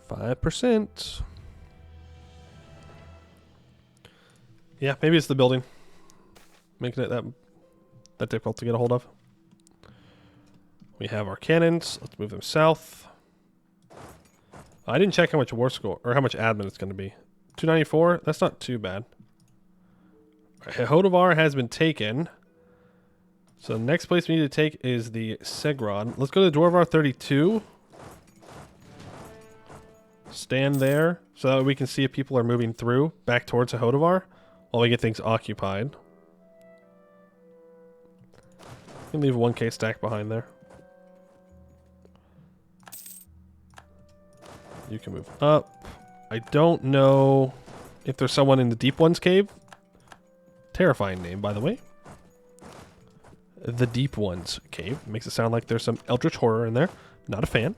5%. Yeah, maybe it's the building. Making it that difficult to get a hold of. We have our cannons. Let's move them south. I didn't check how much war score or how much admin it's going to be. 294. That's not too bad. Hodovar has been taken. So the next place we need to take is the Segrod. Let's go to Dwarvar 32. Stand there so that we can see if people are moving through back towards Hodovar while we get things occupied. You can leave 1k stack behind there. You can move up. I don't know if there's someone in the Deep Ones cave. Terrifying name, by the way. The Deep Ones cave. Makes it sound like there's some eldritch horror in there. Not a fan.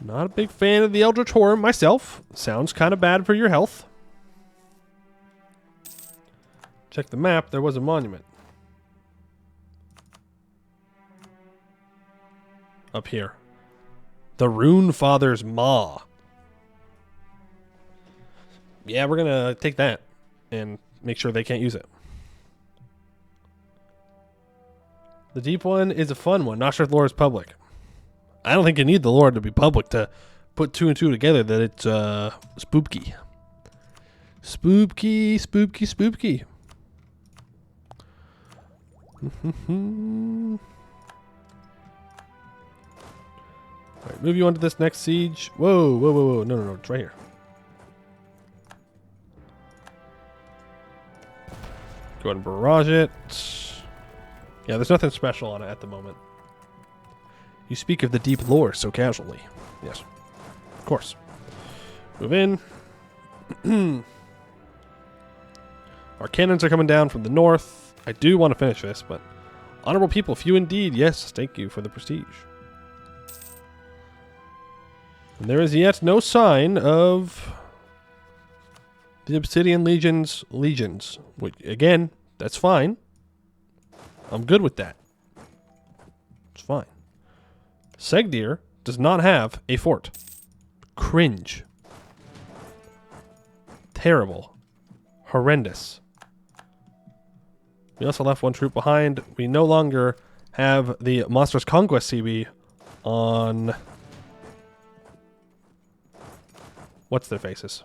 Not a big fan of the eldritch horror myself. Sounds kind of bad for your health. Check the map. There was a monument. Up here. The Rune Father's Maw. Yeah, we're gonna take that and make sure they can't use it. The deep one is a fun one. Not sure if the lore is public. I don't think you need the lore to be public to put 2 and 2 together that it's spooky. Spooky, spooky, spooky. Alright, move you on to this next siege. Whoa, whoa, whoa, whoa. No, no, no. It's right here. Go ahead and barrage it. Yeah, there's nothing special on it at the moment. You speak of the deep lore so casually. Yes. Of course. Move in. Our cannons are coming down from the north. I do want to finish this, but... Honorable people, few indeed. Yes, thank you for the prestige. And there is yet no sign of the Obsidian Legion's legions. Which, again, that's fine. I'm good with that. It's fine. Segdir does not have a fort. Cringe. Terrible. Horrendous. We also left 1 troop behind. We no longer have the Monstrous Conquest CB on... What's their faces?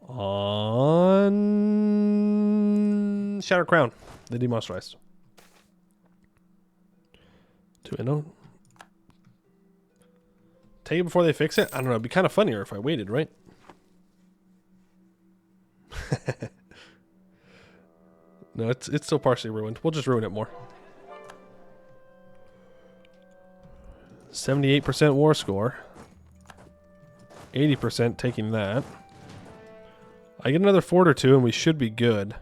On Shattered Crown, the demonstrized. 2-0. Take it before they fix it? I don't know. It'd be kind of funnier if I waited, right? No, it's still partially ruined. We'll just ruin it more. 78% war score. 80% taking that. I get another fort or two and we should be good.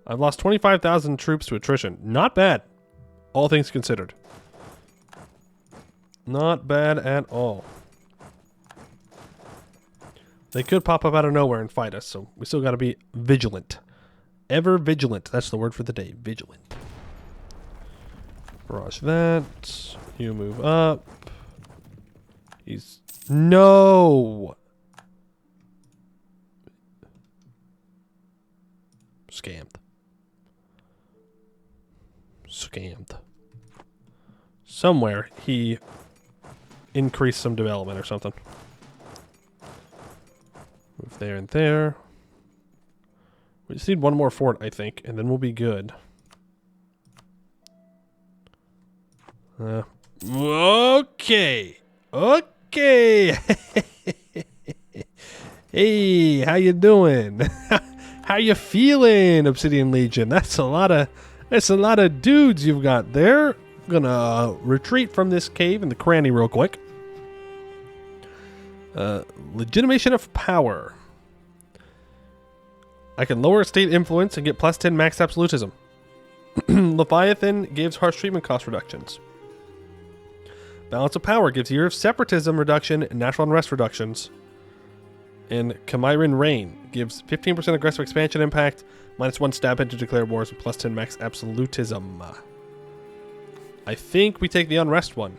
I've lost 25,000 troops to attrition. Not bad. All things considered. Not bad at all. They could pop up out of nowhere and fight us, so we still got to be vigilant. Ever vigilant. That's the word for the day. Vigilant. Barrage that. You move up. He's... No! Scammed. Scammed. Somewhere he increased some development or something. Move there and there. We just need one more fort, I think, and then we'll be good. Okay. Okay. Hey, how you doing? How you feeling, Obsidian Legion? That's a lot of dudes you've got there. I'm gonna retreat from this cave in the cranny real quick. Legitimation of power. I can lower state influence and get plus 10 max absolutism. Leviathan gives harsh treatment cost reductions. Balance of power gives year of separatism reduction and natural unrest reductions. And Chimerian Reign gives 15% aggressive expansion impact, -1 stab hit to declare wars with plus 10 max absolutism. I think we take the unrest one.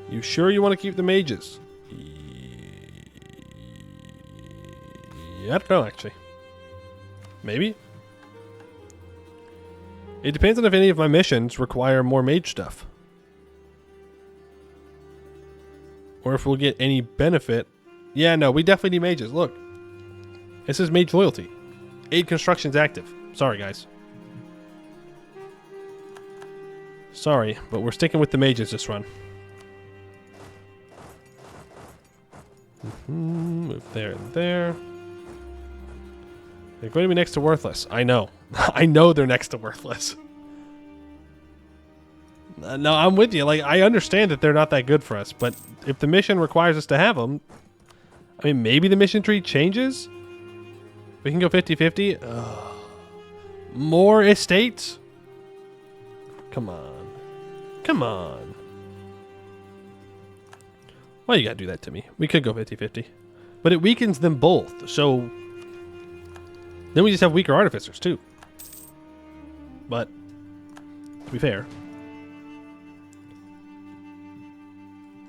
You sure you want to keep the mages? Yeah, I don't know, actually. Maybe? It depends on if any of my missions require more mage stuff. Or if we'll get any benefit. Yeah, no, we definitely need mages. Look. This is mage loyalty. Aid construction's active. Sorry, guys. Sorry, but we're sticking with the mages this run. Move there and there. They're going to be next to worthless. I know. I know they're next to worthless. No, I'm with you. Like, I understand that they're not that good for us, but if the mission requires us to have them, I mean, maybe the mission tree changes? We can go 50-50. More estates? Come on. Come on. Why you gotta do that to me? We could go 50-50. But it weakens them both, so... Then we just have weaker artificers, too. But, to be fair...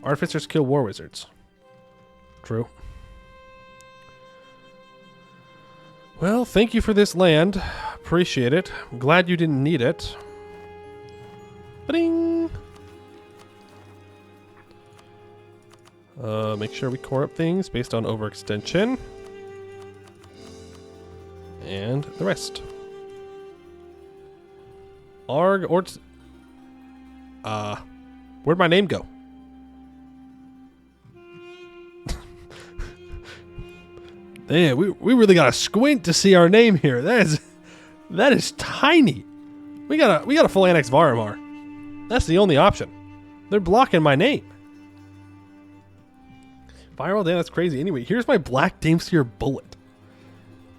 Artificers kill war wizards. True. Well, thank you for this land. Appreciate it. I'm glad you didn't need it. Ba-ding! Make sure we core up things based on overextension. And the rest. Arg-Ôrdstun. Where'd my name go? Yeah, we really gotta squint to see our name here. That is tiny. We gotta full annex Varmar. That's the only option. They're blocking my name. Viral, damn, that's crazy. Anyway, here's my Black Damesphere bullet.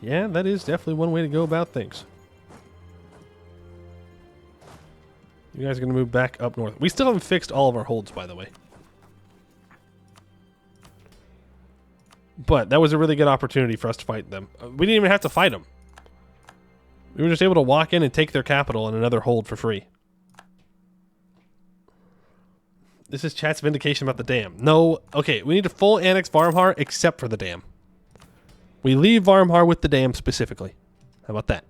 Yeah, that is definitely one way to go about things. You guys are gonna move back up north. We still haven't fixed all of our holds, by the way. But that was a really good opportunity for us to fight them. We didn't even have to fight them. We were just able to walk in and take their capital and another hold for free. This is chat's vindication about the dam. No, okay, we need to full annex Varmar except for the dam. We leave Varmar with the dam specifically. How about that?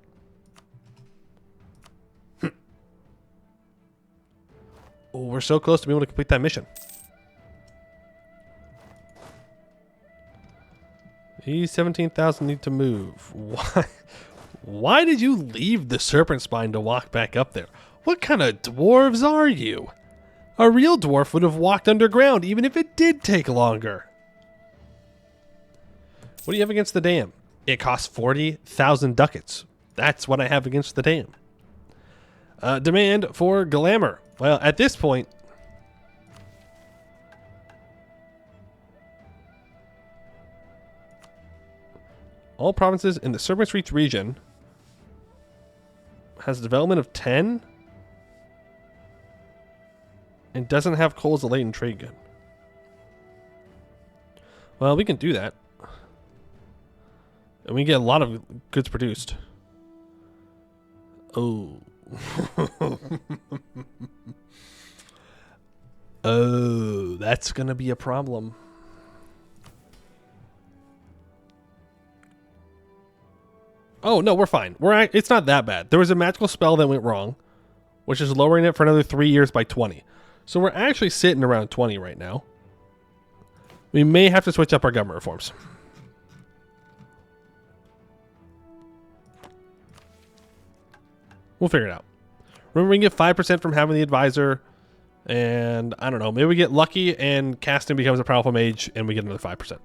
Oh, we're so close to being able to complete that mission. These 17,000 need to move. Why? Why did you leave the Serpent Spine to walk back up there? What kind of dwarves are you? A real dwarf would have walked underground even if it did take longer. What do you have against the dam? It costs 40,000 ducats. That's what I have against the dam. Demand for glamour. Well, at this point, all provinces in the Serpent's Reach region has a development of 10 and doesn't have coal as a latent trade good. Well, we can do that. And we get a lot of goods produced. Oh. Oh, that's going to be a problem. Oh, no, we're fine. It's not that bad. There was a magical spell that went wrong, which is lowering it for another 3 years by 20. So we're actually sitting around 20 right now. We may have to switch up our government reforms. We'll figure it out. Remember, we can get 5% from having the advisor. And I don't know. Maybe we get lucky and Caston becomes a powerful mage and we get another 5%.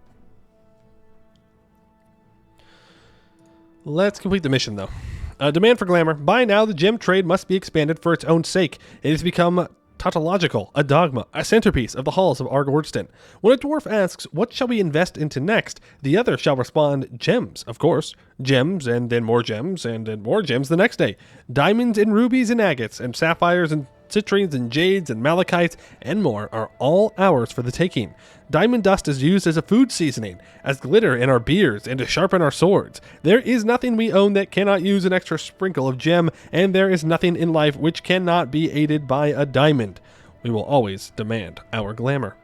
Let's complete the mission, though. Demand for glamour. By now, the gem trade must be expanded for its own sake. It has become tautological, a dogma, a centerpiece of the halls of Arg-Ôrdstun. When a dwarf asks, what shall we invest into next? The other shall respond, gems, of course. Gems, and then more gems, and then more gems the next day. Diamonds and rubies and agates, and sapphires and citrines and jades and malachites and more are all ours for the taking. Diamond dust is used as a food seasoning, as glitter in our beers, and to sharpen our swords. There is nothing we own that cannot use an extra sprinkle of gem, and there is nothing in life which cannot be aided by a diamond. We will always demand our glamour.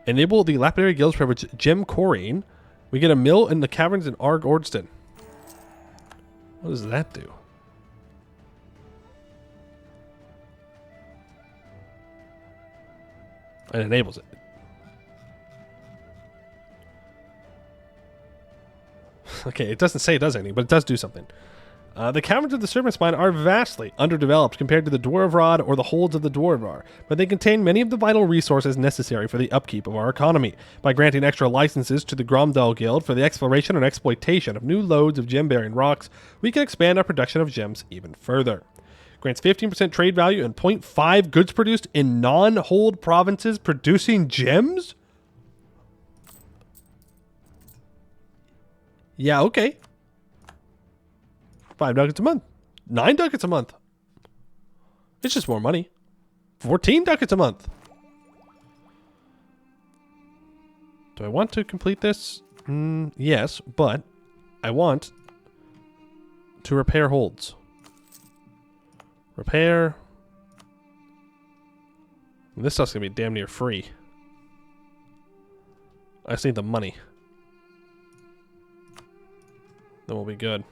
Enable the lapidary guild's privilege gem quarrying. We get a mill in the caverns in Arg-Ôrdstun. What does that do? It enables it. Okay, it doesn't say it does anything, but it does do something. The caverns of the Serpent Spine are vastly underdeveloped compared to the Dwarf or the holds of the Dwarvar, but they contain many of the vital resources necessary for the upkeep of our economy. By granting extra licenses to the Gromdal Guild for the exploration and exploitation of new lodes of gem-bearing rocks, we can expand our production of gems even further. Grants 15% trade value and 0.5 goods produced in non-hold provinces producing gems? Yeah, okay. 5 ducats a month. 9 ducats a month. It's just more money. 14 ducats a month. Do I want to complete this? Yes, but I want to repair holds. Repair. This stuff's going to be damn near free. I just need the money. Then we'll be good.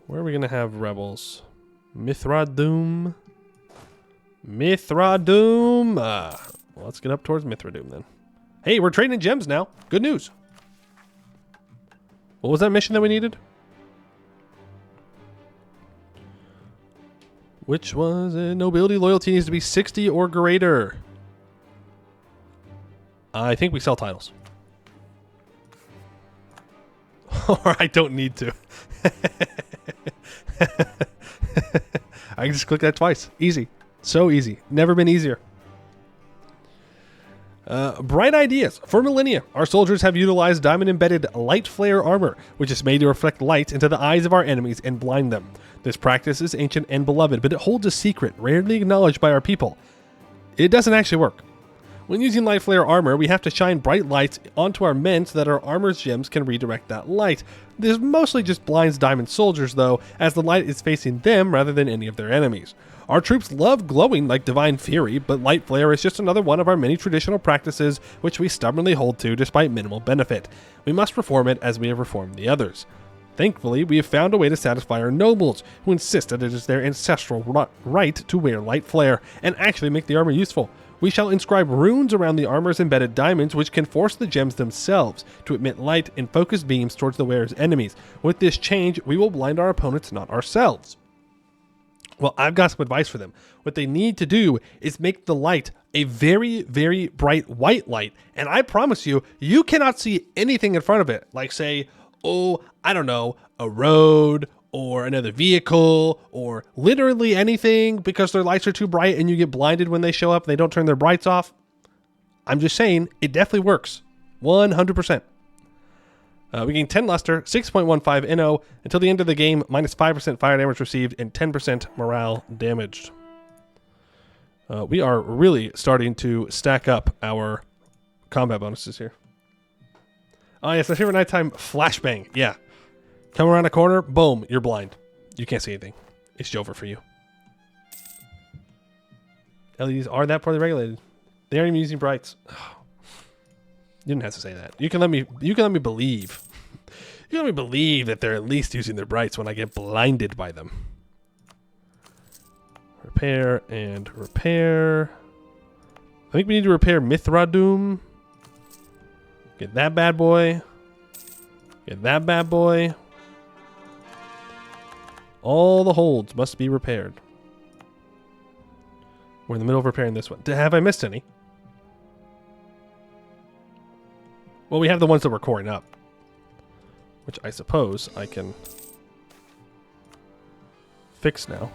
Where are we going to have rebels? Mithradoom. Mithradoom. Well, let's get up towards Mithradoom then. Hey, we're trading gems now. Good news. What was that mission that we needed? Which was nobility loyalty needs to be 60 or greater. I think we sell titles. Or I don't need to. I can just click that twice. Easy. So easy. Never been easier. Bright ideas. For millennia, our soldiers have utilized diamond-embedded light flare armor, which is made to reflect light into the eyes of our enemies and blind them. This practice is ancient and beloved, but it holds a secret rarely acknowledged by our people. It doesn't actually work. When using light flare armor, we have to shine bright lights onto our men so that our armor's gems can redirect that light. This mostly just blinds diamond soldiers, though, as the light is facing them rather than any of their enemies. Our troops love glowing like divine fury, but light flare is just another one of our many traditional practices which we stubbornly hold to despite minimal benefit. We must reform it as we have reformed the others. Thankfully, we have found a way to satisfy our nobles, who insist that it is their ancestral right to wear light flare and actually make the armor useful. We shall inscribe runes around the armor's embedded diamonds which can force the gems themselves to emit light and focus beams towards the wearer's enemies. With this change, we will blind our opponents, not ourselves. Well, I've got some advice for them. What they need to do is make the light a very, very bright white light. And I promise you, you cannot see anything in front of it. Like say, oh, I don't know, a road or another vehicle or literally anything because their lights are too bright and you get blinded when they show up and they don't turn their brights off. I'm just saying, it definitely works. 100%. We gain 10 luster, 6.15 NO until the end of the game, minus 5% fire damage received, and 10% morale damaged. We are really starting to stack up our combat bonuses here. Oh, yes, my favorite nighttime flashbang. Yeah. Come around a corner, boom, you're blind. You can't see anything. It's over for you. LEDs are that poorly regulated. They aren't even using brights. You didn't have to say that. You can let me believe. You can let me believe that they're at least using their brights when I get blinded by them. Repair and repair. I think we need to repair Mithradoom. Get that bad boy. Get that bad boy. All the holds must be repaired. We're in the middle of repairing this one. Have I missed any? Well, we have the ones that we're coring up, which I suppose I can fix now.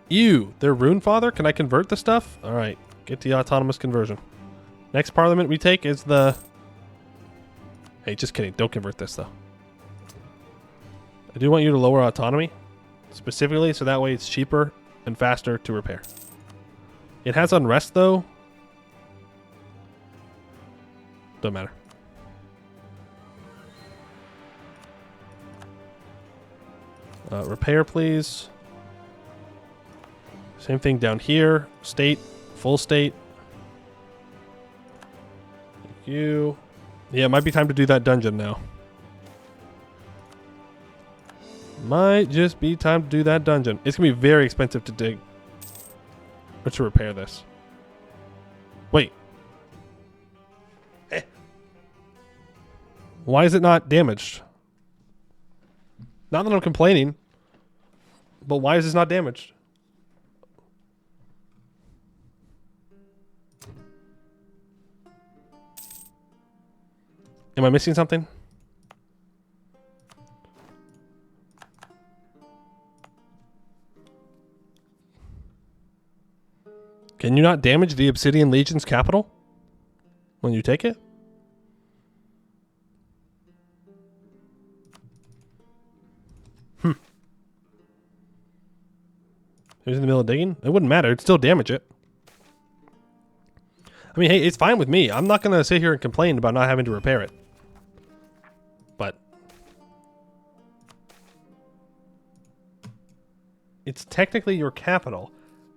Ew, they're Runefather? Can I convert the stuff? All right, get the autonomous conversion. Next parliament we take is the... Hey, just kidding. Don't convert this, though. I do want you to lower autonomy, specifically, so that way it's cheaper and faster to repair. It has unrest, though. Don't matter. Repair, please. Same thing down here. State. Full state. Thank you. Yeah, it might be time to do that dungeon now. Might just be time to do that dungeon. It's going to be very expensive to dig. Or to repair this. Wait. Why is it not damaged? Not that I'm complaining, but why is this not damaged? Am I missing something? Can you not damage the Obsidian Legion's capital when you take it? It was in the middle of digging? It wouldn't matter. It'd still damage it. I mean, hey, it's fine with me. I'm not going to sit here and complain about not having to repair it. But it's technically your capital,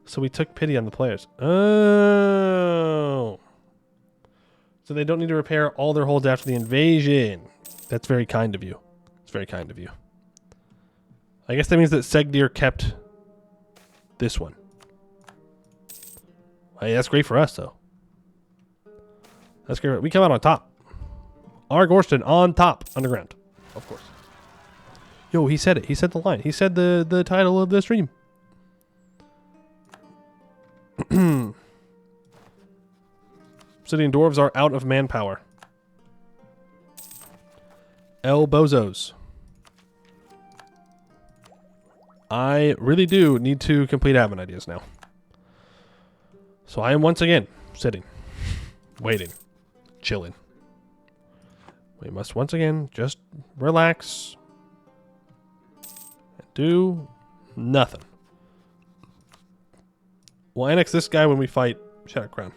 so we took pity on the players. Oh. So they don't need to repair all their holds after the invasion. That's very kind of you. It's very kind of you. I guess that means that Segdir kept this one. Hey, that's great for us, though. That's great. We come out on top. Arg-Ôrdstun on top, underground. Of course. Yo, he said it. He said the line. He said the title of the stream. Obsidian dwarves are out of manpower. El Bozos. I really do need to complete admin ideas now. So I am once again sitting, waiting, chilling. We must once again just relax and do nothing. We'll annex this guy when we fight Shadow Crown.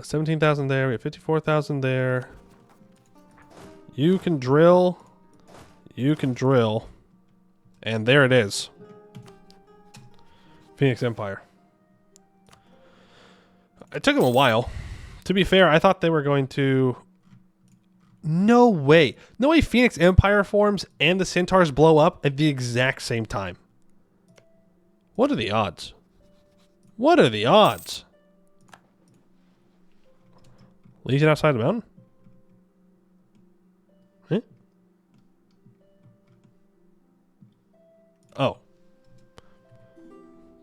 17,000 there. We have 54,000 there. You can drill. You can drill. And there it is. Phoenix Empire. It took them a while. To be fair, I thought they were going to... No way. No way Phoenix Empire forms and the Centaurs blow up at the exact same time. What are the odds? What are the odds? Legion outside the mountain? Huh?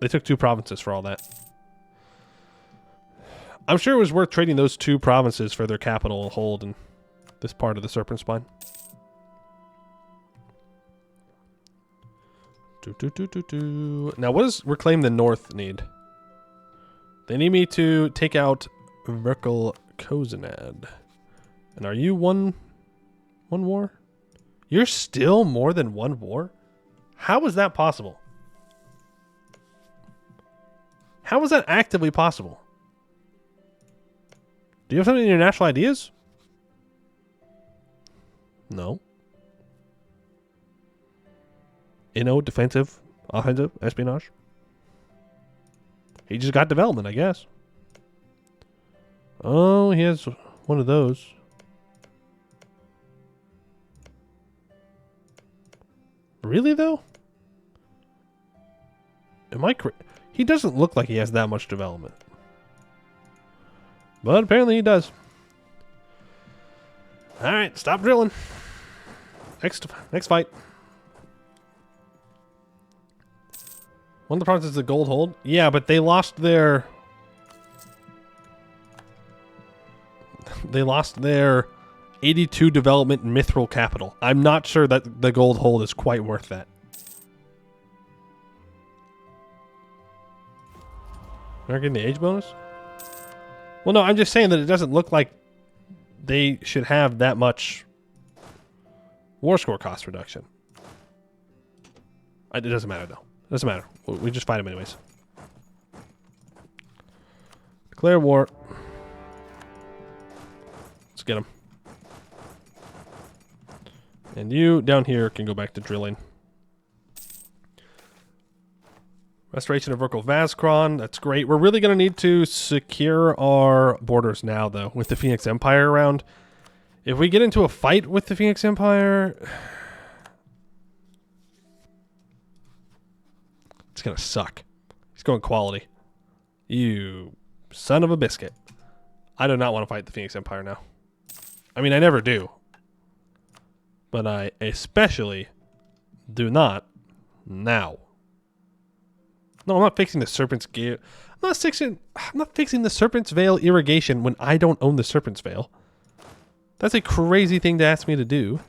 They took 2 provinces for all that. I'm sure it was worth trading those 2 provinces for their capital hold in this part of the Serpent Spine. Now, what does Reclaim the North need? They need me to take out Verkal Kozinad. And are you one war? You're still more than 1 war? How is that possible? How is that actively possible? Do you have something in your national ideas? No. Defensive, offensive, espionage. He just got development, I guess. Oh, he has one of those. Really, though? Am I he doesn't look like he has that much development. But apparently he does. Alright, stop drilling. Next fight. One of the provinces is the gold hold. Yeah, but they lost their... They lost their 82 development mithril capital. I'm not sure that the gold hold is quite worth that. They're getting the age bonus? Well, no, I'm just saying that it doesn't look like they should have that much war score cost reduction. It doesn't matter, though. It doesn't matter. We just fight him anyways. Declare war. Let's get him. And you down here can go back to drilling. Restoration of Verkal Vazkron. That's great. We're really going to need to secure our borders now, though, with the Phoenix Empire around. If we get into a fight with the Phoenix Empire... It's going to suck. He's going quality. You son of a biscuit. I do not want to fight the Phoenix Empire now. I mean, I never do. But I especially do not now. No, I'm not fixing the Serpent's Gale. I'm not fixing the Serpent's Veil irrigation when I don't own the Serpent's Veil. That's a crazy thing to ask me to do.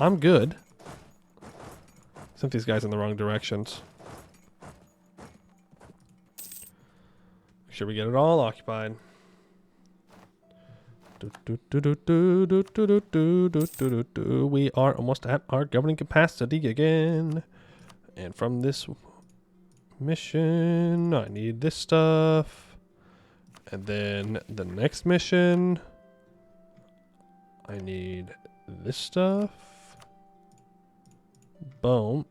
I'm good. Sent these guys in the wrong directions. Make sure we get it all occupied. We are almost at our governing capacity again. And from this mission, I need this stuff. And then the next mission, I need this stuff. Boom.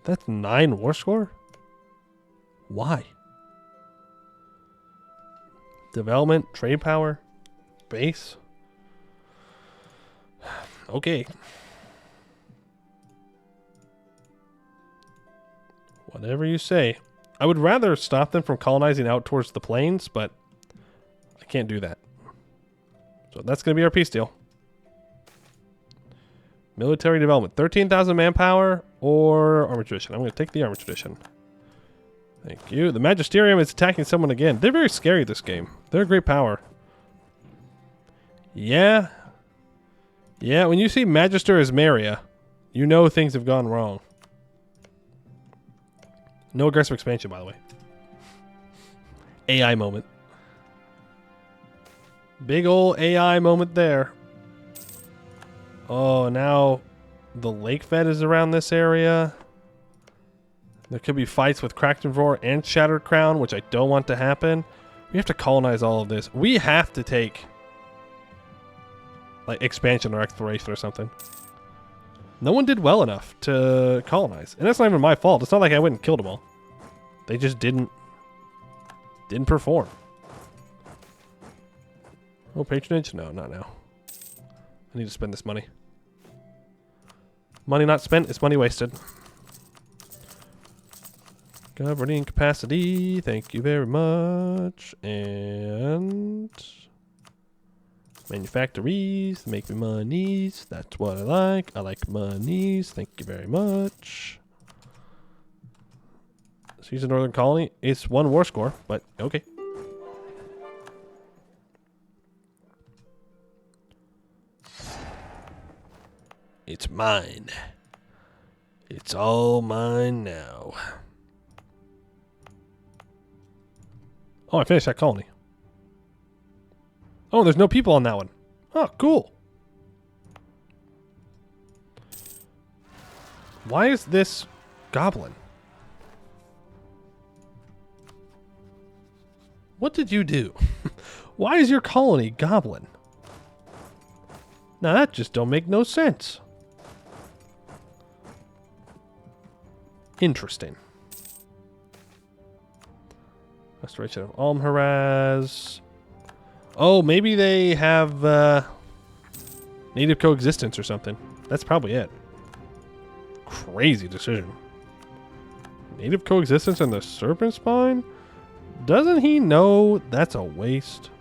That's 9 war score? Why? Development, trade power, base. Okay. Whatever you say. I would rather stop them from colonizing out towards the plains, but I can't do that. So that's going to be our peace deal. Military development. 13,000 manpower or armor tradition. I'm going to take the armor tradition. Thank you. The Magisterium is attacking someone again. They're very scary this game. They're a great power. Yeah. Yeah, when you see Magister as Maria, you know things have gone wrong. No aggressive expansion, by the way. AI moment. Big ol' AI moment there. Oh, now the Lake Fed is around this area. There could be fights with Cracked and Roar and Shattered Crown, which I don't want to happen. We have to colonize all of this. We have to take like expansion or exploration or something. No one did well enough to colonize. And that's not even my fault. It's not like I went and killed them all. They just didn't perform. Oh, patronage? No, not now. I need to spend this money. Money not spent is money wasted. Governing capacity. Thank you very much. And Manufactories, make me monies. That's what I like. I like monies. Thank you very much. Seize the northern colony. It's 1 war score, but okay. It's mine. It's all mine now. Oh, I finished that colony. Oh, there's no people on that one. Oh, cool. Why is this goblin? What did you do? Why is your colony goblin? Now that just don't make no sense. Interesting. Restoration of Almharaz. Oh, maybe they have native coexistence or something. That's probably it. Crazy decision. Native coexistence and the serpent spine? Doesn't he know that's a waste?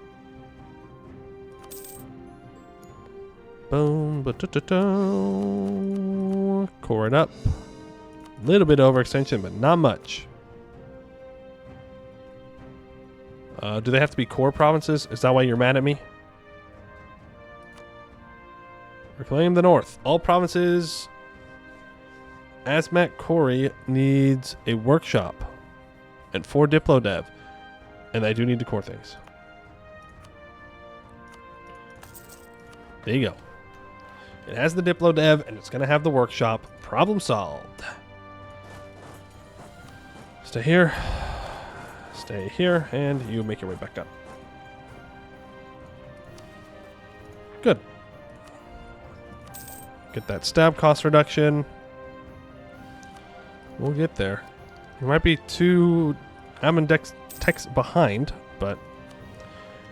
Boom. Core it up. Little bit overextension, but not much. Do they have to be core provinces? Is that why you're mad at me? Reclaim the north. All provinces. Asmat Kori needs a workshop and 4 Diplo dev. And I do need to core things. There you go. It has the Diplo dev and it's going to have the workshop. Problem solved. Stay here. Stay here, and you make your way back up. Good. Get that stab cost reduction. We'll get there. We might be 2 Amendex techs behind, but...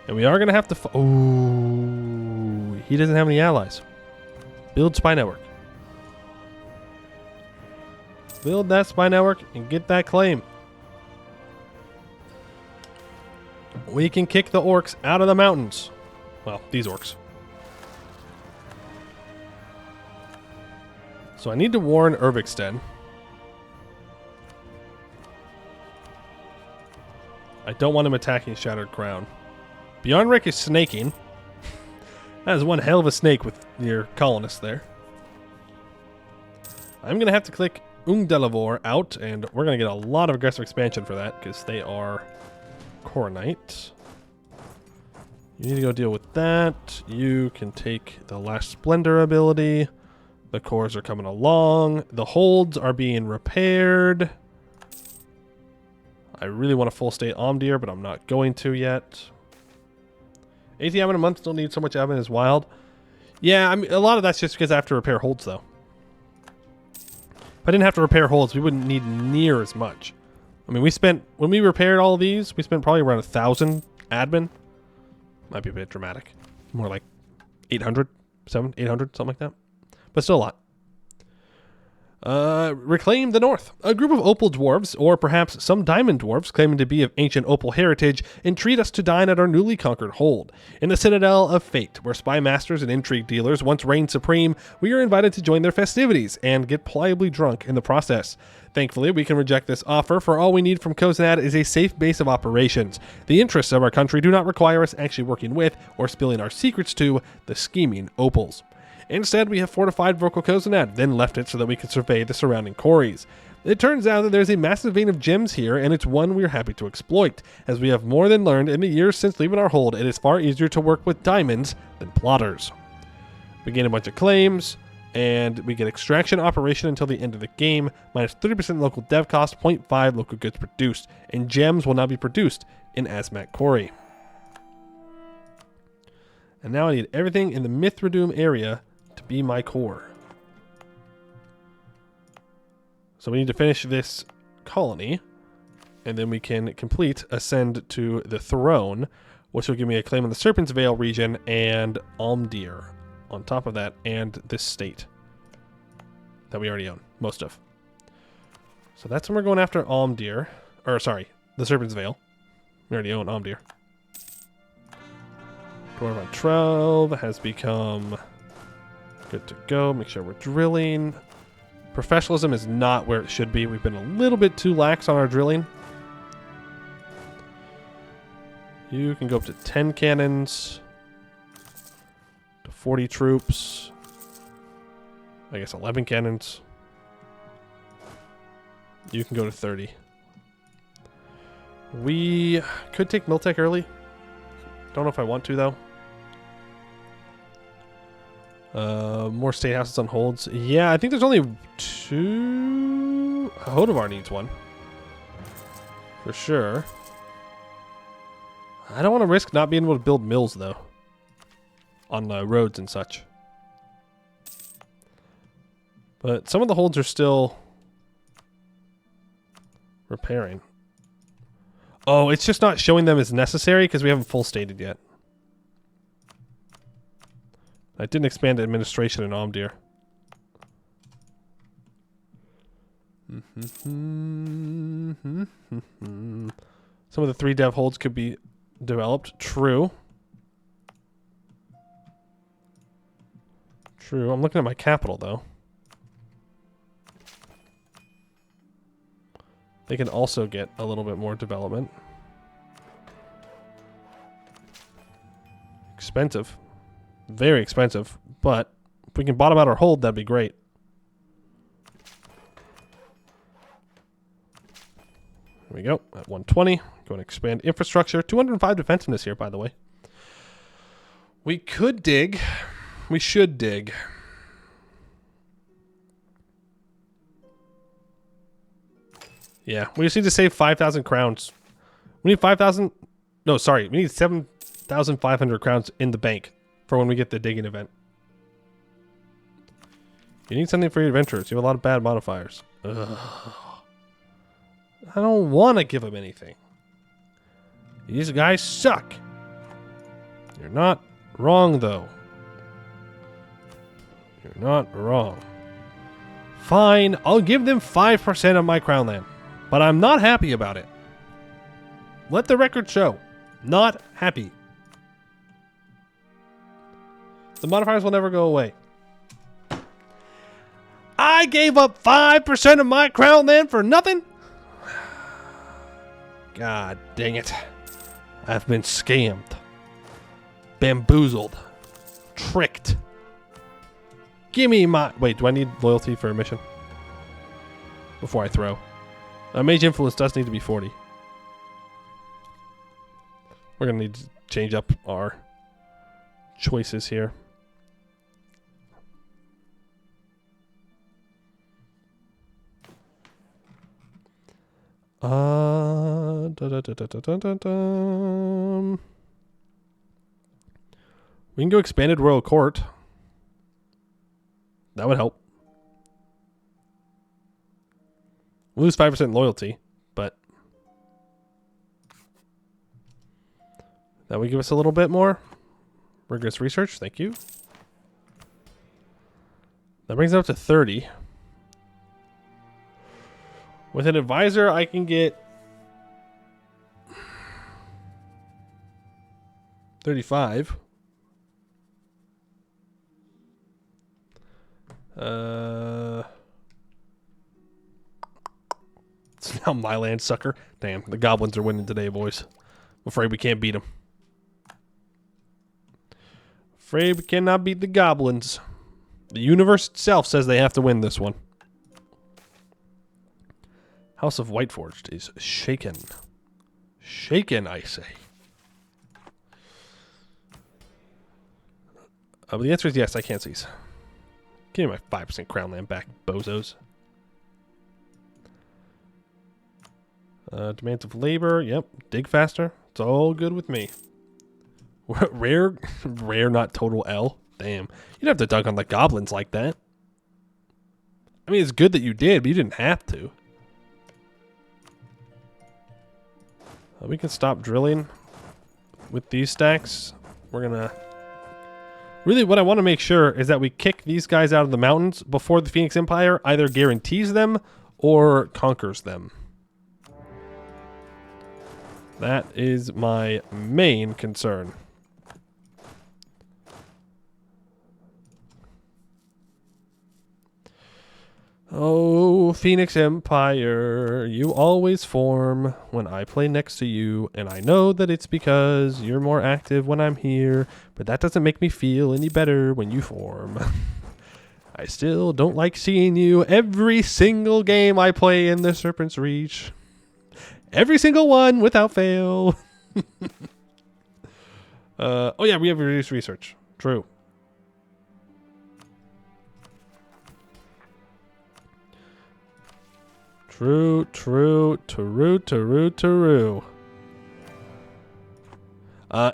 And we are going to have to... Oh, he doesn't have any allies. Build spy network. Build that spy network and get that claim. We can kick the orcs out of the mountains. Well, these orcs. So I need to warn Arg-Ôrdstun. I don't want him attacking Shattered Crown. Bjornrik is snaking. That is one hell of a snake with your colonists there. I'm going to have to click Ungdelavor out, and we're going to get a lot of aggressive expansion for that, because they are Coronite. You need to go deal with that. You can take the Last Splendor ability. The cores are coming along. The holds are being repaired. I really want a full state Omdir, but I'm not going to yet. 80 admin a month, don't need so much admin as wild. Yeah, I mean, a lot of that's just because I have to repair holds, though. If I didn't have to repair holds, we wouldn't need near as much. I mean, when we repaired all of these, we spent probably around 1,000 admin. Might be a bit dramatic. More like 800, 800, something like that. But still a lot. Reclaim the North. A group of opal dwarves, or perhaps some diamond dwarves claiming to be of ancient opal heritage, entreat us to dine at our newly conquered hold. In the Citadel of Fate, where spy masters and intrigue dealers once reigned supreme, we are invited to join their festivities and get pliably drunk in the process. Thankfully, we can reject this offer, for all we need from Kozanad is a safe base of operations. The interests of our country do not require us actually working with, or spilling our secrets to, the scheming opals. Instead, we have fortified Vocal Kozanad, then left it so that we could survey the surrounding quarries. It turns out that there's a massive vein of gems here, and it's one we are happy to exploit. As we have more than learned in the years since leaving our hold, it is far easier to work with diamonds than plotters. We gain a bunch of claims, and we get extraction operation until the end of the game, minus 30% local dev cost, 0.5 local goods produced, and gems will now be produced in Asmat Kori. And now I need everything in the Mithridoom area to be my core. So we need to finish this colony, and then we can complete Ascend to the Throne, which will give me a claim on the Serpent's Veil region and Almdir on top of that, and this state that we already own, most of. So that's when we're going after Almdir, or sorry, the Serpent's Veil. We already own Almdir. Dwarf on 12 has become good to go. Make sure we're drilling. Professionalism is not where it should be. We've been a little bit too lax on our drilling. You can go up to 10 cannons. To 40 troops. I guess 11 cannons. You can go to 30. We could take Miltech early. Don't know if I want to, though. More state houses on holds. Yeah, I think there's only 2. Hodovar needs one. For sure. I don't want to risk not being able to build mills, though. On roads and such. But some of the holds are still repairing. Oh, it's just not showing them as necessary because we haven't full stated yet. I didn't expand administration in Omdir. Some of the 3 dev holds could be developed. True. True. I'm looking at my capital, though. They can also get a little bit more development. Expensive. Very expensive. But if we can bottom out our hold, that'd be great. There we go. At 120. Going to expand infrastructure. 205 defensiveness here, by the way. We could dig. We should dig. Yeah, we just need to save 5,000 crowns. We need 5,000... No, sorry. We need 7,500 crowns in the bank for when we get the digging event. You need something for your adventurers. You have a lot of bad modifiers. Ugh. I don't want to give them anything. These guys suck. You're not wrong, though. You're not wrong. Fine, I'll give them 5% of my crown land. But I'm not happy about it. Let the record show. Not happy. The modifiers will never go away. I gave up 5% of my crown land for nothing? God dang it. I've been scammed. Bamboozled. Tricked. Give me my... Wait, do I need loyalty for a mission? Before I throw. Mage influence does need to be 40. We're going to need to change up our choices here. We can go expanded royal court. That would help. Lose 5% loyalty, but that would give us a little bit more. Rigorous research, thank you. That brings it up to 30. With an advisor, I can get 35. It's now my land, sucker. Damn, the goblins are winning today, boys. I'm afraid we can't beat them. Afraid we cannot beat the goblins. The universe itself says they have to win this one. House of Whiteforged is shaken. Shaken, I say. But the answer is yes, I can't seize. Give me my 5% crown land back, bozos. Demands of labor, yep. Dig faster. It's all good with me. Rare, not total L. Damn. You'd have to dunk on the goblins like that. I mean, it's good that you did, but you didn't have to. We can stop drilling with these stacks. We're gonna... Really, what I want to make sure is that we kick these guys out of the mountains before the Phoenix Empire either guarantees them or conquers them. That is my main concern. Oh, Phoenix Empire, you always form when I play next to you, and I know that it's because you're more active when I'm here, but that doesn't make me feel any better when you form. I still don't like seeing you every single game I play in the Serpent's Reach. Every single one without fail. Oh yeah, we have reduced research. True. True.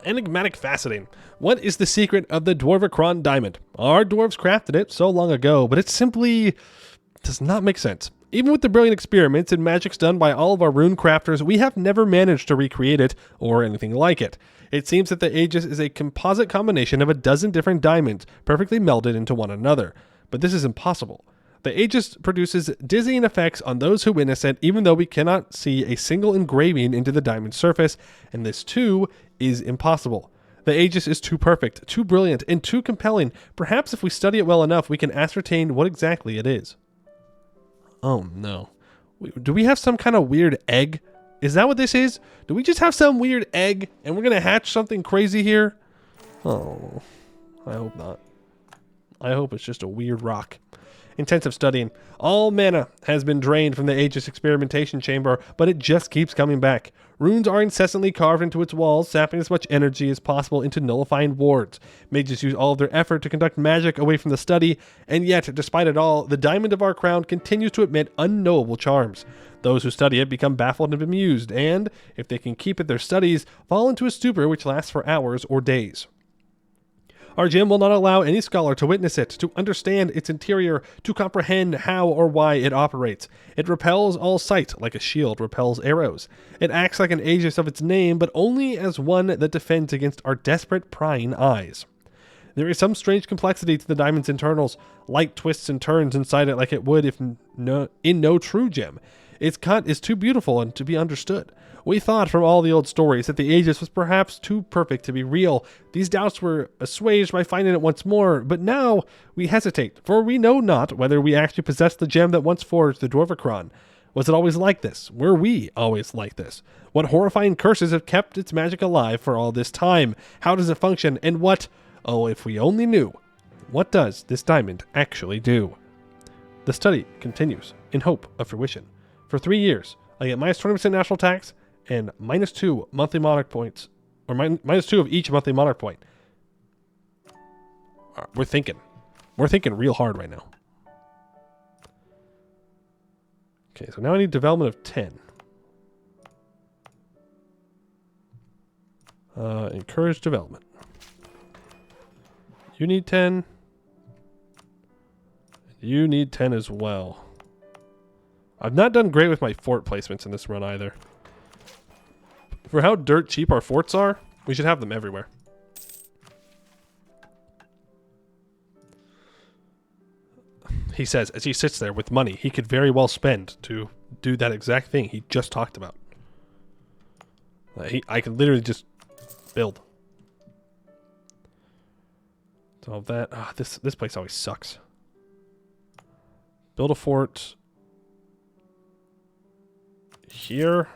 Enigmatic faceting. What is the secret of the Dwarvicron diamond? Our dwarves crafted it so long ago, but it simply does not make sense. Even with the brilliant experiments and magics done by all of our rune crafters, we have never managed to recreate it or anything like it. It seems that the Aegis is a composite combination of a dozen different diamonds, perfectly melded into one another. But this is impossible. The Aegis produces dizzying effects on those who witness it, even though we cannot see a single engraving into the diamond surface, and this too is impossible. The Aegis is too perfect, too brilliant, and too compelling. Perhaps if we study it well enough, we can ascertain what exactly it is. Oh no. Do we have some kind of weird egg? Is that what this is? Do we just have some weird egg, and we're going to hatch something crazy here? Oh, I hope not. I hope it's just a weird rock. Intensive studying. All mana has been drained from the Aegis experimentation chamber, but it just keeps coming back. Runes are incessantly carved into its walls, sapping as much energy as possible into nullifying wards. Mages use all of their effort to conduct magic away from the study, and yet, despite it all, the diamond of our crown continues to emit unknowable charms. Those who study it become baffled and bemused, and, if they can keep at their studies, fall into a stupor which lasts for hours or days. Our gym will not allow any scholar to witness it, to understand its interior, to comprehend how or why it operates. It repels all sight, like a shield repels arrows. It acts like an Aegis of its name, but only as one that defends against our desperate prying eyes. There is some strange complexity to the diamond's internals. Light twists and turns inside it like it would if in no true gem. Its cut is too beautiful and to be understood. We thought from all the old stories that the Aegis was perhaps too perfect to be real. These doubts were assuaged by finding it once more, but now we hesitate, for we know not whether we actually possess the gem that once forged the Dwarvicron. Was it always like this? Were we always like this? What horrifying curses have kept its magic alive for all this time? How does it function? And what, oh, if we only knew, what does this diamond actually do? The study continues, in hope of fruition. For 3 years, I get minus 20% national tax, and minus 2 monthly monarch points, or minus 2 of each monthly monarch point. We're thinking real hard right now. Okay, so now I need development of 10. Encourage development. You need 10. You need 10 as well. I've not done great with my fort placements in this run either. For how dirt cheap our forts are, we should have them everywhere. He says, as he sits there with money he could very well spend to do that exact thing he just talked about. I could literally just build. So that this place always sucks. Build a fort here.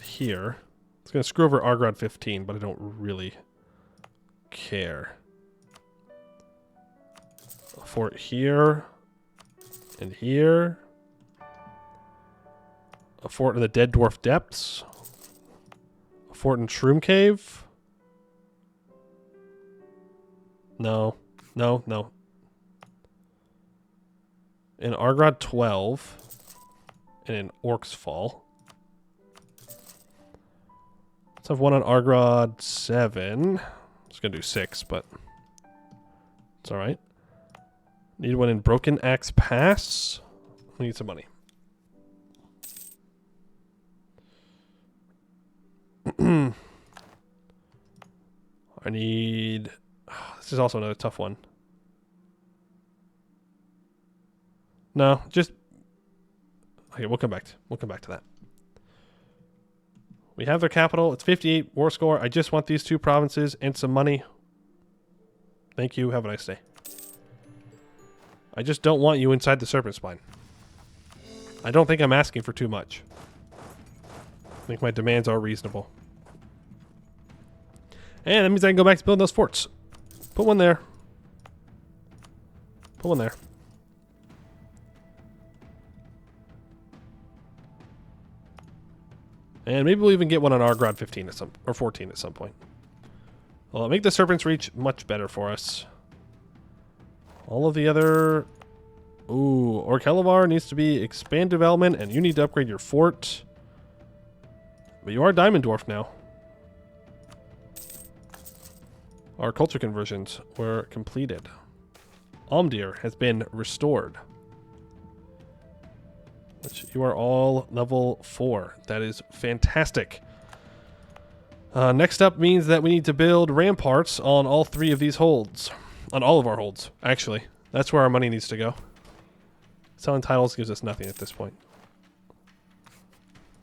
Here. It's going to screw over Arg-Ôrdstun 15, but I don't really care. A fort here and here. A fort in the Dead Dwarf Depths. A fort in Shroom Cave. No. In Arg-Ôrdstun 12. And in Orc's Fall. Let's have one on Arg-Ôrdstun 7. I was going to do 6, but it's alright. Need one in Broken Axe Pass. We need some money. I need... this is also another tough one. No, just... okay, we'll come back to that. We have their capital. It's 58 war score. I just want these 2 provinces and some money. Thank you. Have a nice day. I just don't want you inside the Serpent Spine. I don't think I'm asking for too much. I think my demands are reasonable. And that means I can go back to building those forts. Put one there. Put one there. And maybe we'll even get one on Arg-Ôrdstun 15 at some, or 14 at some point. Well, I'll make the Serpent's Reach much better for us. All of the other... Ooh, Orkellevar needs to be expand development, and you need to upgrade your fort. But you are Diamond Dwarf now. Our culture conversions were completed. Omdir has been restored. Which you are all level 4. That is fantastic. Next up means that we need to build ramparts on all 3 of these holds. On all of our holds, actually. That's where our money needs to go. Selling titles gives us nothing at this point.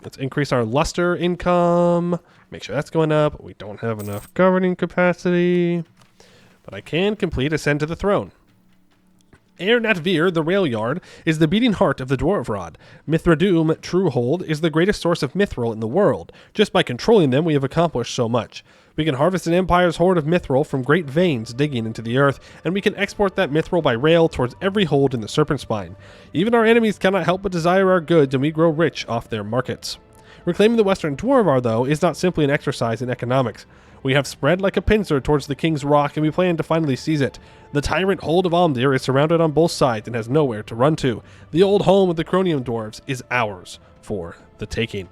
Let's increase our luster income. Make sure that's going up. We don't have enough governing capacity. But I can complete Ascend to the Throne. Air Natvir, the rail yard, is the beating heart of the Dwarvrod. Mithradum, Truehold, is the greatest source of mithril in the world. Just by controlling them, we have accomplished so much. We can harvest an empire's hoard of mithril from great veins digging into the earth, and we can export that mithril by rail towards every hold in the Serpent Spine. Even our enemies cannot help but desire our goods, and we grow rich off their markets. Reclaiming the Western Dwarvar, though, is not simply an exercise in economics. We have spread like a pincer towards the King's Rock, and we plan to finally seize it. The tyrant hold of Omdir is surrounded on both sides and has nowhere to run to. The old home of the Cronium Dwarves is ours for the taking.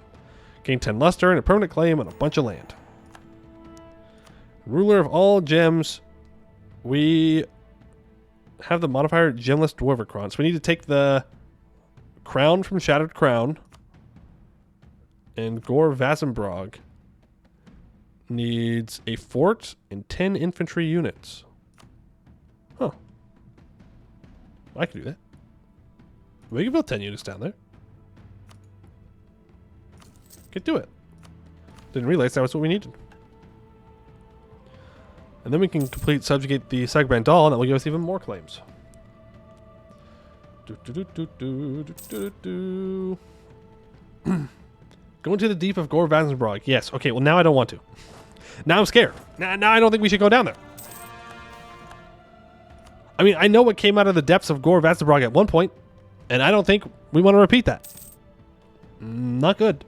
Gain 10 luster and a permanent claim on a bunch of land. Ruler of all gems. We have the modifier Gemless Dwarvicron. So we need to take the crown from Shattered Crown. And Gore Vazenbrog needs a fort and 10 infantry units. Huh. I can do that. We can build 10 units down there. Could do it. Didn't realize that was what we needed. And then we can subjugate the Sagbandal, and that will give us even more claims. Go into the deep of Gore Vazenbrog. Yes. Okay, well now I don't want to. Now I'm scared. Now I don't think we should go down there. I mean, I know what came out of the depths of Gore Vazenbrog at one point, and I don't think we want to repeat that. Not good.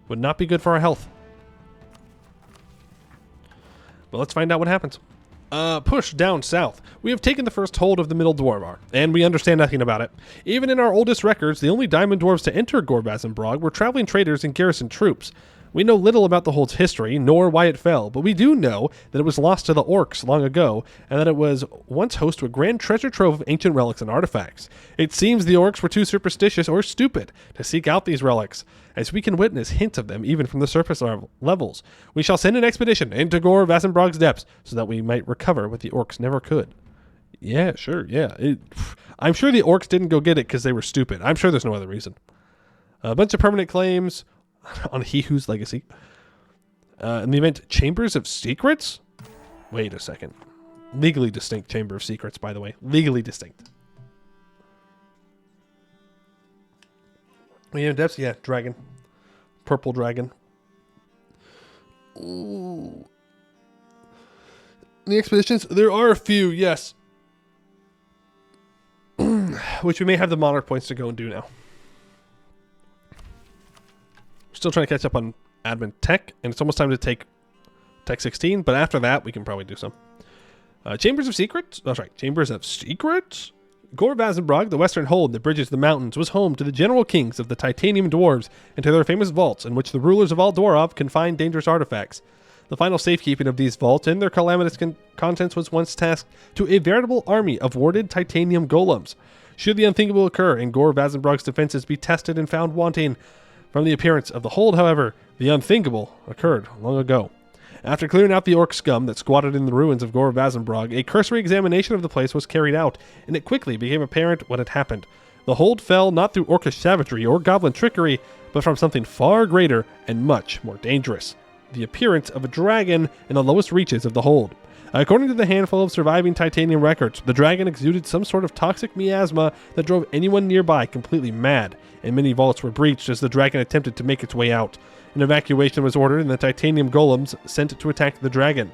Would not be good for our health. But let's find out what happens. Push down south. We have taken the first hold of the Middle Dwarvar, and we understand nothing about it. Even in our oldest records, the only Diamond Dwarves to enter Gore Vazenbrog were traveling traders and garrison troops. We know little about the hold's history, nor why it fell, but we do know that it was lost to the orcs long ago, and that it was once host to a grand treasure trove of ancient relics and artifacts. It seems the orcs were too superstitious or stupid to seek out these relics, as we can witness hints of them even from the surface levels. We shall send an expedition into Gore Vazenbrog's depths, so that we might recover what the orcs never could. Yeah, sure, yeah. I'm sure the orcs didn't go get it because they were stupid. I'm sure there's no other reason. A bunch of permanent claims on He Who's Legacy. In the event, Chambers of Secrets? Wait a second. Legally distinct Chamber of Secrets, by the way. Legally distinct. Yeah, depths? Yeah, dragon. Purple dragon. Ooh. The expeditions? There are a few, yes. Which we may have the monarch points to go and do now. Still trying to catch up on admin tech, and it's almost time to take tech 16, but after that we can probably do some. Chambers of Secrets? That's right, Chambers of Secrets? Gore Vazenbrog, the western hold that bridges the mountains, was home to the general kings of the Titanium Dwarves and to their famous vaults in which the rulers of Aldorov can find dangerous artifacts. The final safekeeping of these vaults and their calamitous contents was once tasked to a veritable army of warded titanium golems. Should the unthinkable occur and Gore Vazenbrog's defenses be tested and found wanting, from the appearance of the hold, however, the unthinkable occurred long ago. After clearing out the orc scum that squatted in the ruins of Gore Vazenbrog, a cursory examination of the place was carried out, and it quickly became apparent what had happened. The hold fell not through orcish savagery or goblin trickery, but from something far greater and much more dangerous. The appearance of a dragon in the lowest reaches of the hold. According to the handful of surviving titanium records, the dragon exuded some sort of toxic miasma that drove anyone nearby completely mad, and many vaults were breached as the dragon attempted to make its way out. An evacuation was ordered and the titanium golems sent to attack the dragon.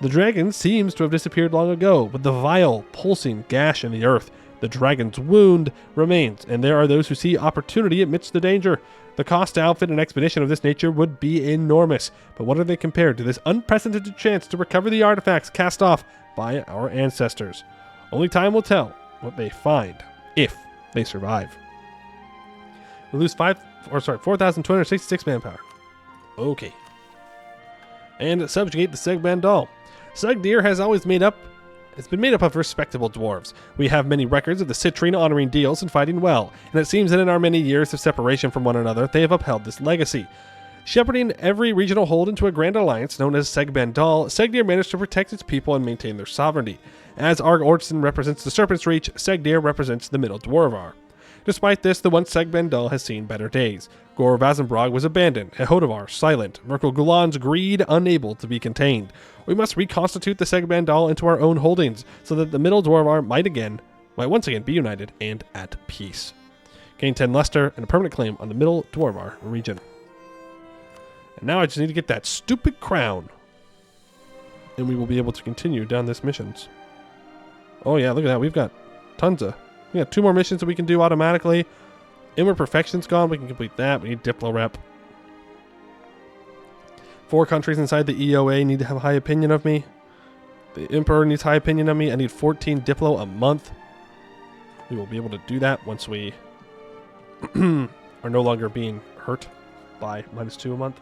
The dragon seems to have disappeared long ago, but the vile, pulsing gash in the earth, the dragon's wound, remains, and there are those who see opportunity amidst the danger. The cost to outfit an expedition of this nature would be enormous, but what are they compared to this unprecedented chance to recover the artifacts cast off by our ancestors? Only time will tell what they find, if they survive. We lose 4,266 manpower. Okay. And subjugate the Seg-Bandal. Sugdir has always been made up of respectable dwarves. We have many records of the Citrine honoring deals and fighting well, and it seems that in our many years of separation from one another, they have upheld this legacy. Shepherding every regional hold into a grand alliance known as Seg-Bandal, Segdir managed to protect its people and maintain their sovereignty. As Arg-Ôrdstun represents the Serpent's Reach, Segdir represents the Middle Dwarvar. Despite this, the once Seg-Bandal has seen better days. Gor Vazenbrog was abandoned, Hehodavar silent, Merkel Gulan's greed unable to be contained. We must reconstitute the Seg-Bandal into our own holdings, so that the Middle Dwarvar might once again be united and at peace. Gain 10 luster and a permanent claim on the Middle Dwarvar region. And now I just need to get that stupid crown. And we will be able to continue down this missions. Oh yeah, look at that. We've got tons of... We got 2 more missions that we can do automatically. Inward Perfection's gone. We can complete that. We need Diplo Rep. 4 countries inside the EOA need to have a high opinion of me. The Emperor needs high opinion of me. I need 14 Diplo a month. We will be able to do that once we are no longer being hurt by -2 a month.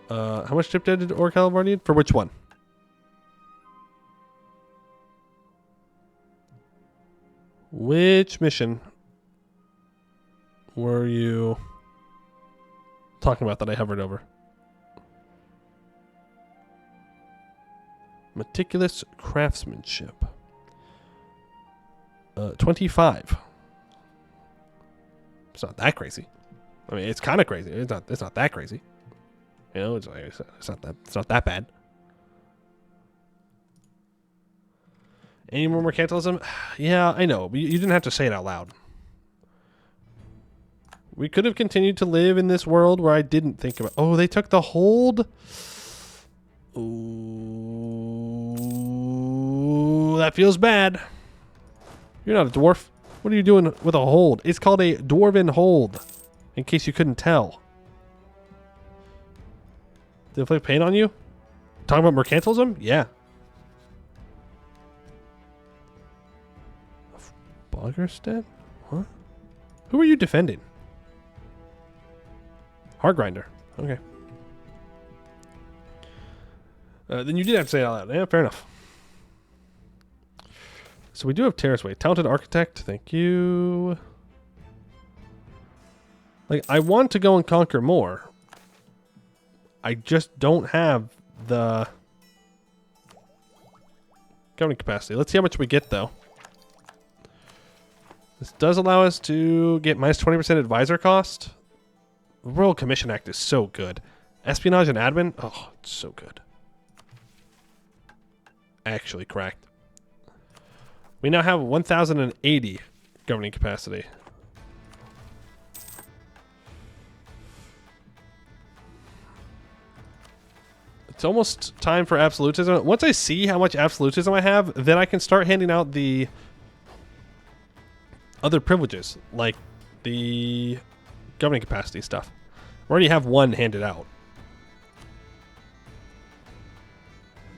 How much Dip did Orcalivar need? For which one? Which mission were you talking about that I hovered over? Meticulous craftsmanship. 25. It's not that crazy. I mean, it's kind of crazy. It's not that crazy. You know, it's not that bad. Any more mercantilism? Yeah, I know, but you didn't have to say it out loud. We could have continued to live in this world where I didn't think about... Oh, they took the hold? Ooh, that feels bad. You're not a dwarf. What are you doing with a hold? It's called a dwarven hold, in case you couldn't tell. Did it inflict pain on you? Talking about mercantilism? Yeah. Arg-Ôrdstun? What? Who are you defending? Hardgrinder. Okay. Then you did have to say it out loud. Yeah, fair enough. So we do have Terraceway. Talented Architect. Thank you. Like, I want to go and conquer more. I just don't have the governing capacity. Let's see how much we get, though. This does allow us to get minus 20% advisor cost. The Royal Commission Act is so good. Espionage and admin, oh, it's so good. Actually cracked. We now have 1,080 governing capacity. It's almost time for absolutism. Once I see how much absolutism I have, then I can start handing out the other privileges, like the governing capacity stuff. I already have one handed out.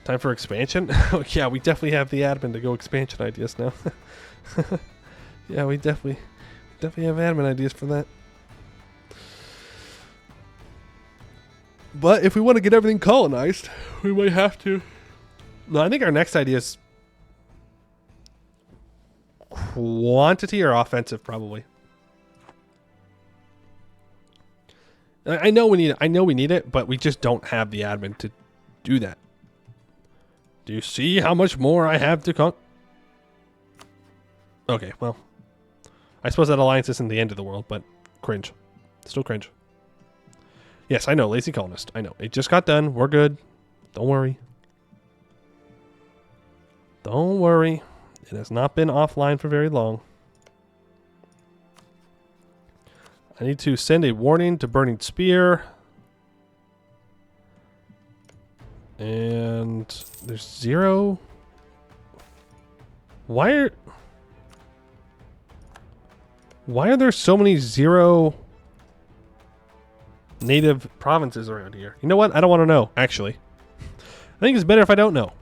Time for expansion? Oh, yeah, we definitely have the admin to go expansion ideas now. Yeah, we definitely have admin ideas for that. But if we want to get everything colonized, we might have to. No, I think our next idea is quantity or offensive, probably. I know we need it. I know we need it, but we just don't have the admin to do that. Do you see how much more I have to con? Okay, well, I suppose that alliance isn't the end of the world, but cringe. Still cringe. Yes, I know. Lazy colonist. I know. It just got done. We're good. Don't worry. Don't worry. It has not been offline for very long. I need to send a warning to Burning Spear. And there's 0. Why are there so many 0 native provinces around here? You know what? I don't want to know, actually. I think it's better if I don't know.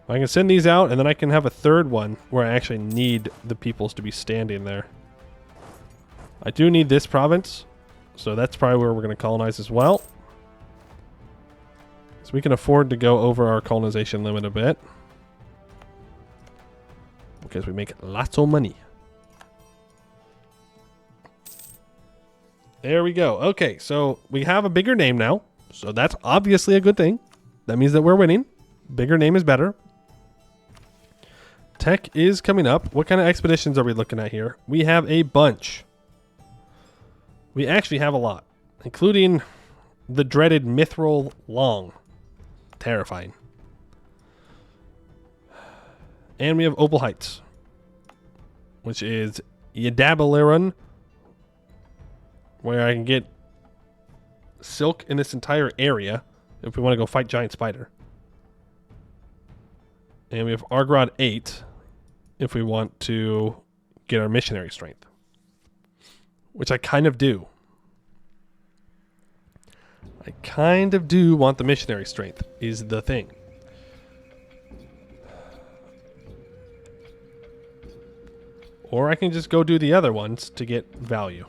I can send these out, and then I can have a third one where I actually need the peoples to be standing there. I do need this province, so that's probably where we're going to colonize as well. So we can afford to go over our colonization limit a bit. Because we make lots of money. There we go. Okay, so we have a bigger name now. So that's obviously a good thing. That means that we're winning. Bigger name is better. Tech is coming up. What kind of expeditions are we looking at here? We have a bunch. We actually have a lot. Including the dreaded Mithril Long. Terrifying. And we have Opal Heights. Which is Yadabaliran. Where I can get silk in this entire area. If we want to go fight Giant Spider. And we have Arg-Ôrdstun 8. If we want to get our missionary strength. Which I kind of do. I kind of do want the missionary strength, is the thing. Or I can just go do the other ones to get value.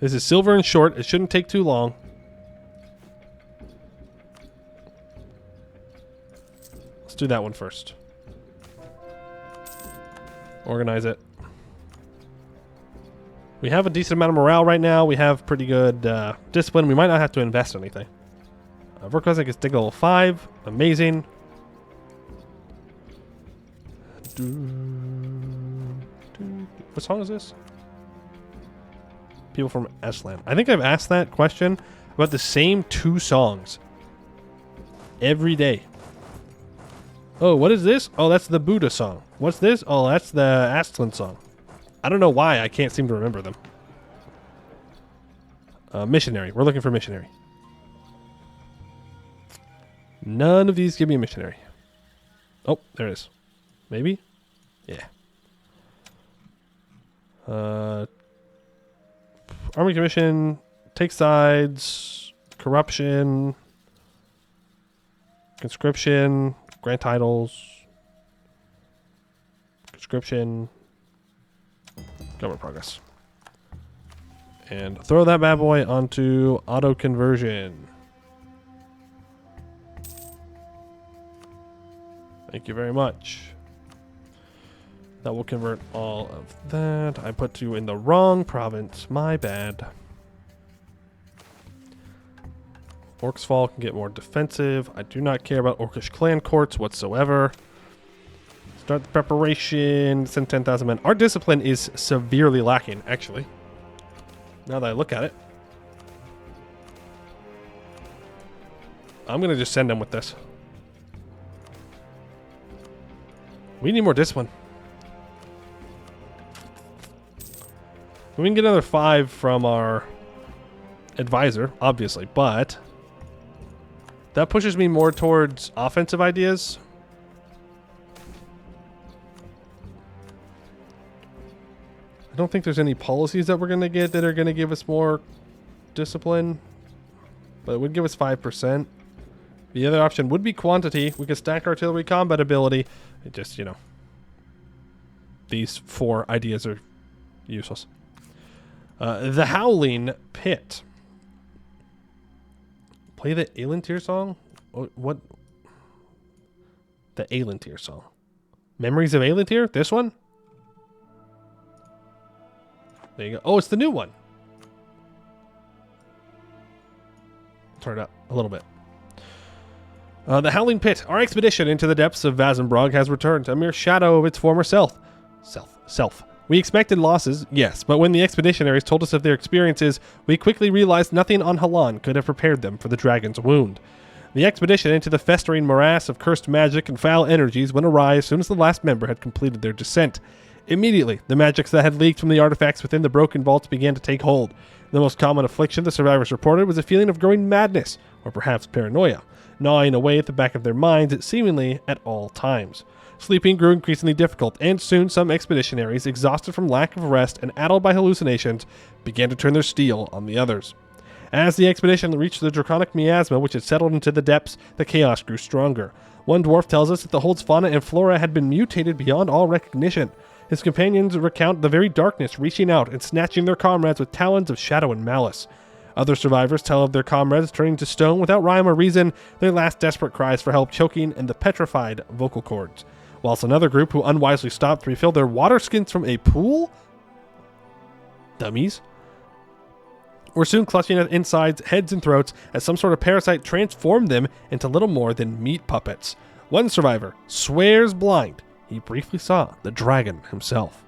This is silver and short. It shouldn't take too long. Let's do that one first. Organize it. We have a decent amount of morale right now. We have pretty good discipline. We might not have to invest anything. Vorkozek is dig level 5. Amazing. What song is this? People from Estland. I think I've asked that question about the same 2 songs every day. Oh, what is this? Oh, that's the Buddha song. What's this? Oh, that's the Estland song. I don't know why I can't seem to remember them. Missionary. We're looking for missionary. None of these give me a missionary. Oh, there it is. Maybe? Yeah. Army Commission. Take sides. Corruption. Conscription. Grant titles. Conscription. Government progress. And throw that bad boy onto auto conversion. Thank you very much. That will convert all of that. I put you in the wrong province. My bad. Orcs Fall can get more defensive. I do not care about Orcish clan courts whatsoever. Start the preparation. Send 10,000 men. Our discipline is severely lacking, actually. Now that I look at it. I'm going to just send them with this. We need more discipline. We can get another 5 from our advisor, obviously, but that pushes me more towards offensive ideas. I don't think there's any policies that we're going to get that are going to give us more discipline, but it would give us 5%. The other option would be quantity. We could stack artillery combat ability. It just, you know, these 4 ideas are useless. The Howling Pit. Play the Aelintir song? What? The Aelintir song. Memories of Aelintir? This one? There you go. Oh, it's the new one. Turn it up a little bit. The Howling Pit. Our expedition into the depths of Vazenbrog has returned, a mere shadow of its former self. We expected losses, yes, but when the expeditionaries told us of their experiences, we quickly realized nothing on Halan could have prepared them for the dragon's wound. The expedition into the festering morass of cursed magic and foul energies went awry as soon as the last member had completed their descent. Immediately, the magics that had leaked from the artifacts within the broken vaults began to take hold. The most common affliction the survivors reported was a feeling of growing madness, or perhaps paranoia, gnawing away at the back of their minds seemingly at all times. Sleeping grew increasingly difficult, and soon some expeditionaries, exhausted from lack of rest and addled by hallucinations, began to turn their steel on the others. As the expedition reached the draconic miasma which had settled into the depths, the chaos grew stronger. One dwarf tells us that the hold's fauna and flora had been mutated beyond all recognition. His companions recount the very darkness reaching out and snatching their comrades with talons of shadow and malice. Other survivors tell of their comrades turning to stone without rhyme or reason, their last desperate cries for help choking in the petrified vocal cords. Whilst another group who unwisely stopped to refill their water skins from a pool? Dummies. Were soon clutching at insides, heads, and throats as some sort of parasite transformed them into little more than meat puppets. One survivor swears blind he briefly saw the dragon himself.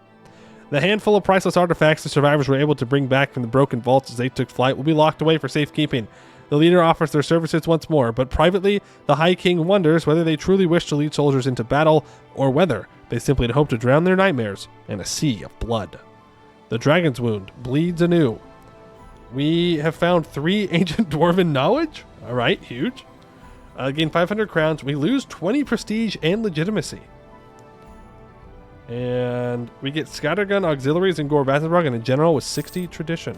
The handful of priceless artifacts the survivors were able to bring back from the broken vaults as they took flight will be locked away for safekeeping. The leader offers their services once more, but privately, the High King wonders whether they truly wish to lead soldiers into battle, or whether they simply hope to drown their nightmares in a sea of blood. The dragon's wound bleeds anew. We have found 3 ancient dwarven knowledge. Alright, huge. Gain 500 crowns. We lose 20 prestige and legitimacy. And we get scattergun auxiliaries in Gore Vazenbrog, and in general with 60 tradition.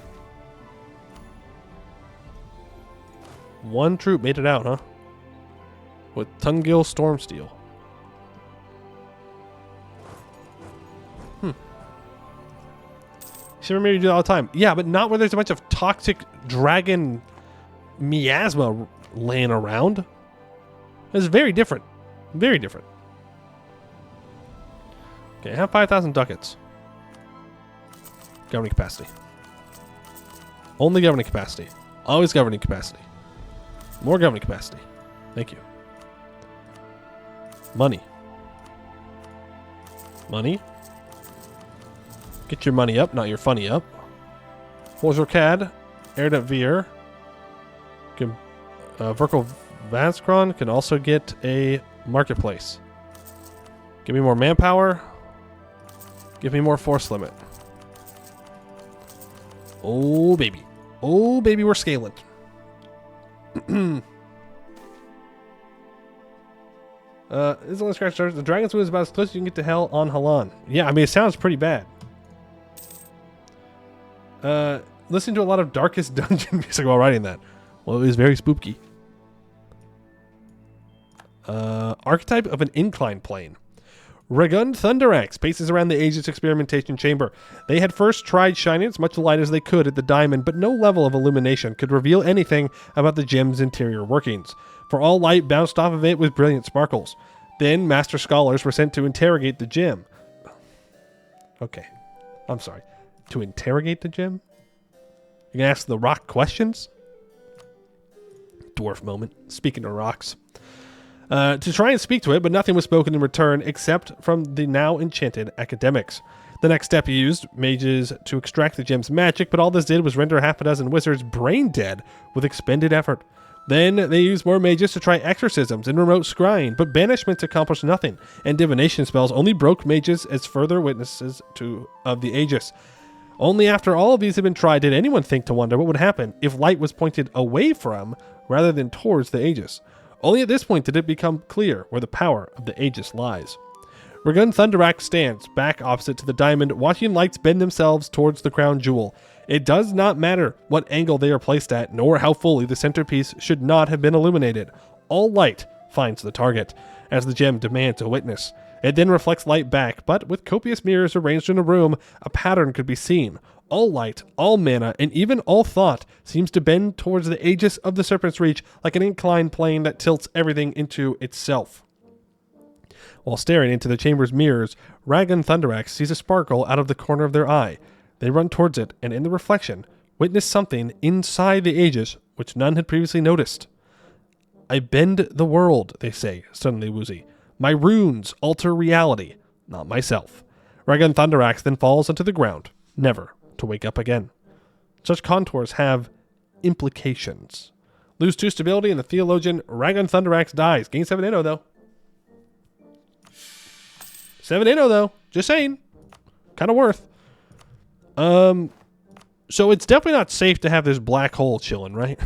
1 troop made it out, huh? With Tungil Stormsteel. Remember you do that all the time. Yeah, but not where there's a bunch of toxic dragon miasma laying around. It's very different. Very different. Okay, I have 5,000 ducats. Governing capacity. Only governing capacity. Always governing capacity. More governing capacity. Thank you. Money. Money. Get your money up, not your funny up. Volzorcad, Erda Veer. Verkel Vanskron can also get a marketplace. Give me more manpower. Give me more force limit. Oh, baby. Oh, baby, we're scaling. This is only scratch starts. The Dragon's Wound is about as close as you can get to hell on Halan. Yeah, I mean, it sounds pretty bad. Listening to a lot of Darkest Dungeon music while writing that. Well, it was very spooky. Archetype of an incline plane. Ragund Thunderaxe paces around the Aegis experimentation chamber. They had first tried shining as much light as they could at the diamond, but no level of illumination could reveal anything about the gem's interior workings, for all light bounced off of it with brilliant sparkles. Then master scholars were sent to interrogate the gem. Okay, I'm sorry. To interrogate the gem? You can ask the rock questions? Dwarf moment. Speaking of rocks. To try and speak to it, but nothing was spoken in return except from the now enchanted academics. The next step used mages to extract the gem's magic, but all this did was render half a dozen wizards brain dead with expended effort. Then they used more mages to try exorcisms and remote scrying, but banishments accomplished nothing, and divination spells only broke mages as further witnesses of the Aegis. Only after all of these had been tried did anyone think to wonder what would happen if light was pointed away from rather than towards the Aegis. Only at this point did it become clear where the power of the Aegis lies. Ragund Thunderaxe stands back opposite to the diamond, watching lights bend themselves towards the crown jewel. It does not matter what angle they are placed at, nor how fully the centerpiece should not have been illuminated. All light finds the target, as the gem demands a witness. It then reflects light back, but with copious mirrors arranged in a room, a pattern could be seen. All light, all mana, and even all thought seems to bend towards the Aegis of the Serpent's Reach like an inclined plane that tilts everything into itself. While staring into the chamber's mirrors, Ragund Thunderaxe sees a sparkle out of the corner of their eye. They run towards it, and in the reflection, witness something inside the Aegis which none had previously noticed. I bend the world, they say, suddenly woozy. My runes alter reality, not myself. Raygun Thunderaxe then falls onto the ground, never to wake up again. Such contours have implications. Lose 2 stability and the Theologian Raygun Thunderaxe dies. Gain 7 inno though. 7 inno though. Just saying. Kind of worth. So it's definitely not safe to have this black hole chilling, right?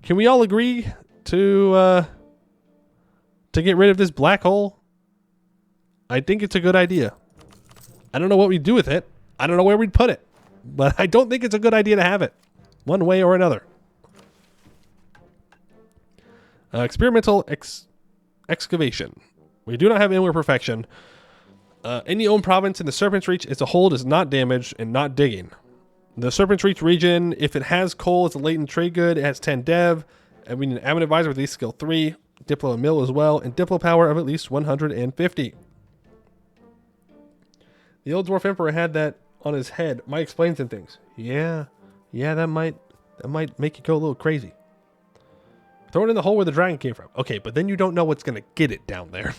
Can we all agree to get rid of this black hole? I think it's a good idea. I don't know what we'd do with it. I don't know where we'd put it. But I don't think it's a good idea to have it. One way or another. Experimental excavation. We do not have anywhere perfection. Any own province in the Serpent's Reach as a whole is not damaged and not digging. The Serpent's Reach region, if it has coal, it's a latent trade good. It has 10 dev. And we need an admin advisor with at least skill 3. Diplo and mill as well. And Diplo power of at least 150. The old Dwarf Emperor had that on his head. Might explain some things. Yeah, that might make you go a little crazy. Throw it in the hole where the dragon came from. Okay, but then you don't know what's going to get it down there.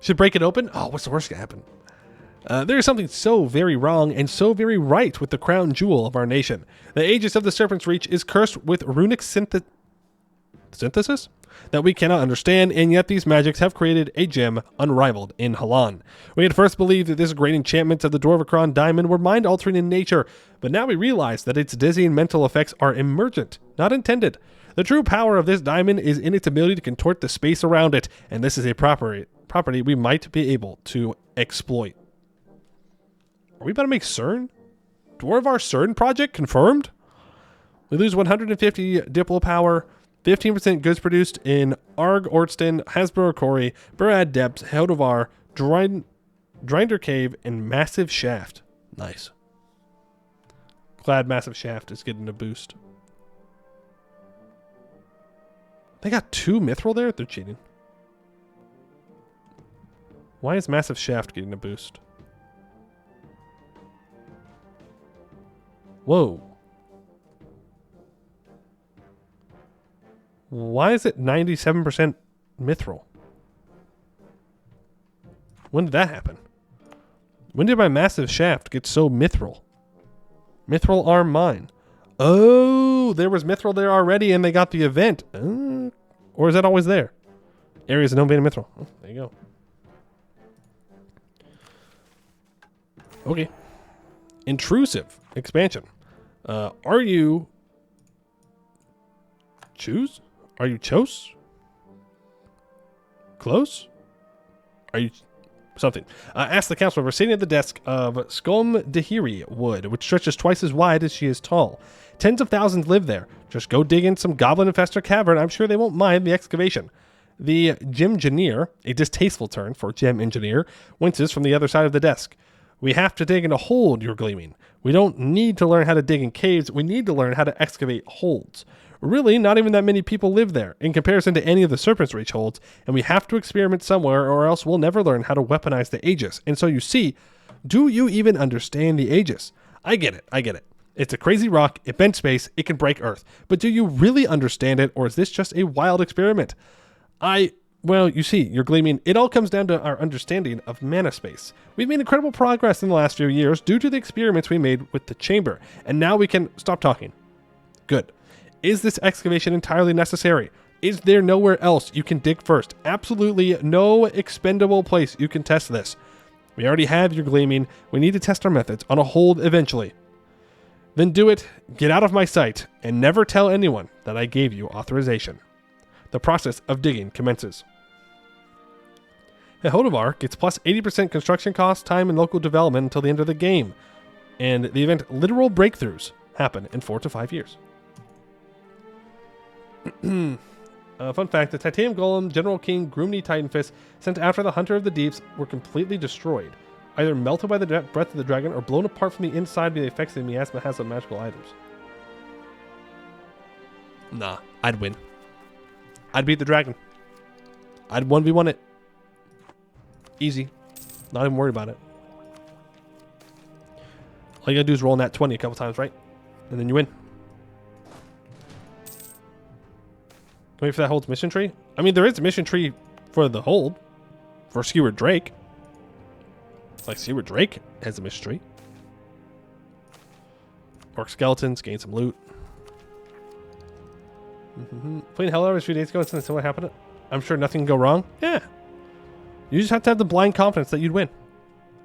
Should break it open? Oh, what's the worst going to happen? There is something so very wrong and so very right with the crown jewel of our nation. The Aegis of the Serpent's Reach is cursed with runic synthesis that we cannot understand, and yet these magics have created a gem unrivaled in Halan. We had first believed that this great enchantments of the Dwarvicron diamond were mind-altering in nature, but now we realize that its dizzying mental effects are emergent, not intended. The true power of this diamond is in its ability to contort the space around it, and this is a property we might be able to exploit. Are we about to make CERN? Dwarvar CERN project confirmed? We lose 150 Diplo power, 15% goods produced in Arg-Ôrdstun, Hasbro Quarry, Burad Depths, Heldovar, Drinder Cave, and Massive Shaft. Nice. Glad Massive Shaft is getting a boost. They got 2 Mithril there? They're cheating. Why is Massive Shaft getting a boost? Whoa. Why is it 97% Mithril? When did that happen? When did my Massive Shaft get so Mithril? Mithril Arm Mine. Oh, there was Mithril there already and they got the event. Or is that always there? Areas of known vein of Mithril. Oh, there you go. Okay. Intrusive expansion. Are you choose? Are you chose? Close? Are you something? Ask the council member sitting at the desk of Skolm Dehiri Wood, which stretches twice as wide as she is tall. Tens of thousands live there. Just go dig in some goblin infestor cavern. I'm sure they won't mind the excavation. The Gem-Engineer, a distasteful term for gem engineer, winces from the other side of the desk. We have to dig in a hold, you're gleaming. We don't need to learn how to dig in caves. We need to learn how to excavate holds. Really, not even that many people live there in comparison to any of the Serpent's Reach holds, and we have to experiment somewhere or else we'll never learn how to weaponize the Aegis. And so you see, do you even understand the Aegis? I get it. It's a crazy rock, it bends space, it can break Earth. But do you really understand it, or is this just a wild experiment? Well, you see, you're gleaming. It all comes down to our understanding of mana space. We've made incredible progress in the last few years due to the experiments we made with the chamber. And now we can stop talking. Good. Is this excavation entirely necessary? Is there nowhere else you can dig first? Absolutely no expendable place you can test this. We already have your gleaming. We need to test our methods on a hold eventually. Then do it, get out of my sight, and never tell anyone that I gave you authorization. The process of digging commences. Heldovar gets plus 80% construction cost, time, and local development until the end of the game. And the event literal breakthroughs happen in 4 to 5 years. Fun fact, the Titanium Golem, General King, Groomney Titanfist, sent after the Hunter of the Deeps were completely destroyed. Either melted by the breath of the dragon or blown apart from the inside by the effects of the miasma has of magical items. Nah, I'd win. I'd beat the dragon. I'd 1v1 it. Easy. Not even worried about it. All you gotta do is roll in that 20 a couple times, right? And then you win. Wait for that hold's mission tree? I mean, there is a mission tree for the hold. For Skewered Drake. Like, see where Drake has a mystery. Orc skeletons, gain some loot. Playing Hell a few days ago, and since what happened, I'm sure nothing can go wrong. Yeah. You just have to have the blind confidence that you'd win.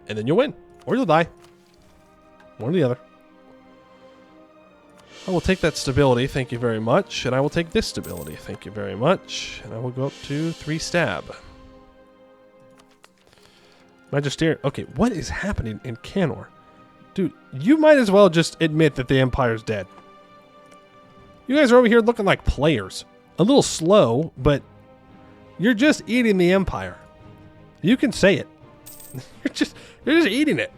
And then you'll win. Or you'll die. One or the other. I will take that stability, thank you very much. And I will take this stability, thank you very much. And I will go up to 3 stab. Magisterium. Okay, what is happening in Canor? Dude, you might as well just admit that the Empire's dead. You guys are over here looking like players. A little slow, but you're just eating the Empire. You can say it. You're just eating it.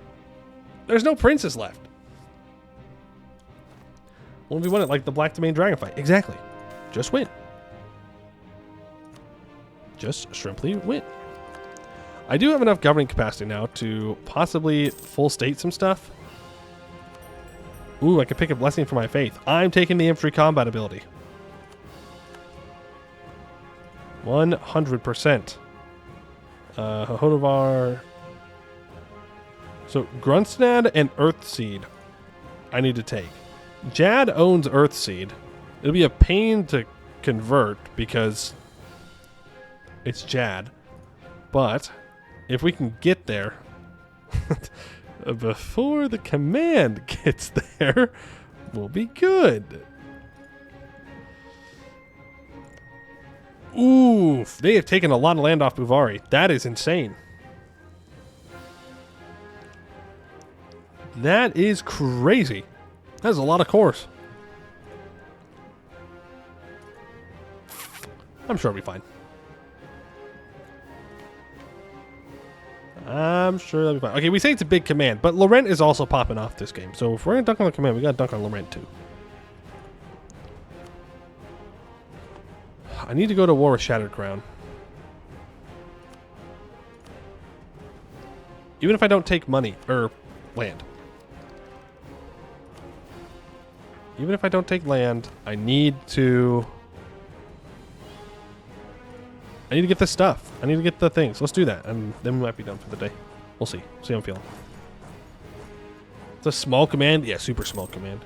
There's no princess left. 1v1 it like the Black Domain Dragon fight. Exactly. Just win. Just simply win. I do have enough governing capacity now to possibly full state some stuff. Ooh, I could pick a blessing for my faith. I'm taking the infantry combat ability. 100%. Honovar. So, Grunstad and Earthseed I need to take. Jad owns Earthseed. It'll be a pain to convert because it's Jad. But if we can get there before the command gets there, we'll be good. Oof, they have taken a lot of land off Buvari. That is insane. That is crazy. That's a lot of cores. I'm sure it'll be fine. I'm sure that'll be fine. Okay, we say it's a big command, but Laurent is also popping off this game. So if we're going to dunk on the command, we got to dunk on Laurent too. I need to go to war with Shattered Crown. Even if I don't take money, or land. Even if I don't take land, I need to get this stuff. I need to get the things. Let's do that, and then we might be done for the day. We'll see. See how I'm feeling. It's a small command. Yeah, super small command.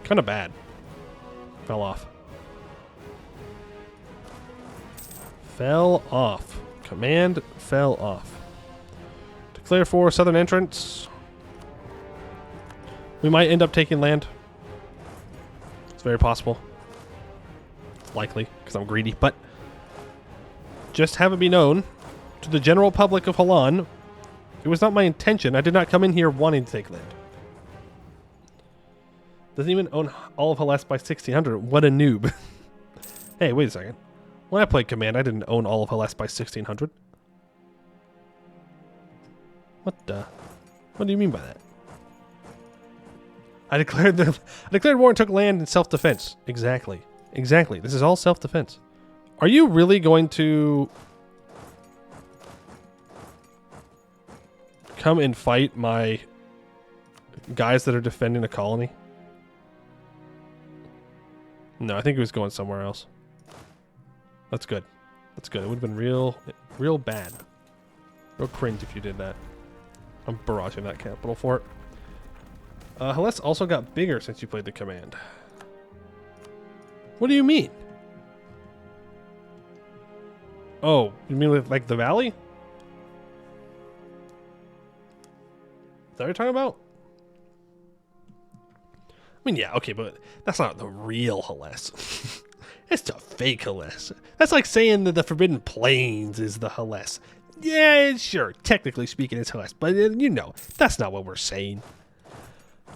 Kind of bad. Fell off. Fell off. Command fell off. Declare for southern entrance. We might end up taking land. It's very possible. It's likely, because I'm greedy, but just have it be known to the general public of Halan, it was not my intention. I did not come in here wanting to take land. Doesn't even own all of Hellas by 1600. What a noob. Hey, wait a second. When I played Command, I didn't own all of Hellas by 1600. What do you mean by that? I declared war and took land in self-defense. Exactly. Exactly. This is all self-defense. Are you really going to come and fight my guys that are defending a colony? No, I think he was going somewhere else. That's good. That's good. It would have been real bad. Real cringe if you did that. I'm barraging that capital fort. Hellas also got bigger since you played the command. What do you mean? Oh, you mean with like the valley? Is that what you're talking about? I mean, yeah, okay, but that's not the real Hellas. It's a fake Hellas. That's like saying that the Forbidden Plains is the Hellas. Yeah, sure, technically speaking, it's Hellas, but you know, that's not what we're saying.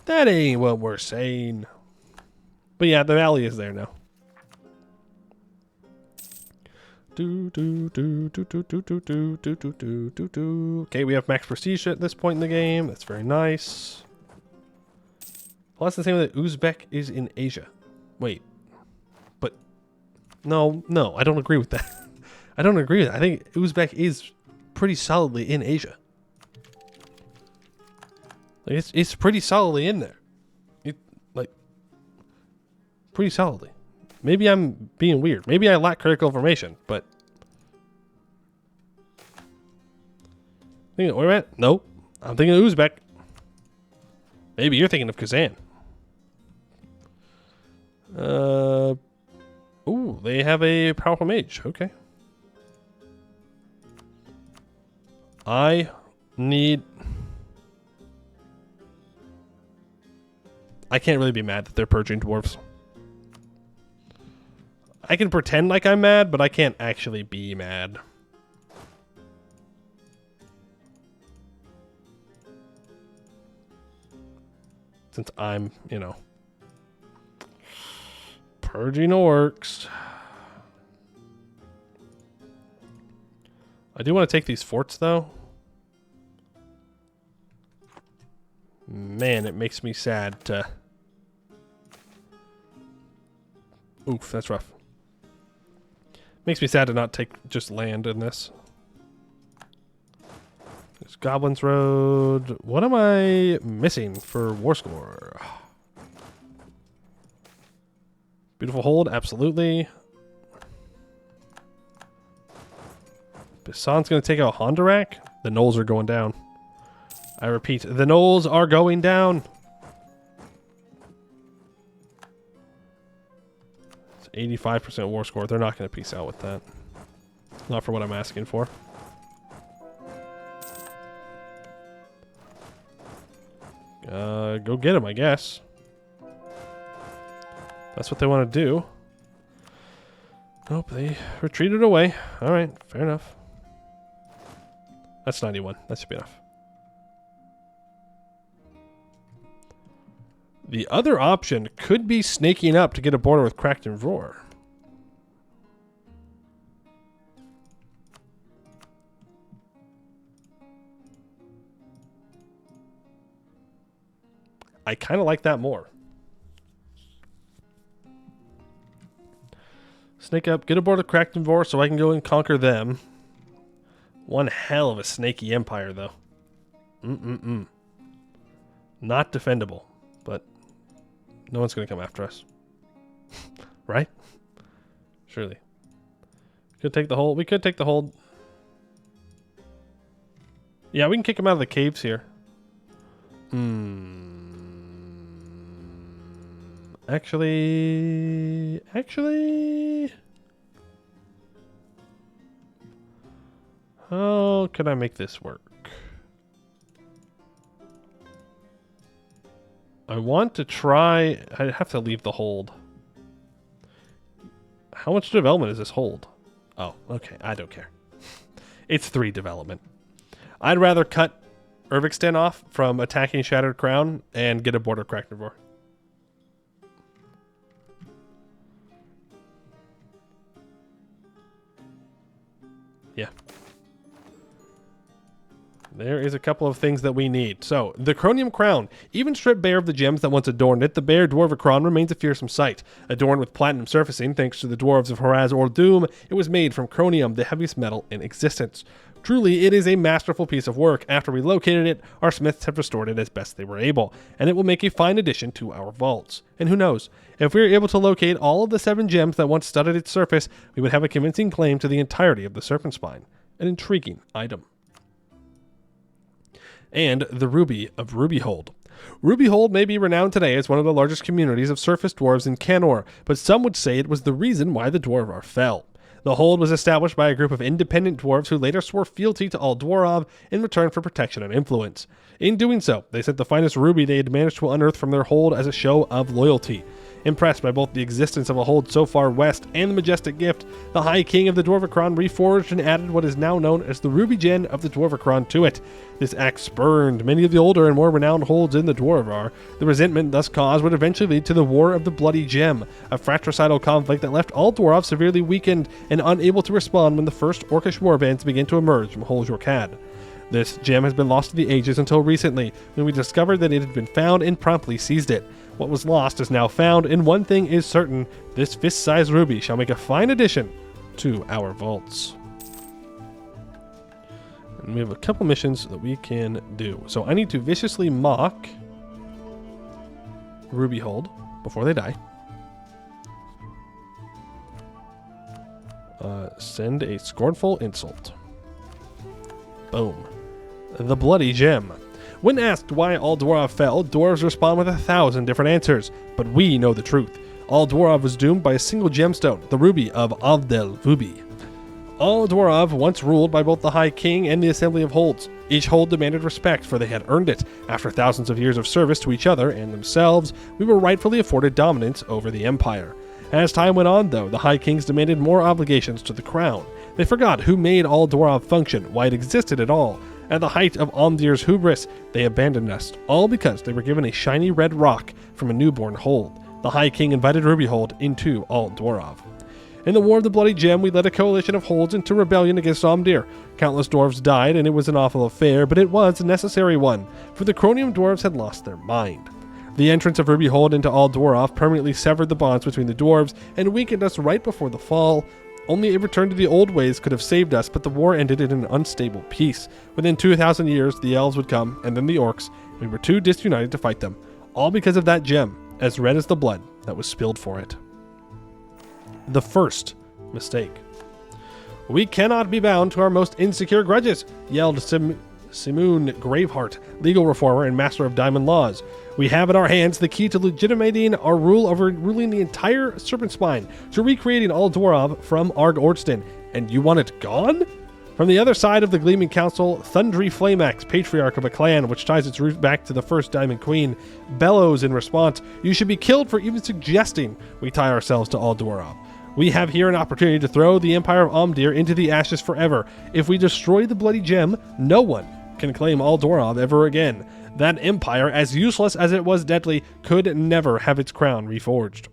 That ain't what we're saying. But yeah, the valley is there now. Okay, we have max prestige at this point in the game. That's very nice. Well, that's the same that Uzbek is in Asia. Wait. But no, I don't agree with that. I don't agree with that. I think Uzbek is pretty solidly in Asia. Like it's pretty solidly in there. Pretty solidly. Maybe I'm being weird. Maybe I lack critical information, but Wait a minute. Nope. I'm thinking of Uzbek. Maybe you're thinking of Kazan. Ooh, they have a powerful mage. Okay. I can't really be mad that they're purging dwarves. I can pretend like I'm mad, but I can't actually be mad. Since I'm, you know, purging orcs. I do want to take these forts, though. Man, it makes me sad to... Oof, that's rough. Makes me sad to not take just land in this. There's Goblin's Road. What am I missing for war score? Beautiful hold, absolutely. Bison's going to take out Hondurak. The Knolls are going down. I repeat, the Knolls are going down. It's 85% war score. They're not going to peace out with that. Not for what I'm asking for. Go get him, I guess. That's what they want to do. Nope, they retreated away. Alright, fair enough. That's 91. That should be enough. The other option could be snaking up to get a border with Cracked and Roar. I kind of like that more. Snake up, get aboard the Cracked and Roar so I can go and conquer them. One hell of a snaky empire, though. Not defendable, but no one's going to come after us. Right? Surely. Could take the hold. We could take the hold. Yeah, we can kick them out of the caves here. Actually... How can I make this work? I want to try... I have to leave the hold. How much development is this hold? Oh, okay. I don't care. It's 3 development. I'd rather cut Arg-Ôrdstun off from attacking Shattered Crown and get a border Cracked. Yeah. There is a couple of things that we need. So, the Cronium Crown. Even stripped bare of the gems that once adorned it, the bare Dwarvicron remains a fearsome sight. Adorned with platinum surfacing, thanks to the dwarves of Arg-Ôrdstun, it was made from Cronium, the heaviest metal in existence. Truly, it is a masterful piece of work. After we located it, our smiths have restored it as best they were able, and it will make a fine addition to our vaults. And who knows, if we are able to locate all of the 7 gems that once studded its surface, we would have a convincing claim to the entirety of the Serpent Spine. An intriguing item. And the Ruby of Rubyhold. Rubyhold may be renowned today as one of the largest communities of surface dwarves in Canor, but some would say it was the reason why the Dwarvar fell. The hold was established by a group of independent dwarves who later swore fealty to Aldwarov in return for protection and influence. In doing so, they sent the finest ruby they had managed to unearth from their hold as a show of loyalty. Impressed by both the existence of a hold so far west and the majestic gift, the High King of the Dwarvicron reforged and added what is now known as the Ruby Gem of the Dwarvicron to it. This act spurned many of the older and more renowned holds in the Dwarvar. The resentment thus caused would eventually lead to the War of the Bloody Gem, a fratricidal conflict that left all dwarves severely weakened and unable to respond when the first orcish warbands began to emerge from Hol Jorkad. This gem has been lost to the ages until recently, when we discovered that it had been found and promptly seized it. What was lost is now found, and one thing is certain, this fist-sized ruby shall make a fine addition to our vaults. And we have a couple missions that we can do. So I need to viciously mock Rubyhold before they die. Send a scornful insult. Boom. The Bloody Gem. When asked why All Dwarf fell, dwarves respond with 1,000 different answers, but we know the truth. All Dwarf was doomed by a single gemstone, the ruby of Avdelvubi. All Dwarf once ruled by both the High King and the Assembly of Holds. Each hold demanded respect, for they had earned it. After thousands of years of service to each other and themselves, we were rightfully afforded dominance over the Empire. As time went on, though, the High Kings demanded more obligations to the crown. They forgot who made All Dwarf function, why it existed at all. At the height of Omdir's hubris, they abandoned us, all because they were given a shiny red rock from a newborn hold. The High King invited Rubyhold into All Dwarf. In the War of the Bloody Gem, we led a coalition of holds into rebellion against Omdir. Countless dwarves died, and it was an awful affair, but it was a necessary one, for the Cronium dwarves had lost their mind. The entrance of Rubyhold into All Dwarf permanently severed the bonds between the dwarves and weakened us right before the fall. Only a return to the old ways could have saved us, but the war ended in an unstable peace. Within 2,000 years, the elves would come, and then the orcs, and we were too disunited to fight them. All because of that gem, as red as the blood that was spilled for it. The first mistake. We cannot be bound to our most insecure grudges, yelled Simoon Graveheart, legal reformer and master of diamond laws. We have in our hands the key to legitimating our rule over ruling the entire Serpent Spine, to recreating all Dwarf from Arg-Ôrdstun, and you want it gone? From the other side of the Gleaming Council, Thundry Flameaxe, patriarch of a clan which ties its root back to the first Diamond Queen, bellows in response, "You should be killed for even suggesting we tie ourselves to All Dwarf. We have here an opportunity to throw the Empire of Omdir into the ashes forever. If we destroy the Bloody Gem, no one can claim All Dwarf ever again. That empire, as useless as it was deadly, could never have its crown reforged."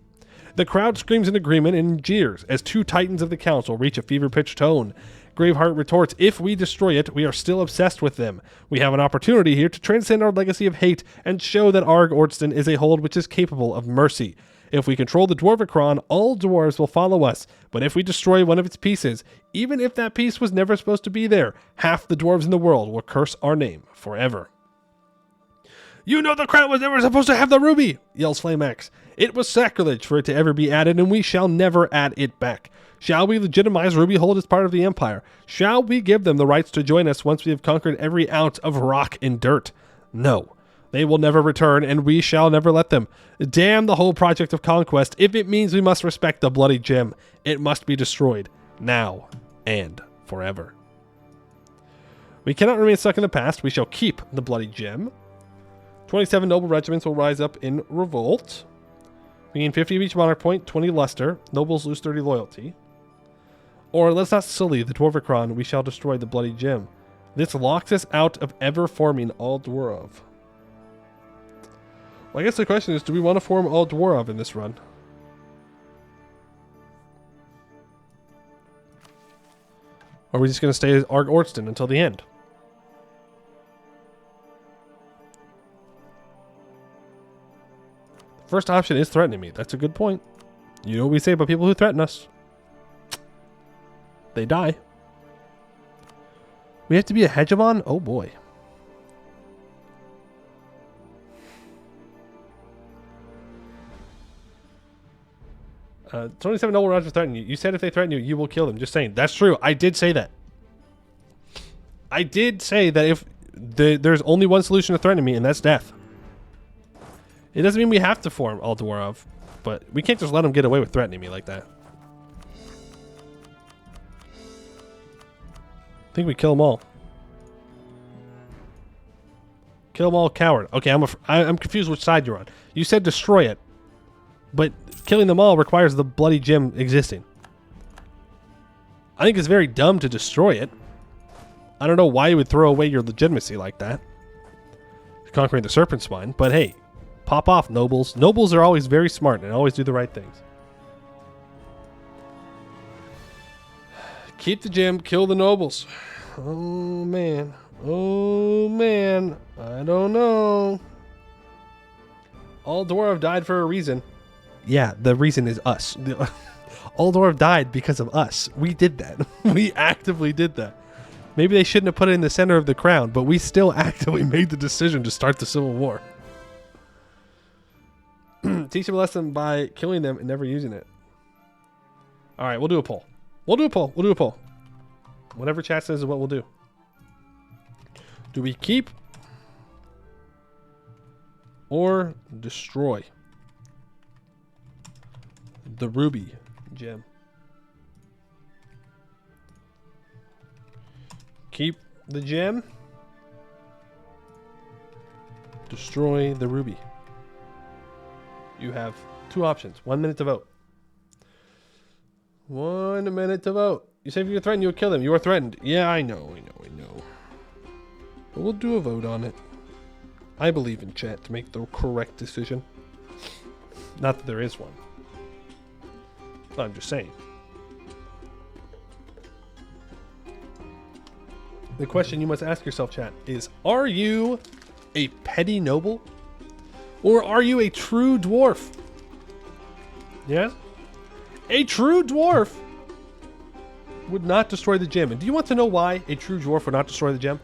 The crowd screams in agreement and jeers as two titans of the council reach a fever-pitched tone. Graveheart retorts, "If we destroy it, we are still obsessed with them. We have an opportunity here to transcend our legacy of hate and show that Arg-Ôrdstun is a hold which is capable of mercy. If we control the Dwarvicron, all dwarves will follow us, but if we destroy one of its pieces, even if that piece was never supposed to be there, half the dwarves in the world will curse our name forever." "You know the crown was never supposed to have the ruby," yells Flameaxe. "It was sacrilege for it to ever be added, and we shall never add it back. Shall we legitimize Rubyhold as part of the Empire? Shall we give them the rights to join us once we have conquered every ounce of rock and dirt? No. They will never return, and we shall never let them. Damn the whole project of conquest. If it means we must respect the Bloody Gem, it must be destroyed, now and forever. We cannot remain stuck in the past. We shall keep the Bloody Gem. 27 noble regiments will rise up in revolt. We gain 50 of each monarch point, 20 luster. Nobles lose 30 loyalty. Or let's not sully the Dwarvicron. We shall destroy the Bloody Gem. This locks us out of ever forming All Dwarf. Well, I guess the question is, do we want to form All Dwarf in this run? Or are we just going to stay as Arg-Ôrdstun until the end? First option is threatening me. That's a good point. You know what we say about people who threaten us. They die. We have to be a hegemon? Oh boy. 27 noble rounds will threaten you. You said if they threaten you, you will kill them. Just saying. That's true. I did say that. I did say that if there's only one solution to threaten me, and that's death. It doesn't mean we have to form All Dwarf, but we can't just let them get away with threatening me like that. I think we kill them all. Kill them all, coward. Okay, I'm confused which side you're on. You said destroy it, but killing them all requires the Bloody Gem existing. I think it's very dumb to destroy it. I don't know why you would throw away your legitimacy like that. Conquering the Serpent Spine, but hey, pop off, nobles. Nobles are always very smart and always do the right things. Keep the gem, kill the nobles. Oh man. Oh man. I don't know. All Dwarf died for a reason. Yeah, the reason is us. All Dwarf died because of us. We did that. We actively did that. Maybe they shouldn't have put it in the center of the crown, but we still actively made the decision to start the Civil War. Teach them a lesson by killing them and never using it. Alright, we'll do a poll. We'll do a poll. We'll do a poll. Whatever chat says is what we'll do. Do we keep or destroy the ruby gem? Keep the gem. Destroy the ruby. You have two options. 1 minute to vote. 1 minute to vote. You say if you're threatened, you'll kill them. You are threatened. Yeah, I know. But we'll do a vote on it. I believe in chat to make the correct decision. Not that there is one. I'm just saying. The question you must ask yourself, chat, is are you a petty noble? Or are you a true dwarf? Yeah? A true dwarf would not destroy the gem. And do you want to know why a true dwarf would not destroy the gem?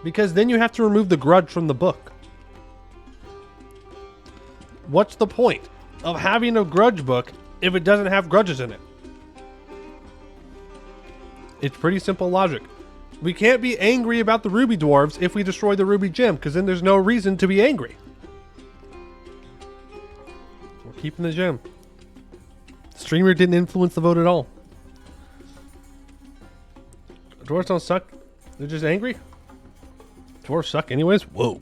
Because then you have to remove the grudge from the book. What's the point of having a grudge book if it doesn't have grudges in it? It's pretty simple logic. We can't be angry about the ruby dwarves if we destroy the ruby gem, because then there's no reason to be angry. We're keeping the gem. The streamer didn't influence the vote at all. Dwarves don't suck. They're just angry. Dwarves suck anyways? Whoa.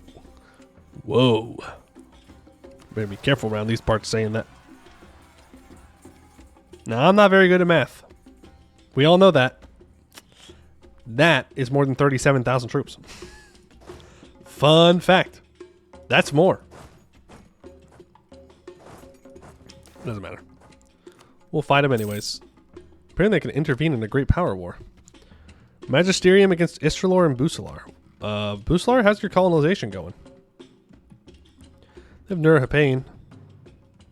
Whoa. Better be careful around these parts saying that. Now, I'm not very good at math. We all know that. That is more than 37,000 troops. Fun fact. That's more. Doesn't matter. We'll fight them anyways. Apparently they can intervene in a great power war. Magisterium against Istralor and Busalar. Busalar, how's your colonization going? They have Nur-Hapain.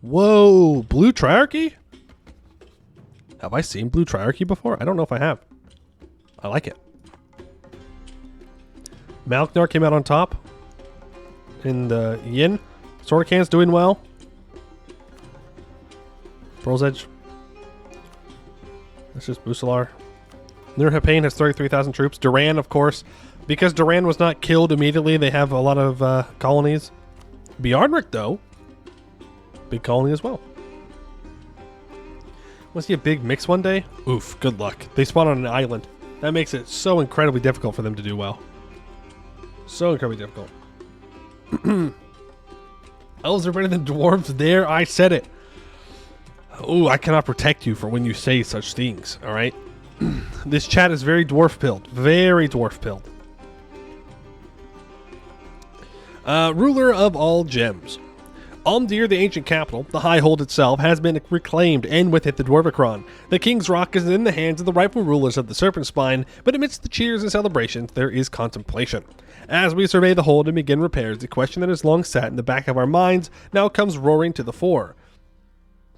Whoa, Blue Triarchy? Have I seen Blue Triarchy before? I don't know if I have. I like it. Malknar came out on top. And Yin. Sordakan's doing well. Pearl's Edge. That's just Busalar. Nur-Hapain has 33,000 troops. Duran, of course. Because Duran was not killed immediately, they have a lot of colonies. Bjarnrik, though. Big colony as well. Want to see a big mix one day? Oof, good luck. They spawn on an island. That makes it so incredibly difficult for them to do well. So incredibly difficult. Elves are better than dwarves. There, I said it. Ooh, I cannot protect you for when you say such things, alright? This chat is very dwarf-pilled. Very dwarf-pilled. Ruler of all gems. Almdir, the ancient capital, the High Hold itself, has been reclaimed, and with it the Dwarvicron. The King's Rock is in the hands of the rightful rulers of the Serpent Spine, but amidst the cheers and celebrations, there is contemplation. As we survey the hold and begin repairs, the question that has long sat in the back of our minds now comes roaring to the fore.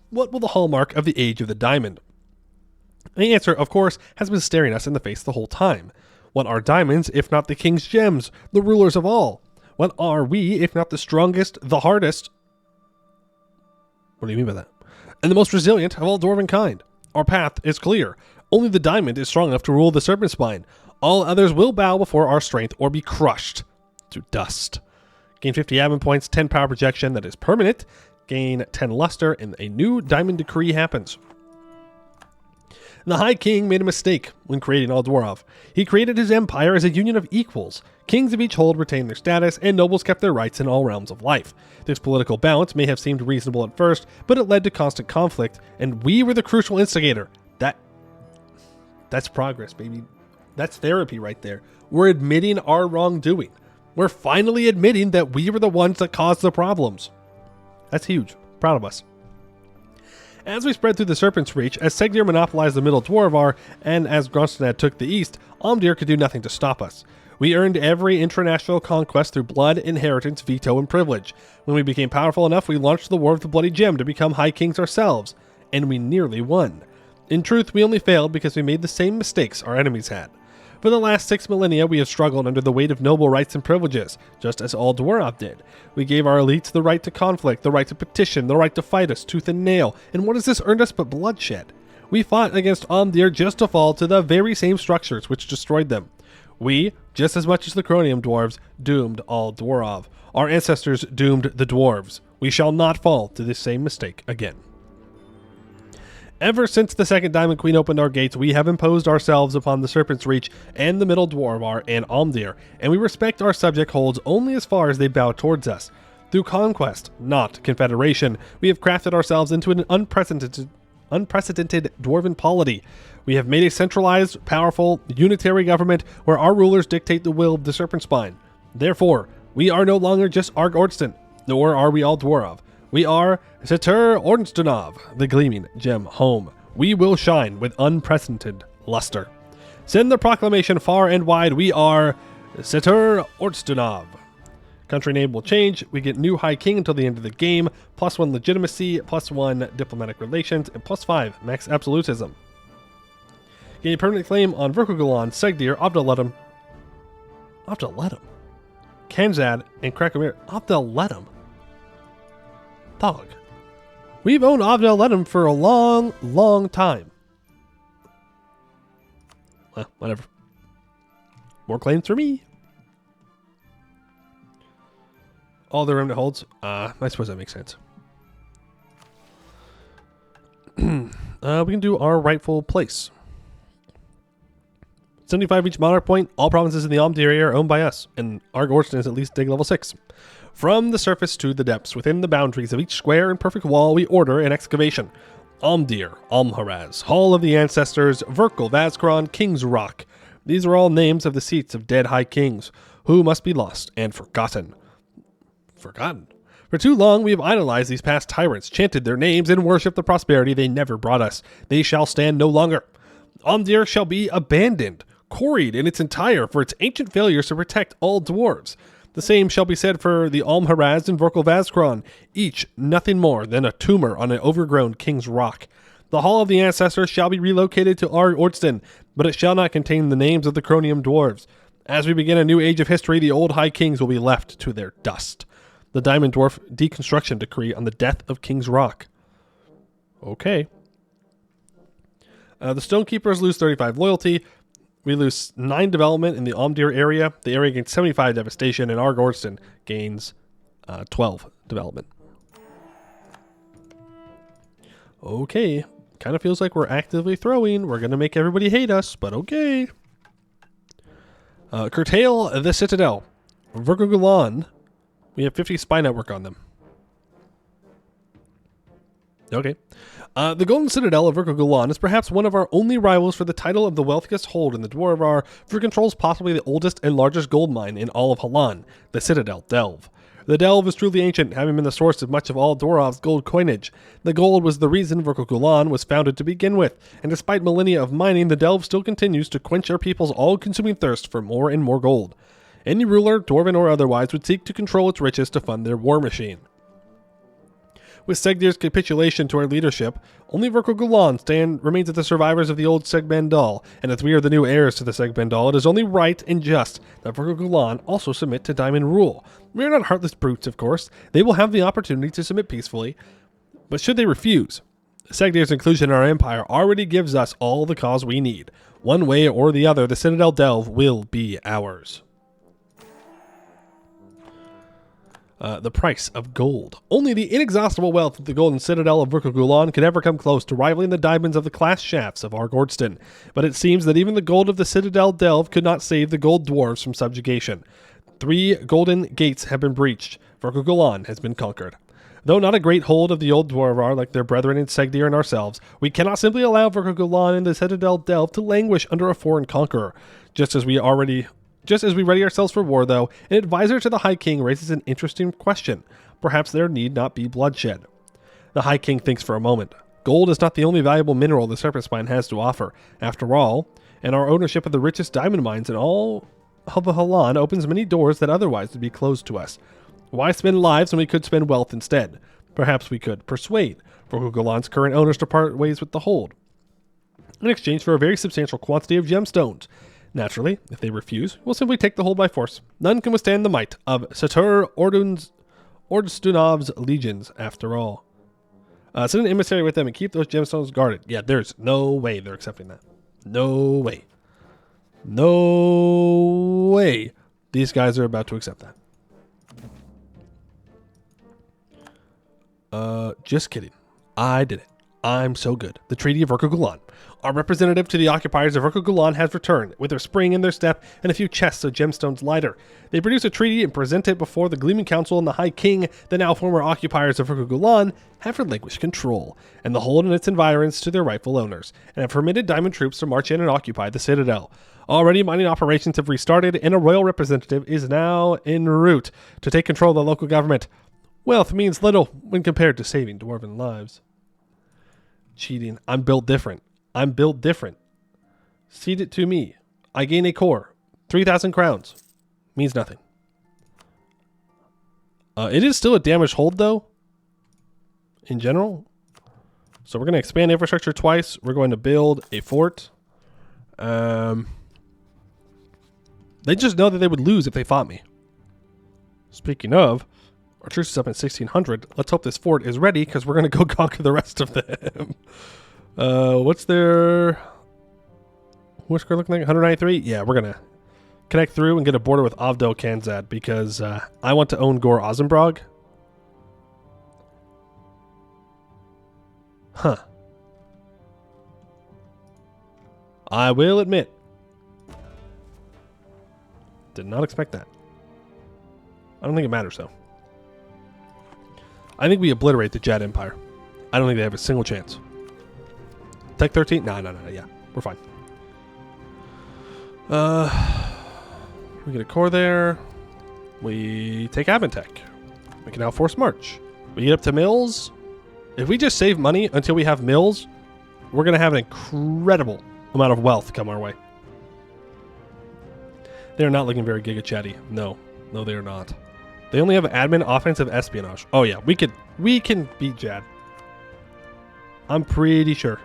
What will the hallmark of the Age of the Diamond? The answer, of course, has been staring us in the face the whole time. What are diamonds, if not the King's gems, the rulers of all? What are we, if not the strongest, the hardest? What do you mean by that? And the most resilient of all dwarven kind. Our path is clear. Only the diamond is strong enough to rule the Serpent Spine. All others will bow before our strength or be crushed to dust. Gain 50 admin points, 10 power projection that is permanent. Gain 10 luster, and a new diamond decree happens. The High King made a mistake when creating Arg-Ôrdstun. He created his empire as a union of equals. Kings of each hold retained their status, and nobles kept their rights in all realms of life. This political balance may have seemed reasonable at first, but it led to constant conflict, and we were the crucial instigator. That's progress, baby. That's therapy right there. We're admitting our wrongdoing. We're finally admitting that we were the ones that caused the problems. That's huge. Proud of us. As we spread through the Serpent's Reach, as Segdir monopolized the Middle Dwarvar, and as Grunstad took the east, Almdir could do nothing to stop us. We earned every international conquest through blood, inheritance, veto, and privilege. When we became powerful enough, we launched the War of the Bloody Gem to become High Kings ourselves, and we nearly won. In truth, we only failed because we made the same mistakes our enemies had. For the last 6 millennia, we have struggled under the weight of noble rights and privileges, just as all Dwarf did. We gave our elites the right to conflict, the right to petition, the right to fight us tooth and nail, and what has this earned us but bloodshed? We fought against Omdir just to fall to the very same structures which destroyed them. We, just as much as the Cronium dwarves, doomed all Dwarf. Our ancestors doomed the dwarves. We shall not fall to this same mistake again. Ever since the second Diamond Queen opened our gates, we have imposed ourselves upon the Serpent's Reach and the Middle Dwarvar and Omdir, and we respect our subject holds only as far as they bow towards us. Through conquest, not confederation, we have crafted ourselves into an unprecedented dwarven polity. We have made a centralized, powerful, unitary government where our rulers dictate the will of the Serpent Spine. Therefore, we are no longer just Arg-Ôrdstun, nor are we all Dwarf. We are Arg-Ôrdstun, the gleaming gem home. We will shine with unprecedented luster. Send the proclamation far and wide. We are Arg-Ôrdstun. Country name will change. We get new High King until the end of the game, +1 legitimacy, +1 diplomatic relations, and +5 max absolutism. Gain a permanent claim on Verkugulan, Segdir, Abdaletum, Kanzad, and Krakomir. Abdaletum? Dog. We've owned Abdaletum for a long, long time. Well, whatever. More claims for me. All the remnant holds. I suppose that makes sense. We can do our rightful place. 75 each monarch point. All provinces in the Omdir area are owned by us, and Arg-Ôrdstun is at least dig level 6. From the surface to the depths, within the boundaries of each square and perfect wall, we order an excavation. Omdir, Almharaz, Hall of the Ancestors, Verkul, Vazkron, King's Rock. These are all names of the seats of dead high kings, who must be lost and forgotten. For too long we have idolized these past tyrants, chanted their names, and worshipped the prosperity they never brought us. They shall stand no longer. Omdir shall be abandoned, quarried in its entire for its ancient failures to protect all dwarves. The same shall be said for the Almharaz and Verkul Vazkron, each nothing more than a tumor on an overgrown King's Rock. The Hall of the Ancestors shall be relocated to Arg-Ôrdstun, but it shall not contain the names of the Cronium dwarves. As we begin a new age of history, the old High Kings will be left to their dust. The Diamond Dwarf deconstruction decree on the death of King's Rock. Okay. The Stonekeepers lose 35 loyalty. We lose 9 development in the Omdir area. The area gains 75 devastation, and Arg-Ôrdstun gains 12 development. Okay. Kind of feels like we're actively throwing. We're going to make everybody hate us, but okay. Curtail the Citadel. Verkugulan. We have 50 spy network on them. Okay. The Golden Citadel of Verkugulan is perhaps one of our only rivals for the title of the wealthiest hold in the Dwarvar, for it controls possibly the oldest and largest gold mine in all of Halan, the Citadel Delve. The Delve is truly ancient, having been the source of much of all Dwarf's gold coinage. The gold was the reason Verkugulan was founded to begin with, and despite millennia of mining, the Delve still continues to quench our people's all-consuming thirst for more and more gold. Any ruler, dwarven or otherwise, would seek to control its riches to fund their war machine. With Segdir's capitulation to our leadership, only Verkugulan remains as the survivors of the old Segbandal, and as we are the new heirs to the Segbandal, it is only right and just that Verkugulan also submit to Diamond rule. We are not heartless brutes, of course. They will have the opportunity to submit peacefully, but should they refuse, Segdir's inclusion in our empire already gives us all the cause we need. One way or the other, the Citadel Delve will be ours. The price of gold. Only the inexhaustible wealth of the Golden Citadel of Verkugulan could ever come close to rivaling the diamonds of the class shafts of Arg-Ôrdstun. But it seems that even the gold of the Citadel Delve could not save the gold dwarves from subjugation. 3 golden gates have been breached. Verkugulan has been conquered. Though not a great hold of the old Dwarvar like their brethren in Segdir and ourselves, we cannot simply allow Verkugulan and the Citadel Delve to languish under a foreign conqueror. Just as we ready ourselves for war, though, an advisor to the High King raises an interesting question. Perhaps there need not be bloodshed. The High King thinks for a moment. Gold is not the only valuable mineral the Serpent Spine has to offer. After all, and our ownership of the richest diamond mines in all of Halan opens many doors that otherwise would be closed to us. Why spend lives when we could spend wealth instead? Perhaps we could persuade Verkugulan's current owners to part ways with the hold, in exchange for a very substantial quantity of gemstones. Naturally, if they refuse, we'll simply take the hold by force. None can withstand the might of Arg-Ôrdstun's legions, after all. Send an emissary with them and keep those gemstones guarded. Yeah, there's no way they're accepting that. No way. No way these guys are about to accept that. Just kidding. I did it. I'm so good. The Treaty of Urkel-Gulan. Our representative to the occupiers of Urkel-Gulan has returned, with their spring in their step and a few chests of gemstones lighter. They produce a treaty and present it before the Gleaming Council, and the High King, the now former occupiers of Urkel-Gulan, have relinquished control, and the hold and its environs to their rightful owners, and have permitted diamond troops to march in and occupy the citadel. Already mining operations have restarted, and a royal representative is now en route to take control of the local government. Wealth means little when compared to saving dwarven lives. Cheating. I'm built different. I'm built different. Cede it to me. I gain a core. 3,000 crowns. Means nothing. It is still a damaged hold, though. In general. So we're going to expand infrastructure twice. We're going to build a fort. They just know that they would lose if they fought me. Speaking of, our troops is up in 1,600. Let's hope this fort is ready, because we're going to go conquer the rest of them. What's their... What's score looking like? 193? Yeah, we're going to connect through and get a border with Avdel Kanzad, because I want to own Gore Ozenbrog. Huh. I will admit. Did not expect that. I don't think it matters, though. I think we obliterate the Jad Empire. I don't think they have a single chance. Tech 13? No, yeah. We're fine. We get a core there. We take Aventech. We can now force march. We get up to mills. If we just save money until we have mills, we're going to have an incredible amount of wealth come our way. They're not looking very giga chatty. No, they are not. They only have admin offensive espionage. Oh yeah, we can beat Jad. I'm pretty sure.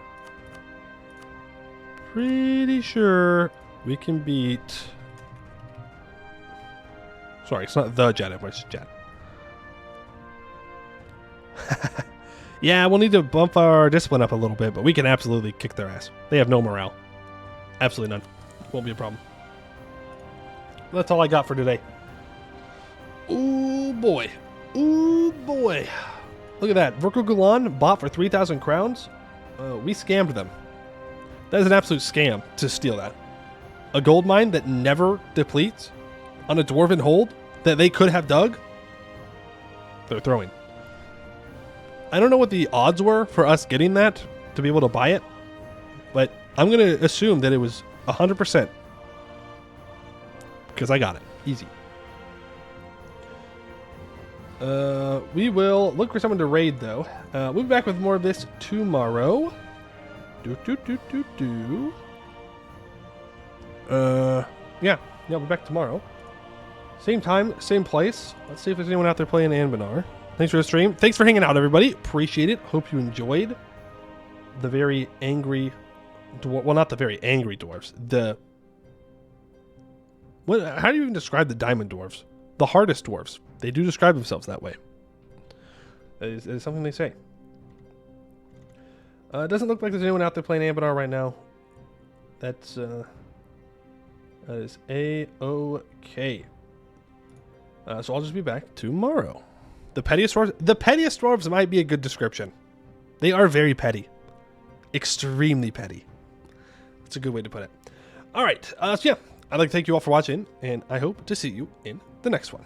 Pretty sure we can beat... Sorry, it's not the Jad, it's Jad. Yeah, we'll need to bump our discipline up a little bit, but we can absolutely kick their ass. They have no morale. Absolutely none. Won't be a problem. That's all I got for today. Ooh boy. Ooh boy. Look at that. Urkel-Gulan bought for 3,000 crowns. We scammed them. That is an absolute scam to steal that. A gold mine that never depletes on a dwarven hold that they could have dug. They're throwing. I don't know what the odds were for us getting that to be able to buy it, but I'm going to assume that it was 100%. Because I got it. Easy. We will look for someone to raid, though. We'll be back with more of this tomorrow. Yeah, we'll be back tomorrow. Same time, same place. Let's see if there's anyone out there playing Anbennar. Thanks for the stream. Thanks for hanging out, everybody. Appreciate it. Hope you enjoyed the very angry... Well, not the very angry dwarves. How do you even describe the diamond dwarves? The hardest dwarves. They do describe themselves that way. It is something they say. It doesn't look like there's anyone out there playing Anbennar right now. That is A-OK. So I'll just be back tomorrow. The pettiest dwarves might be a good description. They are very petty. Extremely petty. That's a good way to put it. All right. So yeah, I'd like to thank you all for watching, and I hope to see you in the next one.